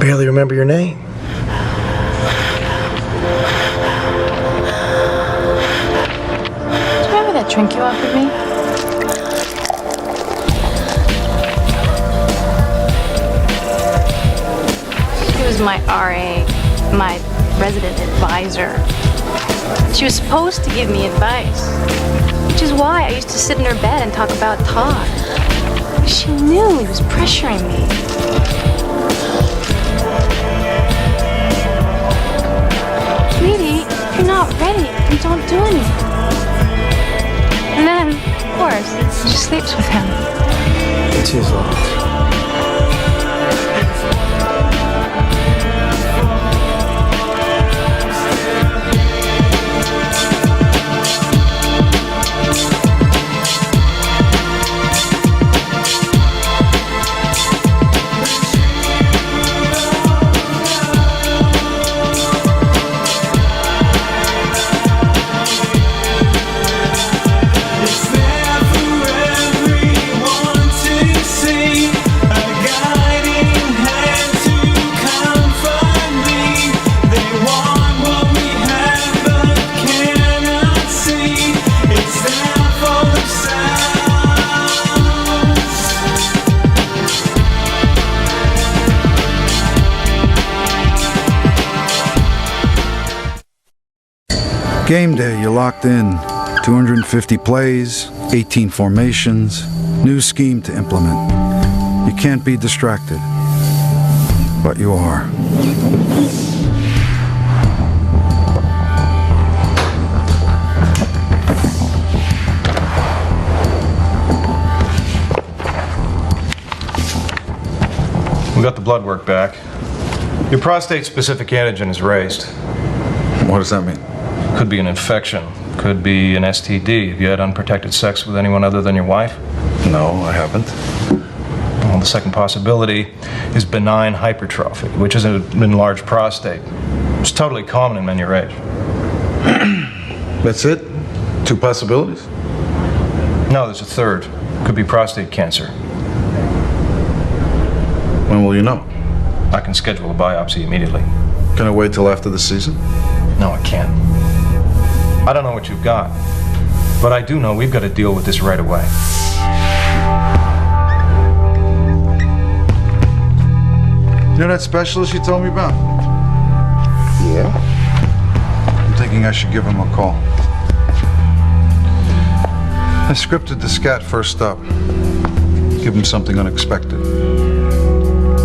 Barely remember your name. Did you remember that drink you offered me? She was my RA, my resident advisor. She was supposed to give me advice, which is why I used to sit in her bed and talk about Todd. She knew he was pressuring me. Sweetie, if you're not ready, then don't do anything. And then, of course, she sleeps with him. It's his loss. Game day, you're locked in. 250 plays, 18 formations, new scheme to implement. You can't be distracted, but you are. We got the blood work back. Your prostate-specific antigen is raised. What does that mean? Could be an infection. Could be an STD. Have you had unprotected sex with anyone other than your wife? No, I haven't. Well, the second possibility is benign hypertrophy, which is an enlarged prostate. It's totally common in men your age. That's it? 2 possibilities? No, there's a third. Could be prostate cancer. When will you know? I can schedule a biopsy immediately. Can I wait till after the season? No, I can't. I don't know what you've got, but I do know we've got to deal with this right away. You know that specialist you told me about? Yeah? I'm thinking I should give him a call. I scripted the scat first up. Give him something unexpected.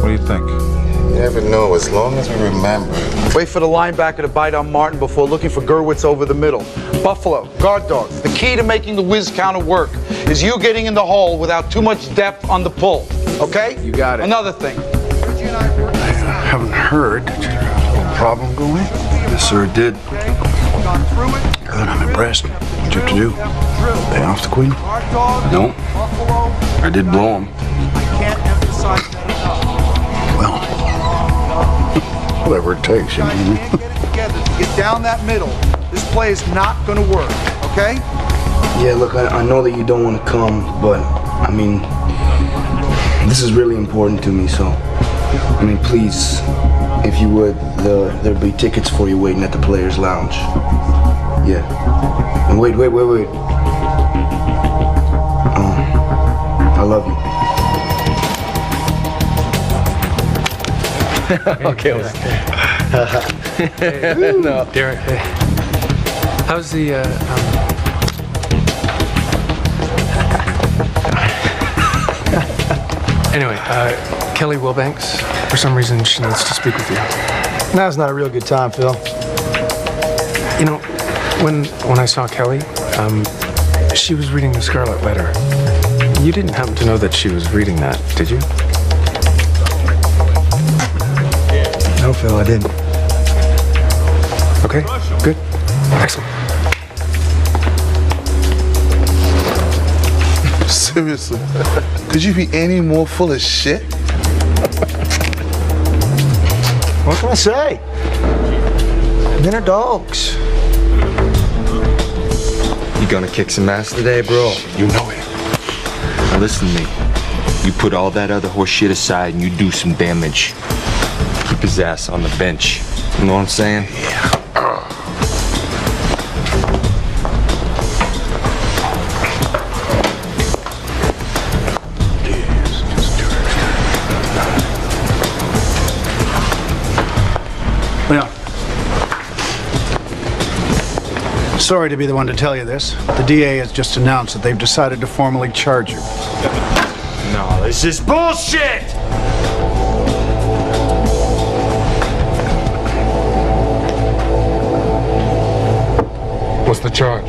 What do you think? You never know, as long as we remember. Wait for the linebacker to bite on Martin before looking for Gurwitz over the middle. Buffalo, guard dogs. The key to making the whiz counter work is you getting in the hole without too much depth on the pull. Okay? You got it. Another thing. I haven't heard. Did you have a little problem going? Yes, sir, it did. Good, I'm impressed. What'd you have to do? Pay off the queen? No. I did blow him. Well, whatever it takes, you know. Together to get down that middle. This play is not going to work. Okay? Yeah, look, I know that you don't want to come, but, I mean, this is really important to me, so, I mean, please, if you would, there'll be tickets for you waiting at the Players Lounge. Yeah. And wait. I love you. Okay. No. Derek, hey. How's the, Anyway, Kelly Wilbanks, for some reason she needs to speak with you. Now's not a real good time, Phil. You know, when I saw Kelly, she was reading the Scarlet Letter. You didn't happen to know that she was reading that, did you? No, Phil, I didn't. Okay, good. Excellent. Seriously, could you be any more full of shit? What can I say? Men are dogs. You gonna kick some ass today, bro? You know it. Now listen to me. You put all that other horse shit aside and you do some damage. Keep his ass on the bench. You know what I'm saying? Yeah. Leon. Sorry to be the one to tell you this. The DA has just announced that they've decided to formally charge you. No, this is bullshit! What's the charge?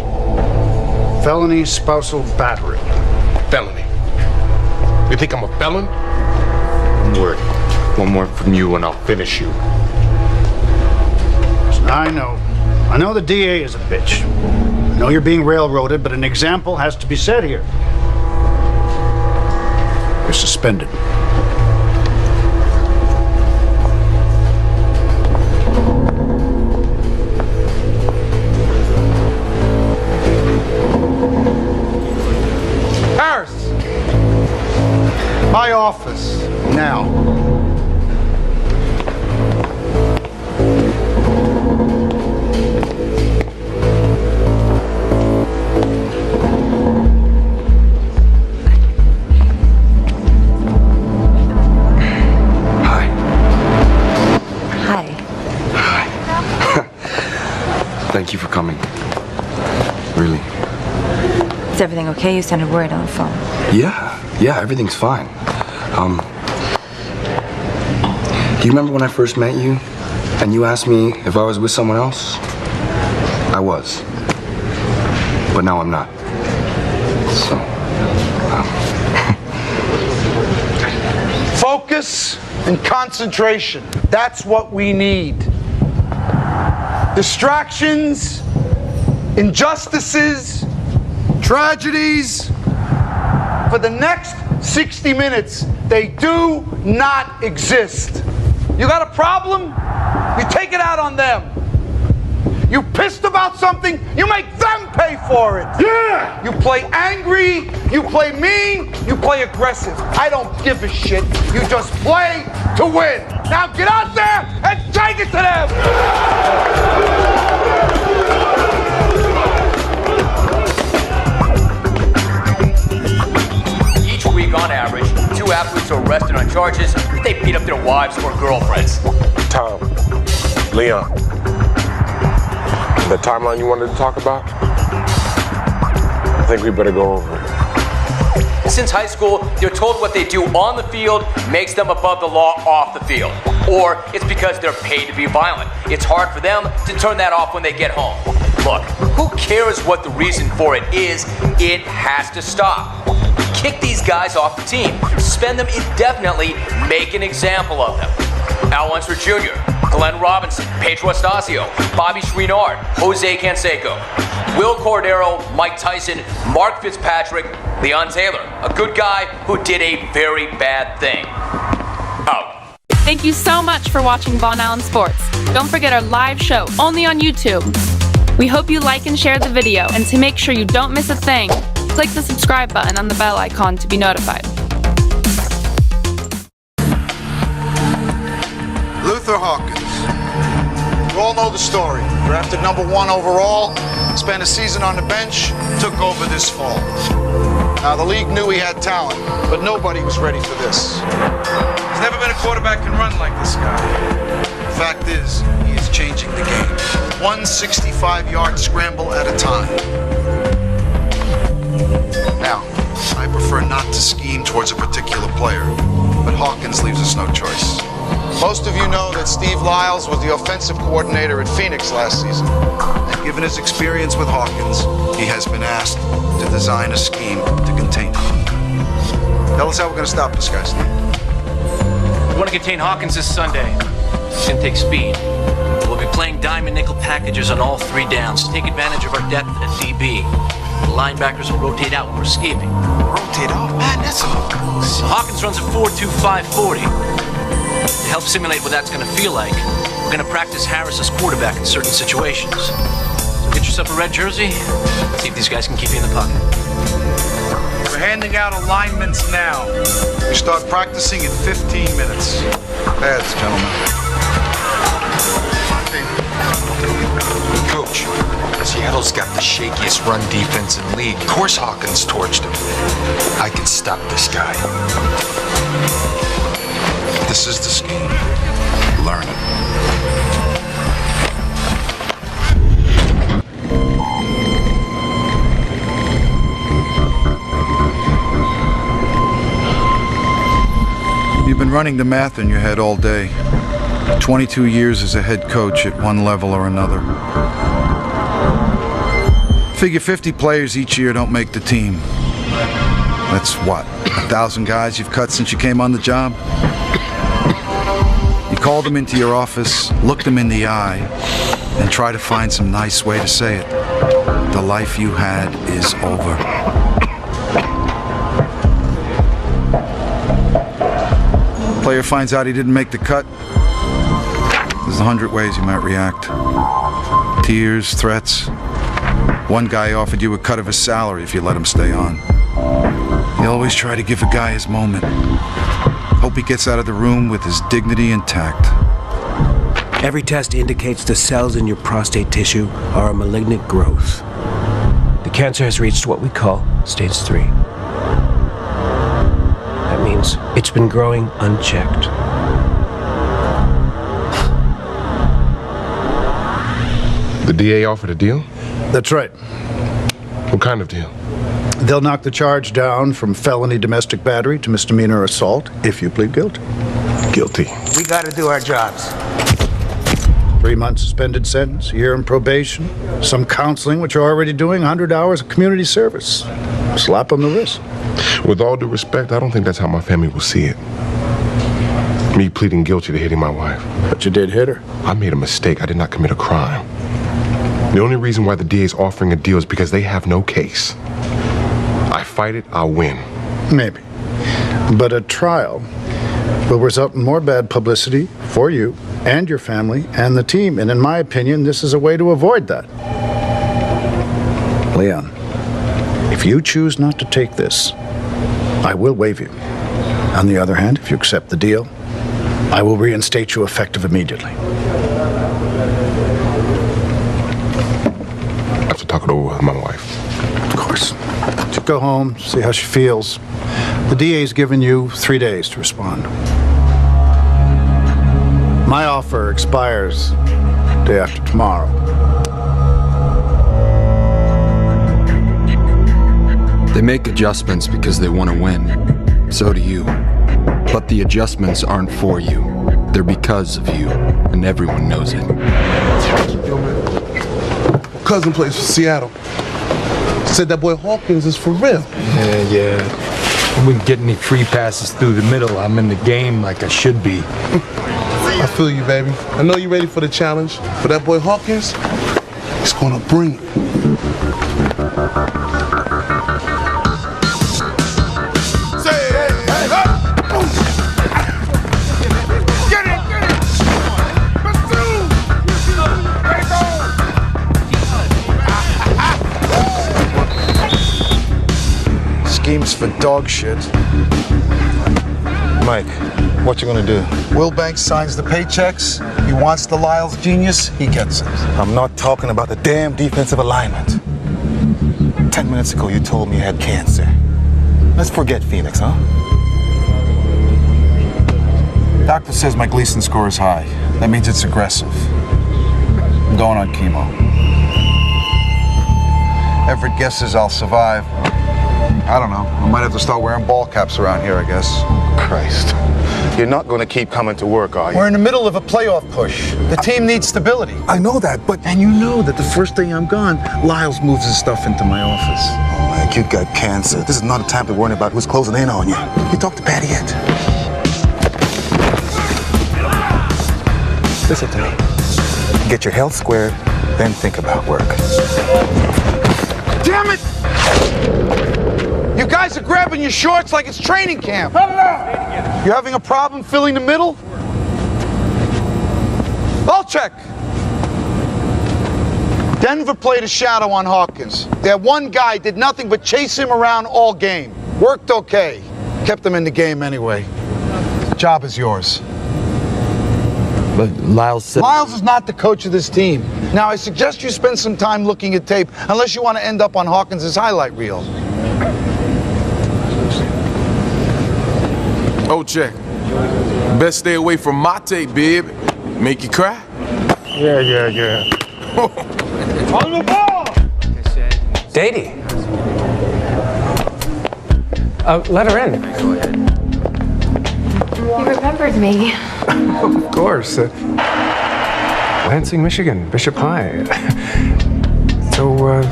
Felony spousal battery. Felony. You think I'm a felon? One word. One more from you and I'll finish you. I know the DA is a bitch. I know you're being railroaded, but an example has to be set here. You're suspended. Harris! My office. Now. Thank you for coming. really. Is everything okay? You sounded worried on the phone. Yeah, everything's fine. Do you remember when I first met you and you asked me if I was with someone else? I was. But now I'm not. So, Focus and concentration. That's what we need. Distractions, injustices, tragedies. For the next 60 minutes, they do not exist. You got a problem? You take it out on them. You pissed about something, you make them pay for it. Yeah! You play angry, you play mean, you play aggressive. I don't give a shit. You just play to win. Now get out there and take it to them! Each week, on average, 2 athletes are arrested on charges that they beat up their wives or girlfriends. Tom, Leon, the timeline you wanted to talk about? I think we better go over it. Since high school, they're told what they do on the field makes them above the law off the field. Or it's because they're paid to be violent. It's hard for them to turn that off when they get home. Look, who cares what the reason for it is? It has to stop. Kick these guys off the team. Suspend them indefinitely. Make an example of them. Al Unser Jr., Glenn Robinson, Pedro Estacio, Bobby Chouinard, Jose Canseco, Will Cordero, Mike Tyson, Mark Fitzpatrick, Leon Taylor, a good guy who did a very bad thing. Out. Thank you so much for watching Von Allen Sports. Don't forget our live show only on YouTube. We hope you like and share the video, and to make sure you don't miss a thing, click the subscribe button on the bell icon to be notified. Luther Hawkins. You all know the story. Drafted #1 overall, spent a season on the bench, took over this fall. Now, the league knew he had talent, but nobody was ready for this. There's never been a quarterback can run like this guy. The fact is, he is changing the game. 1 65-yard scramble at a time. Now, I prefer not to scheme towards a particular player, but Hawkins leaves us no choice. Most of you know that Steve Lyles was the offensive coordinator at Phoenix last season. And given his experience with Hawkins, he has been asked to design a scheme to contain him. Tell us how we're going to stop this guy, Steve. We want to contain Hawkins this Sunday. It's going to take speed. We'll be playing dime and nickel packages on all 3 downs to take advantage of our depth at DB. The linebackers will rotate out when we're escaping. Rotate out? Man, that's a... Hawkins runs a 4.25 40. To help simulate what that's going to feel like, we're going to practice Harris as quarterback in certain situations. So get yourself a red jersey, see if these guys can keep you in the pocket. We're handing out alignments now. We start practicing in 15 minutes. Pads, gentlemen. Coach, Seattle's got the shakiest run defense in the league. Of course Hawkins torched him. I can stop this guy. This is the scheme. Learn it. You've been running the math in your head all day. 22 years as a head coach at one level or another. Figure 50 players each year don't make the team. That's what, 1,000 guys you've cut since you came on the job? You call them into your office, look them in the eye, and try to find some nice way to say it. The life you had is over. Player finds out he didn't make the cut. There's 100 ways you might react. Tears, threats. One guy offered you a cut of his salary if you let him stay on. You always try to give a guy his moment. Hope he gets out of the room with his dignity intact. Every test indicates the cells in your prostate tissue are a malignant growth. The cancer has reached what we call stage 3. That means it's been growing unchecked. The DA offered a deal? That's right. What kind of deal? They'll knock the charge down from felony domestic battery to misdemeanor assault if you plead guilty. Guilty. We gotta do our jobs. 3-month suspended sentence, a year in probation, some counseling, which you're already doing, 100 hours of community service. Slap on the wrist. With all due respect, I don't think that's how my family will see it. Me pleading guilty to hitting my wife. But you did hit her. I made a mistake. I did not commit a crime. The only reason why the DA is offering a deal is because they have no case. I fight it, I'll win. Maybe. But a trial will result in more bad publicity for you and your family and the team. And in my opinion, this is a way to avoid that. Leon, if you choose not to take this, I will waive you. On the other hand, if you accept the deal, I will reinstate you effective immediately. I have to talk it over with my wife. Of course. Just go home, see how she feels. The DA's given you 3 days to respond. My offer expires day after tomorrow. They make adjustments because they want to win. So do you. But the adjustments aren't for you. They're because of you, and everyone knows it. Cousin plays for Seattle. Said that boy Hawkins is for real. Yeah. I wouldn't get any free passes through the middle. I'm in the game like I should be. I feel you, baby. I know you're ready for the challenge, but that boy Hawkins, he's gonna bring it. Schemes for dog shit. Mike, what you gonna do? Will Banks signs the paychecks. He wants the Lyles genius. He gets it. I'm not talking about the damn defensive alignment. 10 minutes ago, you told me you had cancer. Let's forget Phoenix, huh? Doctor says my Gleason score is high. That means it's aggressive. I'm going on chemo. Everett guesses I'll survive. I don't know. I might have to start wearing ball caps around here, I guess. Christ. You're not gonna keep coming to work, are you? We're in the middle of a playoff push. The team needs stability. I know that, but... And you know that the first day I'm gone, Lyles moves his stuff into my office. Oh, Mike, you got cancer. This is not a time to worry about who's closing in on you. You talked to Patty yet? Listen to me. Get your health squared, then think about work. Damn it! You guys are grabbing your shorts like it's training camp. You having a problem filling the middle? Olczyk! Denver played a shadow on Hawkins. Their one guy did nothing but chase him around all game. Worked okay. Kept him in the game anyway. Job is yours. But Lyles said... Lyles is not the coach of this team. Now, I suggest you spend some time looking at tape, unless you want to end up on Hawkins' highlight reel. Olczyk, best stay away from my tape, babe. Make you cry? Yeah. On the ball! Dadey. Let her in. You remembered me. Of course. Lansing, Michigan, Bishop High. So,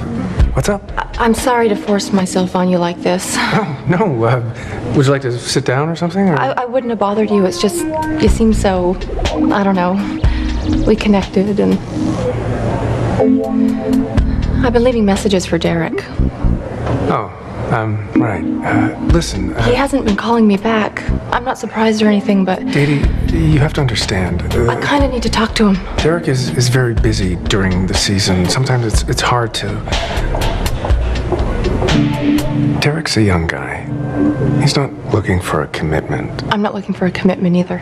what's up? I'm sorry to force myself on you like this. Oh, no. Would you like to sit down or something? Or? I wouldn't have bothered you. It's just, you seem so, I don't know. We connected and... I've been leaving messages for Derek. Oh, right. Listen. He hasn't been calling me back. I'm not surprised or anything, but... Dadey, you have to understand. I kind of need to talk to him. Derek is very busy during the season. Sometimes it's hard to... Derek's a young guy. He's not looking for a commitment. I'm not looking for a commitment either.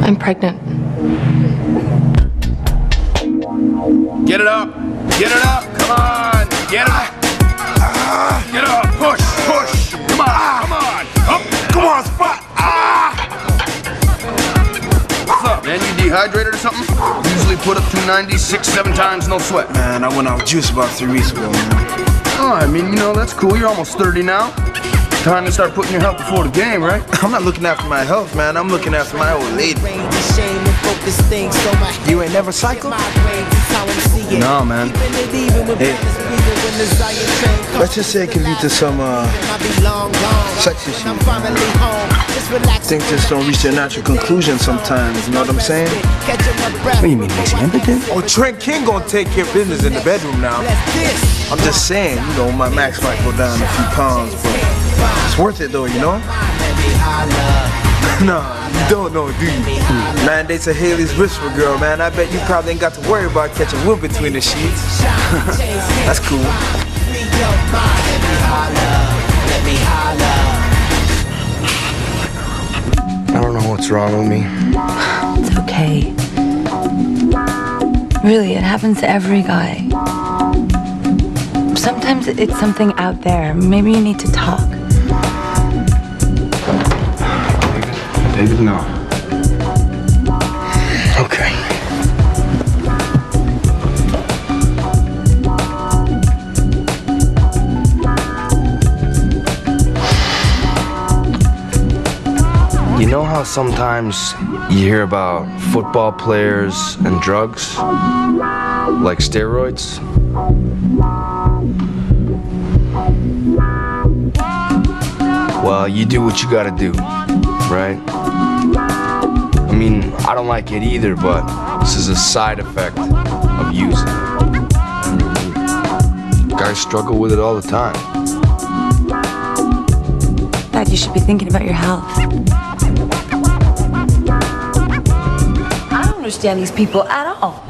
I'm pregnant. Get it up! Get it up! Come on! Get it up! Get up! Push! Push! Come on! Come on! Up! Come on! Spot! What's up, man? You dehydrated or something? Usually put up 290 6-7 times, no sweat. Man, I went off juice about 3 weeks ago, man. Oh, I mean, you know, that's cool. You're almost 30 now. Time to start putting your health before the game, right? I'm not looking after my health, man. I'm looking after my old lady. You ain't never cycled? No, man. Hey, let's just say it can lead to some sex issues. Things just don't reach their natural conclusion sometimes, you know what I'm saying? What do you mean, makes you impotent? Oh, Trent King gonna take care of business in the bedroom now. I'm just saying, you know, my max might go down a few pounds, but it's worth it though, you know? Nah, you don't know, do you? Man, dates a Haley's Whisper girl, man. I bet you probably ain't got to worry about catching wood between the sheets. That's cool. I don't know what's wrong with me. It's okay. Really, it happens to every guy. Sometimes it's something out there. Maybe you need to talk. David, no. Okay. You know how sometimes you hear about football players and drugs? Like steroids? Well, you do what you gotta do, right? I mean, I don't like it either, but this is a side effect of using. Guys struggle with it all the time. Dad, you should be thinking about your health. I don't understand these people at all.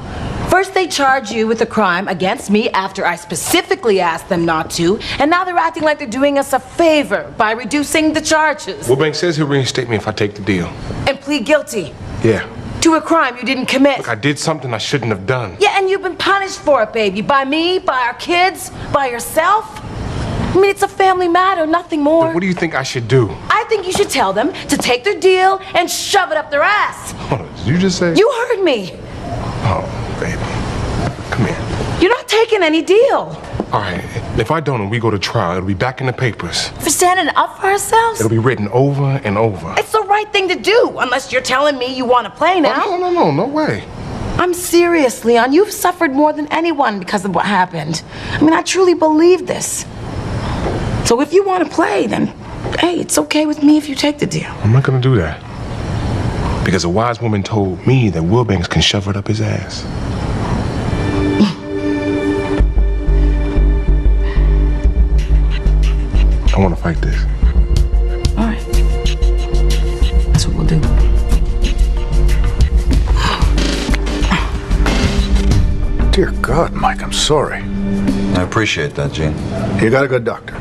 First they charge you with a crime against me after I specifically asked them not to, and now they're acting like they're doing us a favor by reducing the charges. Wilbanks says he'll reinstate me if I take the deal. And plead guilty Yeah. to a crime you didn't commit. Look, I did something I shouldn't have done. Yeah, and you've been punished for it, baby. By me, by our kids, by yourself. I mean, it's a family matter, nothing more. What do you think I should do? I think you should tell them to take their deal and shove it up their ass. Hold on, did you just say? You heard me. Oh, baby. Come here. You're not taking any deal. All right, if I don't and we go to trial, it'll be back in the papers. For standing up for ourselves? It'll be written over and over. It's the right thing to do, unless you're telling me you want to play now. Oh, no way. I'm serious, Leon. You've suffered more than anyone because of what happened. I mean, I truly believe this. So if you want to play, then, hey, it's okay with me if you take the deal. I'm not gonna do that. Because a wise woman told me that Wilbanks can shove it up his ass. I want to fight this. All right. That's what we'll do. Dear God, Mike, I'm sorry. I appreciate that, Gene. You got a good doctor.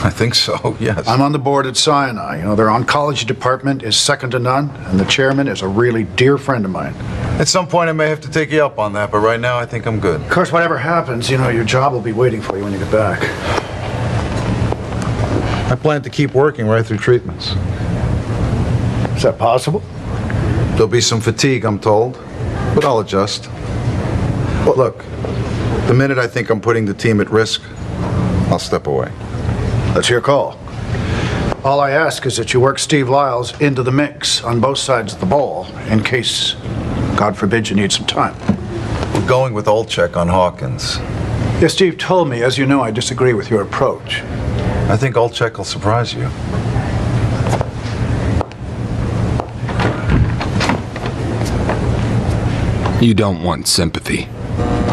I think so, yes. I'm on the board at Sinai. You know, their oncology department is second to none, and the chairman is a really dear friend of mine. At some point, I may have to take you up on that, but right now, I think I'm good. Of course, whatever happens, you know, your job will be waiting for you when you get back. I plan to keep working right through treatments. Is that possible? There'll be some fatigue, I'm told, but I'll adjust. Well, look, the minute I think I'm putting the team at risk, I'll step away. That's your call. All I ask is that you work Steve Lyles into the mix on both sides of the ball in case, God forbid, you need some time. We're going with Olczyk on Hawkins. Yes, Steve told me, as you know, I disagree with your approach. I think Olczyk will surprise you. You don't want sympathy.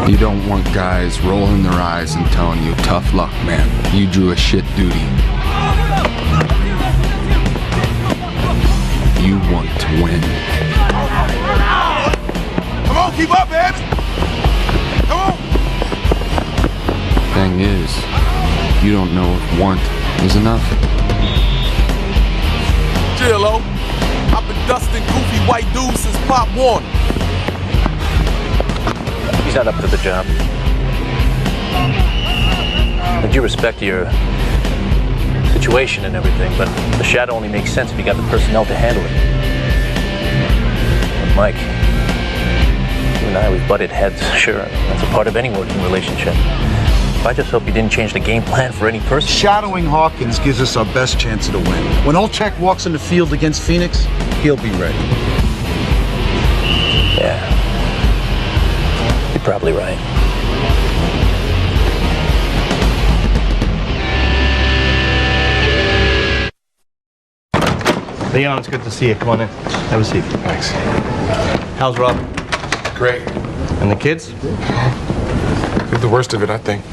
You don't want guys rolling their eyes and telling you, tough luck, man. You drew a shit duty. You want to win. Come on, keep up, baby. Come on. Thing is, you don't know if want is enough. Chillo. I've been dusting goofy white dudes since Pop Warner. He's not up to the job. I do respect your situation and everything, but the shadow only makes sense if you got the personnel to handle it. Mike, you and I, we've butted heads, sure. That's a part of any working relationship. I just hope you didn't change the game plan for any person. Shadowing Hawkins gives us our best chance of the win. When Olczyk walks in the field against Phoenix, he'll be ready. Yeah. You're probably right. Leon, it's good to see you. Come on in. Have a seat. Thanks. How's Rob? Great. And the kids? Through the worst of it, I think.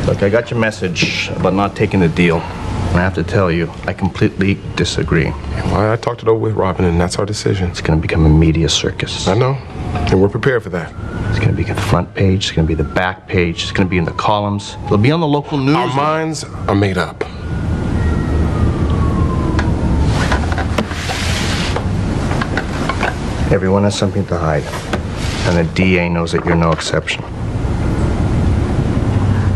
Look, I got your message about not taking the deal. And I have to tell you, I completely disagree. Well, I talked it over with Robin, and that's our decision. It's going to become a media circus. I know, and we're prepared for that. It's going to be the front page. It's going to be the back page. It's going to be in the columns. It'll be on the local news. Our minds are made up. Everyone has something to hide. And the DA knows that you're no exception.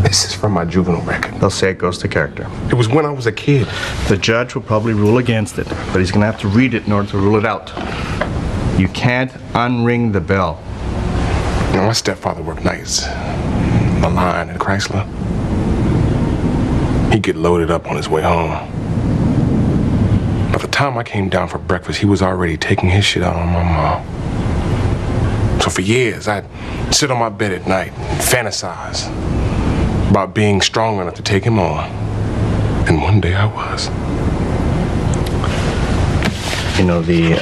This is from my juvenile record. They'll say it goes to character. It was when I was a kid. The judge will probably rule against it, but he's going to have to read it in order to rule it out. You can't unring the bell. You know, my stepfather worked nights. A line at Chrysler. He'd get loaded up on his way home. By the time I came down for breakfast, he was already taking his shit out on my mom. So for years, I'd sit on my bed at night and fantasize about being strong enough to take him on. And one day I was. You know, the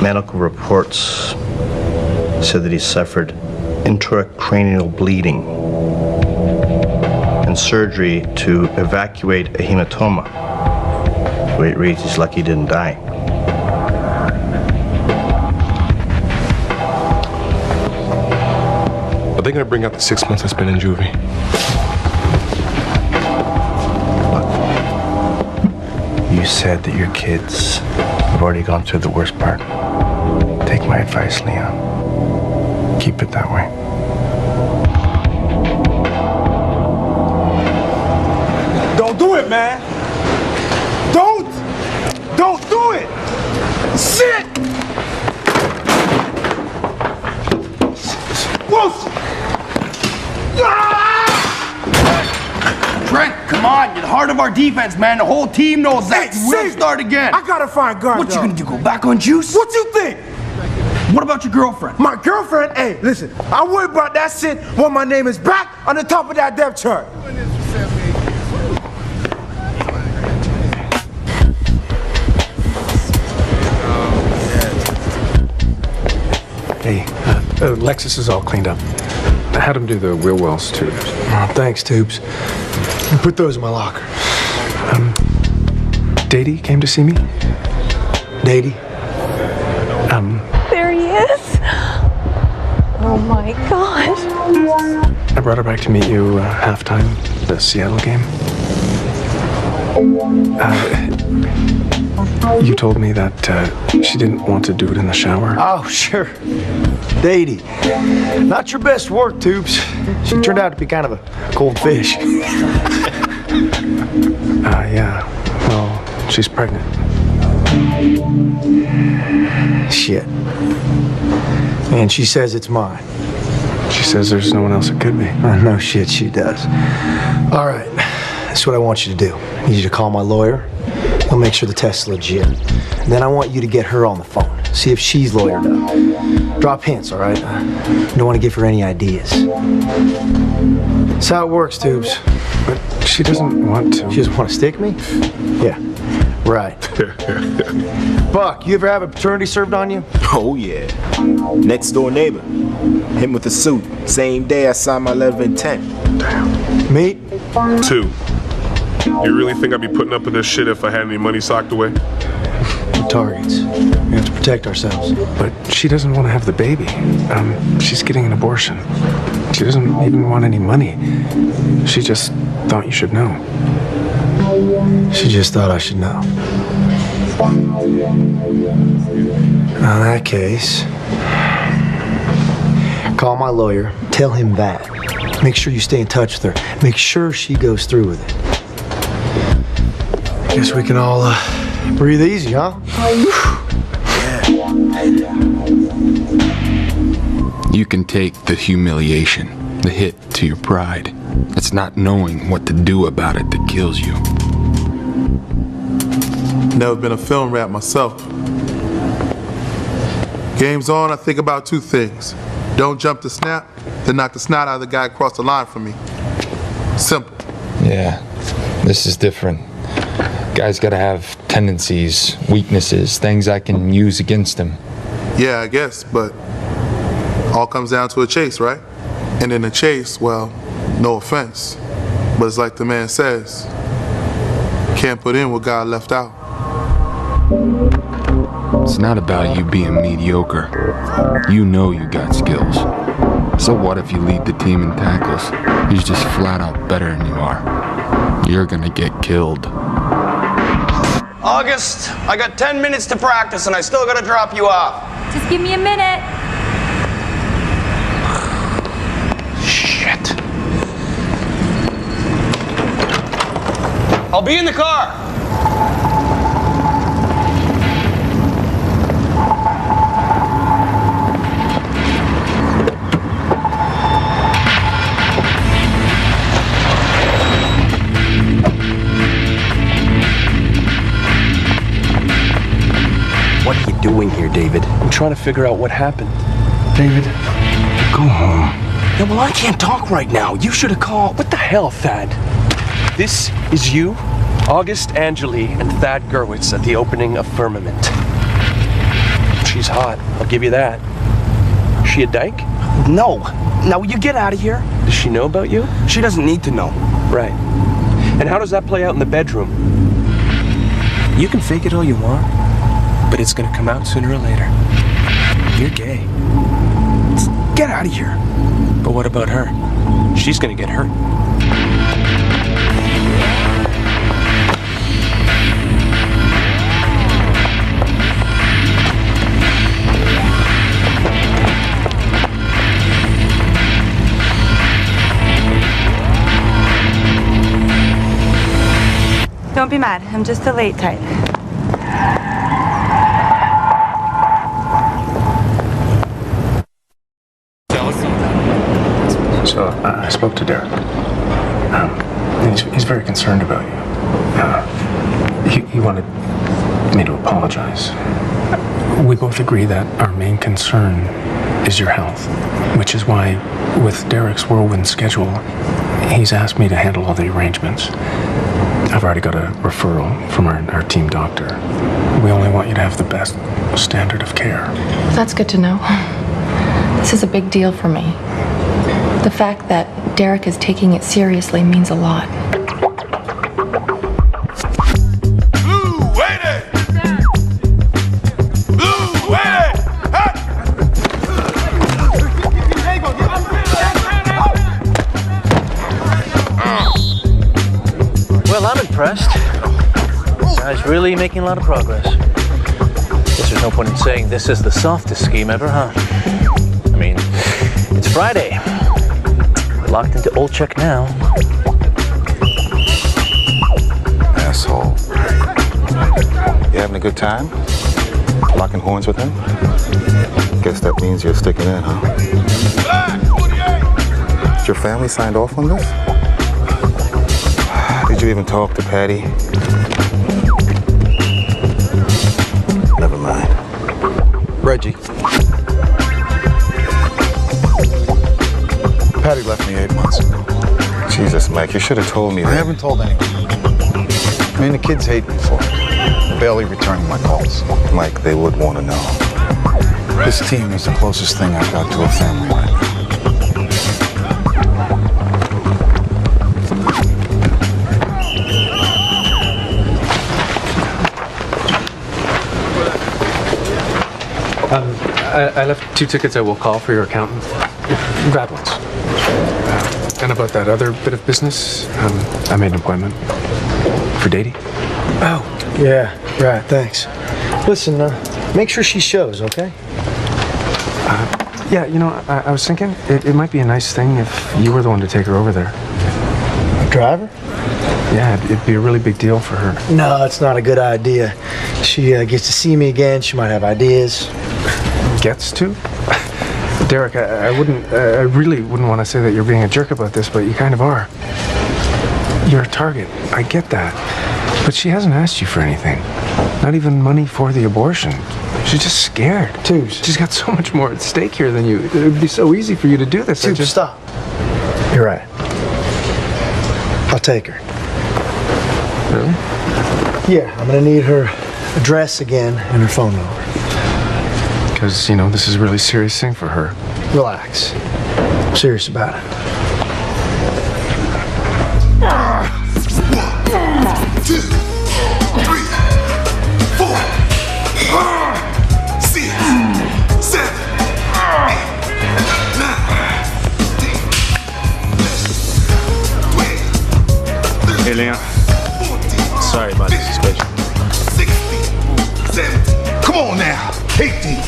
medical reports said that he suffered intracranial bleeding and surgery to evacuate a hematoma. The way it reads, he's lucky he didn't die. Are they gonna bring out the 6 months I spent in juvie? You said that your kids have already gone through the worst part. Take my advice, Leon. Keep it that way. Don't do it, man. Don't do it. Sit. Wilson. Trent, come on, you're the heart of our defense, man. The whole team knows that. We'll start again. I gotta find guard. What you gonna do, go back on juice? What you think? What about your girlfriend? My girlfriend? Hey, listen, I worry about that shit when my name is back on the top of that depth chart. Hey, Lexus is all cleaned up. I had him do the wheel wells, too. Oh, thanks, Tubes. Put those in my locker. Dady came to see me? Dady? There he is. Oh my gosh. I brought her back to meet you halftime, the Seattle game. You told me that she didn't want to do it in the shower. Oh, sure. Dady. Not your best work, Tubes. She turned out to be kind of a cold fish. Yeah. Well, she's pregnant. Shit. And she says it's mine. She says there's no one else it could be. No shit, she does. All right. That's what I want you to do. I need you to call my lawyer. He'll make sure the test's legit. And then I want you to get her on the phone. See if she's lawyered up. Drop hints, all right? Don't want to give her any ideas. That's how it works, Tubes. But she doesn't want to. She doesn't want to stick me? Yeah, right. Buck, you ever have a paternity served on you? Oh, yeah. Next door neighbor. Him with the suit. Same day I signed my letter of intent. Damn. Meet? 2. You really think I'd be putting up with this shit if I had any money socked away? We're targets. We have to protect ourselves. But she doesn't want to have the baby. She's getting an abortion. She doesn't even want any money. She just thought you should know. She just thought I should know. In that case, call my lawyer, tell him that. Make sure you stay in touch with her. Make sure she goes through with it. Guess we can all breathe easy, huh? Yeah. You can take the humiliation, the hit to your pride. It's not knowing what to do about it that kills you. Never been a film rat myself. Game's on, I think about two things. Don't jump the snap, then knock the snot out of the guy across the line from me. Simple. Yeah, this is different. Guy's gotta have tendencies, weaknesses, things I can use against him. Yeah, I guess, but all comes down to a chase, right? And in a chase, well, no offense, but it's like the man says, can't put in what God left out. It's not about you being mediocre. You know you got skills. So what if you lead the team in tackles? You're just flat out better than you are. You're gonna get killed. August, I got 10 minutes to practice and I still gotta drop you off. Just give me a minute. Shit. I'll be in the car. What are you doing here, David? I'm trying to figure out what happened. David, go home. Yeah, well, I can't talk right now. You should have called. What the hell, Thad? This is you, August Angeli, and Thad Gerwitz at the opening of Firmament. She's hot, I'll give you that. She a dyke? No. Now, will you get out of here? Does she know about you? She doesn't need to know. Right. And how does that play out in the bedroom? You can fake it all you want, but it's gonna come out sooner or later. You're gay. Just get out of here. But what about her? She's gonna get hurt. Don't be mad. I'm just a late type. So I spoke to Derek. He's very concerned about you. He wanted me to apologize. We both agree that our main concern is your health, which is why, with Derek's whirlwind schedule, he's asked me to handle all the arrangements. I've already got a referral from our team doctor. We only want you to have the best standard of care. That's good to know. This is a big deal for me. The fact that Derek is taking it seriously means a lot. Well, I'm impressed. Guys really making a lot of progress. Guess there's no point in saying this is the softest scheme ever, huh? I mean, it's Friday. We're locked into Olczyk now. Asshole. You having a good time? Locking horns with him? Guess that means you're sticking in, huh? Did your family signed off on this? Did you even talk to Patty? Never mind. Reggie. Patty left me 8 months ago. Jesus, Mike, you should have told me that. I haven't told anyone. I mean, the kids hate me for it. Barely returning my calls. Mike, they would want to know. This team is the closest thing I've got to a family right now. I left 2 tickets I will call for your accountant. Bad ones. And about that other bit of business, I made an appointment for Daddy. Oh, yeah, right, thanks. Listen, make sure she shows, okay? Yeah, you know, I was thinking it might be a nice thing if you were the one to take her over there. Driver? Yeah, it'd be a really big deal for her. No, it's not a good idea. She gets to see me again. She might have ideas. Gets to? Derek, I really wouldn't want to say that you're being a jerk about this, but you kind of are. You're a target. I get that. But she hasn't asked you for anything. Not even money for the abortion. She's just scared. Tubes. She's got so much more at stake here than you. It would be so easy for you to do this. Tubes, stop. You're right. I'll take her. Really? Yeah, I'm gonna need her address again and her phone number. Because, you know, this is a really serious thing for her. Relax. I'm serious about it. 1, 2, 3, 4, 6, 7, 8, 9. Hey, Leon. Sorry about the suspension. 16, 17. Come on now. 18,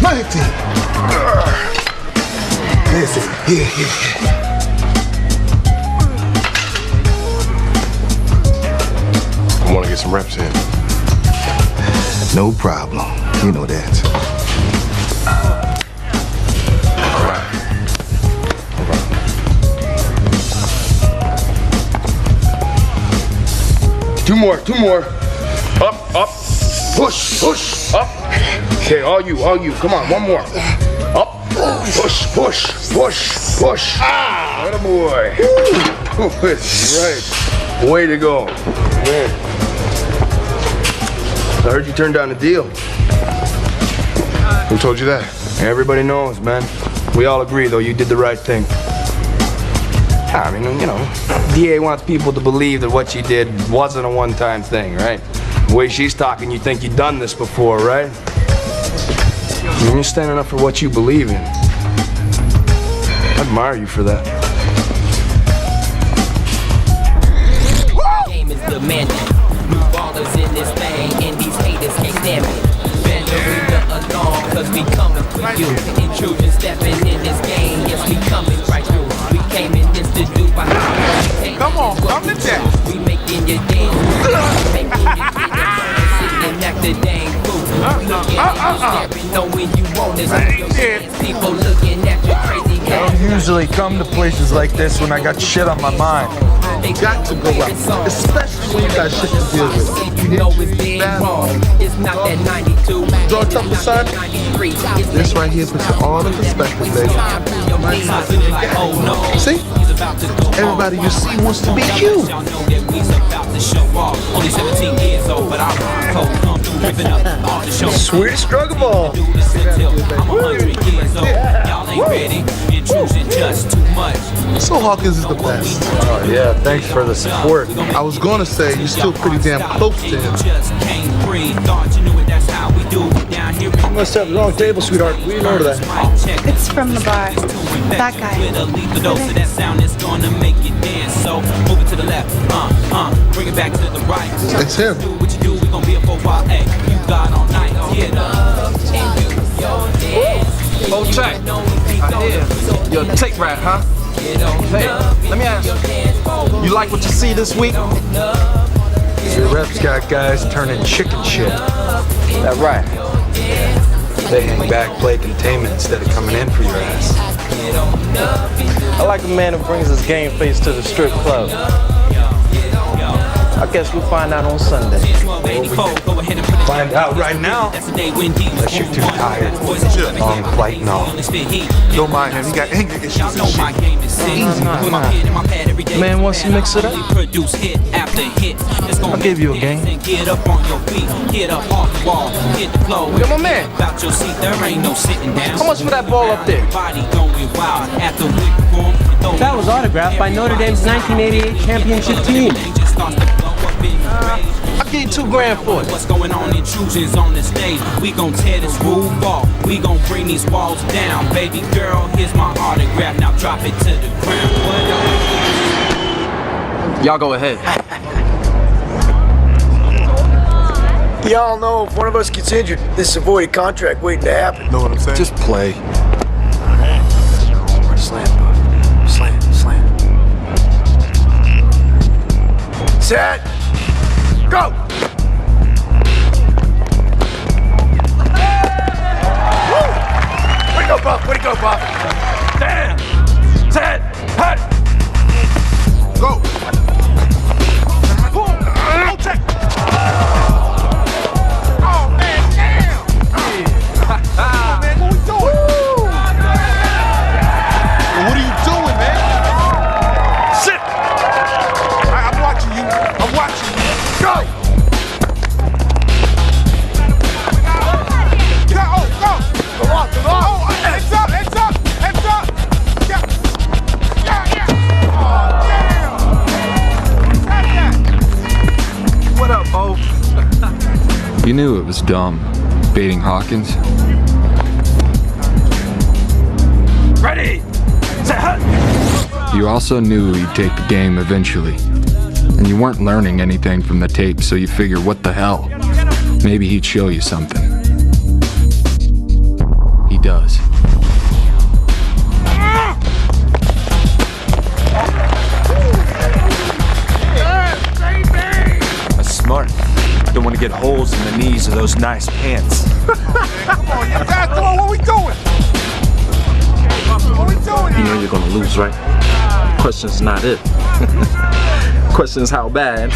19. Listen, here. I want to get some reps in. No problem. You know that. All right. Two more. Up. Push, up. Okay, all you. Come on, one more. Up, push. Ah, what a boy. Right. Way to go. Man. I heard you turned down the deal. Who told you that? Everybody knows, man. We all agree, though, you did the right thing. I mean, you know, DA wants people to believe that what you did wasn't a one-time thing, right? The way she's talking, you think you've done this before, right? I mean, you're standing up for what you believe in. I admire you for that. Game is demanding. New ballers in this thing, and these haters can't stand me. Bend along, cause we coming for you. Intrusion stepping in this game, yes, we coming right through. We came in this to do by come on, come to that. We making you dance. Making you sitting at the dang fool. Knowing you want this. People looking at your crazy I don't usually come to places like this when I got shit on my mind. You got to go out, especially when you got shit to deal with. You know it's being wrong. It's not that 92. Draw something, son. This right here puts it all in perspective, baby. See? Everybody you see wants to be you. Sweet struggle ball. So Hawkins is the best. Oh yeah, thanks for the support. I was gonna say you're still pretty damn close to him. You must have the wrong table, sweetheart. We didn't order that. It's from the bar. That guy. It's him. Oh, check. I hear. You're a tape rat, huh? Hey, let me ask you. You like what you see this week? Your reps got guys turning chicken shit. That right. They hang back, play containment instead of coming in for your ass. I like a man who brings his game face to the strip club. I guess we'll find out on Sunday. Find out right now. Unless you're too tired. Long flight and all. Don't mind him. He got anger issues and shit. Man wants to mix it up. I'll give you a game. Come on, man. How much for that ball up there? That was autographed by Notre Dame's 1988 championship team. I'll give you $2,000 for it. What's going on? Intrusions on the stage. We gon' tear this roof off. We gon' bring these walls down. Baby girl, here's my autograph. Now drop it to the ground. Y'all go ahead. Y'all know if one of us gets injured, this is a voided contract waiting to happen. Know what I'm saying? Just play. Slam. Set. Go! Woo! Way to go, Buck! Way to go, Bob. Stand. Set. Hut. Go. Boom. Check. Oh, man, damn. Man, what we doing? What are you doing, man? Sit. I'm watching you. I'm watching you. Go. Go. Go. Come on. Oh, heads up. Heads up. Heads up. Yeah. Yeah. Oh, damn. What up, Bo? You knew it was dumb, baiting Hawkins. Ready. Set. Hut. You also knew he'd take the game eventually. And you weren't learning anything from the tape, so you figure, what the hell? Maybe he'd show you something. He does. That's smart. Don't want to get holes in the knees of those nice pants. Come on, you guys. Come on, what we doing? What we doing You here? know you're gonna lose, right? Question's not it. Question's how bad.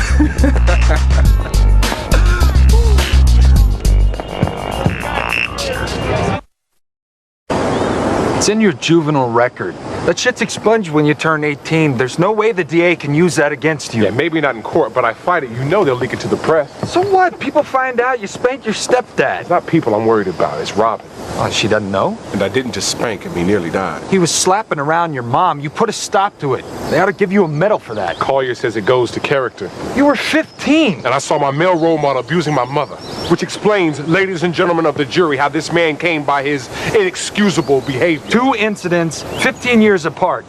It's in your juvenile record. That shit's expunged when you turn 18. There's no way the DA can use that against you. Yeah, maybe not in court, but I fight it. You know they'll leak it to the press. So what? People find out you spanked your stepdad. It's not people I'm worried about. It's Robin. Oh, she doesn't know? And I didn't just spank him. He nearly died. He was slapping around your mom. You put a stop to it. They ought to give you a medal for that. Collier says it goes to character. You were 15. And I saw my male role model abusing my mother, which explains, ladies and gentlemen of the jury, how this man came by his inexcusable behavior. 2 incidents, 15 years apart.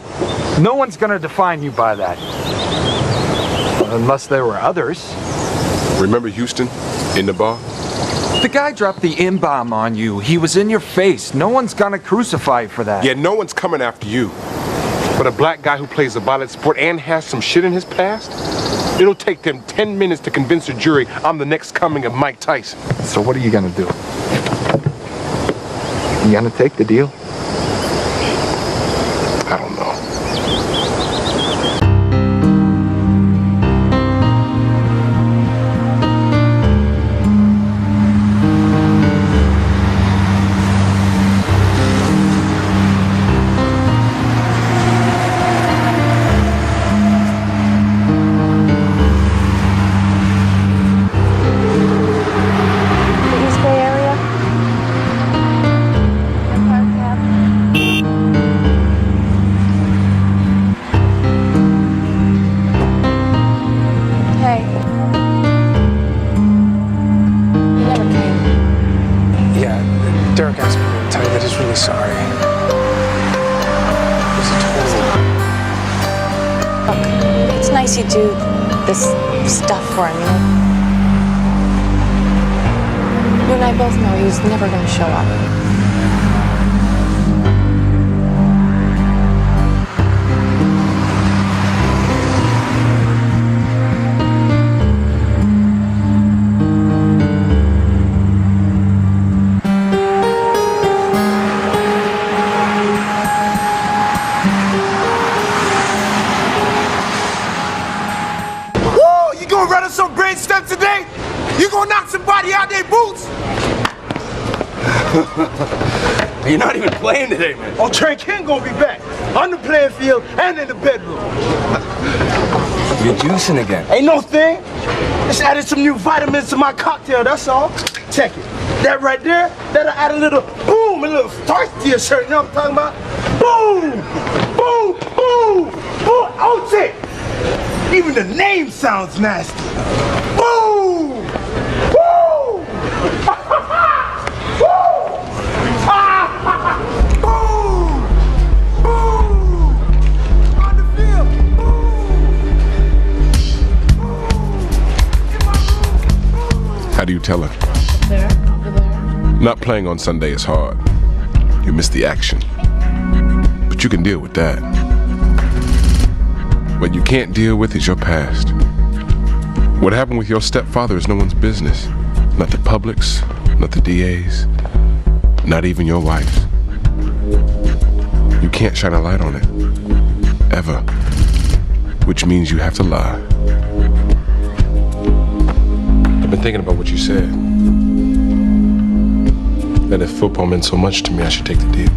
No one's gonna define you by that. Unless there were others. Remember Houston in the bar? The guy dropped the M-bomb on you. He was in your face. No one's gonna crucify you for that. Yeah, no one's coming after you. But a black guy who plays a violent sport and has some shit in his past? It'll take them 10 minutes to convince a jury I'm the next coming of Mike Tyson. So what are you gonna do? You gonna take the deal? I don't know. Derek asked me to tell you that he's really sorry. It was a total... Look, it's nice you do this stuff for him, you know? You and I both know he was never going to show up. Today, you gonna knock somebody out their boots? You're not even playing today, man. Oh, Trey King gonna be back on the playing field and in the bedroom. You're juicing again. Ain't no thing. Just added some new vitamins to my cocktail, that's all. Check it. That right there, that'll add a little boom, a little starch to your shirt. You know what I'm talking about? Boom! Boom! Boom! Boom! Olczyk! Even the name sounds nasty. Boom! Woo! Boom! Boom! On the field. How do you tell her? There, over there. Not playing on Sunday is hard. You miss the action. But you can deal with that. What you can't deal with is your past. What happened with your stepfather is no one's business. Not the public's, not the DA's, not even your wife's. can't shine a light on it. Ever. Which means you have to lie. I've been thinking about what you said. That if football meant so much to me, I should take the deal.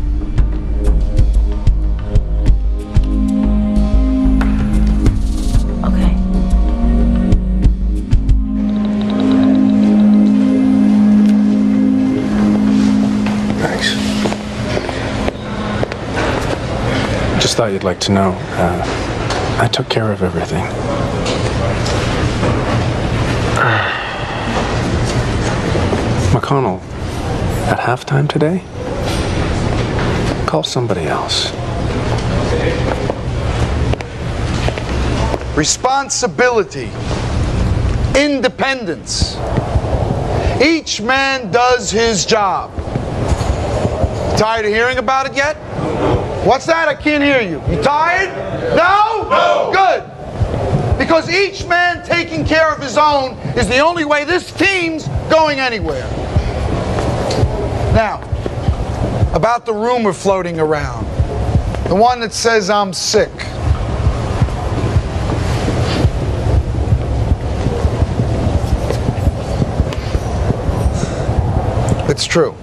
Okay. Thanks. Just thought you'd like to know. I took care of everything. McConnell, at halftime today, call somebody else. Responsibility. Independence. Each man does his job. Tired of hearing about it yet? What's that? I can't hear you. You tired? No? No. Good. Because each man taking care of his own is the only way this team's going anywhere. Now, about the rumor floating around. The one that says I'm sick. It's true.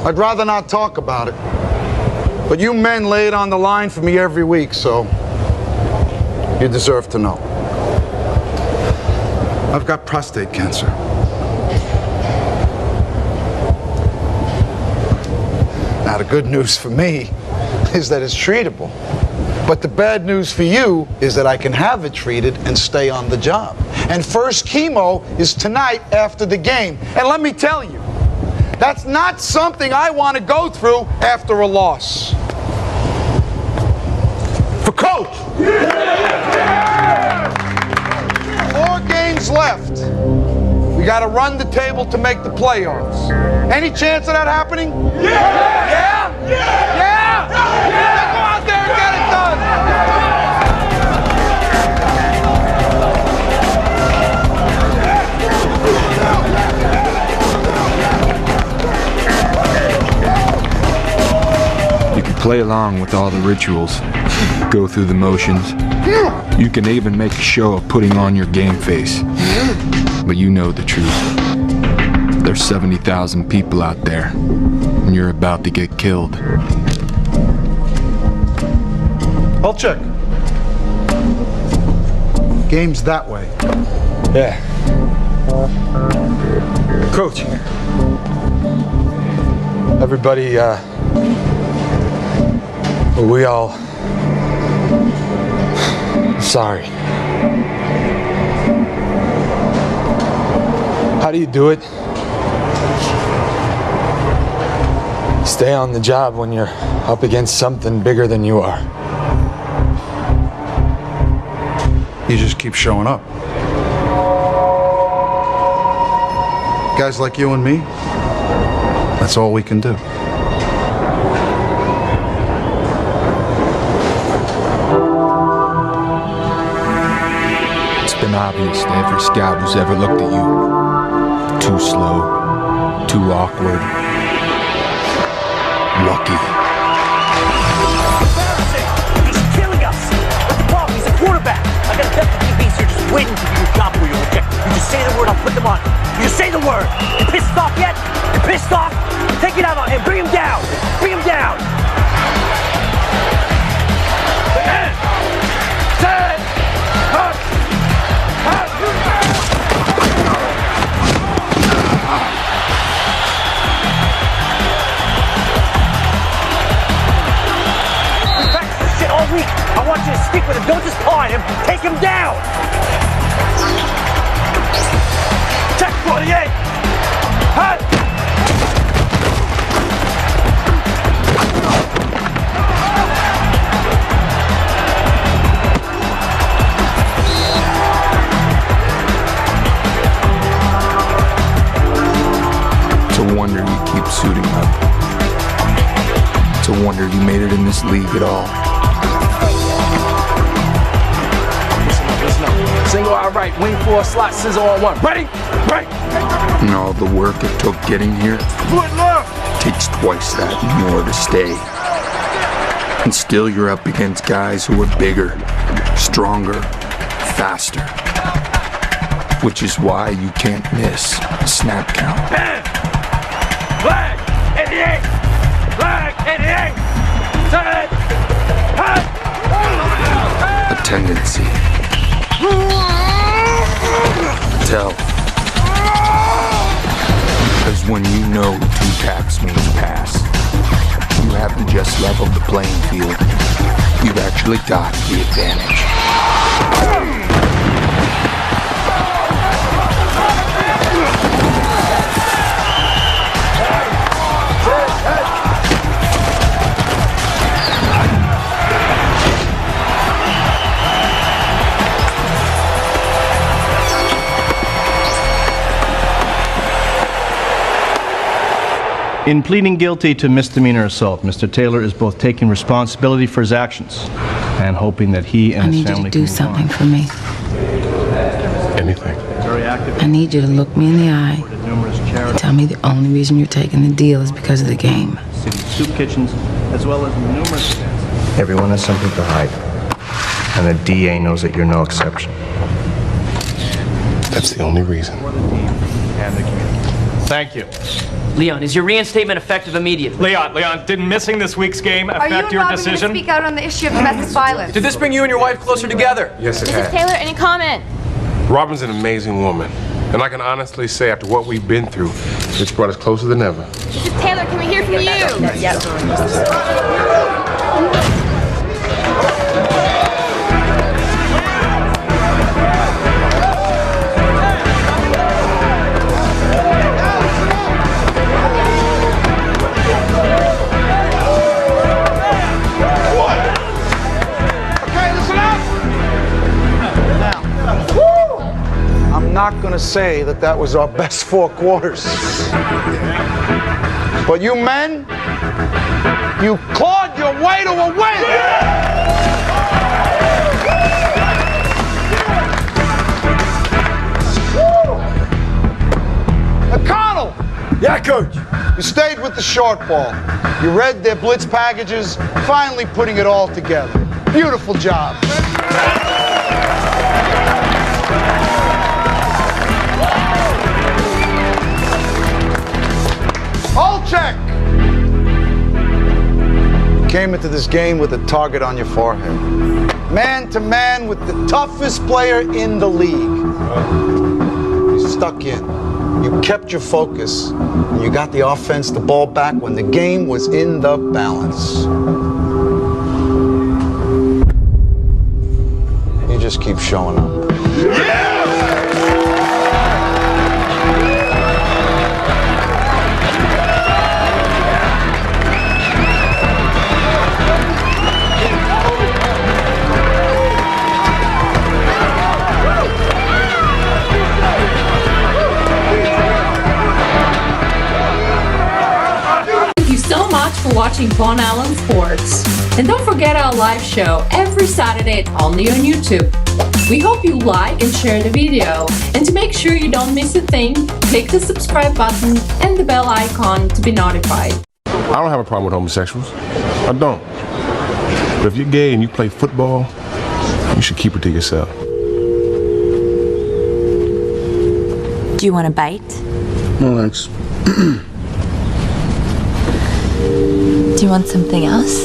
I'd rather not talk about it. But you men lay it on the line for me every week, so you deserve to know. I've got prostate cancer. Now, the good news for me is that it's treatable. But the bad news for you is that I can have it treated and stay on the job. And first chemo is tonight after the game. And let me tell you, that's not something I want to go through after a loss. For Coach! 4 games left. We got to run the table to make the playoffs. Any chance of that happening? Yeah! Yeah! Yeah! Yeah! Let's go out there and get it done! You can play along with all the rituals, go through the motions. You can even make a show of putting on your game face. But you know the truth. There's 70,000 people out there, and you're about to get killed. Olczyk. Game's that way. Yeah. Coach. Everybody, we all... sorry. How do you do it? Stay on the job when you're up against something bigger than you are. You just keep showing up. Guys like you and me, that's all we can do. It's been obvious to every scout who's ever looked at you. Too slow, too awkward, lucky. He's killing us. What's the problem? He's a quarterback. I got a deputy DBs here just waiting to do your job for you, okay? You just say the word, I'll put them on. You just say the word. You pissed off yet? You pissed off? Take it out on him. Bring him down. Bring him down. 10, 10, up, up. All week. I want you to stick with him. Don't just paw at him. Take him down. Check 48. Hut. It's a wonder you keep suiting up. It's a wonder you made it in this league at all. Single out right, wing 4, slot, scissor on 1. Ready? Right. And all the work it took getting here Foot left. takes twice that and more to stay. And still you're up against guys who are bigger, stronger, faster. Which is why you can't miss a snap count. Flag 88! Flag 88! Set! A tendency. Tell. Because when you know 2 taps means pass, you haven't just leveled the playing field, you've actually got the advantage. In pleading guilty to misdemeanor assault, Mr. Taylor is both taking responsibility for his actions and hoping that he and his family can move on. I need you to do something for me. Anything. I need you to look me in the eye and tell me the only reason you're taking the deal is because of the game. City soup kitchens, as well as numerous events. Everyone has something to hide, and the DA knows that you're no exception. That's the only reason. Thank you. Leon, is your reinstatement effective immediately? Leon, didn't missing this week's game Are you affect and your Robin decision? going to speak out on the issue of domestic violence? Did this bring you and your wife closer together? Yes, it Mrs. has. Taylor, any comment? Robin's an amazing woman. And I can honestly say, after what we've been through, it's brought us closer than ever. Mrs. Taylor, can we hear from you? Yes. I'm not going to say that that was our best 4 quarters. But you men, you clawed your way to a win! McConnell! Yeah, Coach. You stayed with the short ball. You read their blitz packages, finally putting it all together. Beautiful job. Olczyk! You came into this game with a target on your forehead. Man to man with the toughest player in the league. You stuck in. You kept your focus. And you got the offense the ball back when the game was in the balance. You just keep showing up. So much for watching Von Allen Sports. And don't forget our live show every Saturday only on YouTube. We hope you like and share the video. And to make sure you don't miss a thing, click the subscribe button and the bell icon to be notified. I don't have a problem with homosexuals. I don't. But if you're gay and you play football, you should keep it to yourself. Do you want a bite? No, thanks. Do you want something else?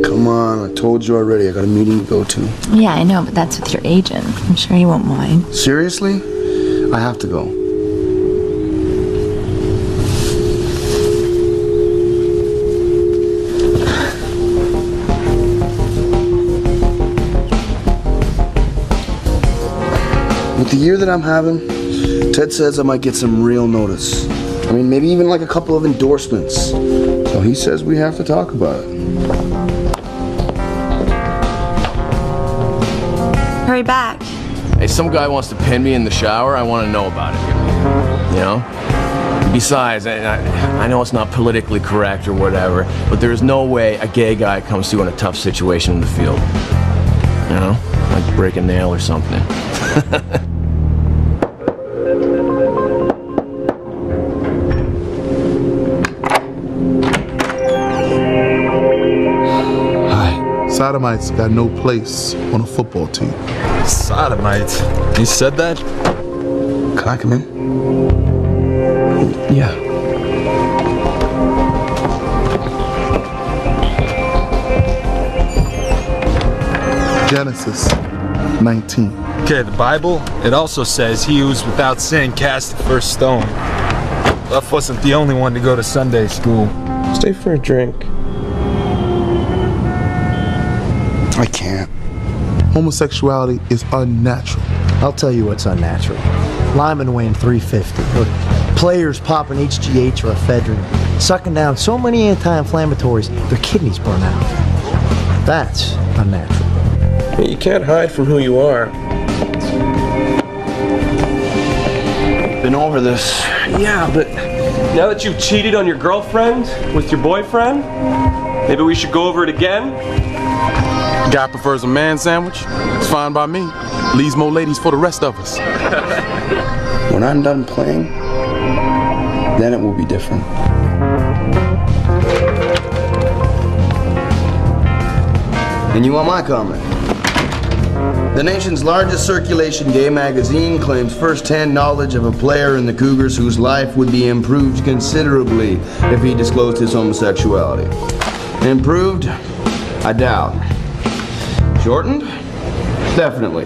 Come on, I told you already. I got a meeting to go to. Yeah, I know, but that's with your agent. I'm sure you won't mind. Seriously? I have to go. With the year that I'm having, Ted says I might get some real notice. I mean, maybe even like a couple of endorsements. So he says we have to talk about it. Hurry back. Hey, some guy wants to pin me in the shower. I want to know about it. You know? Besides, I know it's not politically correct or whatever, but there's no way a gay guy comes through in a tough situation in the field. You know? Like break a nail or something. Sodomites got no place on a football team. Sodomites? You said that? Can I come in? Yeah. Genesis 19. Okay, the Bible, it also says he who was without sin cast the first stone. Buff wasn't the only one to go to Sunday school. Stay for a drink. I can't. Homosexuality is unnatural. I'll tell you what's unnatural. Linemen weighing 350. Or players popping HGH or ephedrine. Sucking down so many anti-inflammatories, their kidneys burn out. That's unnatural. You can't hide from who you are. Been over this. Yeah, but now that you've cheated on your girlfriend with your boyfriend, maybe we should go over it again? Guy prefers a man sandwich? It's fine by me. Leaves more ladies for the rest of us. When I'm done playing, then it will be different. And you want my comment? The nation's largest circulation gay magazine claims first-hand knowledge of a player in the Cougars whose life would be improved considerably if he disclosed his homosexuality. Improved? I doubt. Shortened? Definitely.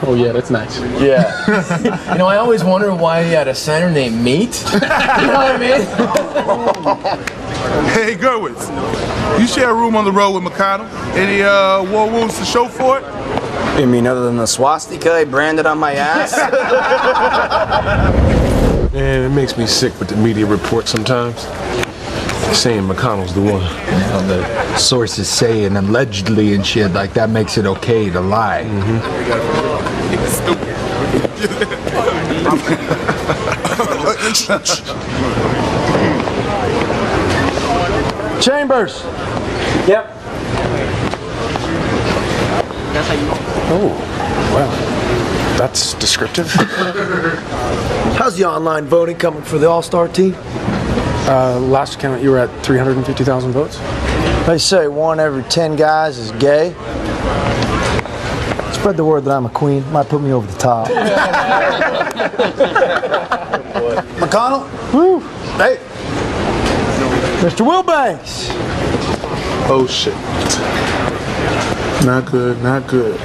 Oh yeah, that's nice. Yeah. You know, I always wonder why he had a center named Meat. You know what I mean? Hey, Gerwitz, you share a room on the road with McConnell. Any war wounds to show for it? You mean other than the swastika I branded on my ass? Man, it makes me sick with the media reports sometimes. Saying McConnell's the one. Well, the sources say and allegedly and shit, like that makes it okay to lie. Chambers! Yep. Oh, wow. That's descriptive. How's the online voting coming for the All-Star team? Last count, you were at 350,000 votes? They say 1 every 10 guys is gay. Spread the word that I'm a queen. Might put me over the top. McConnell? Woo. Hey. Mr. Wilbanks. Oh shit. Not good, not good.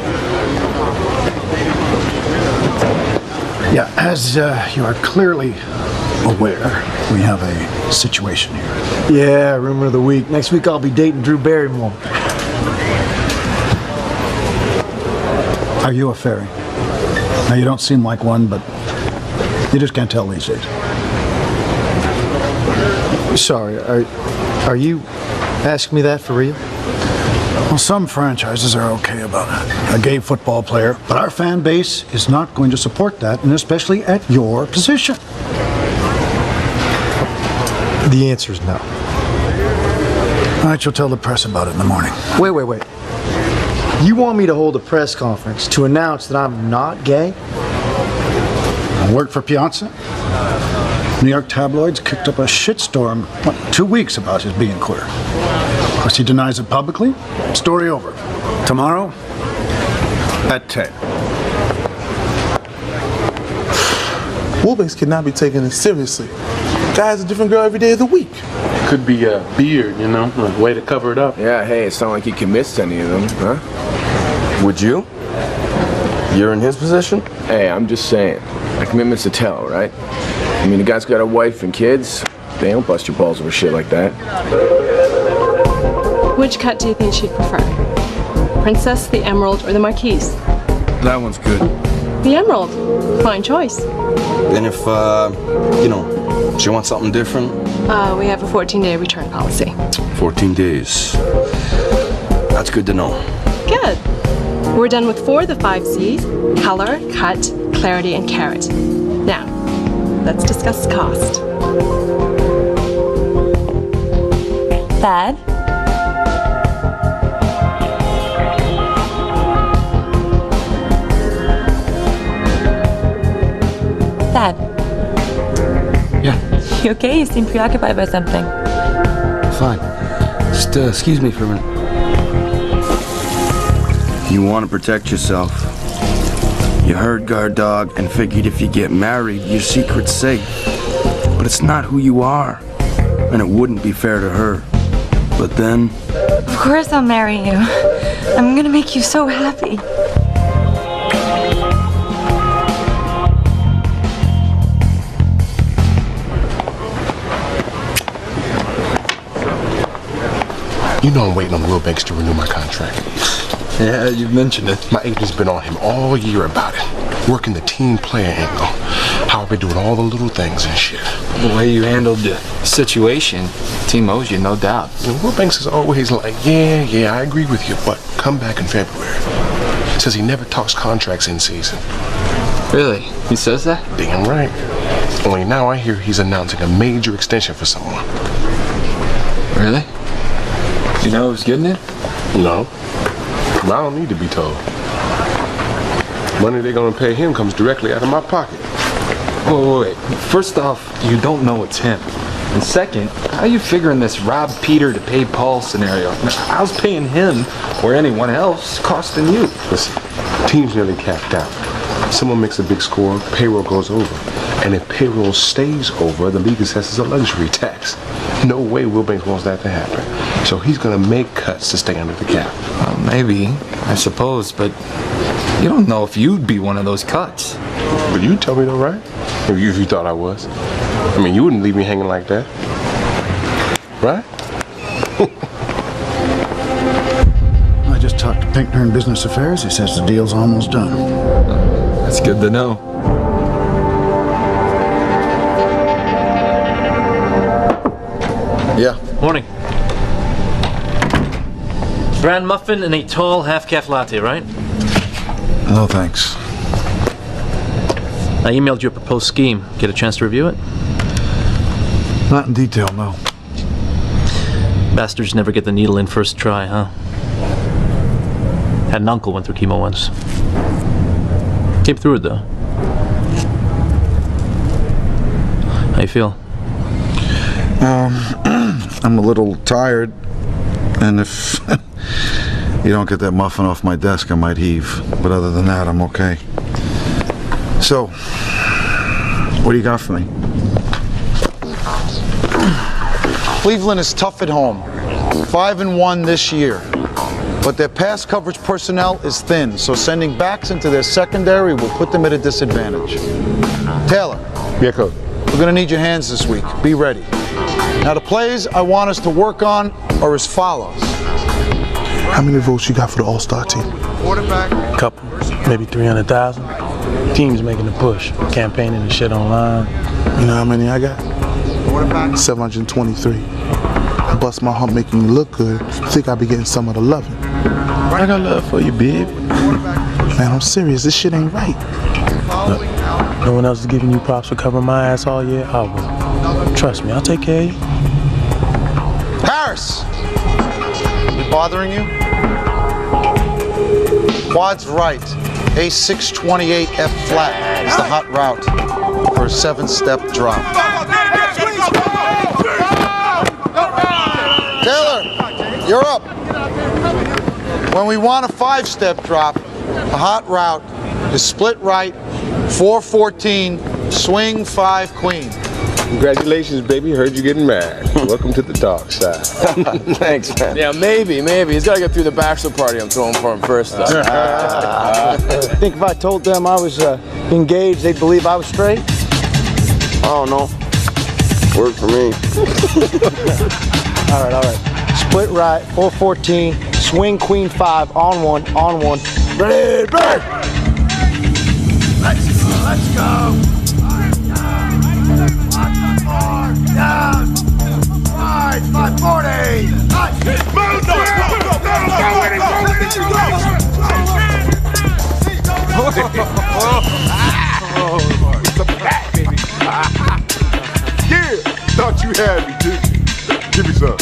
Yeah, as you are clearly aware, we have a situation here. Yeah, rumor of the week. Next week I'll be dating Drew Barrymore. Are you a fairy? Now, you don't seem like one, but you just can't tell these days. Sorry, are you asking me that for real? Well, some franchises are okay about a gay football player, but our fan base is not going to support that, and especially at your position. The answer is no. All right, you'll tell the press about it in the morning. Wait. You want me to hold a press conference to announce that I'm not gay? I work for Piazza. New York tabloids kicked up a shitstorm, 2 weeks about his being queer. Of course, he denies it publicly. Story over. Tomorrow at 10. Wilbanks cannot be taken as seriously. Guy's a different girl every day of the week. Could be a beard, you know, a way to cover it up. Yeah, hey, it's not like he commits to any of them, huh? Would you? You're in his position? Hey, I'm just saying. A commitment's a tell, right? I mean, the guy's got a wife and kids. They don't bust your balls over shit like that. Which cut do you think she'd prefer? Princess, the Emerald, or the Marquise? That one's good. The Emerald. Fine choice. Then if, she wants something different? We have a 14-day return policy. 14 days. That's good to know. Good. We're done with 4 of the 5 C's: color, cut, clarity, and carrot. Now, let's discuss cost. Thad? Thad? Yeah? You okay? You seem preoccupied by something. fine. Just excuse me for a minute. You want to protect yourself. You heard guard dog and figured if you get married, your secret's safe. But it's not who you are, and it wouldn't be fair to her. But then... Of course I'll marry you. I'm gonna make you so happy. You know I'm waiting on Will Banks to renew my contract. Yeah, you've mentioned it. My agent's been on him all year about it. Working the team player angle. How I've been doing all the little things and shit. The way you handled the situation, team owes you, no doubt. And Will Banks is always like, yeah, I agree with you, but come back in February. Says he never talks contracts in season. Really? He says that? Damn right. Only now I hear he's announcing a major extension for someone. Really? You know who's getting it? No. I don't need to be told. Money they're gonna pay him comes directly out of my pocket. Wait. First off, you don't know it's him. And second, how are you figuring this rob Peter to pay Paul scenario? How's paying him or anyone else costing you? Listen, team's nearly capped out. Someone makes a big score, payroll goes over. And if payroll stays over, the league assesses a luxury tax. No way Will Banks wants that to happen. So he's gonna make cuts to stay under the cap. Well, maybe, I suppose, but you don't know if you'd be one of those cuts. But you tell me though, right? If you thought I was. I mean, you wouldn't leave me hanging like that. Right? I just talked to Pinkner in Business Affairs. He says the deal's almost done. That's good to know. Yeah. Morning. Bran muffin and a tall half-calf latte, right? No, thanks. I emailed you a proposed scheme. Get a chance to review it? Not in detail, no. Bastards never get the needle in first try, huh? Had an uncle went through chemo once. Came through it, though. How you feel? I'm a little tired, and if you don't get that muffin off my desk, I might heave. But other than that, I'm okay. So, what do you got for me? Cleveland is tough at home. 5-1 this year. But their pass coverage personnel is thin, so sending backs into their secondary will put them at a disadvantage. Taylor. Yeah, Coach. We're going to need your hands this week. Be ready. Now, the plays I want us to work on are as follows. How many votes you got for the All-Star team? Quarterback. Couple, maybe 300,000. Teams making a push, campaigning and shit online. You know how many I got? Quarterback. 723. I bust my hump making you look good. Think I'll be getting some of the loving. I got love for you, babe. Man, I'm serious. This shit ain't right. Look, no one else is giving you props for covering my ass all year. I will. Trust me, I'll take care of you. Harris! We bothering you? Quad's right. A628 F flat is the hot route for a 7-step drop. Taylor, you're up. When we want a 5-step drop, the hot route is split right, 414, swing 5 queen. Congratulations, baby. Heard you getting married. Welcome to the dark side. Thanks, man. Yeah, maybe. He's got to get through the bachelor party I'm throwing for him first, though. I think if I told them I was engaged, they'd believe I was straight. Oh, no. Worked for me. All right. Split right, 414, swing queen 5, on one. Ready, break! Let's go. Down. 540. Yeah, thought you had me, didn't you? Give me some.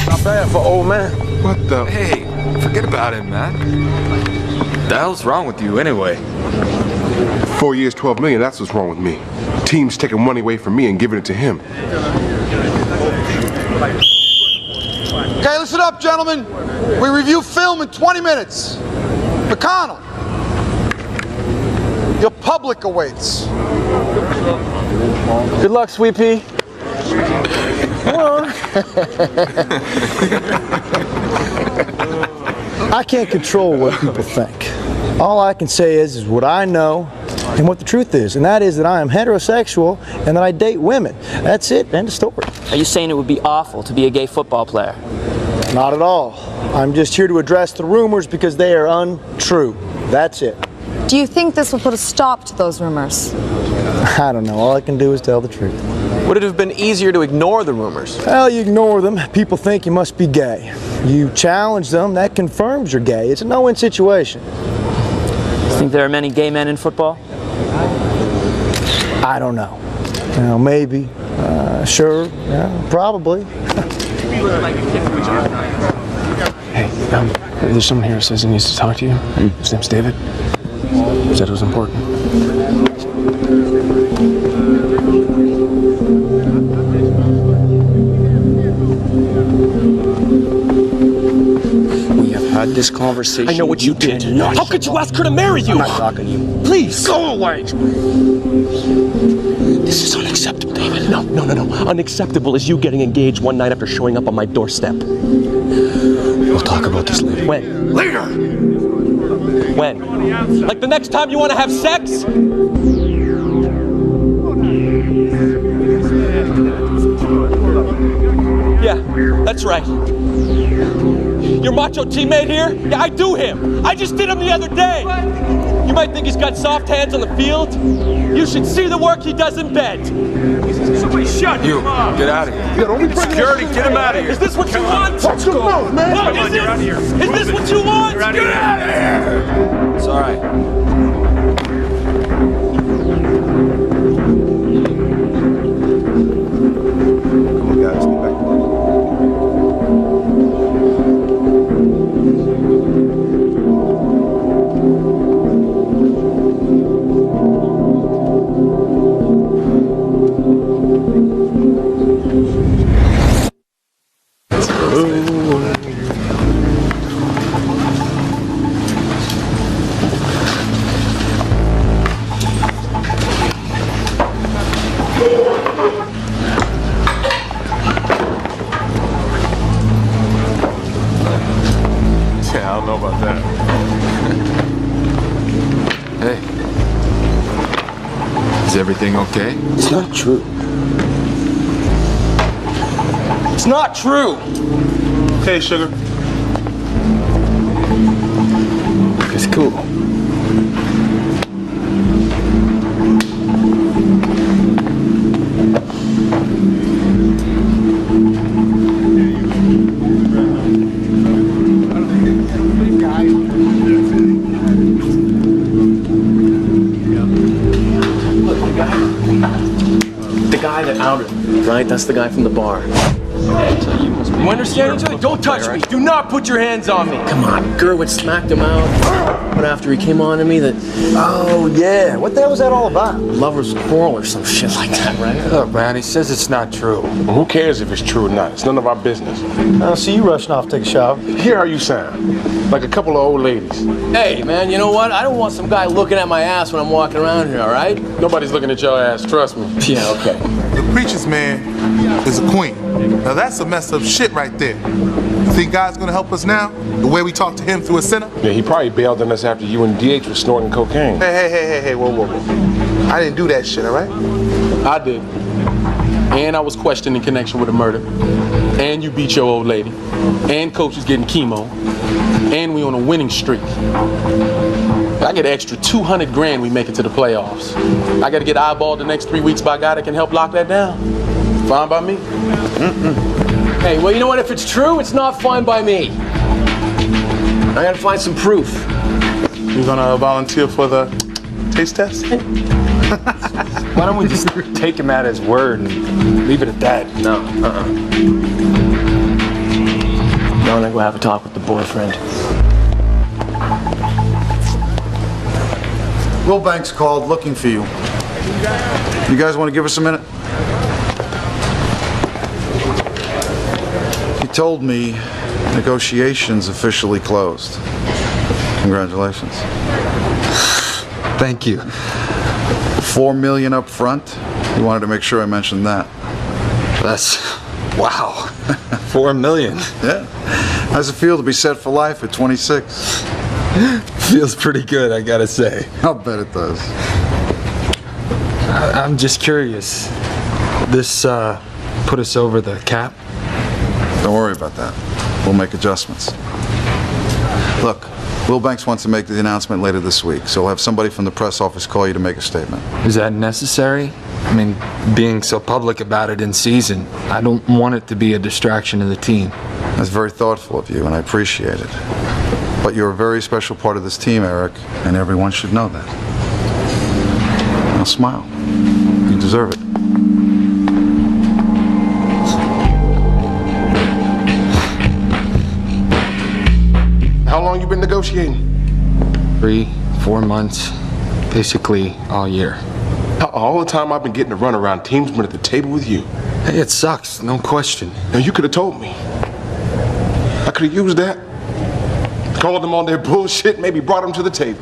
Not bad for old man. What the? Hey, forget about him, man. What the hell's wrong with you anyway? 4 years, $12 million, that's what's wrong with me. Teams taking money away from me and giving it to him. Okay, listen up, gentlemen. We review film in 20 minutes. McConnell, your public awaits. Good luck, Sweet Pea. I can't control what people think. All I can say is what I know and what the truth is, and that is that I am heterosexual and that I date women. That's it, end of story. Are you saying it would be awful to be a gay football player? Not at all. I'm just here to address the rumors because they are untrue. That's it. Do you think this will put a stop to those rumors? I don't know. All I can do is tell the truth. Would it have been easier to ignore the rumors? Well, you ignore them, people think you must be gay. You challenge them, that confirms you're gay. It's a no-win situation. Think there are many gay men in football? I don't know. You know, maybe. Sure. Yeah, probably. Hey, there's someone here who says he needs to talk to you. His name's David. He said it was important. We have had this conversation. I know what you did. How could you ask her to marry you? I'm not talking to you. Please, go away. This is unacceptable, David. No. Unacceptable is you getting engaged one night after showing up on my doorstep. We'll talk about this later. When? Later! When? Like the next time you want to have sex? Yeah, that's right. Your macho teammate here? Yeah, I do him. I just did him the other day. You might think he's got soft hands on the field. You should see the work he does in bed. Somebody shut You, get out of here. Security, get him out of here. Is this what you want? Let's go, man. What Come on, you're out of here. Is this what you want? You're out of here. Get out of here. It's all right. Come on, guys, get back. Yeah, I don't know about that. Hey. Is everything okay? It's not true. It's not true. Okay, sugar. It's cool. The guy that outed me, right? That's the guy from the bar. You understand each other? Don't touch me. Do not put your hands on me. Come on. Gerwitz smacked him out. But after he came on to me that... Oh, yeah. What the hell was that all about? Lovers quarrel or some shit like that, right? Look, man, he says it's not true. Well, who cares if it's true or not? It's none of our business. I see you rushing off to take a shower. Hear how you sound. Like a couple of old ladies. Hey, man, you know what? I don't want some guy looking at my ass when I'm walking around here, all right? Nobody's looking at your ass, trust me. Yeah, okay. The preacher's man is a queen. Now that's a messed up shit right there. You think God's gonna help us now? The way we talk to him through a sinner? Yeah, he probably bailed on us after you and DH were snorting cocaine. Hey, whoa. I didn't do that shit, all right? I did. And I was questioned in connection with a murder. And you beat your old lady. And coach is getting chemo. And we on a winning streak. I get an extra 200 grand we make it to the playoffs. I gotta get eyeballed the next 3 weeks by a guy that can help lock that down. Fine by me. Hey, well, you know what? If it's true, it's not fine by me. I gotta find some proof. You gonna volunteer for the taste test? Why don't we just take him at his word and leave it at that? No, No, I'm gonna go have a talk with the boyfriend. Wilbanks called looking for you. You guys want to give us a minute? He told me negotiations officially closed. Congratulations. Thank you. $4 million up front. He wanted to make sure I mentioned that. That's... wow. $4 million. Yeah. How's it feel to be set for life at 26? Feels pretty good, I gotta say. I'll bet it does. I'm just curious. This put us over the cap? Don't worry about that. We'll make adjustments. Look, Wilbanks wants to make the announcement later this week, so we'll have somebody from the press office call you to make a statement. Is that necessary? I mean, being so public about it in season, I don't want it to be a distraction to the team. That's very thoughtful of you, and I appreciate it. But you're a very special part of this team, Eric, and everyone should know that. Now smile. You deserve it. How long you been negotiating? 3-4 months, basically all year. All the time I've been getting to run around, teams been at the table with you. Hey, it sucks, no question. Now you could have told me. I could have used that. Called them on their bullshit, maybe brought them to the table.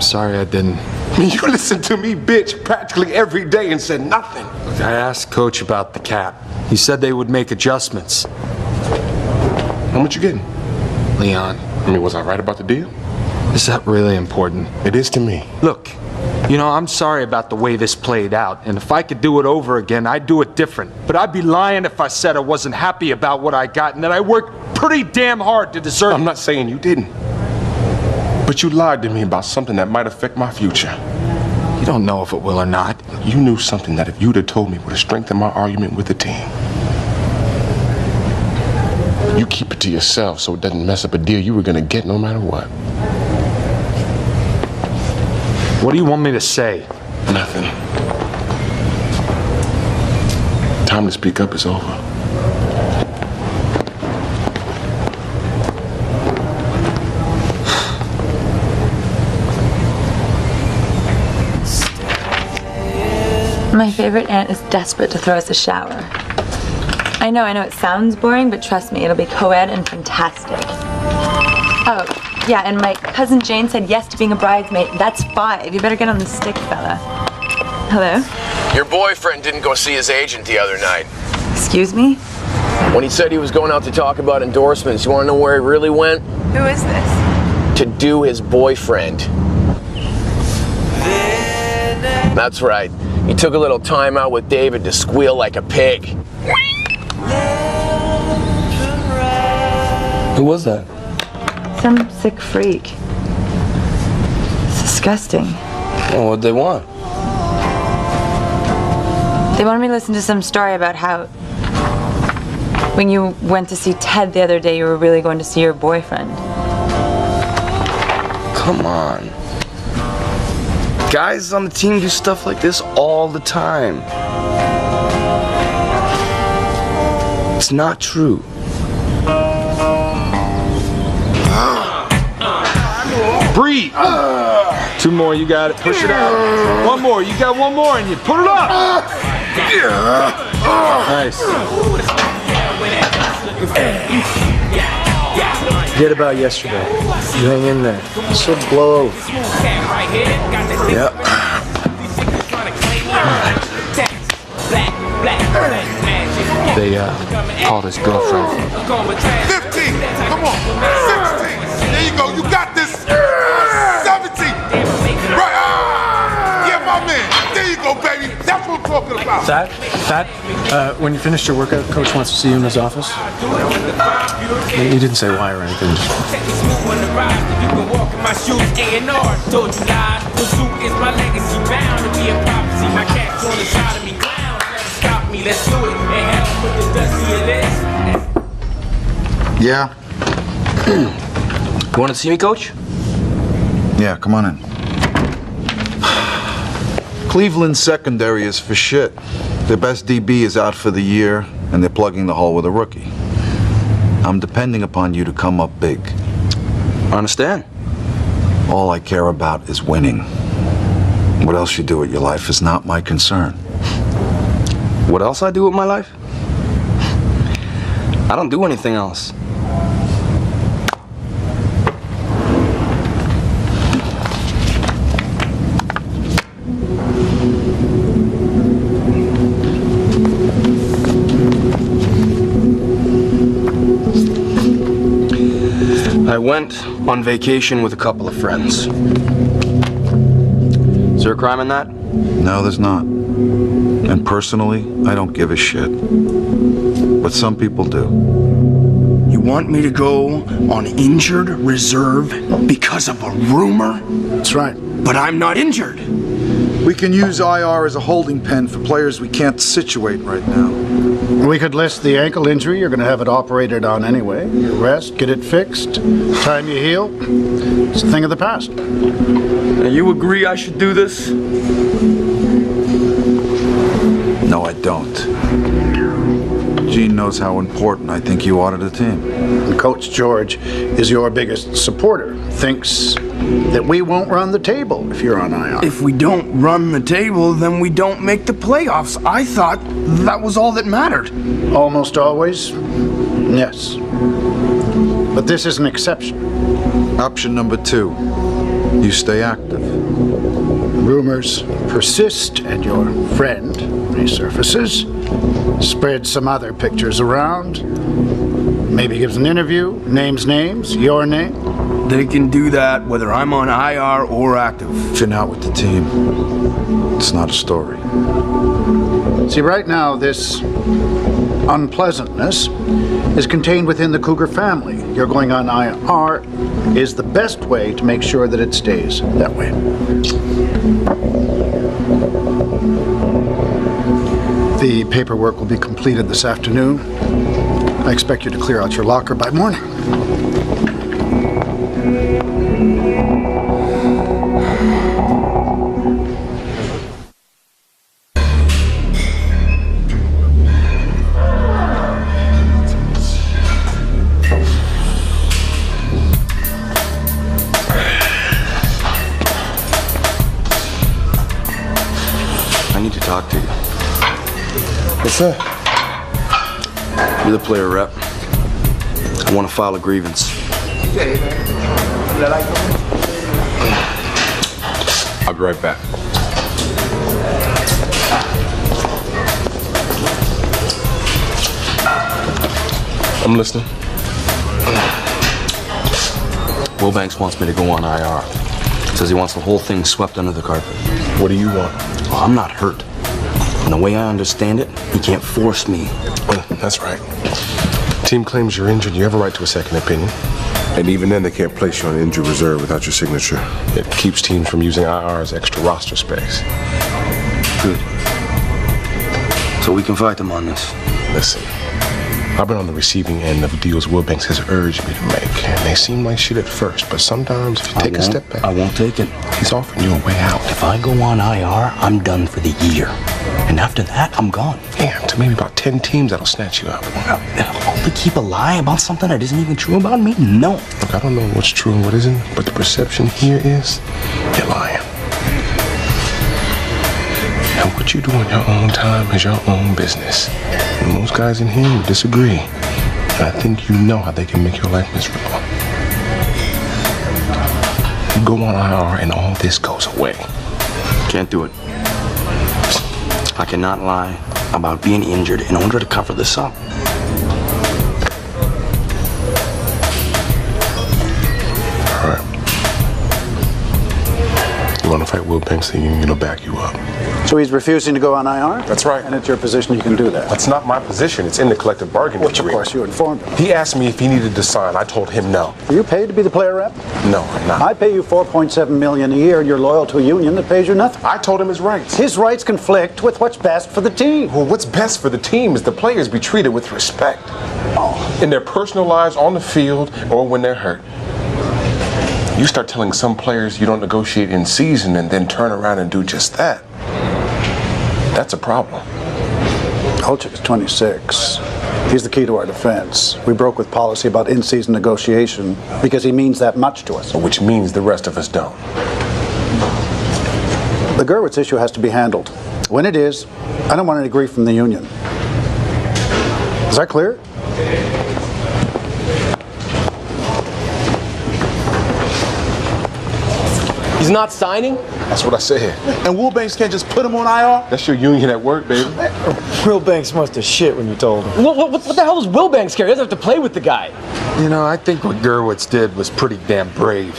Sorry I didn't. I mean, you listened to me, bitch, practically every day and said nothing. Look, I asked Coach about the cap. He said they would make adjustments. How much you getting? Leon. I mean, was I right about the deal? Is that really important? It is to me. Look, you know, I'm sorry about the way this played out, and if I could do it over again, I'd do it different. But I'd be lying if I said I wasn't happy about what I got and that I worked pretty damn hard to deserve it. I'm not saying you didn't. But you lied to me about something that might affect my future. You don't know if it will or not. You knew something that if you'd have told me would have strengthened my argument with the team. You keep it to yourself so it doesn't mess up a deal you were gonna get no matter what. What do you want me to say? Nothing. Time to speak up is over. My favorite aunt is desperate to throw us a shower. I know it sounds boring, but trust me, it'll be co-ed and fantastic. Oh, yeah, and my cousin Jane said yes to being a bridesmaid. That's 5. You better get on the stick, fella. Hello? Your boyfriend didn't go see his agent the other night. Excuse me? When he said he was going out to talk about endorsements, you want to know where he really went? Who is this? To do his boyfriend. That's right. He took a little time out with David to squeal like a pig. Who was that? Some sick freak. It's disgusting. Well, what'd they want? They wanted me to listen to some story about how when you went to see Ted the other day, you were really going to see your boyfriend. Come on. Guys on the team do stuff like this all the time. It's not true. Breathe. 2 more, you got it. Push it out. 1 more, you got 1 more, and you put it up. Nice. Forget about yesterday. You hang in there. This will blow over. Yep. They called his girlfriend. 15! Come on! 16! There you go, you got this! 17! Right! Yeah, my man! There you go, baby! That's what I'm talking about! That, when you finished your workout, Coach wants to see you in his office. He didn't say why or anything. Yeah? You want to see me, Coach? Yeah, come on in. Cleveland's secondary is for shit. Their best DB is out for the year, and they're plugging the hole with a rookie. I'm depending upon you to come up big. I understand. All I care about is winning. What else you do with your life is not my concern. What else I do with my life? I don't do anything else. I went on vacation with a couple of friends. Is there a crime in that? No, there's not. And personally, I don't give a shit. But some people do. You want me to go on injured reserve because of a rumor? That's right. But I'm not injured. We can use IR as a holding pen for players we can't situate right now. We could list the ankle injury you're going to have it operated on anyway. You rest, get it fixed. Time you heal, it's a thing of the past. Now you agree I should do this? No, I don't. Gene knows how important I think you are to the team. And Coach George is your biggest supporter. Thinks that we won't run the table if you're on IR. If we don't run the table, then we don't make the playoffs. I thought that was all that mattered. Almost always, yes. But this is an exception. Option number 2, you stay active. Rumors persist and your friend resurfaces, spreads some other pictures around, maybe gives an interview, names names, your name. They can do that whether I'm on IR or active. If you're not with the team, it's not a story. See, right now, this unpleasantness is contained within the Cougar family. You're going on IR is the best way to make sure that it stays that way. The paperwork will be completed this afternoon. I expect you to clear out your locker by morning. I need to talk to you. What's that? You're the player rep. I want to file a grievance. I'll be right back. I'm listening. Wilbanks wants me to go on IR. Says he wants the whole thing swept under the carpet. What do you want? Well, I'm not hurt. And the way I understand it, he can't force me. That's right. Team claims you're injured. You have a right to a second opinion. And even then, they can't place you on injured reserve without your signature. It keeps teams from using IR as extra roster space. Good. So we can fight them on this. Listen, I've been on the receiving end of deals Wilbanks has urged me to make. And they seem like shit at first, but sometimes if you take a step back... I won't take it. He's offering you a way out. If I go on IR, I'm done for the year. And after that, I'm gone. Yeah, to maybe about 10 teams that'll snatch you up. To keep a lie about something that isn't even true about me? No. Look, I don't know what's true and what isn't, but the perception here is you're lying. And what you do in your own time is your own business. And most guys in here would disagree. And I think you know how they can make your life miserable. You go on IR and all this goes away. Can't do it. I cannot lie about being injured in order to cover this up. All right. You want to fight Wilbanks, the union will back you up. So he's refusing to go on IR? That's right. And it's your position you can do that? That's not my position. It's in the collective bargaining agreement. Which, of course, you informed him. He asked me if he needed to sign. I told him no. Are you paid to be the player rep? No, I'm not. I pay you $4.7 million a year, and you're loyal to a union that pays you nothing. I told him his rights. His rights conflict with what's best for the team. Well, what's best for the team is the players be treated with respect. Oh. In their personal lives, on the field, or when they're hurt. You start telling some players you don't negotiate in season and then turn around and do just that. That's a problem. Olczyk is 26. He's the key to our defense. We broke with policy about in-season negotiation because he means that much to us. Which means the rest of us don't. The Gurwitz issue has to be handled. When it is, I don't want any grief from the union. Is that clear? He's not signing? That's what I said. And Wilbanks can't just put him on IR? That's your union at work, baby. Wilbanks must have shit when you told him. What the hell does Wilbanks care? He doesn't have to play with the guy. You know, I think what Gurwitz did was pretty damn brave.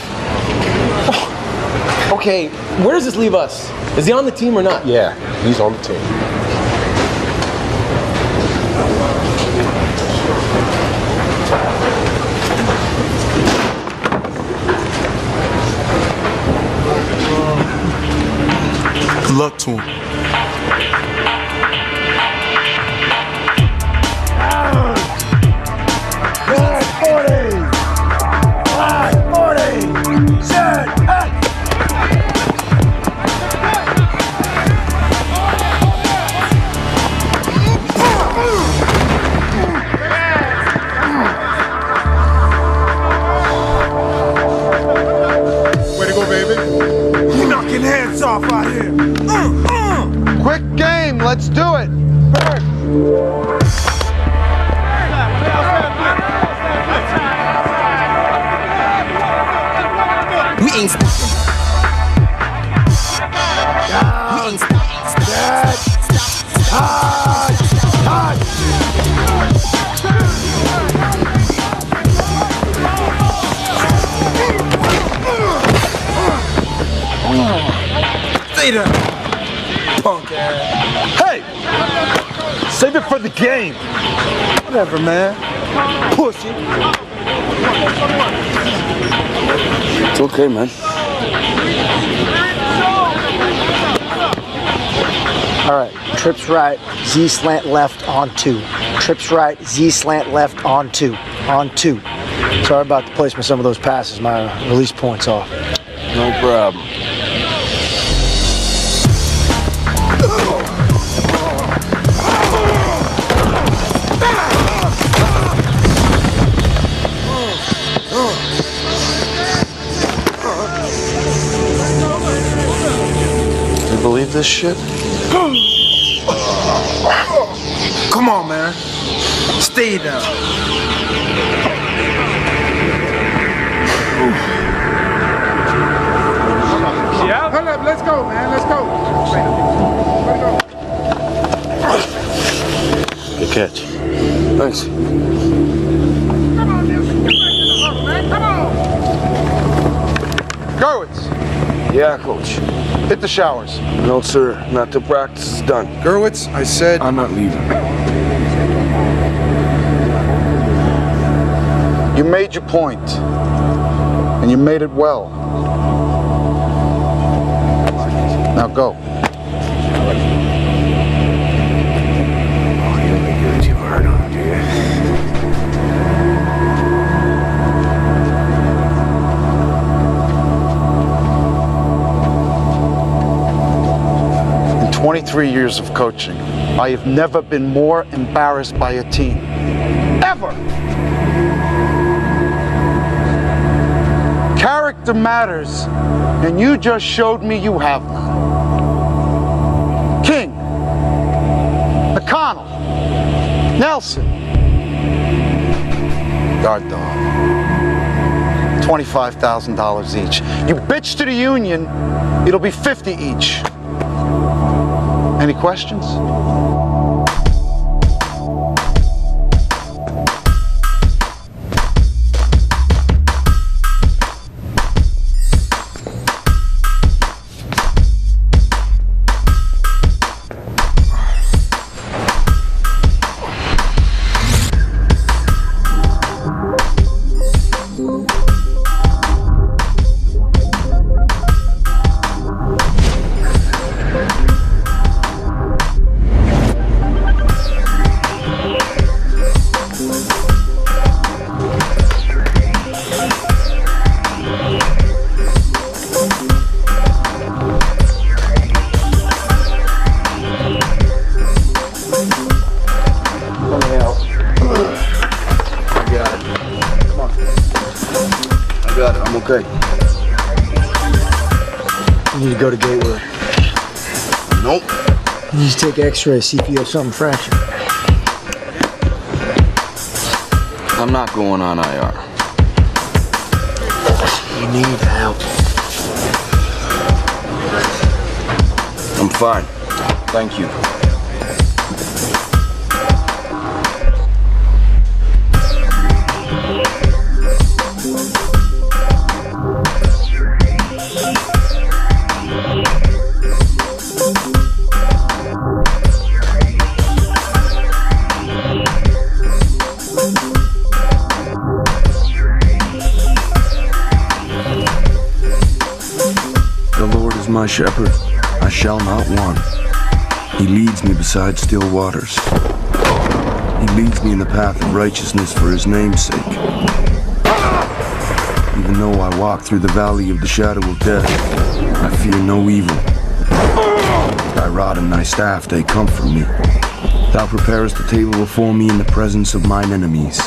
Okay, where does this leave us? Is he on the team or not? Yeah, he's on the team. Good luck to him. Way to go, baby. You knocking heads off out here. Quick game, let's do it. We ain't stopping. We ain't Stay there, punk ass. Hey! Save it for the game. Whatever, man. Pussy. It's okay, man. All right, trips right, Z slant left on 2. Trips right, Z slant left on 2. On 2. Sorry about the placement of some of those passes. My release point's off. No problem. You believe this shit? Come on, man. Stay down. Yeah? Hold up, let's go, man. Let's go. Good catch. Thanks. Gurwitz, Yeah, coach. hit the showers. No, sir. Not till practice is done. Gurwitz, I said... I'm not leaving. You made your point, and you made it well. Now go. In 23 years of coaching, I have never been more embarrassed by a team. Ever! Character matters, and you just showed me you have none. King, McConnell, Nelson, guard dog. $25,000 each. You bitch to the union, it'll be $50 each. Any questions? I'm okay. You need to go to Gateway. Nope. You need to take x-ray, see if you have something fractured. I'm not going on IR. You need help. I'm fine. Thank you. My shepherd, I shall not want. He leads me beside still waters. He leads me in the path of righteousness for his name's sake. Even though I walk through the valley of the shadow of death, I fear no evil. Thy rod and thy staff, they comfort me. Thou preparest the table before me in the presence of mine enemies.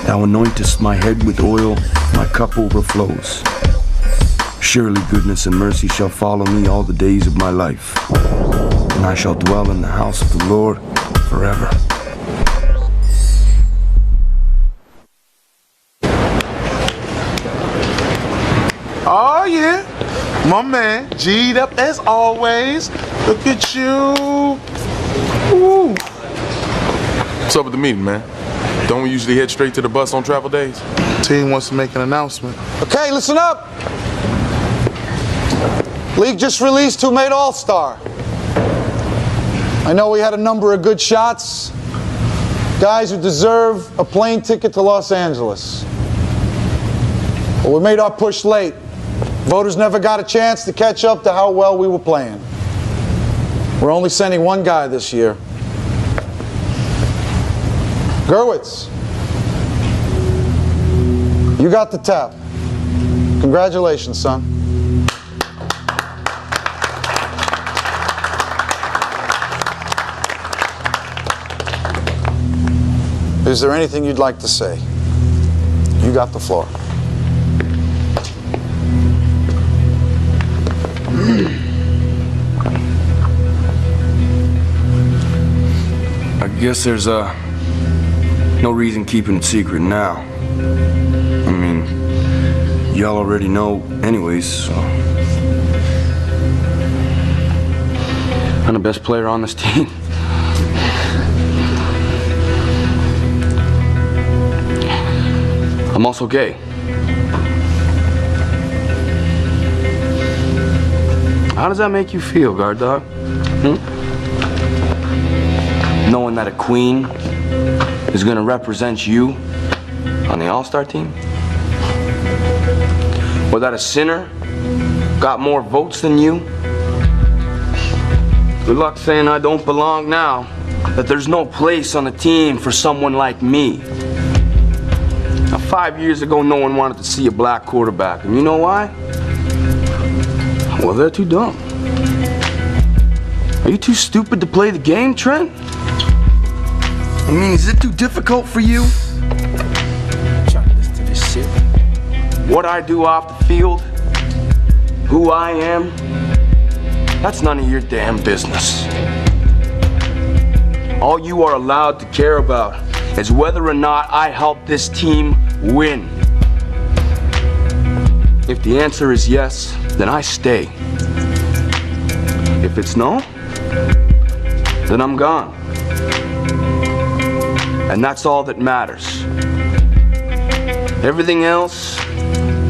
Thou anointest my head with oil, my cup overflows. Surely goodness and mercy shall follow me all the days of my life, and I shall dwell in the house of the Lord forever. Oh yeah, my man, G'd up as always. Look at you. Woo. What's up with the meeting, man? Don't we usually head straight to the bus on travel days? Team wants to make an announcement. Okay, listen up. League just released who made All-Star. I know we had a number of good shots. Guys who deserve a plane ticket to Los Angeles. But we made our push late. Voters never got a chance to catch up to how well we were playing. We're only sending one guy this year. Gerwitz, you got the tap. Congratulations, son. Is there anything you'd like to say? You got the floor. I guess there's no reason keeping it secret now. I mean, y'all already know anyways, so. I'm the best player on this team. I'm also gay. How does that make you feel, guard dog? Knowing that a queen is gonna represent you on the All-Star team? Or that a sinner got more votes than you? Good luck saying I don't belong now, that there's no place on the team for someone like me. Now, 5 years ago, no one wanted to see a black quarterback, and you know why? Well, they're too dumb. Are you too stupid to play the game, Trent? I mean, is it too difficult for you? Trying to listen to this shit. What I do off the field, who I am, that's none of your damn business. All you are allowed to care about is whether or not I help this team win. If the answer is yes, then I stay. If it's no, then I'm gone. And that's all that matters. Everything else,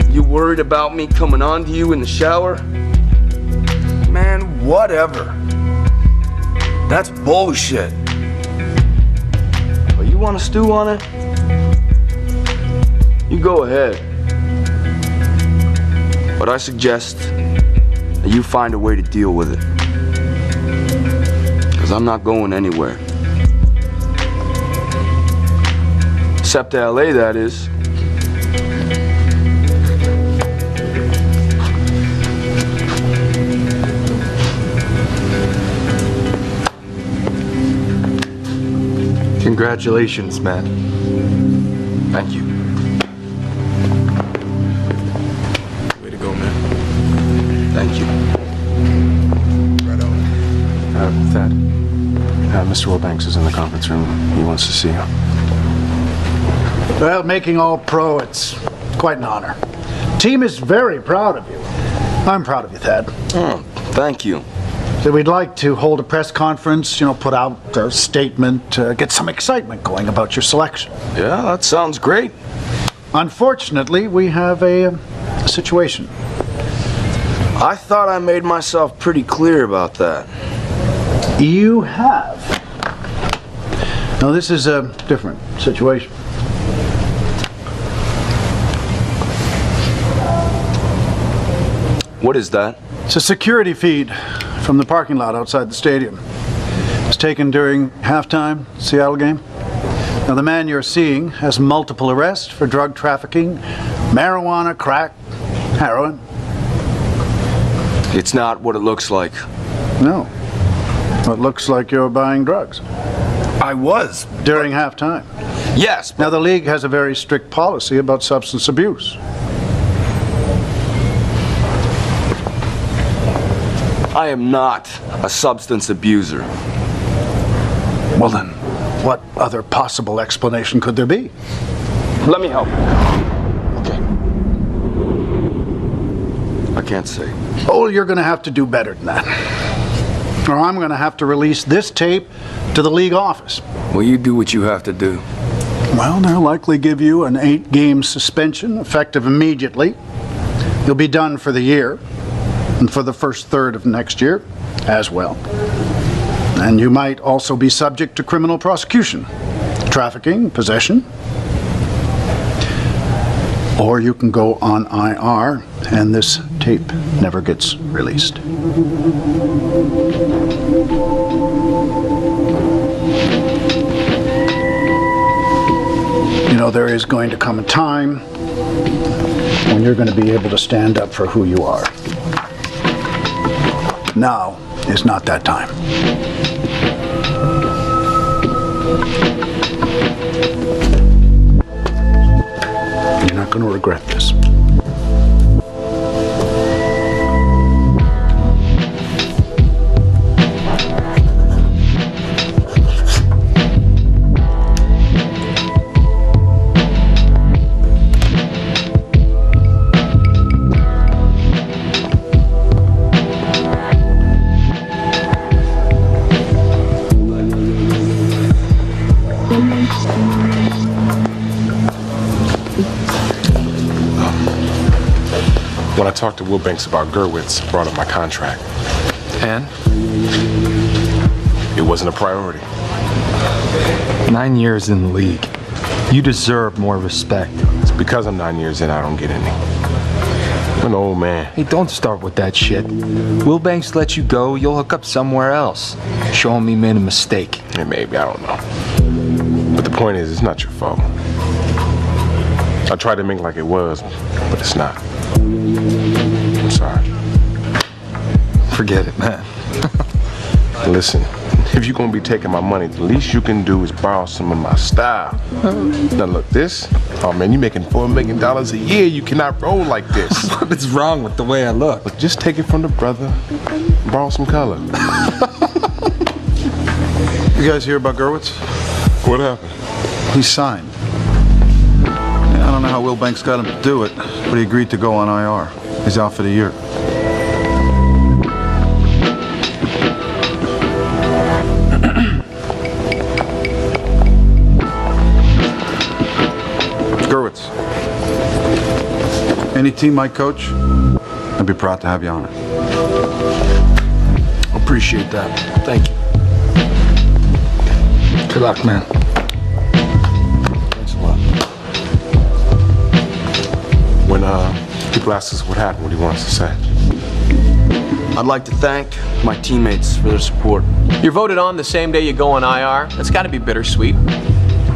you worried about me coming on to you in the shower? Man, whatever. That's bullshit. But you want to stew on it? You go ahead. But I suggest that you find a way to deal with it. Because I'm not going anywhere. Except to LA, that is. Congratulations, man. Thank you. Way to go, man. Thank you. Right on. Mr. Wilbanks is in the conference room. He wants to see you. Well, making All-Pro, it's quite an honor. Team is very proud of you. I'm proud of you, Thad. Oh, thank you. So we'd like to hold a press conference, put out a statement, get some excitement going about your selection. Yeah, that sounds great. Unfortunately, we have a situation. I thought I made myself pretty clear about that. You have. Now, this is a different situation. What is that? It's a security feed from the parking lot outside the stadium. It was taken during halftime, Seattle game. Now, the man you're seeing has multiple arrests for drug trafficking, marijuana, crack, heroin. It's not what it looks like. No. It looks like you're buying drugs. I was. During halftime. Yes. Now, the league has a very strict policy about substance abuse. I am not a substance abuser. Well then, what other possible explanation could there be? Let me help. Okay. I can't say. Oh, you're going to have to do better than that. Or I'm going to have to release this tape to the league office. Well, you do what you have to do. Well, they'll likely give you an 8-game suspension, effective immediately. You'll be done for the year, and for the first third of next year as well. And you might also be subject to criminal prosecution, trafficking, possession. Or you can go on IR, and this tape never gets released. There is going to come a time when you're going to be able to stand up for who you are. Now is not that time. You're not going to regret this. When I talked to Wilbanks about Gerwitz, brought up my contract. And? It wasn't a priority. 9 years in the league. You deserve more respect. It's because I'm 9 years in, I don't get any. I'm an old man. Hey, don't start with that shit. Wilbanks let you go, you'll hook up somewhere else. Show him he made a mistake. Yeah, maybe, I don't know. But the point is, it's not your fault. I tried to make it like it was, but it's not. I'm sorry. Forget it, man. Listen, if you're gonna be taking my money, the least you can do is borrow some of my style. Now look, this, oh man, you're making $4 million a year. You cannot roll like this. What's wrong with the way I look? Look, just take it from the brother, borrow some color. You guys hear about Gerwitz? What happened? He signed. I don't know how Wilbanks got him to do it, but he agreed to go on IR. He's out for the year. Gerwitz. Any team I coach, I'd be proud to have you on it. Appreciate that. Thank you. Good luck, man. Thanks a lot. When people ask us what happened, what he wants to say. I'd like to thank my teammates for their support. You're voted on the same day you go on IR. That's got to be bittersweet.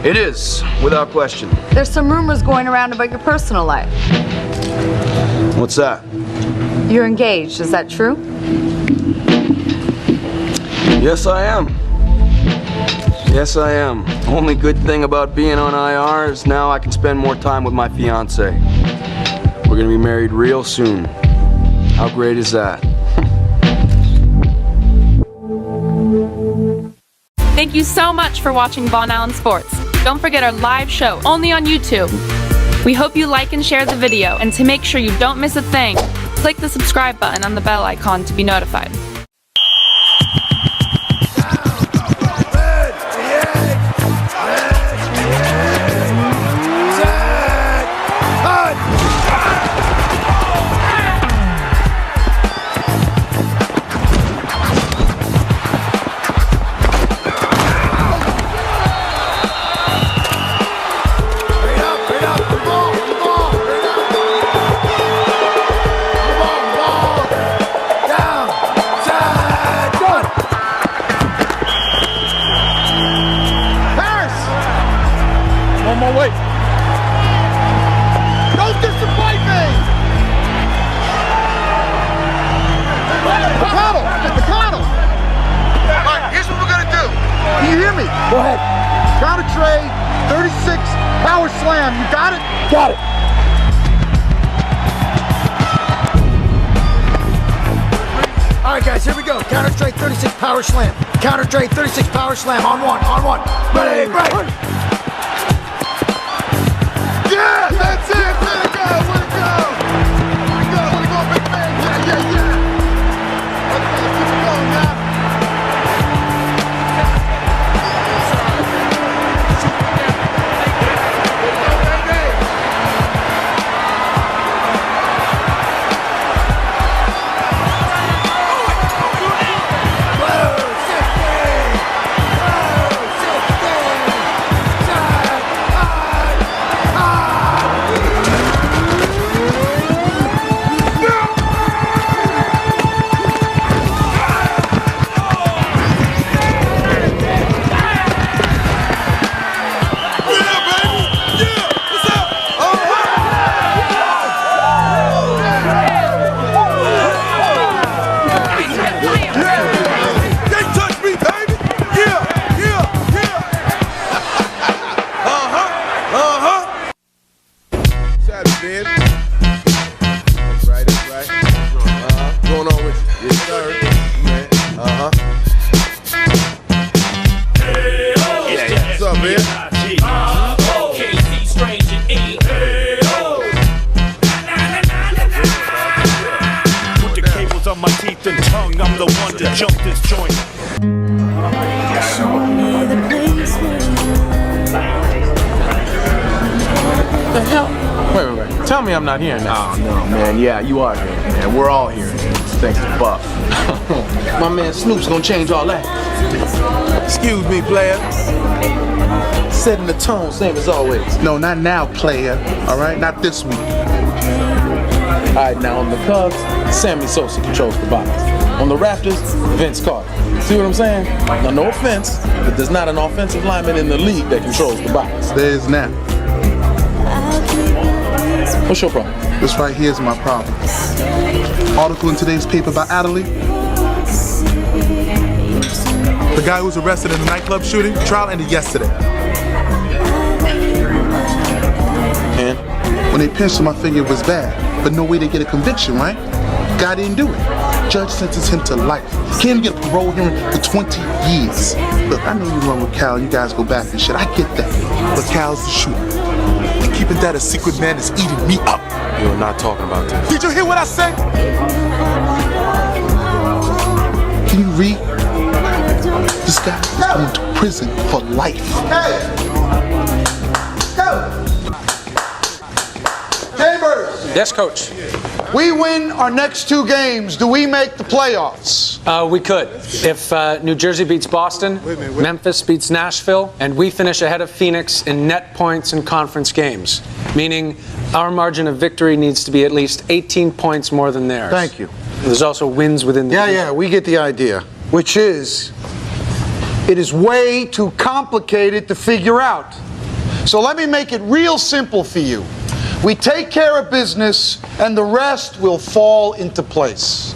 It is, without question. There's some rumors going around about your personal life. What's that? You're engaged, is that true? Yes, I am. Yes, I am. Only good thing about being on IR is now I can spend more time with my fiance. We're gonna be married real soon. How great is that? Thank you so much for watching Von Allen Sports. Don't forget our live show only on YouTube. We hope you like and share the video, and to make sure you don't miss a thing, click the subscribe button on the bell icon to be notified. Go ahead. Counter trade, 36, power slam. You got it? Got it. All right, guys, here we go. Counter trade, 36, power slam. Counter trade, 36, power slam. On one. Ready, break. Yeah, that's it. Way to go, way to go, big man. Yeah. Let's keep it going now. Tell me I'm not hearing that. Oh, no, man. Yeah, you are here, man. We're all here. Thanks to Buff. My man Snoop's gonna change all that. Excuse me, player. Setting the tone, same as always. No, not now, player. All right, not this week. All right, now on the Cubs, Sammy Sosa controls the box. On the Raptors, Vince Carter. See what I'm saying? Now, no offense, but there's not an offensive lineman in the league that controls the box. There is now. What's your problem? This right here is my problem. Article in today's paper by Adderley. The guy who was arrested in the nightclub shooting, trial ended yesterday. And? When they pinched him, I figured it was bad, but no way to get a conviction, right? Guy didn't do it. Judge sentenced him to life. Can't even get a parole hearing for 20 years. Look, I know you run with Cal, you guys go back and shit, I get that. But Cal's the shooter. Keeping that a secret, man, is eating me up. You're not talking about this. Did you hear what I said? Can you read? This guy is going to prison for life. Hey! Go! Chambers! Yes, Coach. We win our next 2 games. Do we make the playoffs? We could. If New Jersey beats Boston, Memphis beats Nashville, and we finish ahead of Phoenix in net points in conference games. Meaning our margin of victory needs to be at least 18 points more than theirs. Thank you. There's also wins within the Yeah, we get the idea. Which is, it is way too complicated to figure out. So let me make it real simple for you. We take care of business, and the rest will fall into place.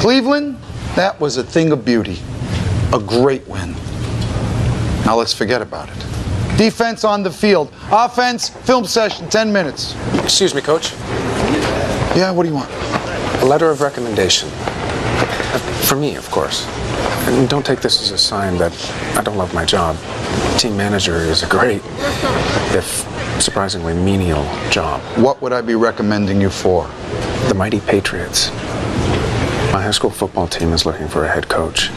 Cleveland, that was a thing of beauty. A great win. Now let's forget about it. Defense on the field. Offense, film session, 10 minutes. Excuse me, Coach. Yeah, what do you want? A letter of recommendation. For me, of course. And don't take this as a sign that I don't love my job. Team manager is a great, if surprisingly menial job. What would I be recommending you for? The mighty Patriots. My high school football team is looking for a head coach.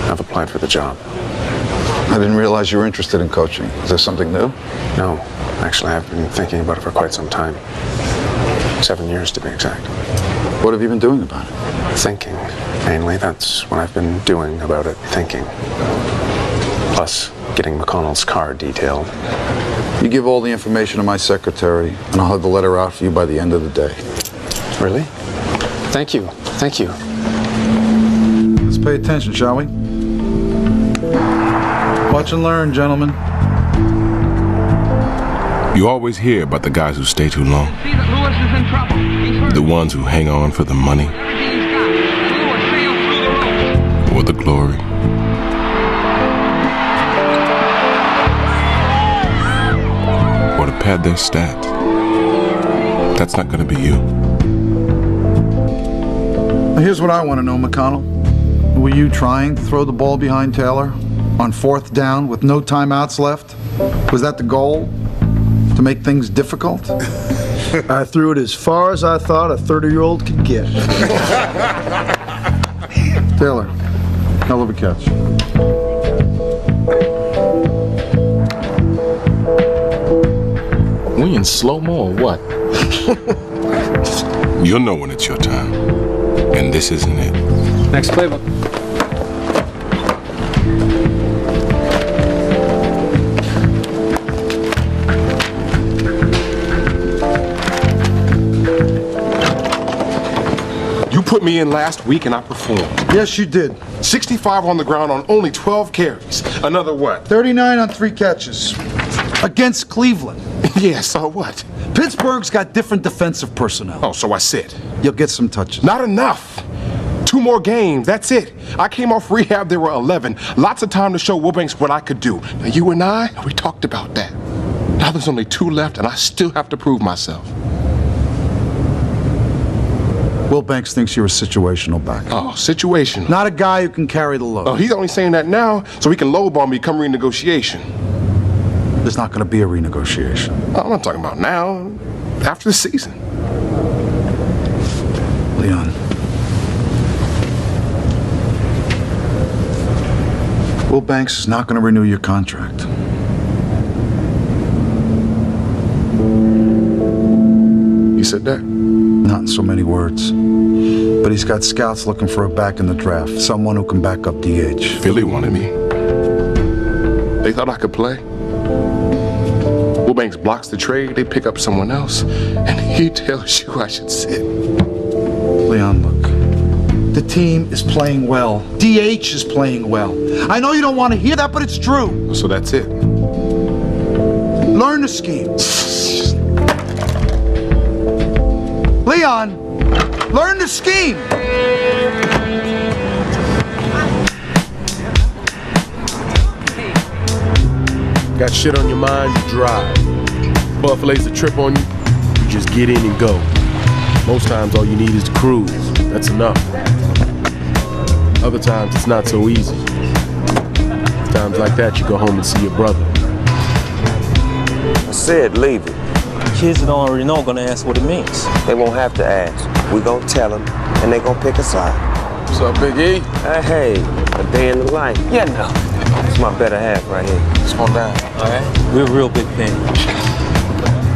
I've applied for the job. I didn't realize you were interested in coaching. Is there something new? No. Actually, I've been thinking about it for quite some time. 7 years, to be exact. What have you been doing about it? Thinking. Mainly, that's what I've been doing about it. Thinking. Plus, getting McConnell's car detailed. You give all the information to my secretary, and I'll have the letter out for you by the end of the day. Really? Thank you. Thank you. Let's pay attention, shall we? Watch and learn, gentlemen. You always hear about the guys who stay too long. The ones who hang on for the money. Or the glory. Or to pad their stats. That's not gonna be you. Here's what I want to know, McConnell. Were you trying to throw the ball behind Taylor on 4th down with no timeouts left? Was that the goal? To make things difficult? I threw it as far as I thought a 30-year-old could get. Taylor, hell of a catch. We in slow-mo or what? You'll know when it's your time. And this isn't it. Next playbook. You put me in last week and I performed. Yes, you did. 65 on the ground on only 12 carries. Another what? 39 on 3 catches. Against Cleveland. Yeah, so what? Pittsburgh's got different defensive personnel. Oh, so I sit. You'll get some touches. Not enough. 2 more games, that's it. I came off rehab, there were 11. Lots of time to show Wilbanks what I could do. Now, you and I, we talked about that. Now there's only 2 left, and I still have to prove myself. Wilbanks thinks you're a situational back. Oh, situational. Not a guy who can carry the load. Oh, he's only saying that now so he can lowball me come renegotiation. There's not going to be a renegotiation. Oh, I'm not talking about now. After the season. Leon. Wilbanks is not going to renew your contract. You said that? Not in so many words. But he's got scouts looking for a back in the draft. Someone who can back up DH. Philly wanted me. They thought I could play. Wilbanks blocks the trade, they pick up someone else, and he tells you I should sit. Leon, look. The team is playing well. DH is playing well. I know you don't want to hear that, but it's true. So that's it. Learn the scheme. Leon, learn the scheme. Got shit on your mind, you drive. Buff lays a trip on you, you just get in and go. Most times all you need is to cruise. That's enough. Other times it's not so easy. Times like that you go home and see your brother. I said leave it. Kids that don't already know are gonna ask what it means. They won't have to ask. We gonna tell them, and they gonna pick a side. What's up, Big E? Hey, a day in the life. Yeah, no. It's my better half right here. It's going down. All right? We're real big thing.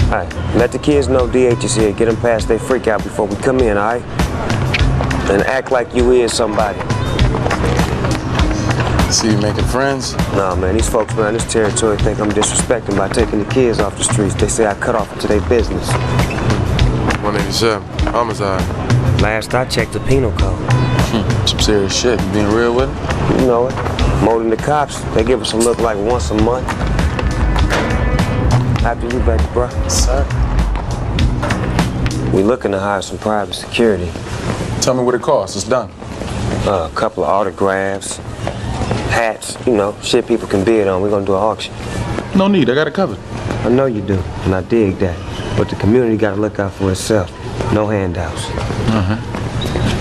All right, let the kids know DH is here. Get them past their freak out before we come in, all right? And act like you is somebody. See you making friends? Nah, man, these folks around this territory think I'm disrespecting by taking the kids off the streets. They say I cut off into their business. 187, homicide. Last I checked the penal code. Some serious shit. You being real with it? You know it. More than the cops. They give us a look like once a month. After you, baby, bro. Sir. We looking to hire some private security. Tell me what it costs. It's done. A couple of autographs, hats, you know, shit people can bid on. We're gonna do an auction. No need. I got it covered. I know you do, and I dig that. But the community gotta look out for itself. No handouts.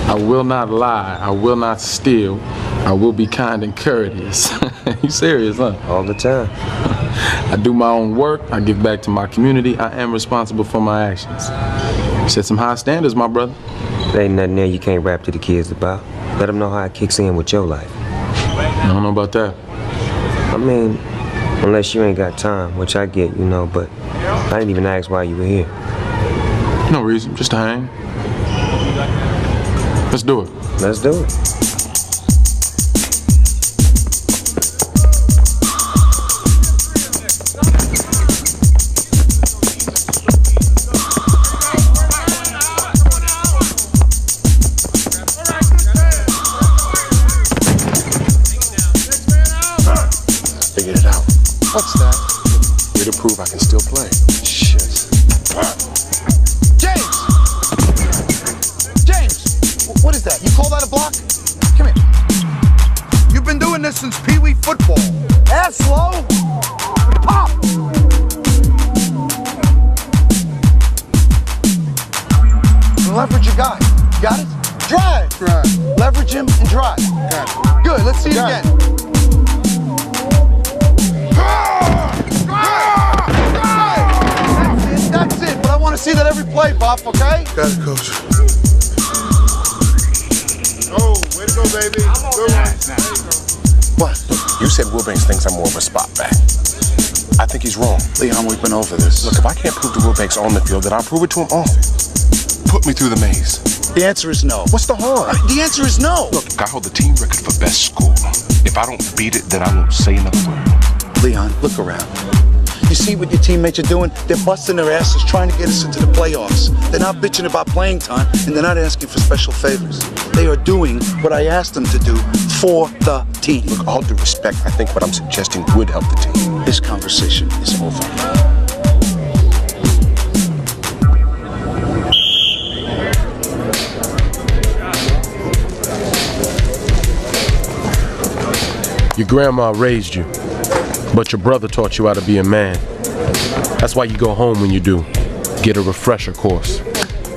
I will not lie. I will not steal. I will be kind and courteous. You serious, huh? All the time. I do my own work. I give back to my community. I am responsible for my actions. You set some high standards, my brother. There ain't nothing there you can't rap to the kids about. Let them know how it kicks in with your life. I don't know about that. I mean, unless you ain't got time, which I get, you know, but I didn't even ask why you were here. No reason, just to hang. Let's do it. Let's do it. Figured it out. What's that? Here to prove I can still play. Shit. What is that? You call that a block? Come here. You've been doing this since Pee Wee football. That's slow. Pop! Leverage your guy. Got it? Drive. Leverage him and drive. Got it. Good. Let's see it again. That's it. But I want to see that every play, Pop, okay? Got it, Coach. Oh, way to go, baby. What? You said Wilbanks thinks I'm more of a spot back. I think he's wrong. Leon, we've been over this. Look, if I can't prove to Wilbanks on the field, then I'll prove it to him off it. Put me through the maze. The answer is no. What's the harm? The answer is no. Look, I hold the team record for best score. If I don't beat it, then I won't say another word. Leon, look around. You see what your teammates are doing? They're busting their asses trying to get us into the playoffs. They're not bitching about playing time, and they're not asking for special favors. They are doing what I asked them to do for the team. Look, all due respect, I think what I'm suggesting would help the team. This conversation is over. Your grandma raised you, but your brother taught you how to be a man. That's why you go home when you do. Get a refresher course.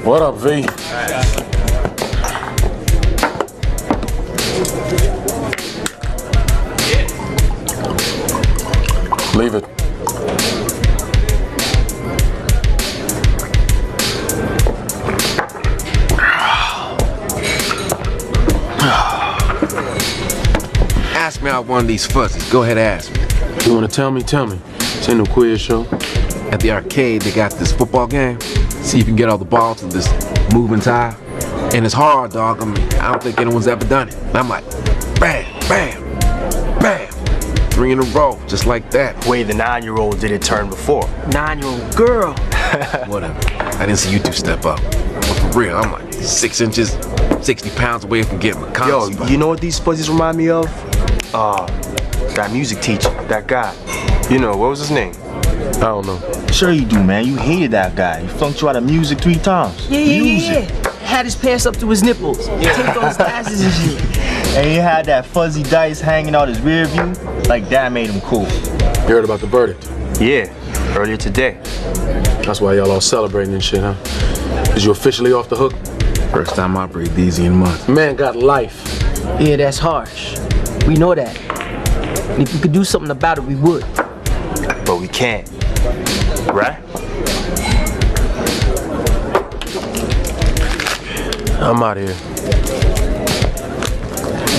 What up, V? Leave it. Ask me out one of these fuzzies. Go ahead, ask me. You wanna tell me? Tell me. It's in the quiz show. At the arcade, they got this football game. See if you can get all the balls to this moving tire. And it's hard, dog. I mean, I don't think anyone's ever done it. And I'm like, bam, bam, bam. 3 in a row, just like that. Way the 9-year-old did it turn before. 9-year-old girl. Whatever. I didn't see you two step up. But for real, I'm like 6 inches, 60 pounds away from getting my Yo, you know what these fuzzies remind me of? That music teacher, that guy. You know, what was his name? I don't know. Sure you do, man. You hated that guy. He flunked you out of music 3 times. Yeah. Had his pants up to his nipples. Take those glasses and shit. And he had that fuzzy dice hanging out his rear view. Like, that made him cool. You heard about the verdict? Yeah, earlier today. That's why y'all all celebrating and shit, huh? Is you officially off the hook? First time I breathed easy in months. Man got life. Yeah, that's harsh. We know that. And if we could do something about it, we would. But we can't. Right? I'm out of here.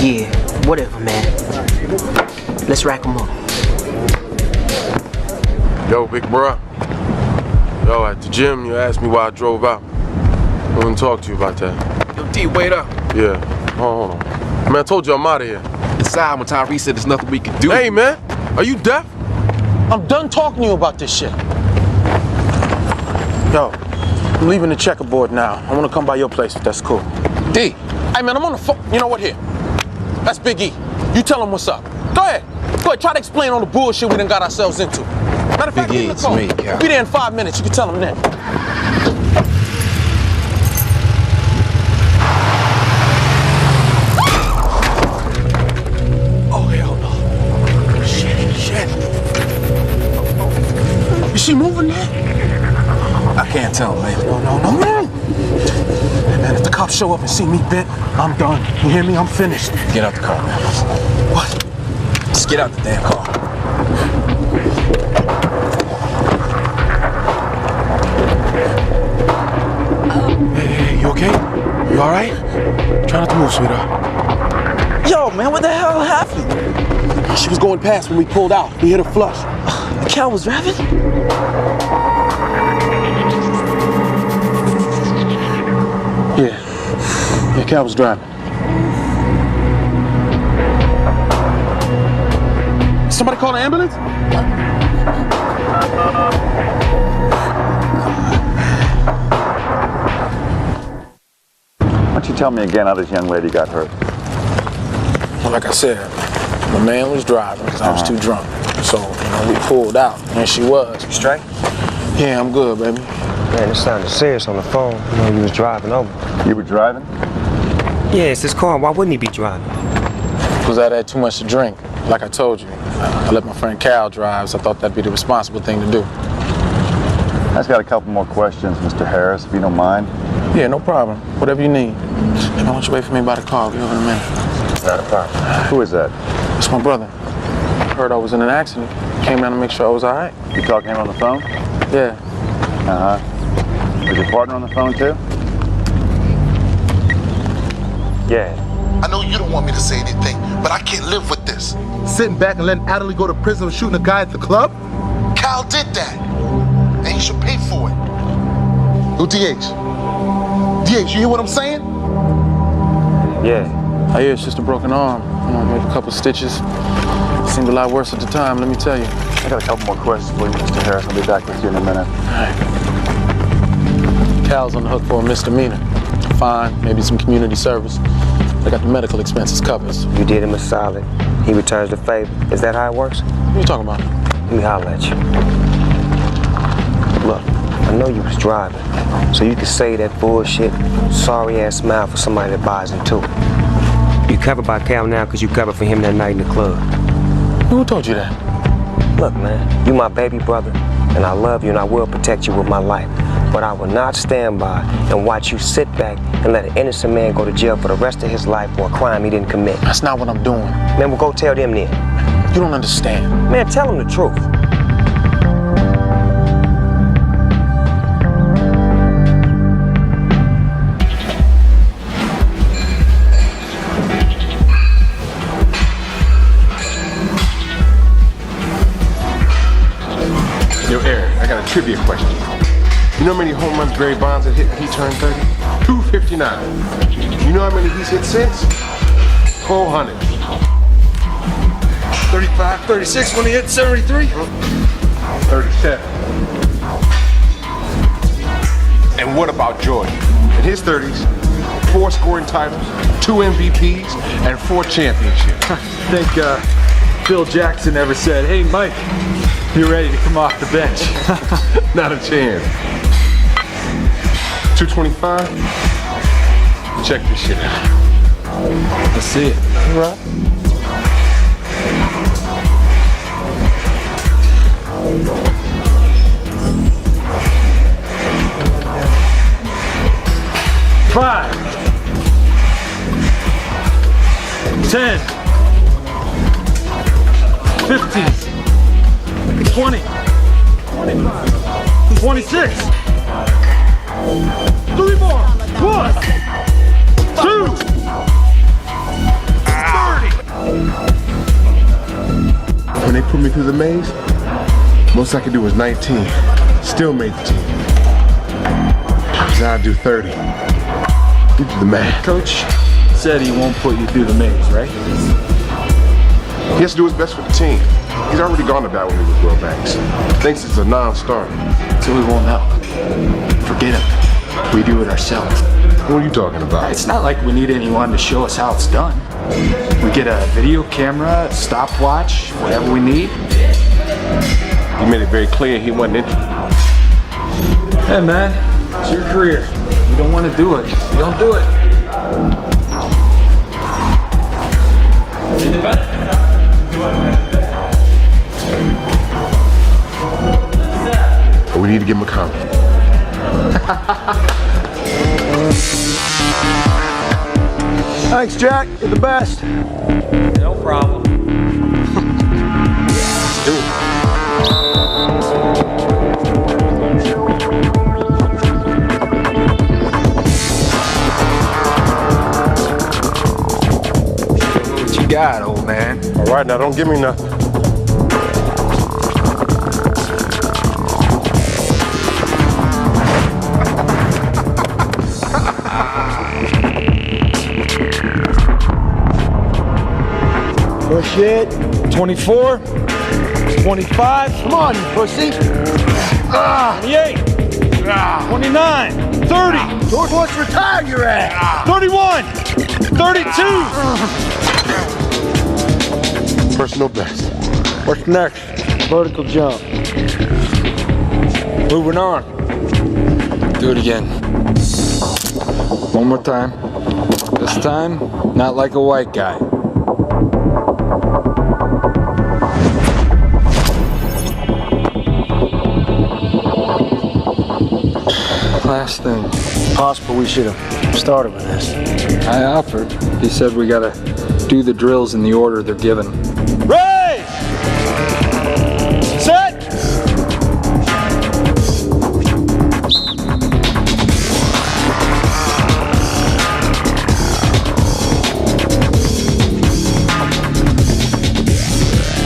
Yeah, whatever, man. Let's rack them up. Yo, big bruh. Yo, at the gym, you asked me why I drove out. I want to talk to you about that. Yo, D, wait up. Yeah. Hold on. Man, I told you I'm out of here. Inside when Tyree said there's nothing we can do. Hey, man. Are you deaf? I'm done talking to you about this shit. Yo, I'm leaving the checkerboard now. I want to come by your place if that's cool. D. Hey, man, I'm on the phone. You know what? Here. That's Big E. You tell him what's up. Go ahead. Go ahead. Try to explain all the bullshit we done got ourselves into. Matter of fact, Big E, give him it's a call. me, Cal. Be there in 5 minutes. You can tell him then. Is she moving there? I can't tell, man. No. Man, if the cops Cops show up and see me bent, I'm done. You hear me? I'm finished. Get out the car, man. What? Just get out the damn car. Hey, you okay? You all right? Try not to move, sweetheart. Yo, man, what the hell happened? She was going past when we pulled out. We hit her flush. The cow was driving? Yeah, Cal was driving. Somebody call an ambulance? Why don't you tell me again how this young lady got hurt? Well, like I said, the man was driving because I was too drunk. So, we pulled out, and she was. You straight? Yeah, I'm good, baby. Man, it sounded serious on the phone. You was driving over. You were driving? Yeah, it's his car. Why wouldn't he be driving? Because I had too much to drink. Like I told you, I let my friend Cal drive, so I thought that'd be the responsible thing to do. I just got a couple more questions, Mr. Harris, if you don't mind. Yeah, no problem. Whatever you need. Hey, why don't you wait for me by the car? I'll be over in a minute. Not a problem. Who is that? It's my brother. Heard I was in an accident. Came down to make sure I was all right. You talking to him on the phone? Yeah. Was your partner on the phone too? Yeah. I know you don't want me to say anything, but I can't live with this. Sitting back and letting Adderley go to prison for shooting a guy at the club? Cal did that, and he should pay for it. Yo, DH, you hear what I'm saying? Yeah. I hear it's just a broken arm. Maybe a couple stitches. Seemed a lot worse at the time, let me tell you. I got a couple more questions for you, Mr. Harris. I'll be back with you in a minute. All right. Cal's on the hook for a misdemeanor. Fine, maybe some community service. I got the medical expenses covered. You did him a solid. He returns the favor. Is that how it works? What are you talking about? Let me holler at you. Look, I know you was driving, so you could say that bullshit, sorry-ass smile for somebody that buys him too. You covered by Cal now because you covered for him that night in the club. Who told you that? Look, man, you my baby brother, and I love you and I will protect you with my life. But I will not stand by and watch you sit back and let an innocent man go to jail for the rest of his life for a crime he didn't commit. That's not what I'm doing. Man, well, go tell them then. You don't understand. Man, tell them the truth. Yo, Eric, I got a trivia question. You know how many home runs Barry Bonds had hit when he turned 30? 259. You know how many he's hit since? 400. 35, 36 when he hit 73. 37. And what about Jordan? In his 30s, 4 scoring titles, 2 MVPs, and 4 championships. I think Phil Jackson ever said, "Hey, Mike, you're ready to come off the bench." Not a chance. 225? Check this shit out. Let's see it. Right. Five, 10, 15, 20, 26, 3 more, 1, 2, 30. When they put me through the maze, most I could do was 19. Still made the team. Now I do 30. You do the math. Coach said he won't put you through the maze, right? He has to do his best for the team. He's already gone to bat when he was Will Banks. Thinks it's a non-starter. So we won't help. Forget him. We do it ourselves. What are you talking about? It's not like we need anyone to show us how it's done. We get a video camera, stopwatch, whatever we need. He made it very clear he wasn't interested. Hey man, it's your career. You don't want to do it. You don't do it. But we need to give him a comment. Thanks, Jack. You're the best. No problem. What you got, old man? All right, now don't give me nothing. Push it. 24, 25, Come on, you pussy. 28, 29, 30, George wants to retire your ass. 31, 32. Personal best. What's next? Vertical jump. Moving on. Do it again. One more time. This time, not like a white guy. Last thing. Possible we should have started with this. I offered. He said we gotta do the drills in the order they're given. Raise! Set!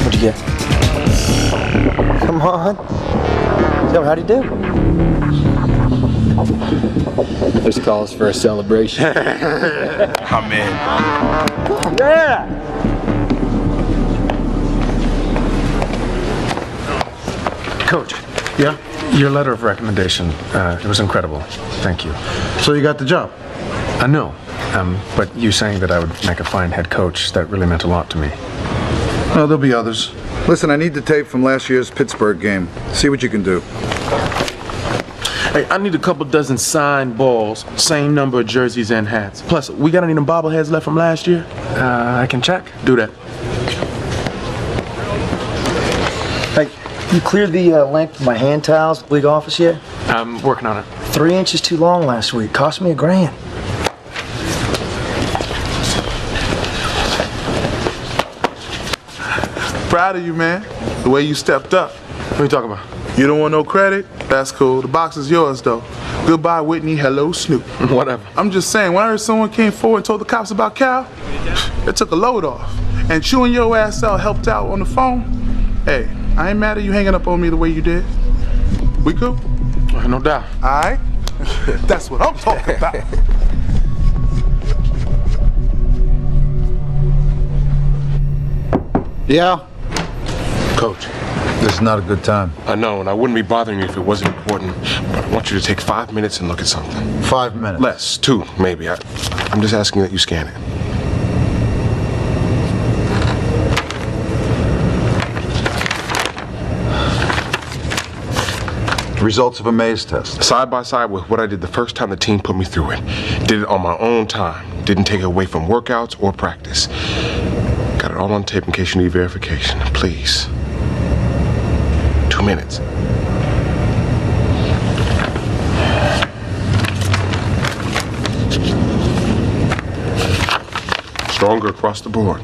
What'd you get? Come on. So how'd you do? This calls for a celebration. I'm in. Yeah! Coach. Yeah? Your letter of recommendation, it was incredible. Thank you. So you got the job? No, but you saying that I would make a fine head coach, that really meant a lot to me. No, there'll be others. Listen, I need the tape from last year's Pittsburgh game. See what you can do. Hey, I need a couple dozen signed balls, same number of jerseys and hats. Plus, we got any of them bobbleheads left from last year? I can check. Do that. Hey, you cleared the length of my hand towels at the league office yet? I'm working on it. 3 inches too long last week. Cost me $1,000. Proud of you, man. The way you stepped up. What are you talking about? You don't want no credit? That's cool. The box is yours, though. Goodbye, Whitney. Hello, Snoop. Whatever. I'm just saying, when I heard someone came forward and told the cops about Cal, it took a load off. And chewing your ass out helped out on the phone. Hey, I ain't mad at you hanging up on me the way you did. We cool? No doubt. All right? That's what I'm talking about. Yeah? Coach. This is not a good time. I know, and I wouldn't be bothering you if it wasn't important. But I want you to take 5 minutes and look at something. 5 minutes? Less, 2, maybe. I'm just asking that you scan it. Results of a maze test. Side by side with what I did the first time the team put me through it. Did it on my own time. Didn't take it away from workouts or practice. Got it all on tape in case you need verification. Please. 2 minutes. Stronger across the board.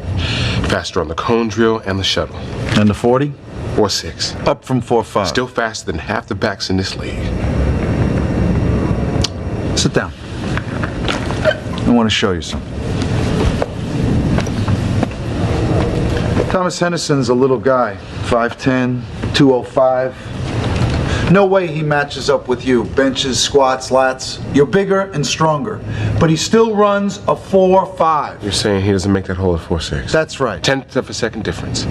Faster on the cone drill and the shuttle. And the 40? 4.6. Up from 4.5. Still faster than half the backs in this league. Sit down. I want to show you something. Thomas Henderson's a little guy. 5'10", 205. No way he matches up with you. Benches, squats, lats. You're bigger and stronger. But he still runs a 4.5. You're saying he doesn't make that hole at 4.6? That's right. 1/10 of a second difference.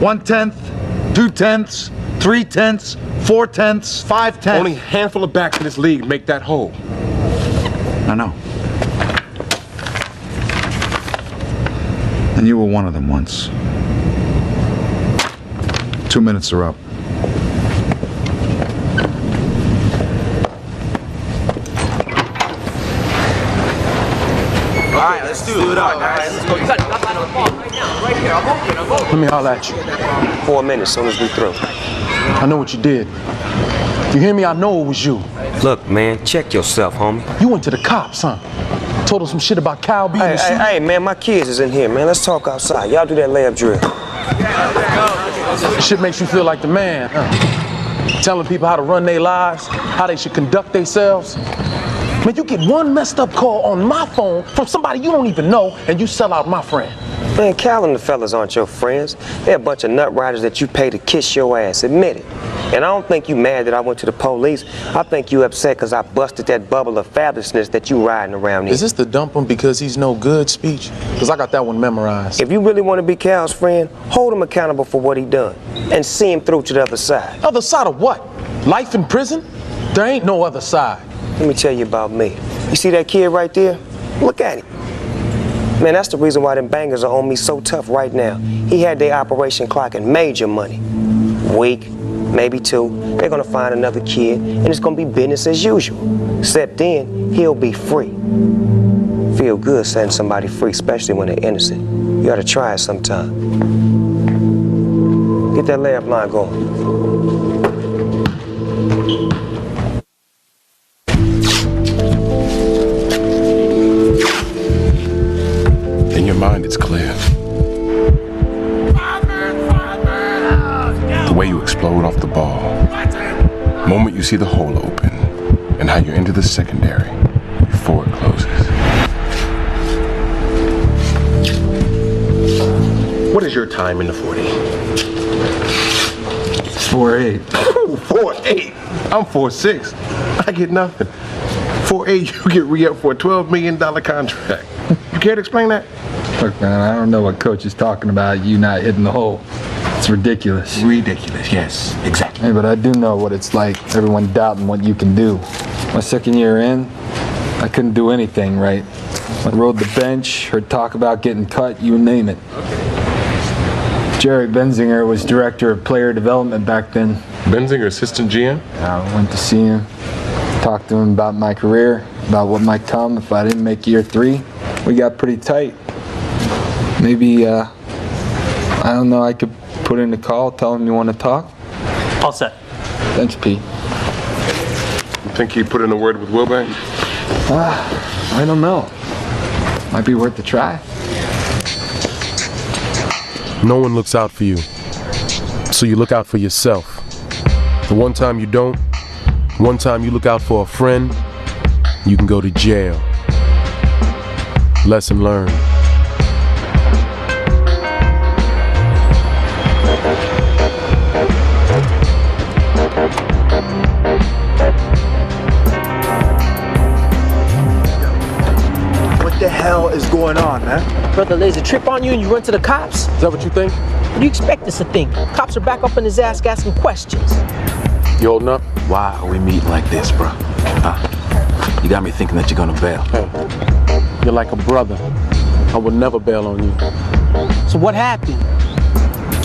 One-tenth, 2/10, 3/10, 4/10, 5/10. Only a handful of backs in this league make that hole. I know. And you were one of them once. 2 minutes are up. All right, let's do it up, guys. Let's go. You got nothing on the ball right now. Right here. I'm open. Let me holler at you. 4 minutes, soon as we through. I know what you did. You hear me? I know it was you. Look, man, check yourself, homie. You went to the cops, huh? Told them some shit about Cal being Hey, man, my kids is in here, man. Let's talk outside. Y'all do that layup drill. Shit makes you feel like the man, huh? Telling people how to run their lives, how they should conduct themselves. Man, you get one messed up call on my phone from somebody you don't even know, and you sell out my friend. Man, Cal and the fellas aren't your friends. They're a bunch of nut riders that you pay to kiss your ass. Admit it. And I don't think you mad that I went to the police. I think you upset because I busted that bubble of fabulousness that you riding around in. Is this the dump him because he's no good speech? Because I got that one memorized. If you really want to be Cal's friend, hold him accountable for what he done and see him through to the other side. Other side of what? Life in prison? There ain't no other side. Let me tell you about me. You see that kid right there? Look at him. Man, that's the reason why them bangers are on me so tough right now. He had their operation clocking major money. Week, maybe two, they're gonna find another kid and it's gonna be business as usual. Except then, he'll be free. Feel good setting somebody free, especially when they're innocent. You gotta try it sometime. Get that layup line going. In your mind, it's clear. The way you explode off the ball, the moment you see the hole open, and how you're into the secondary before it closes. What is your time in the 40? 4'8". 4'8". I'm 4'6". I get nothing. 4'8", you get re-up for a $12 million contract. You care to explain that? Look, man, I don't know what coach is talking about, you not hitting the hole. It's ridiculous. Ridiculous, yes, exactly. Hey, but I do know what it's like, everyone doubting what you can do. My second year in, I couldn't do anything right. I rode the bench, heard talk about getting cut, you name it. Jerry Benzinger was director of player development back then. Benzinger, assistant GM? I went to see him, talked to him about my career, about what might come if I didn't make year 3. We got pretty tight. Maybe, I don't know, I could put in a call, tell him you want to talk? All set. Thanks, Pete. You think he'd put in a word with Wilbank? I don't know. Might be worth a try. No one looks out for you, so you look out for yourself. The one time you don't, one time you look out for a friend, you can go to jail. Lesson learned. What the hell is going on, man? Brother lays a trip on you and you run to the cops? Is that what you think? What do you expect us to think? Cops are back up in his ass asking questions. You holding up? Why are we meeting like this, bro? Huh? You got me thinking that you're gonna bail. Hey, you're like a brother. I would never bail on you. So what happened?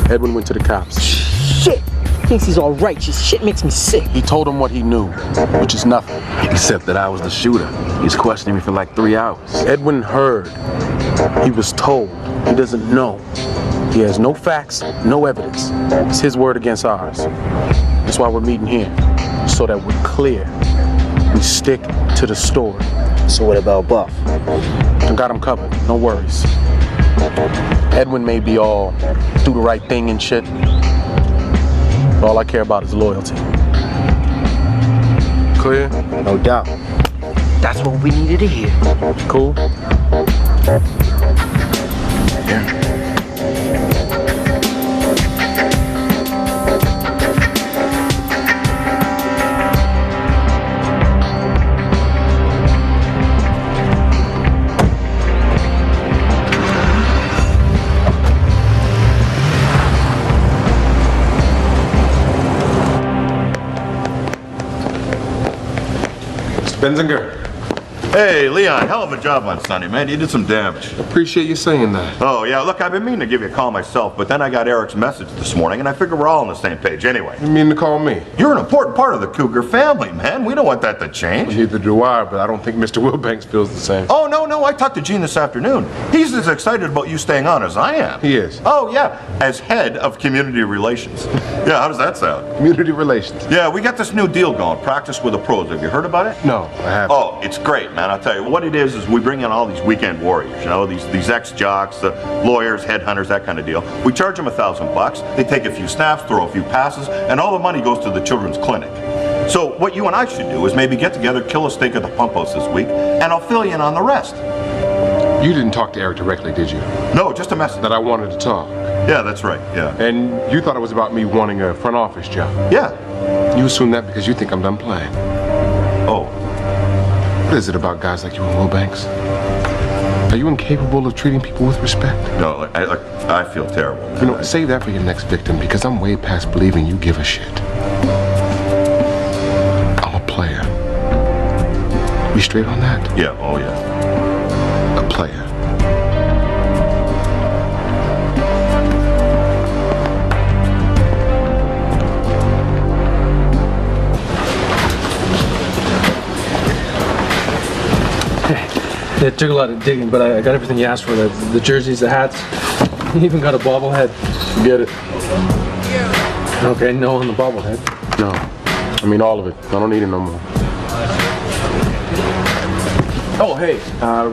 Edwin went to the cops. Shit! Thinks he's all righteous. Shit makes me sick. He told him what he knew, which is nothing. Except that I was the shooter. He's questioning me for like 3 hours. Edwin heard. He was told. He doesn't know. He has no facts, no evidence. It's his word against ours. That's why we're meeting here, so that we're clear. We stick to the story. So what about Buff? I got him covered, no worries. Edwin may be all do the right thing and shit, but all I care about is loyalty. Clear? No doubt. That's what we needed to hear. Cool? Yeah. Benzinger, Hey, Leon, hell of a job on Sunday, man. You did some damage. Appreciate you saying that. Oh, yeah, look, I've been meaning to give you a call myself, but then I got Eric's message this morning, and I figure we're all on the same page anyway. You mean to call me? You're an important part of the Cougar family, man. We don't want that to change. Neither do I, but I don't think Mr. Wilbanks feels the same. Oh, no, I talked to Gene this afternoon. He's as excited about you staying on as I am. He is. Oh, yeah, as head of community relations. Yeah, how does that sound? Community relations. Yeah, we got this new deal going, practice with the pros. Have you heard about it? No, I haven't. Oh, it's great, man. I'll tell you. What it is we bring in all these weekend warriors, you know, these ex-jocks, the lawyers, headhunters, that kind of deal. We charge them $1,000. They take a few snaps, throw a few passes, and all the money goes to the children's clinic. So what you and I should do is maybe get together, kill a steak at the pump house this week, and I'll fill you in on the rest. You didn't talk to Eric directly, did you? No, just a message. That I wanted to talk. Yeah, that's right, yeah. And you thought it was about me wanting a front office job? Yeah. You assume that because you think I'm done playing. Oh. What is it about guys like you and Wilbanks? Are you incapable of treating people with respect? No, I feel terrible, man. You know, save that for your next victim, because I'm way past believing you give a shit. I'm a player. We straight on that? Yeah, oh yeah. A player. It took a lot of digging, but I got everything you asked for. The jerseys, the hats, you even got a bobblehead. Get it? Okay, no on the bobblehead. No. I mean all of it. I don't need it no more. Oh, hey,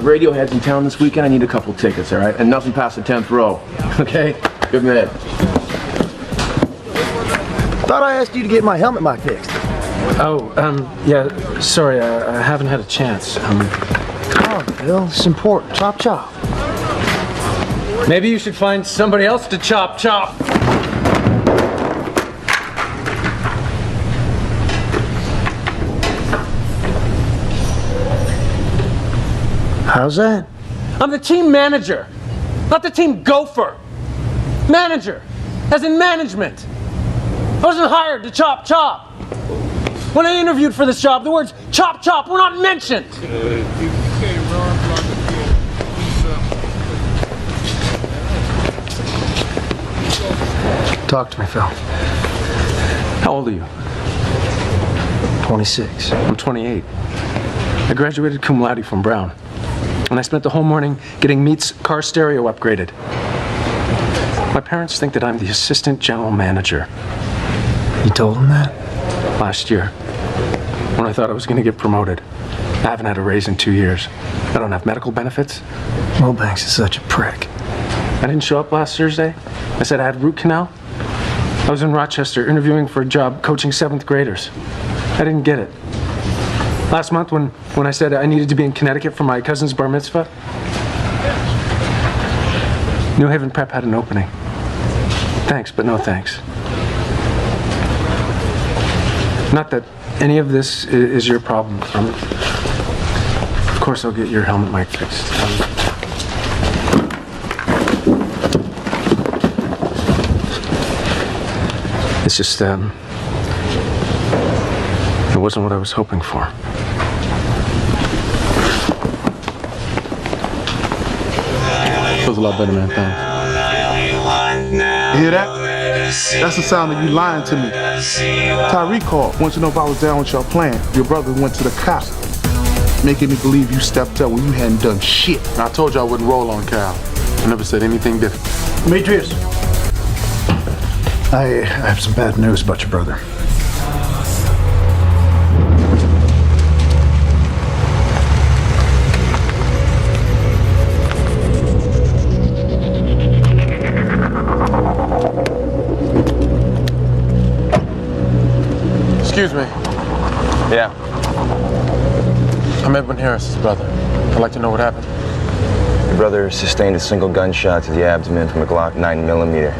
Radiohead's in town this weekend. I need a couple tickets, all right? And nothing past the 10th row, okay? Good man. Thought I asked you to get my helmet mic fixed. Oh, yeah, sorry, I haven't had a chance. Come on, Bill, this is important. Chop, chop. Maybe you should find somebody else to chop, chop. How's that? I'm the team manager, not the team gopher. Manager, as in management. I wasn't hired to chop, chop. When I interviewed for this job, the words chop, chop were not mentioned. Talk to me, Phil. How old are you? 26. I'm 28. I graduated cum laude from Brown. And I spent the whole morning getting Meat's car stereo upgraded. My parents think that I'm the assistant general manager. You told them that? Last year, when I thought I was going to get promoted. I haven't had a raise in 2 years. I don't have medical benefits. Wilbanks is such a prick. I didn't show up last Thursday. I said I had root canal. I was in Rochester interviewing for a job coaching 7th graders. I didn't get it. Last month when I said I needed to be in Connecticut for my cousin's bar mitzvah, New Haven Prep had an opening. Thanks, but no thanks. Not that any of this is your problem. Of course I'll get your helmet mic fixed. It's just, it wasn't what I was hoping for. Feels a lot better, man. Thanks. You hear that? That's the sound of you lying to me. Tyreek called. Wants to know if I was down with your plan. Your brother went to the cops, making me believe you stepped up when you hadn't done shit. I told you I wouldn't roll on Cal. I never said anything different. Demetrius, I have some bad news about your brother. Excuse me. Yeah. I'm Edwin Harris's brother. I'd like to know what happened. Your brother sustained a single gunshot to the abdomen from a Glock 9mm.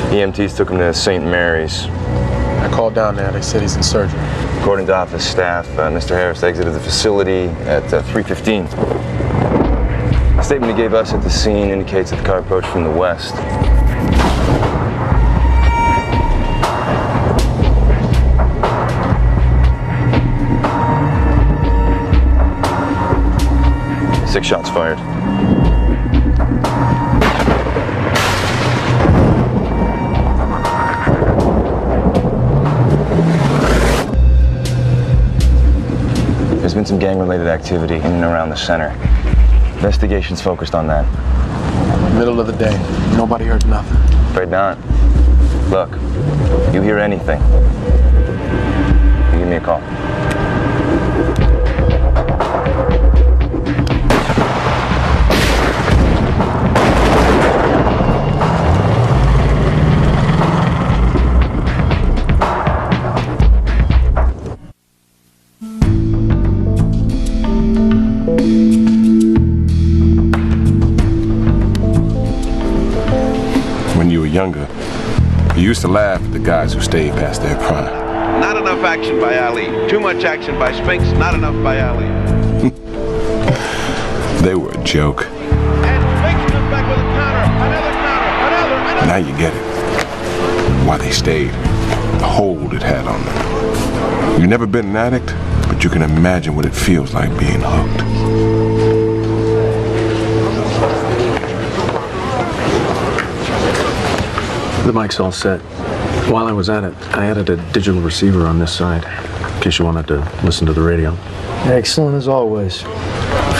EMTs took him to St. Mary's. I called down there. They said he's in surgery. According to office staff, Mr. Harris exited the facility at 3:15. The statement he gave us at the scene indicates that the car approached from the west. 6 shots fired. There's been some gang-related activity in and around the center. Investigation's focused on that. Middle of the day. Nobody heard nothing. Afraid not. Look, you hear anything, you give me a call. When you were younger, you used to laugh at the guys who stayed past their prime. Not enough action by Ali. Too much action by Spinks. Not enough by Ali. They were a joke. And Spinks comes back with a counter. Another. Now you get it. Why they stayed. The hold it had on them. You've never been an addict, but you can imagine what it feels like being hooked. The mic's all set. While I was at it, I added a digital receiver on this side, in case you wanted to listen to the radio. Excellent as always.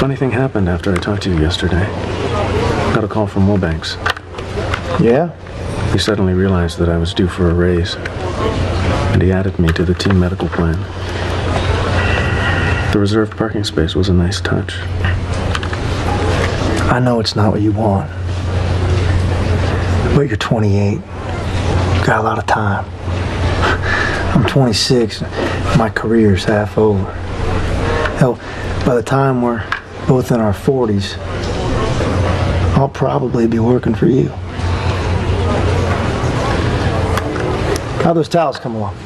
Funny thing happened after I talked to you yesterday. Got a call from Wilbanks. Yeah? He suddenly realized that I was due for a raise, and he added me to the team medical plan. The reserved parking space was a nice touch. I know it's not what you want, but you're 28. Got a lot of time. I'm 26. My career's half over. Hell, by the time we're both in our 40s, I'll probably be working for you. How'd those towels come along?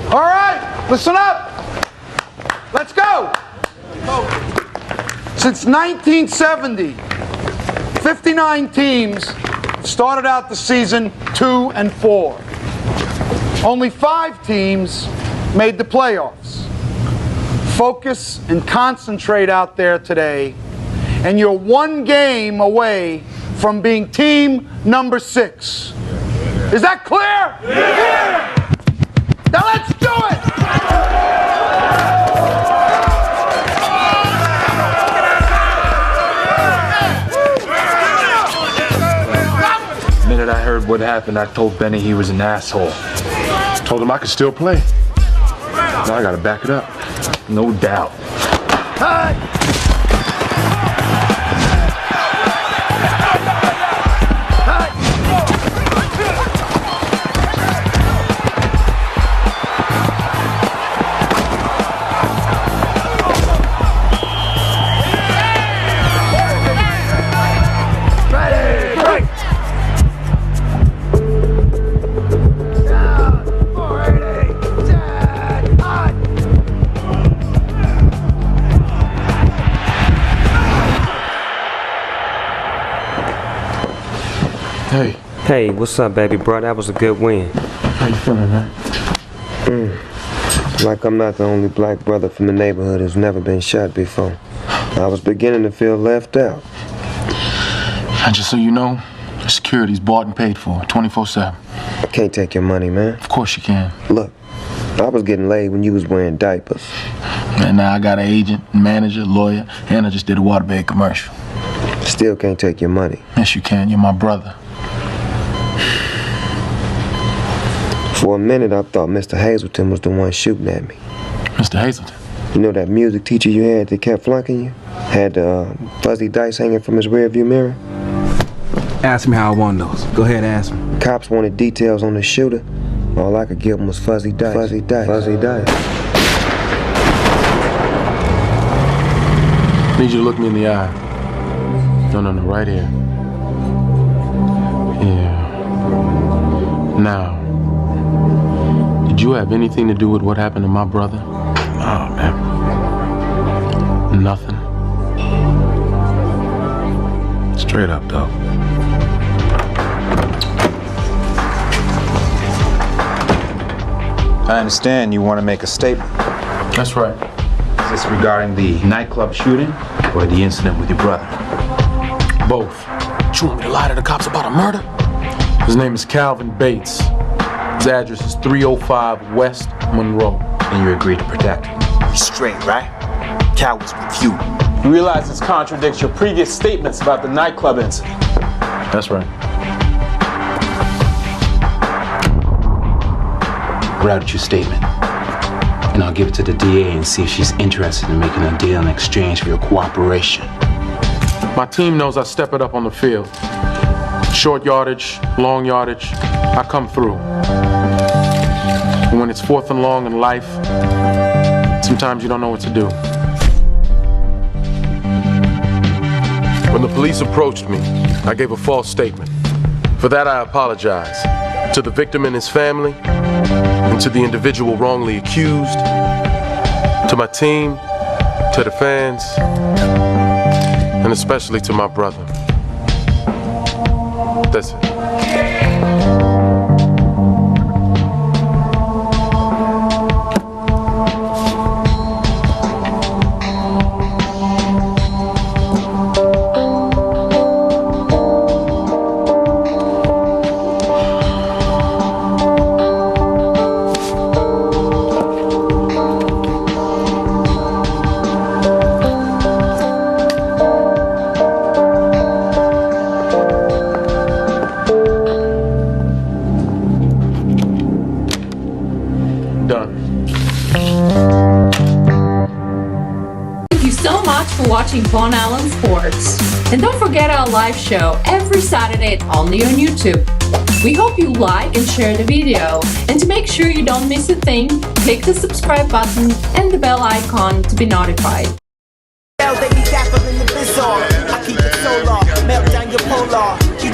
All right, listen up. Let's go. Since 1970, 59 teams started out the season 2-4. Only 5 teams made the playoffs. Focus and concentrate out there today, and you're 1 game away from being team number 6. Is that clear? Yeah! Now let's do it! The minute I heard what happened, I told Benny he was an asshole. Told him I could still play. Now I gotta back it up. No doubt. Hey! Hey. Hey, what's up, baby bro? That was a good win. How you feeling, man? Like I'm not the only black brother from the neighborhood who's never been shot before. I was beginning to feel left out. And just so you know, security's bought and paid for, 24/7. Can't take your money, man. Of course you can. Look, I was getting laid when you was wearing diapers. And now I got an agent, manager, lawyer, and I just did a waterbed commercial. Still can't take your money. Yes, you can. You're my brother. For a minute, I thought Mr. Hazelton was the one shooting at me. Mr. Hazelton? You know that music teacher you had that kept flunking you? Had the fuzzy dice hanging from his rearview mirror? Ask me how I won those. Go ahead, ask me. Cops wanted details on the shooter. All I could give them was fuzzy dice. Fuzzy dice. Fuzzy dice. Need you to look me in the eye. No, right here. Yeah. Now, did you have anything to do with what happened to my brother? Oh, man. Nothing. Straight up, dog. I understand you want to make a statement. That's right. Is this regarding the nightclub shooting or the incident with your brother? Both. You want me to lie to the cops about a murder? His name is Calvin Bates. His address is 305 West Monroe. And you agreed to protect him? He's straight, right? Cal was with you. You realize this contradicts your previous statements about the nightclub incident. That's right. Write out your statement, and I'll give it to the DA and see if she's interested in making a deal in exchange for your cooperation. My team knows I step it up on the field. Short yardage, long yardage, I come through. And when it's 4th and long in life, sometimes you don't know what to do. When the police approached me, I gave a false statement. For that, I apologize to the victim and his family, and to the individual wrongly accused, to my team, to the fans, and especially to my brother. That's it. Watching Von Allen Sports. And don't forget our live show every Saturday only on YouTube. We hope you like and share the video. And to make sure you don't miss a thing, click the subscribe button and the bell icon to be notified.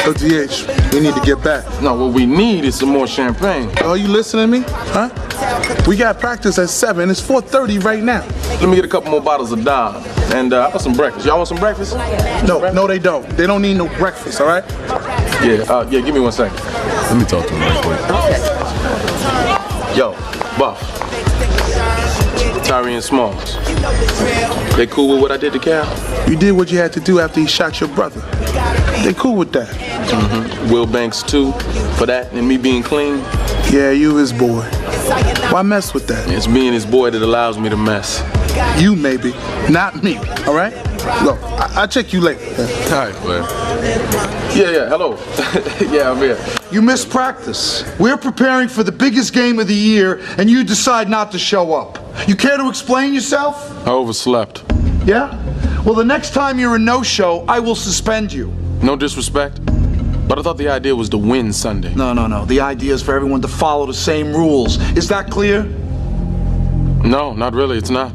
Oh, DH, we need to get back. No, what we need is some more champagne. Oh, you listening to me? Huh? We got practice at 7. It's 4:30 right now. Let me get a couple more bottles of Don. And I got some breakfast. Y'all want some breakfast? No, they don't. They don't need no breakfast, all right? Yeah, give me 1 second. Let me talk to him real quick. Yo, Buff. Tyree and Smalls. They cool with what I did to Cal? You did what you had to do after he shot your brother. They cool with that. Mm-hmm. Will Banks too, for that and me being clean? Yeah, you his boy. Why mess with that? It's being his boy that allows me to mess. You maybe, not me, all right? Look, I'll check you later. All right, man. Yeah, hello. Yeah, I'm here. You missed practice. We're preparing for the biggest game of the year, and you decide not to show up. You care to explain yourself? I overslept. Yeah? Well, the next time you're a no-show, I will suspend you. No disrespect, but I thought the idea was to win Sunday. No. The idea is for everyone to follow the same rules. Is that clear? No, not really. It's not.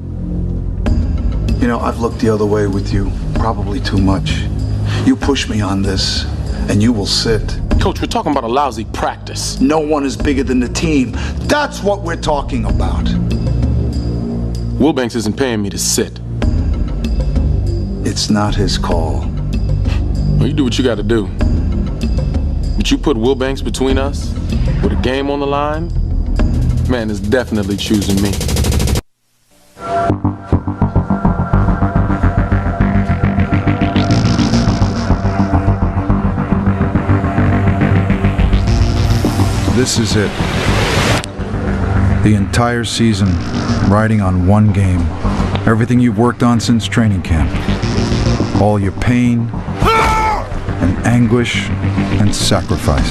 You know, I've looked the other way with you, probably too much. You push me on this, and you will sit. Coach, we're talking about a lousy practice. No one is bigger than the team. That's what we're talking about. Will Banks isn't paying me to sit. It's not his call. Well, you do what you gotta do. But you put Will Banks between us, with a game on the line, man is definitely choosing me. This is it. The entire season, riding on one game. Everything you've worked on since training camp. All your pain, and anguish, and sacrifice.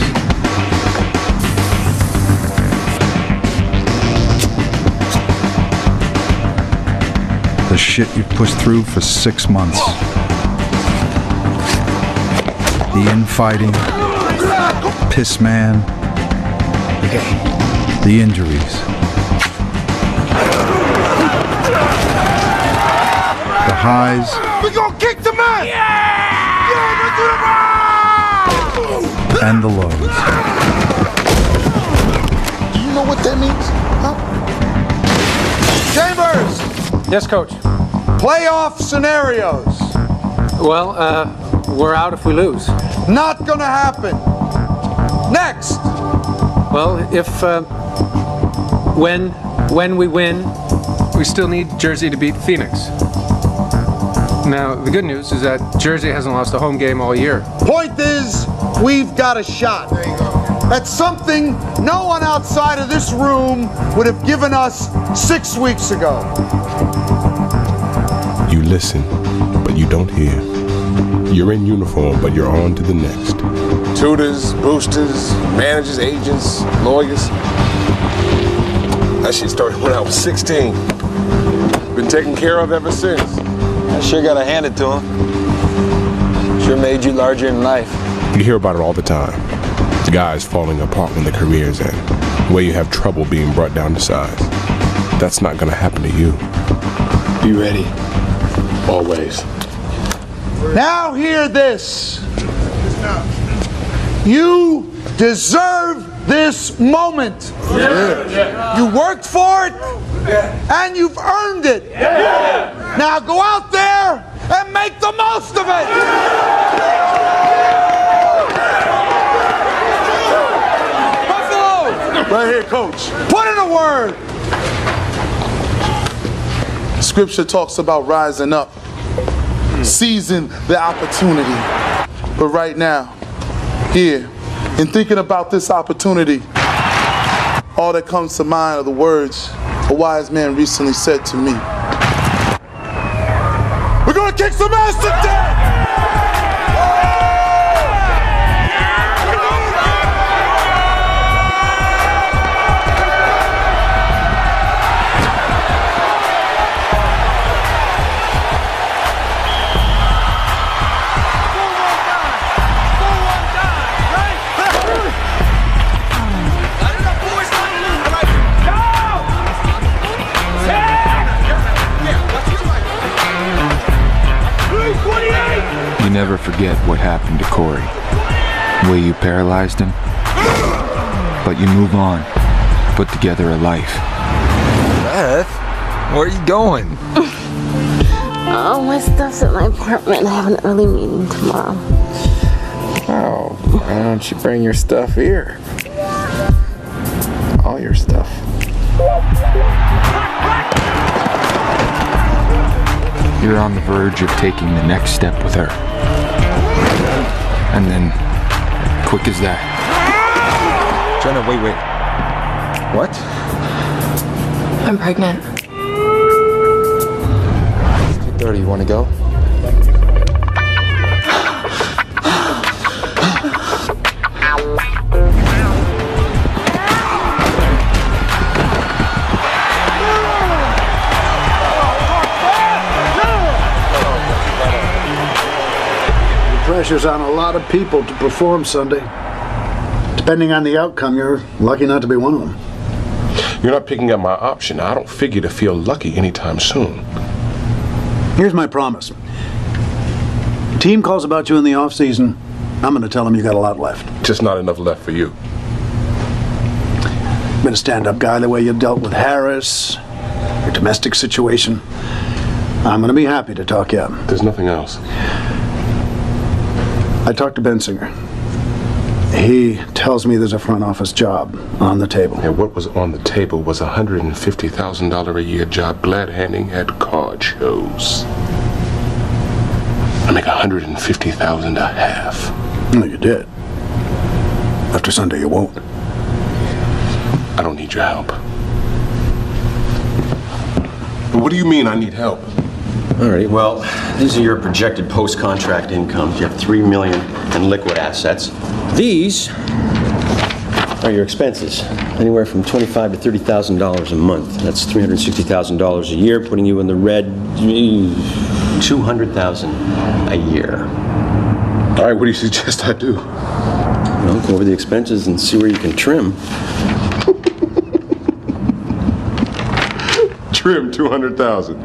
The shit you pushed through for 6 months. The infighting, piss man, the injuries. The highs. We gonna kick the man! Yeah! And the lows. Do you know what that means? Huh? Chambers! Yes, Coach. Playoff scenarios. Well, we're out if we lose. Not gonna happen. Next! Well, if, when we win, we still need Jersey to beat Phoenix. Now, the good news is that Jersey hasn't lost a home game all year. Point is, we've got a shot. That's something no one outside of this room would have given us 6 weeks ago. You listen, but you don't hear. You're in uniform, but you're on to the next. Tutors, boosters, managers, agents, lawyers. That shit started when I was 16. Been taken care of ever since. I sure gotta hand it to him. Sure made you larger in life. You hear about it all the time. Guys falling apart when their careers end. Where you have trouble being brought down to size. That's not gonna happen to you. Be ready. Always. Now hear this. You deserve this moment. Yeah. You worked for it, and you've earned it. Now go out there and make the most of it. Buffalo! Right here, coach. Put in a word. Scripture talks about rising up, seizing the opportunity. But right now, here, in thinking about this opportunity, all that comes to mind are the words a wise man recently said to me. We're gonna kick some ass today! You never forget what happened to Corey. The way you paralyzed him. But you move on. Put together a life. Beth, where are you going? Oh, my stuff's at my apartment. I have an early meeting tomorrow. Oh, why don't you bring your stuff here? All your stuff. You're on the verge of taking the next step with her. And then, quick as that. Jenna, wait. What? I'm pregnant. 2:30, you wanna go? Pressure's on a lot of people to perform Sunday. Depending on the outcome, you're lucky not to be one of them. You're not picking up my option. I don't figure to feel lucky anytime soon. Here's my promise. Team calls about you in the off-season. I'm going to tell them you got a lot left. Just not enough left for you. Been a stand-up guy the way you dealt with Harris, your domestic situation. I'm going to be happy to talk you out. There's nothing else. I talked to Bensinger. He tells me there's a front office job on the table. And what was on the table was a $150,000 a year job glad handing at card shows. I make $150,000 a half. No, you did. After Sunday, you won't. I don't need your help. But what do you mean I need help? All right, well, these are your projected post-contract incomes. You have $3 million in liquid assets. These are your expenses, anywhere from $25,000 to $30,000 a month. That's $360,000 a year, putting you in the red $200,000 a year. All right, what do you suggest I do? Well, go over the expenses and see where you can trim. Trim $200,000.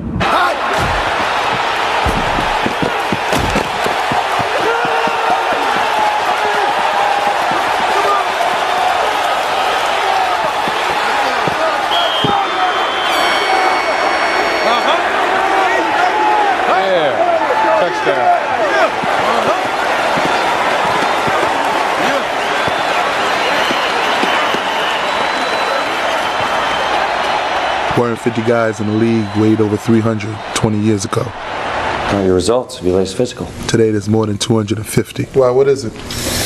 450 guys in the league weighed over 300 20 years ago. How are your results of your latest physical? Today there's more than 250. Why, what is it?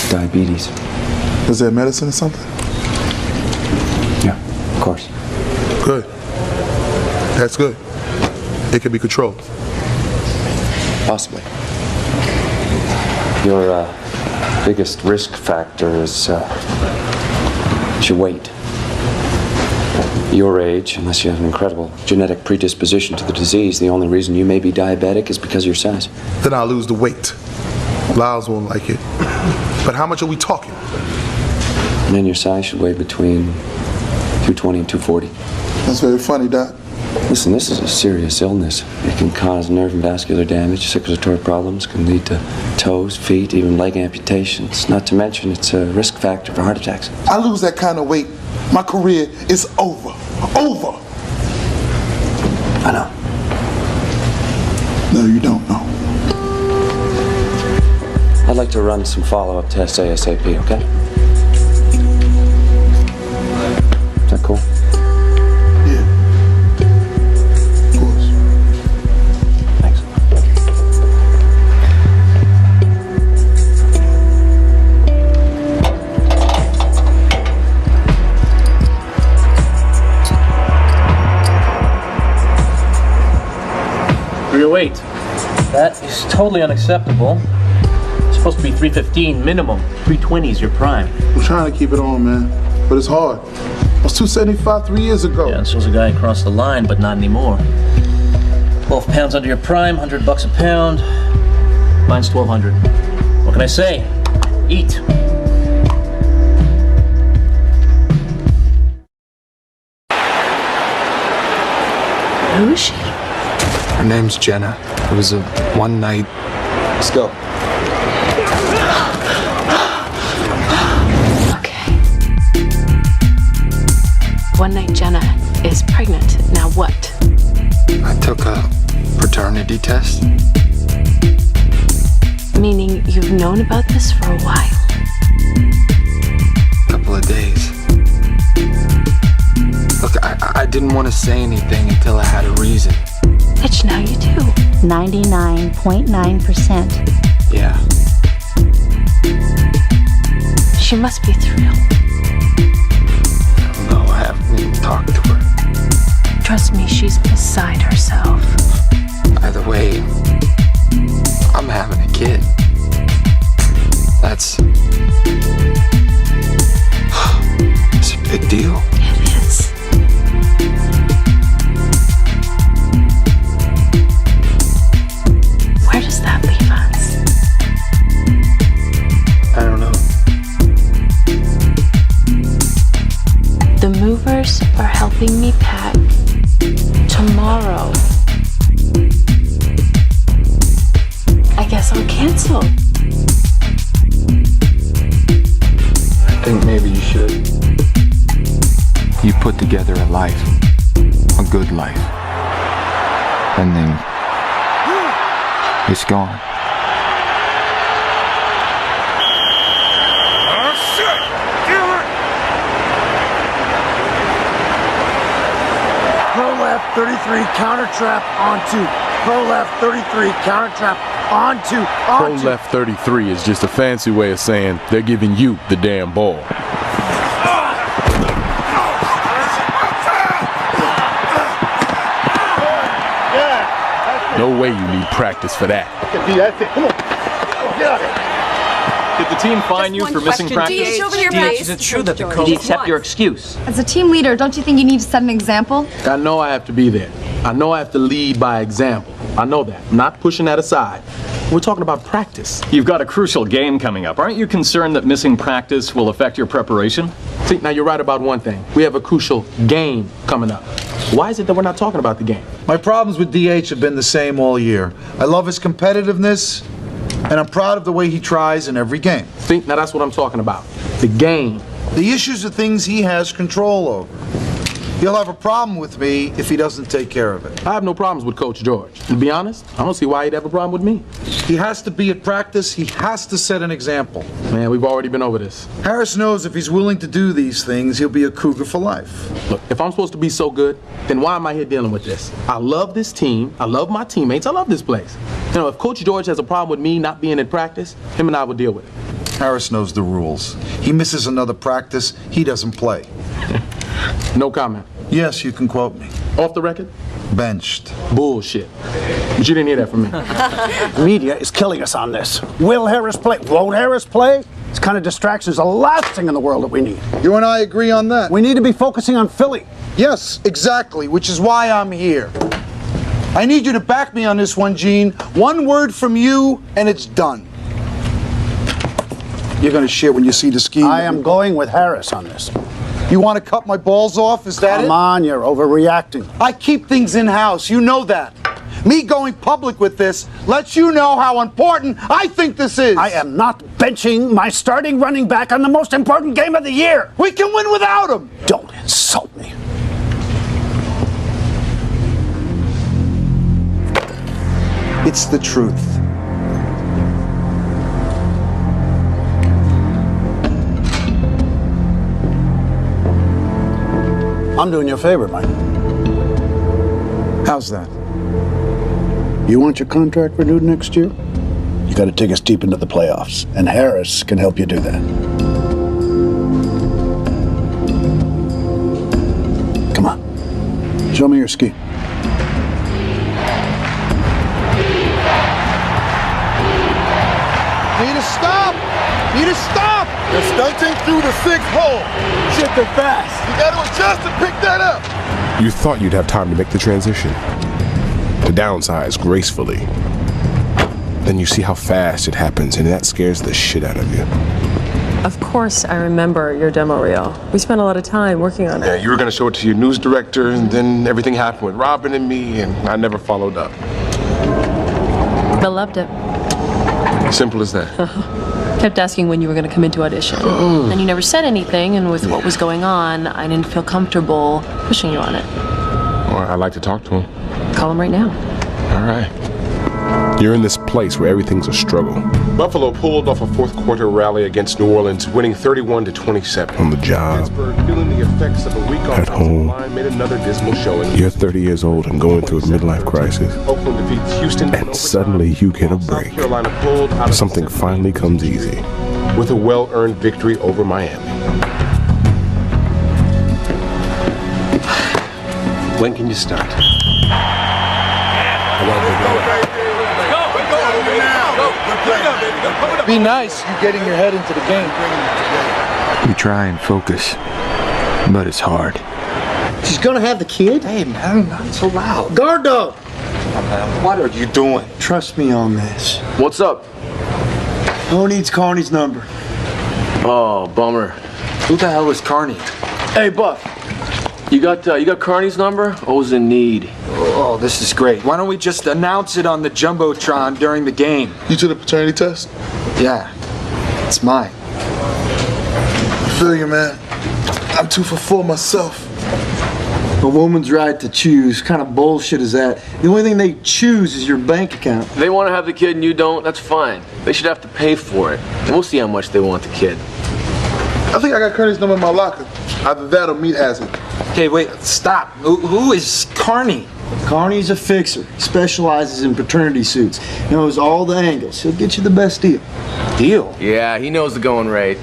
Diabetes. Is there medicine or something? Yeah, of course. Good. That's good. It can be controlled. Possibly. Your biggest risk factor is your weight. Your age, unless you have an incredible genetic predisposition to the disease, the only reason you may be diabetic is because of your size. Then I'll lose the weight. Lyles won't like it. But how much are we talking? Men your size should weigh between 220 and 240. That's very funny, Doc. Listen, this is a serious illness. It can cause nerve and vascular damage, circulatory problems, can lead to toes, feet, even leg amputations. Not to mention it's a risk factor for heart attacks. I lose that kind of weight, my career is over. Over! I know. No, you don't know. I'd like to run some follow-up tests ASAP, okay? Is that cool? For your weight. That is totally unacceptable. It's supposed to be 315 minimum. 320 is your prime. I'm trying to keep it on, man. But it's hard. I was 275 3 years ago. Yeah, and so was a guy across the line, but not anymore. 12 pounds under your prime, $100 a pound. Mine's 1,200. What can I say? Eat. Who is she? Her name's Jenna. It was a one night. Let's go. Okay. One night Jenna is pregnant. Now what? I took a paternity test. Meaning you've known about this for a while. Couple of days. Look, I didn't want to say anything until I had a reason. Which now you do. 99.9%. Yeah. She must be thrilled. No, I haven't even talked to her. Trust me, she's beside herself. Either way, I'm having a kid. That's... it's a big deal. It is. Where does that leave us? I don't know. The movers are helping me pack tomorrow. I guess I'll cancel. I think maybe you should. You put together a life. A good life. And then... it's gone. Oh, shit! Pro left 33, counter trap on 2. Pro left 33, counter trap on 2. Pro left 33 is just a fancy way of saying they're giving you the damn ball. No way you need practice for that. That's it. Come on. Get out of here. Did the team fine you for missing practice? Is it true that the coach... Did he accept your excuse? As a team leader, don't you think you need to set an example? I know I have to be there. I know I have to lead by example. I know that. I'm not pushing that aside. We're talking about practice. You've got a crucial game coming up. Aren't you concerned that missing practice will affect your preparation? See, now you're right about one thing. We have a crucial game coming up. Why is it that we're not talking about the game? My problems with DH have been the same all year. I love his competitiveness, and I'm proud of the way he tries in every game. See, now that's what I'm talking about. The game. The issues are things he has control over. He'll have a problem with me if he doesn't take care of it. I have no problems with Coach George. To be honest, I don't see why he'd have a problem with me. He has to be at practice. He has to set an example. Man, we've already been over this. Harris knows if he's willing to do these things, he'll be a Cougar for life. Look, if I'm supposed to be so good, then why am I here dealing with this? I love this team. I love my teammates. I love this place. You know, if Coach George has a problem with me not being at practice, him and I will deal with it. Harris knows the rules. He misses another practice, he doesn't play. No comment. Yes, you can quote me. Off the record? Benched. Bullshit. But you didn't hear that from me. Media is killing us on this. Will Harris play? Won't Harris play? This kind of distraction is the last thing in the world that we need. You and I agree on that. We need to be focusing on Philly. Yes, exactly, which is why I'm here. I need you to back me on this one, Gene. One word from you, and it's done. You're gonna shit when you see the scheme. I am going with Harris on this. You want to cut my balls off? Is that it? Come on, you're overreacting. I keep things in-house. You know that. Me going public with this lets you know how important I think this is. I am not benching my starting running back on the most important game of the year. We can win without him. Don't insult me. It's the truth. I'm doing you a favor, Mike. How's that? You want your contract renewed next year? You got to take us deep into the playoffs, and Harris can help you do that. Come on, show me your ski. Need to stop! Need to stop! They're stunting through the sixth hole. Shifting fast. You got to adjust and pick that up. You thought you'd have time to make the transition, to downsize gracefully. Then you see how fast it happens, and that scares the shit out of you. Of course I remember your demo reel. We spent a lot of time working on it. Yeah, you were gonna show it to your news director, and then everything happened with Robin and me, and I never followed up. But loved it. Simple as that. Kept asking when you were going to come into audition. And you never said anything, and with what was going on, I didn't feel comfortable pushing you on it. Well, I'd like to talk to him. Call him right now. All right. You're in this place where everything's a struggle. Buffalo pulled off a fourth quarter rally against New Orleans, winning 31-27. On the job, feeling the effects of a weak at home, line made another dismal showing. You're 30 years old and going through a midlife crisis. Oakland defeats Houston, and suddenly you get a break. Something finally comes easy, with a well-earned victory over Miami. When can you start? Be nice, you getting your head into the game. We try and focus, but it's hard. She's gonna have the kid? Hey man, not so loud. Guard dog! What are you doing? Trust me on this. What's up? Who needs Carney's number? Oh, bummer. Who the hell is Carney? Hey, Buff. You got Carney's number? O's in need. Oh, this is great. Why don't we just announce it on the Jumbotron during the game? You took the paternity test? Yeah, it's mine. I feel you, man. I'm 2 for 4 myself. A woman's right to choose. What kind of bullshit is that? The only thing they choose is your bank account. If they want to have the kid and you don't, that's fine. They should have to pay for it. And we'll see how much they want the kid. I think I got Kearney's number in my locker. Either that or Meat has it. Okay, wait, stop. Who is Carney? Carney's a fixer. He specializes in paternity suits. Knows all the angles. He'll get you the best deal. Deal? Yeah, he knows the going rate.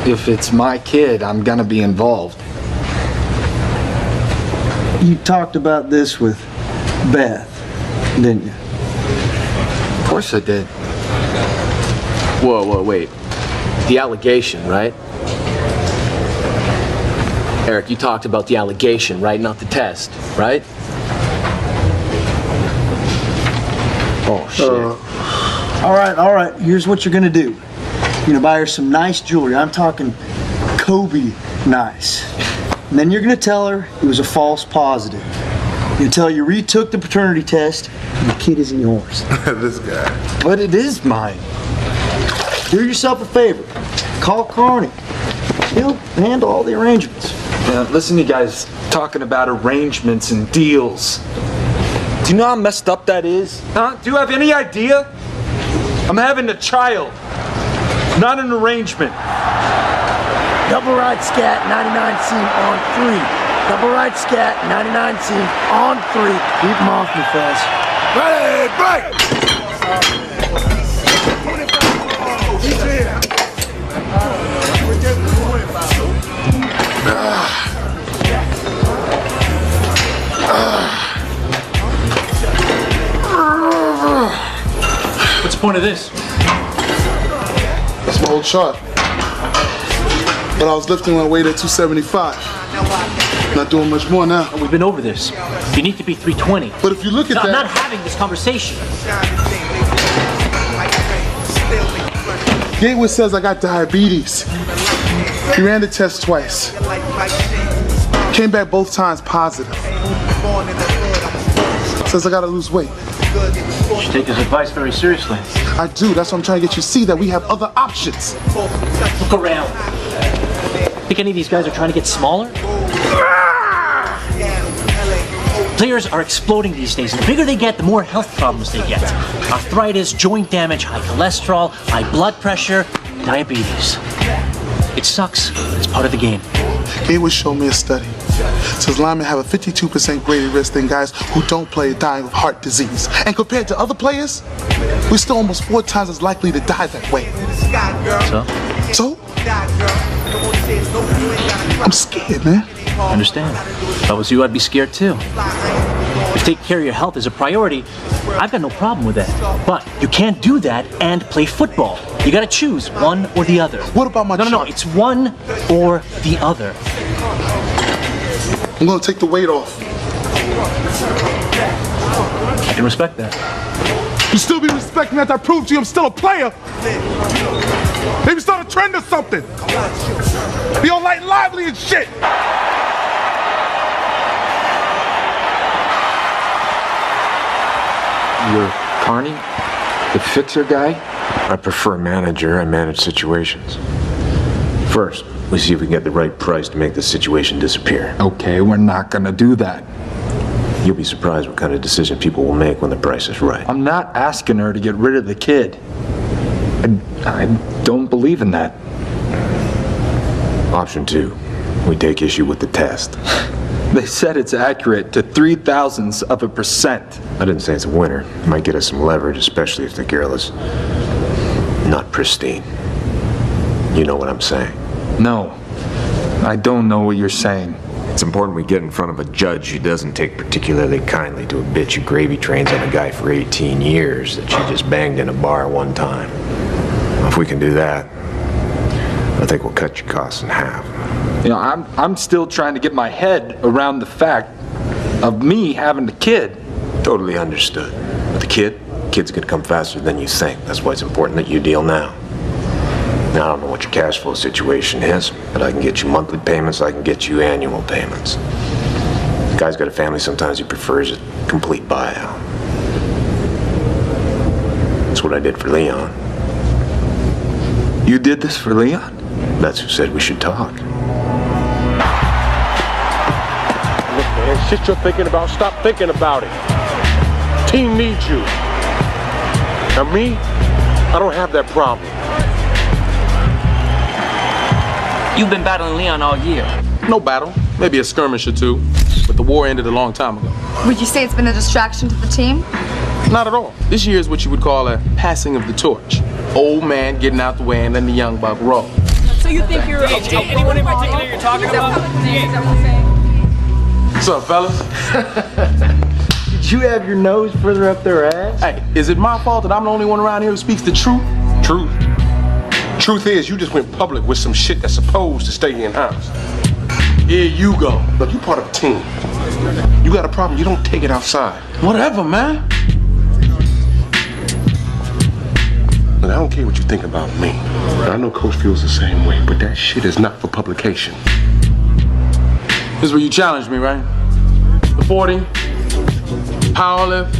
If it's my kid, I'm gonna be involved. You talked about this with Beth, didn't you? Of course I did. Whoa, wait. The allegation, right? Eric, you talked about the allegation, right? Not the test, right? Oh, shit. All right. Here's what you're gonna do. You're gonna buy her some nice jewelry. I'm talking Kobe nice. And then you're gonna tell her it was a false positive. You're gonna tell her you retook the paternity test and the kid isn't yours. This guy. But it is mine. Do yourself a favor. Call Carney. He'll handle all the arrangements. Listen to you guys talking about arrangements and deals. Do you know how messed up that is? Huh? Do you have any idea? I'm having a child, not an arrangement. Double right scat, 99 seam on 3. Double right scat, 99 seam on 3. Keep them off me, fellas. Ready, break! What's the point of this? That's my old chart. But I was lifting when I weighed at 275. Not doing much more now. We've been over this. You need to be 320. But if you look at that... I'm not having this conversation. Gateway says I got diabetes. He ran the test twice. Came back both times positive. Says I gotta lose weight. You should take his advice very seriously. I do. That's what I'm trying to get you to see, that we have other options. Look around. Think any of these guys are trying to get smaller? Players are exploding these days. The bigger they get, the more health problems they get. Arthritis, joint damage, high cholesterol, high blood pressure, diabetes. It sucks, but it's part of the game. Gateway showed me a study. It says linemen have a 52% greater risk than guys who don't play dying of heart disease. And compared to other players, we're still almost 4 times as likely to die that way. So? I'm scared, man. I understand. If I was you, I'd be scared too. If taking care of your health is a priority, I've got no problem with that. But you can't do that and play football. You gotta choose one or the other. What about my No, it's one or the other. I'm gonna take the weight off. I can respect that. You still be respecting that I proved to you I'm still a player? Maybe start a trend or something. Be all light and lively and shit. You're Carney? The fixer guy? I prefer manager. I manage situations. First, we see if we can get the right price to make the situation disappear. Okay, we're not gonna do that. You'll be surprised what kind of decision people will make when the price is right. I'm not asking her to get rid of the kid. I don't believe in that. Option 2, we take issue with the test. They said it's accurate to 0.003%. I didn't say it's a winner. It might get us some leverage, especially if the girl is not pristine. You know what I'm saying? No, I don't know what you're saying. It's important we get in front of a judge who doesn't take particularly kindly to a bitch who gravy trains on a guy for 18 years that she just banged in a bar one time. If we can do that, I think we'll cut your costs in half. You know, I'm still trying to get my head around the fact of me having the kid. Totally understood. But the kid's gonna come faster than you think. That's why it's important that you deal now. Now, I don't know what your cash flow situation is, but I can get you monthly payments, I can get you annual payments. The guy's got a family, sometimes he prefers a complete buyout. That's what I did for Leon. You did this for Leon? That's who said we should talk. Look, man, shit you're thinking about, stop thinking about it. Team needs you. Now me, I don't have that problem. You've been battling Leon all year. No battle, maybe a skirmish or two, but the war ended a long time ago. Would you say it's been a distraction to the team? Not at all. This year is what you would call a passing of the torch. Old man getting out the way and letting the young buck roll. So you think you're anyone in particular you're talking about? What's up, fellas? Did you have your nose further up their ass? Hey, is it my fault that I'm the only one around here who speaks the truth? Truth. Truth is, you just went public with some shit that's supposed to stay in-house. Here you go. Look, you part of a team. You got a problem, you don't take it outside. Whatever, man. Look, I don't care what you think about me. I know Coach feels the same way, but that shit is not for publication. This is where you challenged me, right? The 40, powerlift,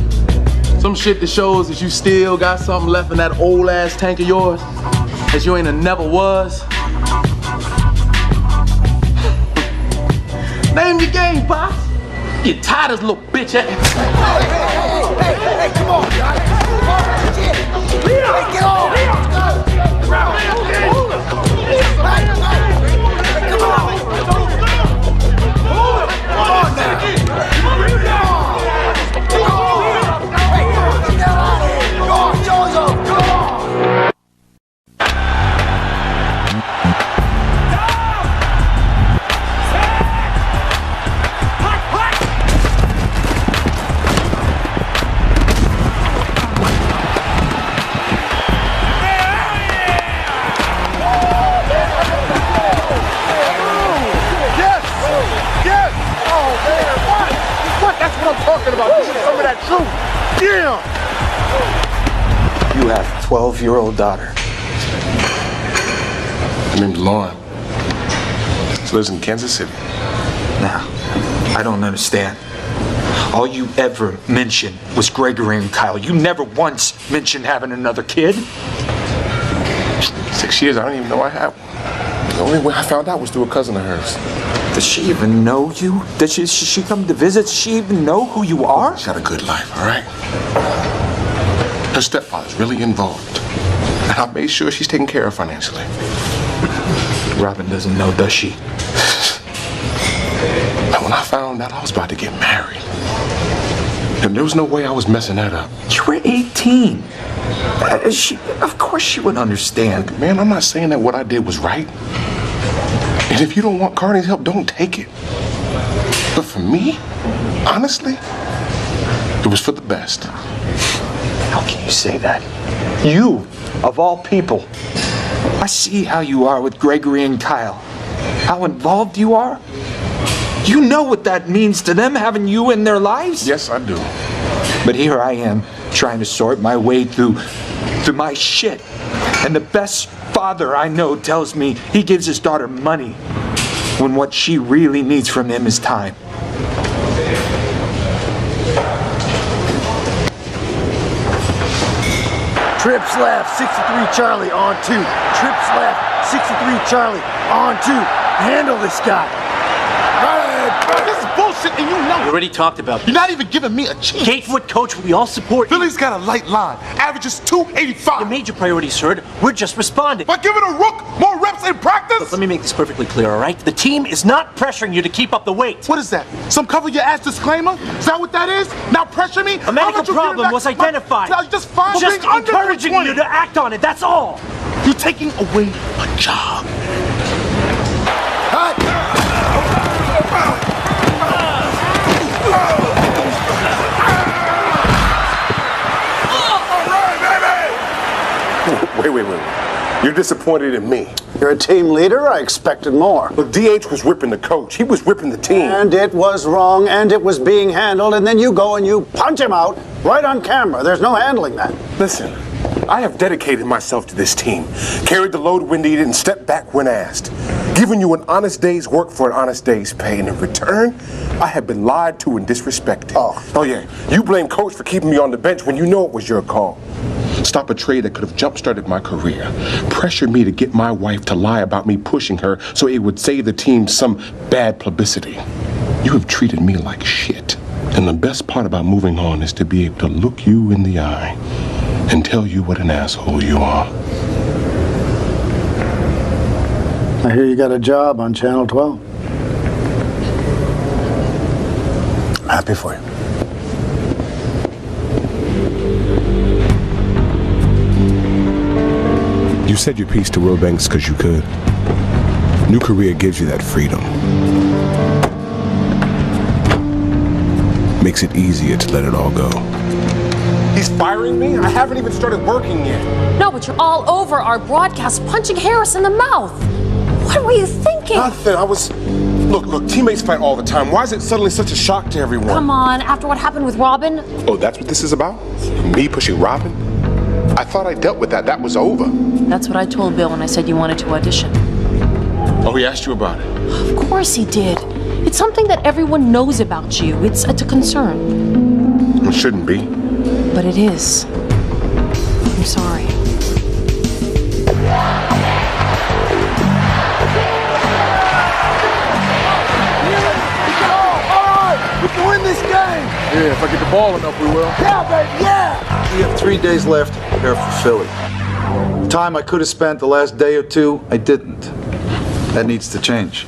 some shit that shows that you still got something left in that old ass tank of yours. As you ain't a never was. Name your game, boss. Get tired of this little bitch ass. Hey, come on, guys. Get on. You have a 12-year-old daughter. Her name's Lauren. She lives in Kansas City. Now, I don't understand. All you ever mentioned was Gregory and Kyle. You never once mentioned having another kid. 6 years, I don't even know I have one. The only way I found out was through a cousin of hers. Does she even know you? Does she come to visit? Does she even know who you are? She had a good life, all right? Her stepfather's really involved. And I made sure she's taken care of financially. Robin doesn't know, does she? And when I found out I was about to get married, and there was no way I was messing that up. You were 18. Of course she would understand. Man, I'm not saying that what I did was right. And if you don't want Carney's help, don't take it. But for me, honestly, it was for the best. How can you say that? You, of all people. I see how you are with Gregory and Kyle. How involved you are. You know what that means to them, having you in their lives? Yes, I do. But here I am, trying to sort my way through my shit. And the best father I know tells me he gives his daughter money when what she really needs from him is time. Trips left, 63 Charlie on 2. Trips left, 63 Charlie on 2. Handle this guy. This is bullshit and you know it. We already talked about this. You're not even giving me a chance. Gatefoot coach, we all support you. Philly's got a light line. Averages 285. You made your priorities heard. We're just responding. By giving a rook more reps in practice? Look, let me make this perfectly clear, all right? The team is not pressuring you to keep up the weight. What is that? Some cover your ass disclaimer? Is that what that is? Now pressure me? A medical problem was identified. Now you just find just being under encouraging 20. you to act on it, that's all. You're taking away a job. Wait. You're disappointed in me. You're a team leader. I expected more. Look, DH was whipping the coach. He was whipping the team. And it was wrong, and it was being handled, and then you go and you punch him out right on camera. There's no handling that. Listen, I have dedicated myself to this team, carried the load when needed, and stepped back when asked. Given you an honest day's work for an honest day's pay, and in return, I have been lied to and disrespected. Oh yeah, you blame Coach for keeping me on the bench when you know it was your call. Stop a trade that could have jump-started my career. Pressure me to get my wife to lie about me pushing her so it would save the team some bad publicity. You have treated me like shit. And the best part about moving on is to be able to look you in the eye and tell you what an asshole you are. I hear you got a job on Channel 12. I'm happy for you. You said your piece to Will Banks because you could. New career gives you that freedom. Makes it easier to let it all go. He's firing me? I haven't even started working yet. No, but you're all over our broadcast punching Harris in the mouth. What were you thinking? Nothing. I was... Look, teammates fight all the time. Why is it suddenly such a shock to everyone? Come on, after what happened with Robin? Oh, that's what this is about? Me pushing Robin? I thought I dealt with that. That was over. That's what I told Bill when I said you wanted to audition. Oh, he asked you about it? Of course he did. It's something that everyone knows about you. It's a concern. It shouldn't be. But it is. I'm sorry. Yeah, if I get the ball enough, we will. Yeah, baby, yeah! We have 3 days left to prepare for Philly. The time I could have spent the last day or two, I didn't. That needs to change.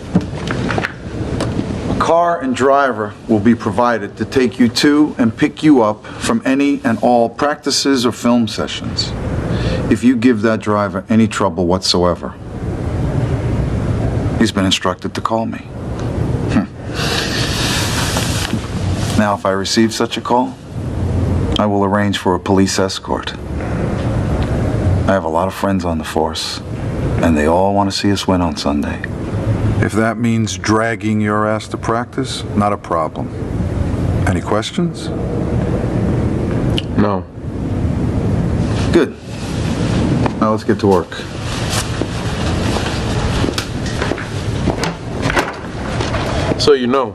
A car and driver will be provided to take you to and pick you up from any and all practices or film sessions. If you give that driver any trouble whatsoever, he's been instructed to call me. Now, if I receive such a call, I will arrange for a police escort. I have a lot of friends on the force, and they all want to see us win on Sunday. If that means dragging your ass to practice, not a problem. Any questions? No. Good. Now let's get to work. So you know,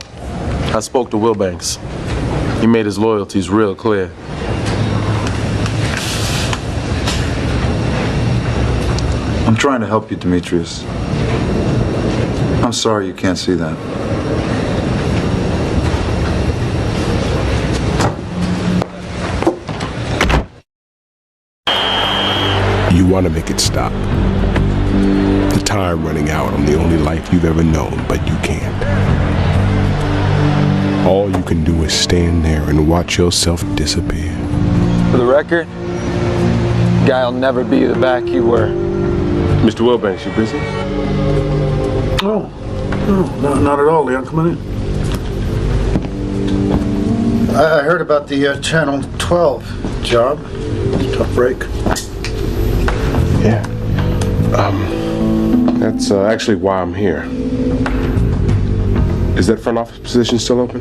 I spoke to Wilbanks. He made his loyalties real clear. I'm trying to help you, Demetrius. I'm sorry you can't see that. You want to make it stop. The time running out on the only life you've ever known, but you can't. All you can do is stand there and watch yourself disappear. For the record, guy'll never be the back you were. Mr. Wilbanks, you busy? No, not at all, Leon. Come on in. I heard about the Channel 12 job. Tough break. Yeah. That's actually why I'm here. Is that front office position still open?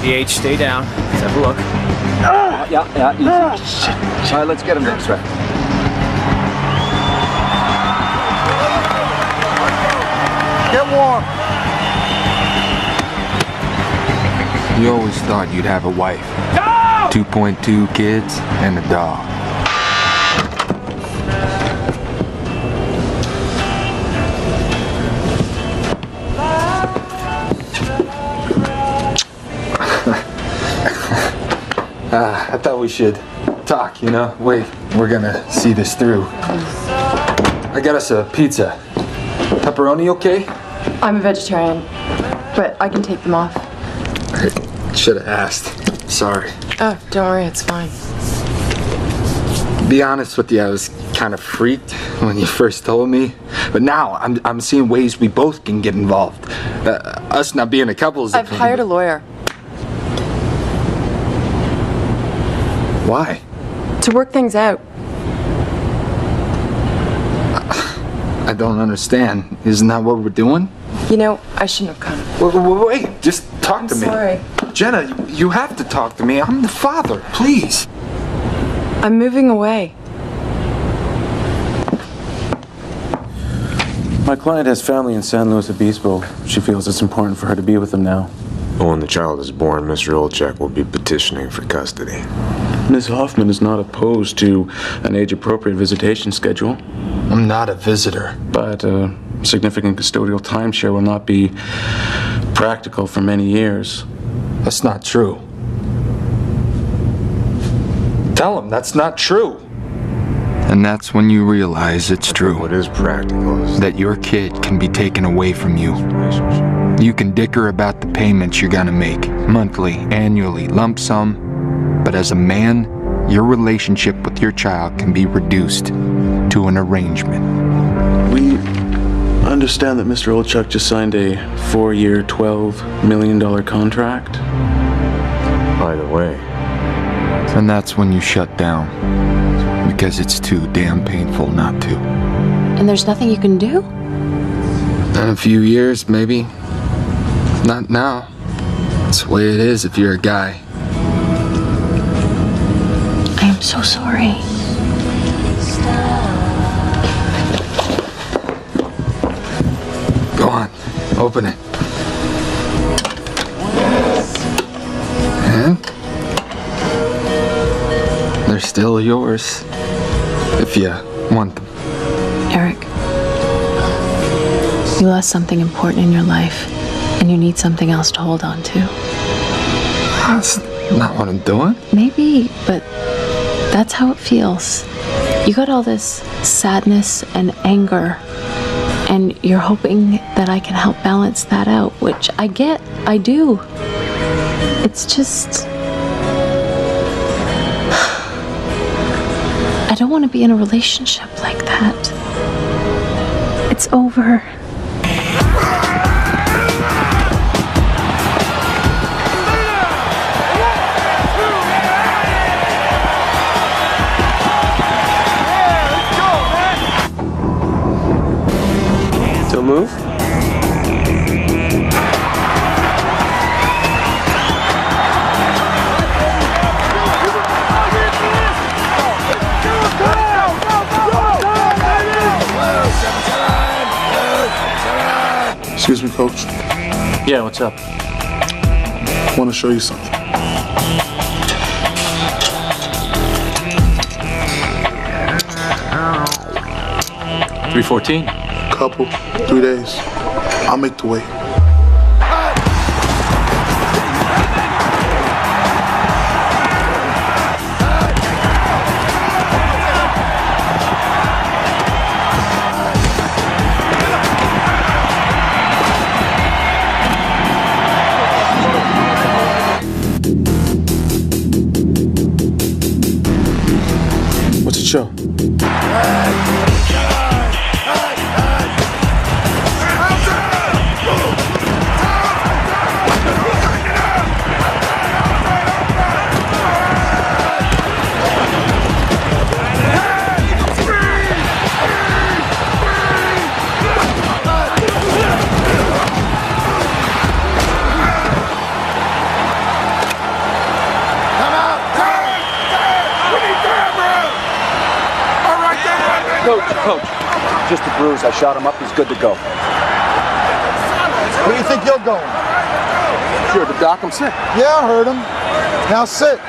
DH, stay down. Let's have a look. Yeah, easy. All right, let's get him next, right? Get warm. You always thought you'd have a wife. 2.2 kids and a dog. I thought we should talk, you know? Wait, we're gonna see this through. I got us a pizza. Pepperoni okay? I'm a vegetarian, but I can take them off. I should have asked. Sorry. Oh, don't worry, it's fine. To be honest with you, I was kind of freaked when you first told me. But now, I'm seeing ways we both can get involved. Us not being a couple is a I've thing, hired a but- lawyer Why? to work things out. I don't understand. Isn't that what we're doing? You know, I shouldn't have come. Wait, just talk to me. Sorry. Jenna, you have to talk to me. I'm the father. Please. I'm moving away. My client has family in San Luis Obispo. She feels it's important for her to be with them now. When the child is born, Mr. Olczyk will be petitioning for custody. Ms. Hoffman is not opposed to an age-appropriate visitation schedule. I'm not a visitor. But a significant custodial timeshare will not be practical for many years. That's not true. Tell him that's not true. And that's when you realize it's true. What is practical? That your kid can be taken away from you. You can dicker about the payments you're gonna make, monthly, annually, lump sum, but as a man, your relationship with your child can be reduced to an arrangement. We understand that Mr. Olczyk just signed a 4-year, $12 million contract. By the way. And that's when you shut down. Because it's too damn painful not to. And there's nothing you can do? In a few years, maybe. Not now. It's the way it is if you're a guy. I am so sorry. Go on. Open it. And they're still yours if you want them. Eric, you lost something important in your life, and you need something else to hold on to. That's not what I'm doing. Maybe, but that's how it feels. You got all this sadness and anger, and you're hoping that I can help balance that out, which I get, I do. It's just... I don't want to be in a relationship like that. It's over. Still move? Excuse me, Coach. Yeah, what's up? I want to show you something. $314. Couple, 3 days. I'll make the way. What's the show? Coach, just a bruise. I shot him up. He's good to go. Where do you think you're going? Sure, the doc, I'm sick. Yeah, I heard him. Now sit.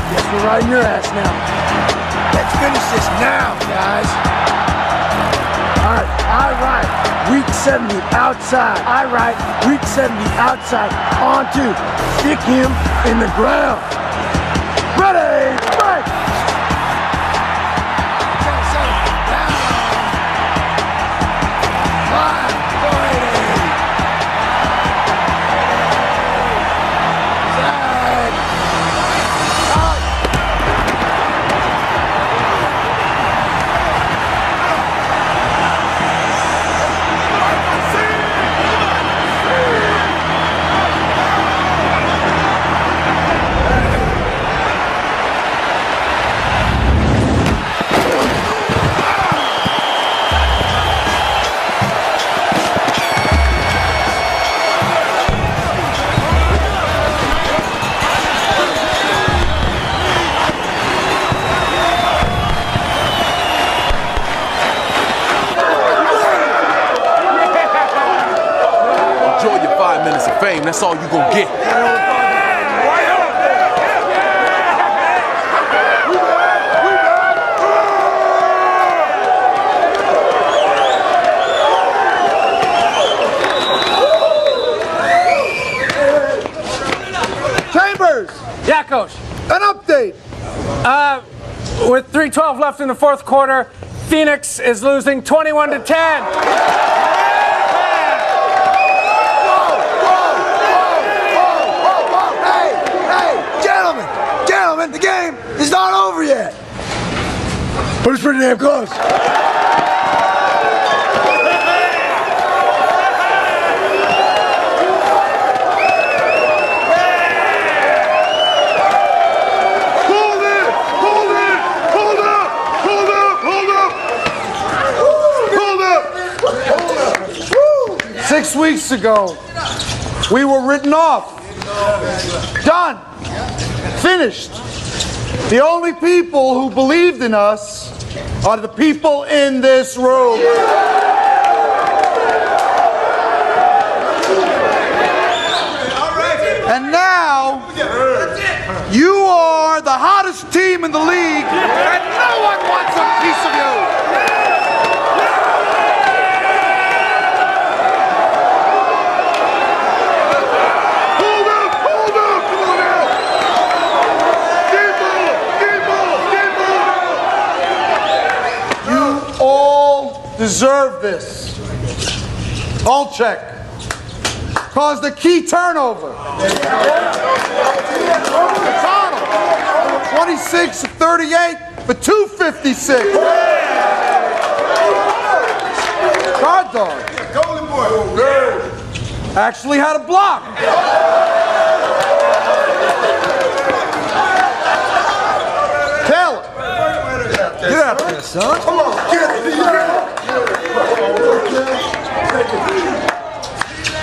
Guess we're riding your ass now. Let's finish this now, guys. All right. Week 70 outside. All right. Week 70 outside. On to stick him in the ground. Ready, break. Fame, that's all you gonna get. Chambers! Yeah, Coach. An update. With 3:12 left in the fourth quarter, Phoenix is losing 21-10. The game is not over yet. But it's pretty damn close. Hold up. 6 weeks ago, we were written off. Done. finished. The only people who believed in us are the people in this room. And now, you are the hottest team in the league, and no one wants a piece of you. Hold up, come on now. Game ball. You all deserve this. Olczyk caused a key turnover. 26 of 38 for 256. Guard dog. Actually had a block. Taylor. Get out there, son. Come on. Get it.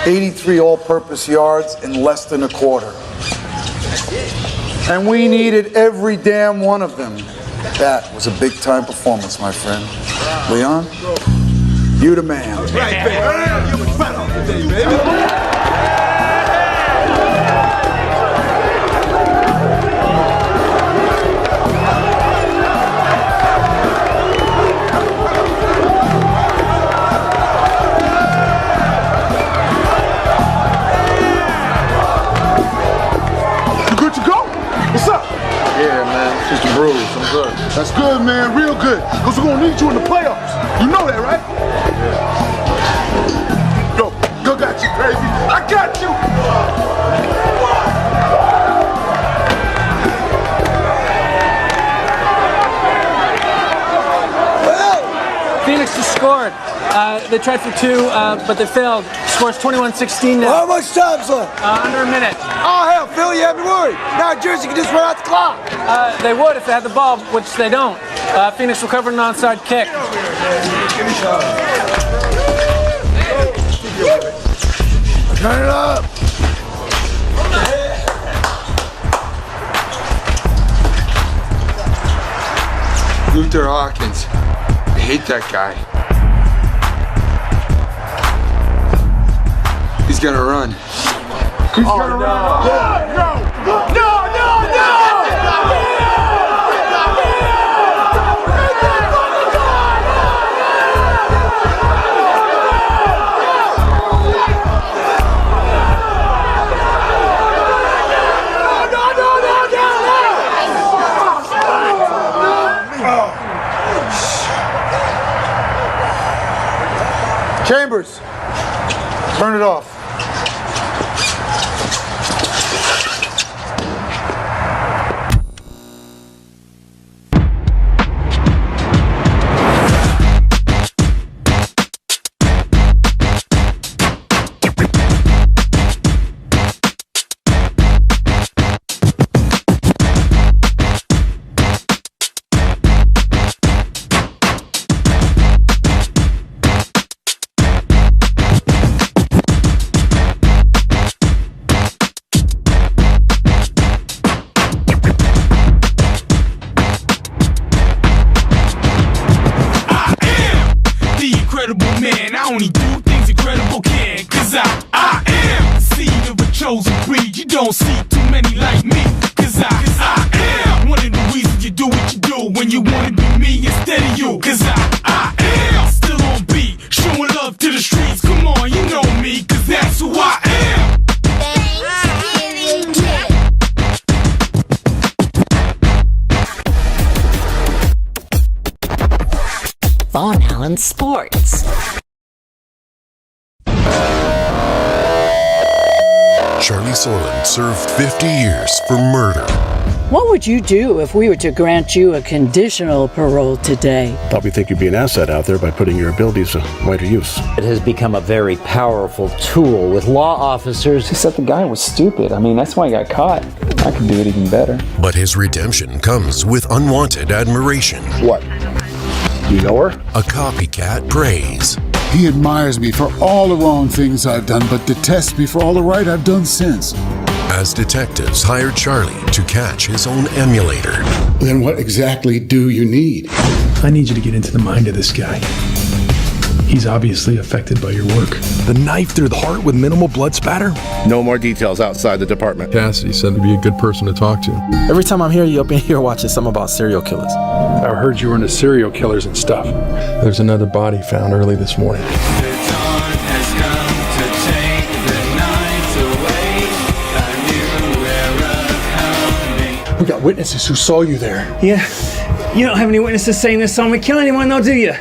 83 all-purpose yards in less than a quarter. And we needed every damn one of them. That was a big-time performance, my friend. Leon, you the man. Right, baby. Yeah, man. Just a bruise. I'm good. That's good, man. Real good. Because we're going to need you in the playoffs. You know that, right? Yeah. Go got you, crazy. I got you. Phoenix has scored. They tried for two, but they failed. Scores 21-16 now. How much time's left? Under a minute. Oh, hell, Phil, you have me worried. Now Jersey can just run out the clock. They would if they had the ball, which they don't. Phoenix recovered an onside kick. Turn it up. Luther Hawkins. I hate that guy. He's gonna run. He's gonna run. No! Chambers, turn it off. don't see too many like me, cause I am one of the reasons you do what you do when you wanna be me instead of you, cause I am still on beat, showing love to the streets. Come on, you know me, cause that's who I am. Von Allen Sports. Charlie Soren served 50 years for murder. What would you do if we were to grant you a conditional parole today? Probably think you'd be an asset out there by putting your abilities to wider use. It has become a very powerful tool with law officers. Except the guy was stupid. I mean, that's why he got caught. I could do it even better. But his redemption comes with unwanted admiration. What? You know her? A copycat praise. He admires me for all the wrong things I've done, but detests me for all the right I've done since. as detectives hire Charlie to catch his own emulator. Then what exactly do you need? I need you to get into the mind of this guy. He's obviously affected by your work. The knife through the heart with minimal blood spatter? No more details outside the department. Cassidy said to be a good person to talk to. Every time I'm here, you up in here watching something about serial killers. I heard you were into serial killers and stuff. There's another body found early this morning. We got witnesses who saw you there. Yeah. You don't have any witnesses saying this saw me kill anyone, though, do you?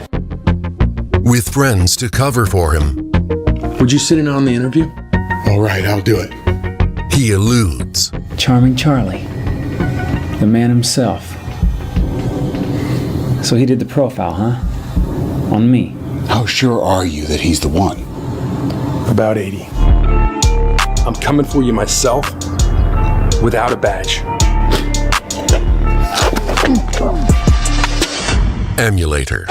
With friends to cover for him. Would you sit in on the interview? All right, I'll do it. He eludes. Charming Charlie. The man himself. So he did the profile, huh? On me. How sure are you that he's the one? About 80. I'm coming for you myself, without a badge. Emulator.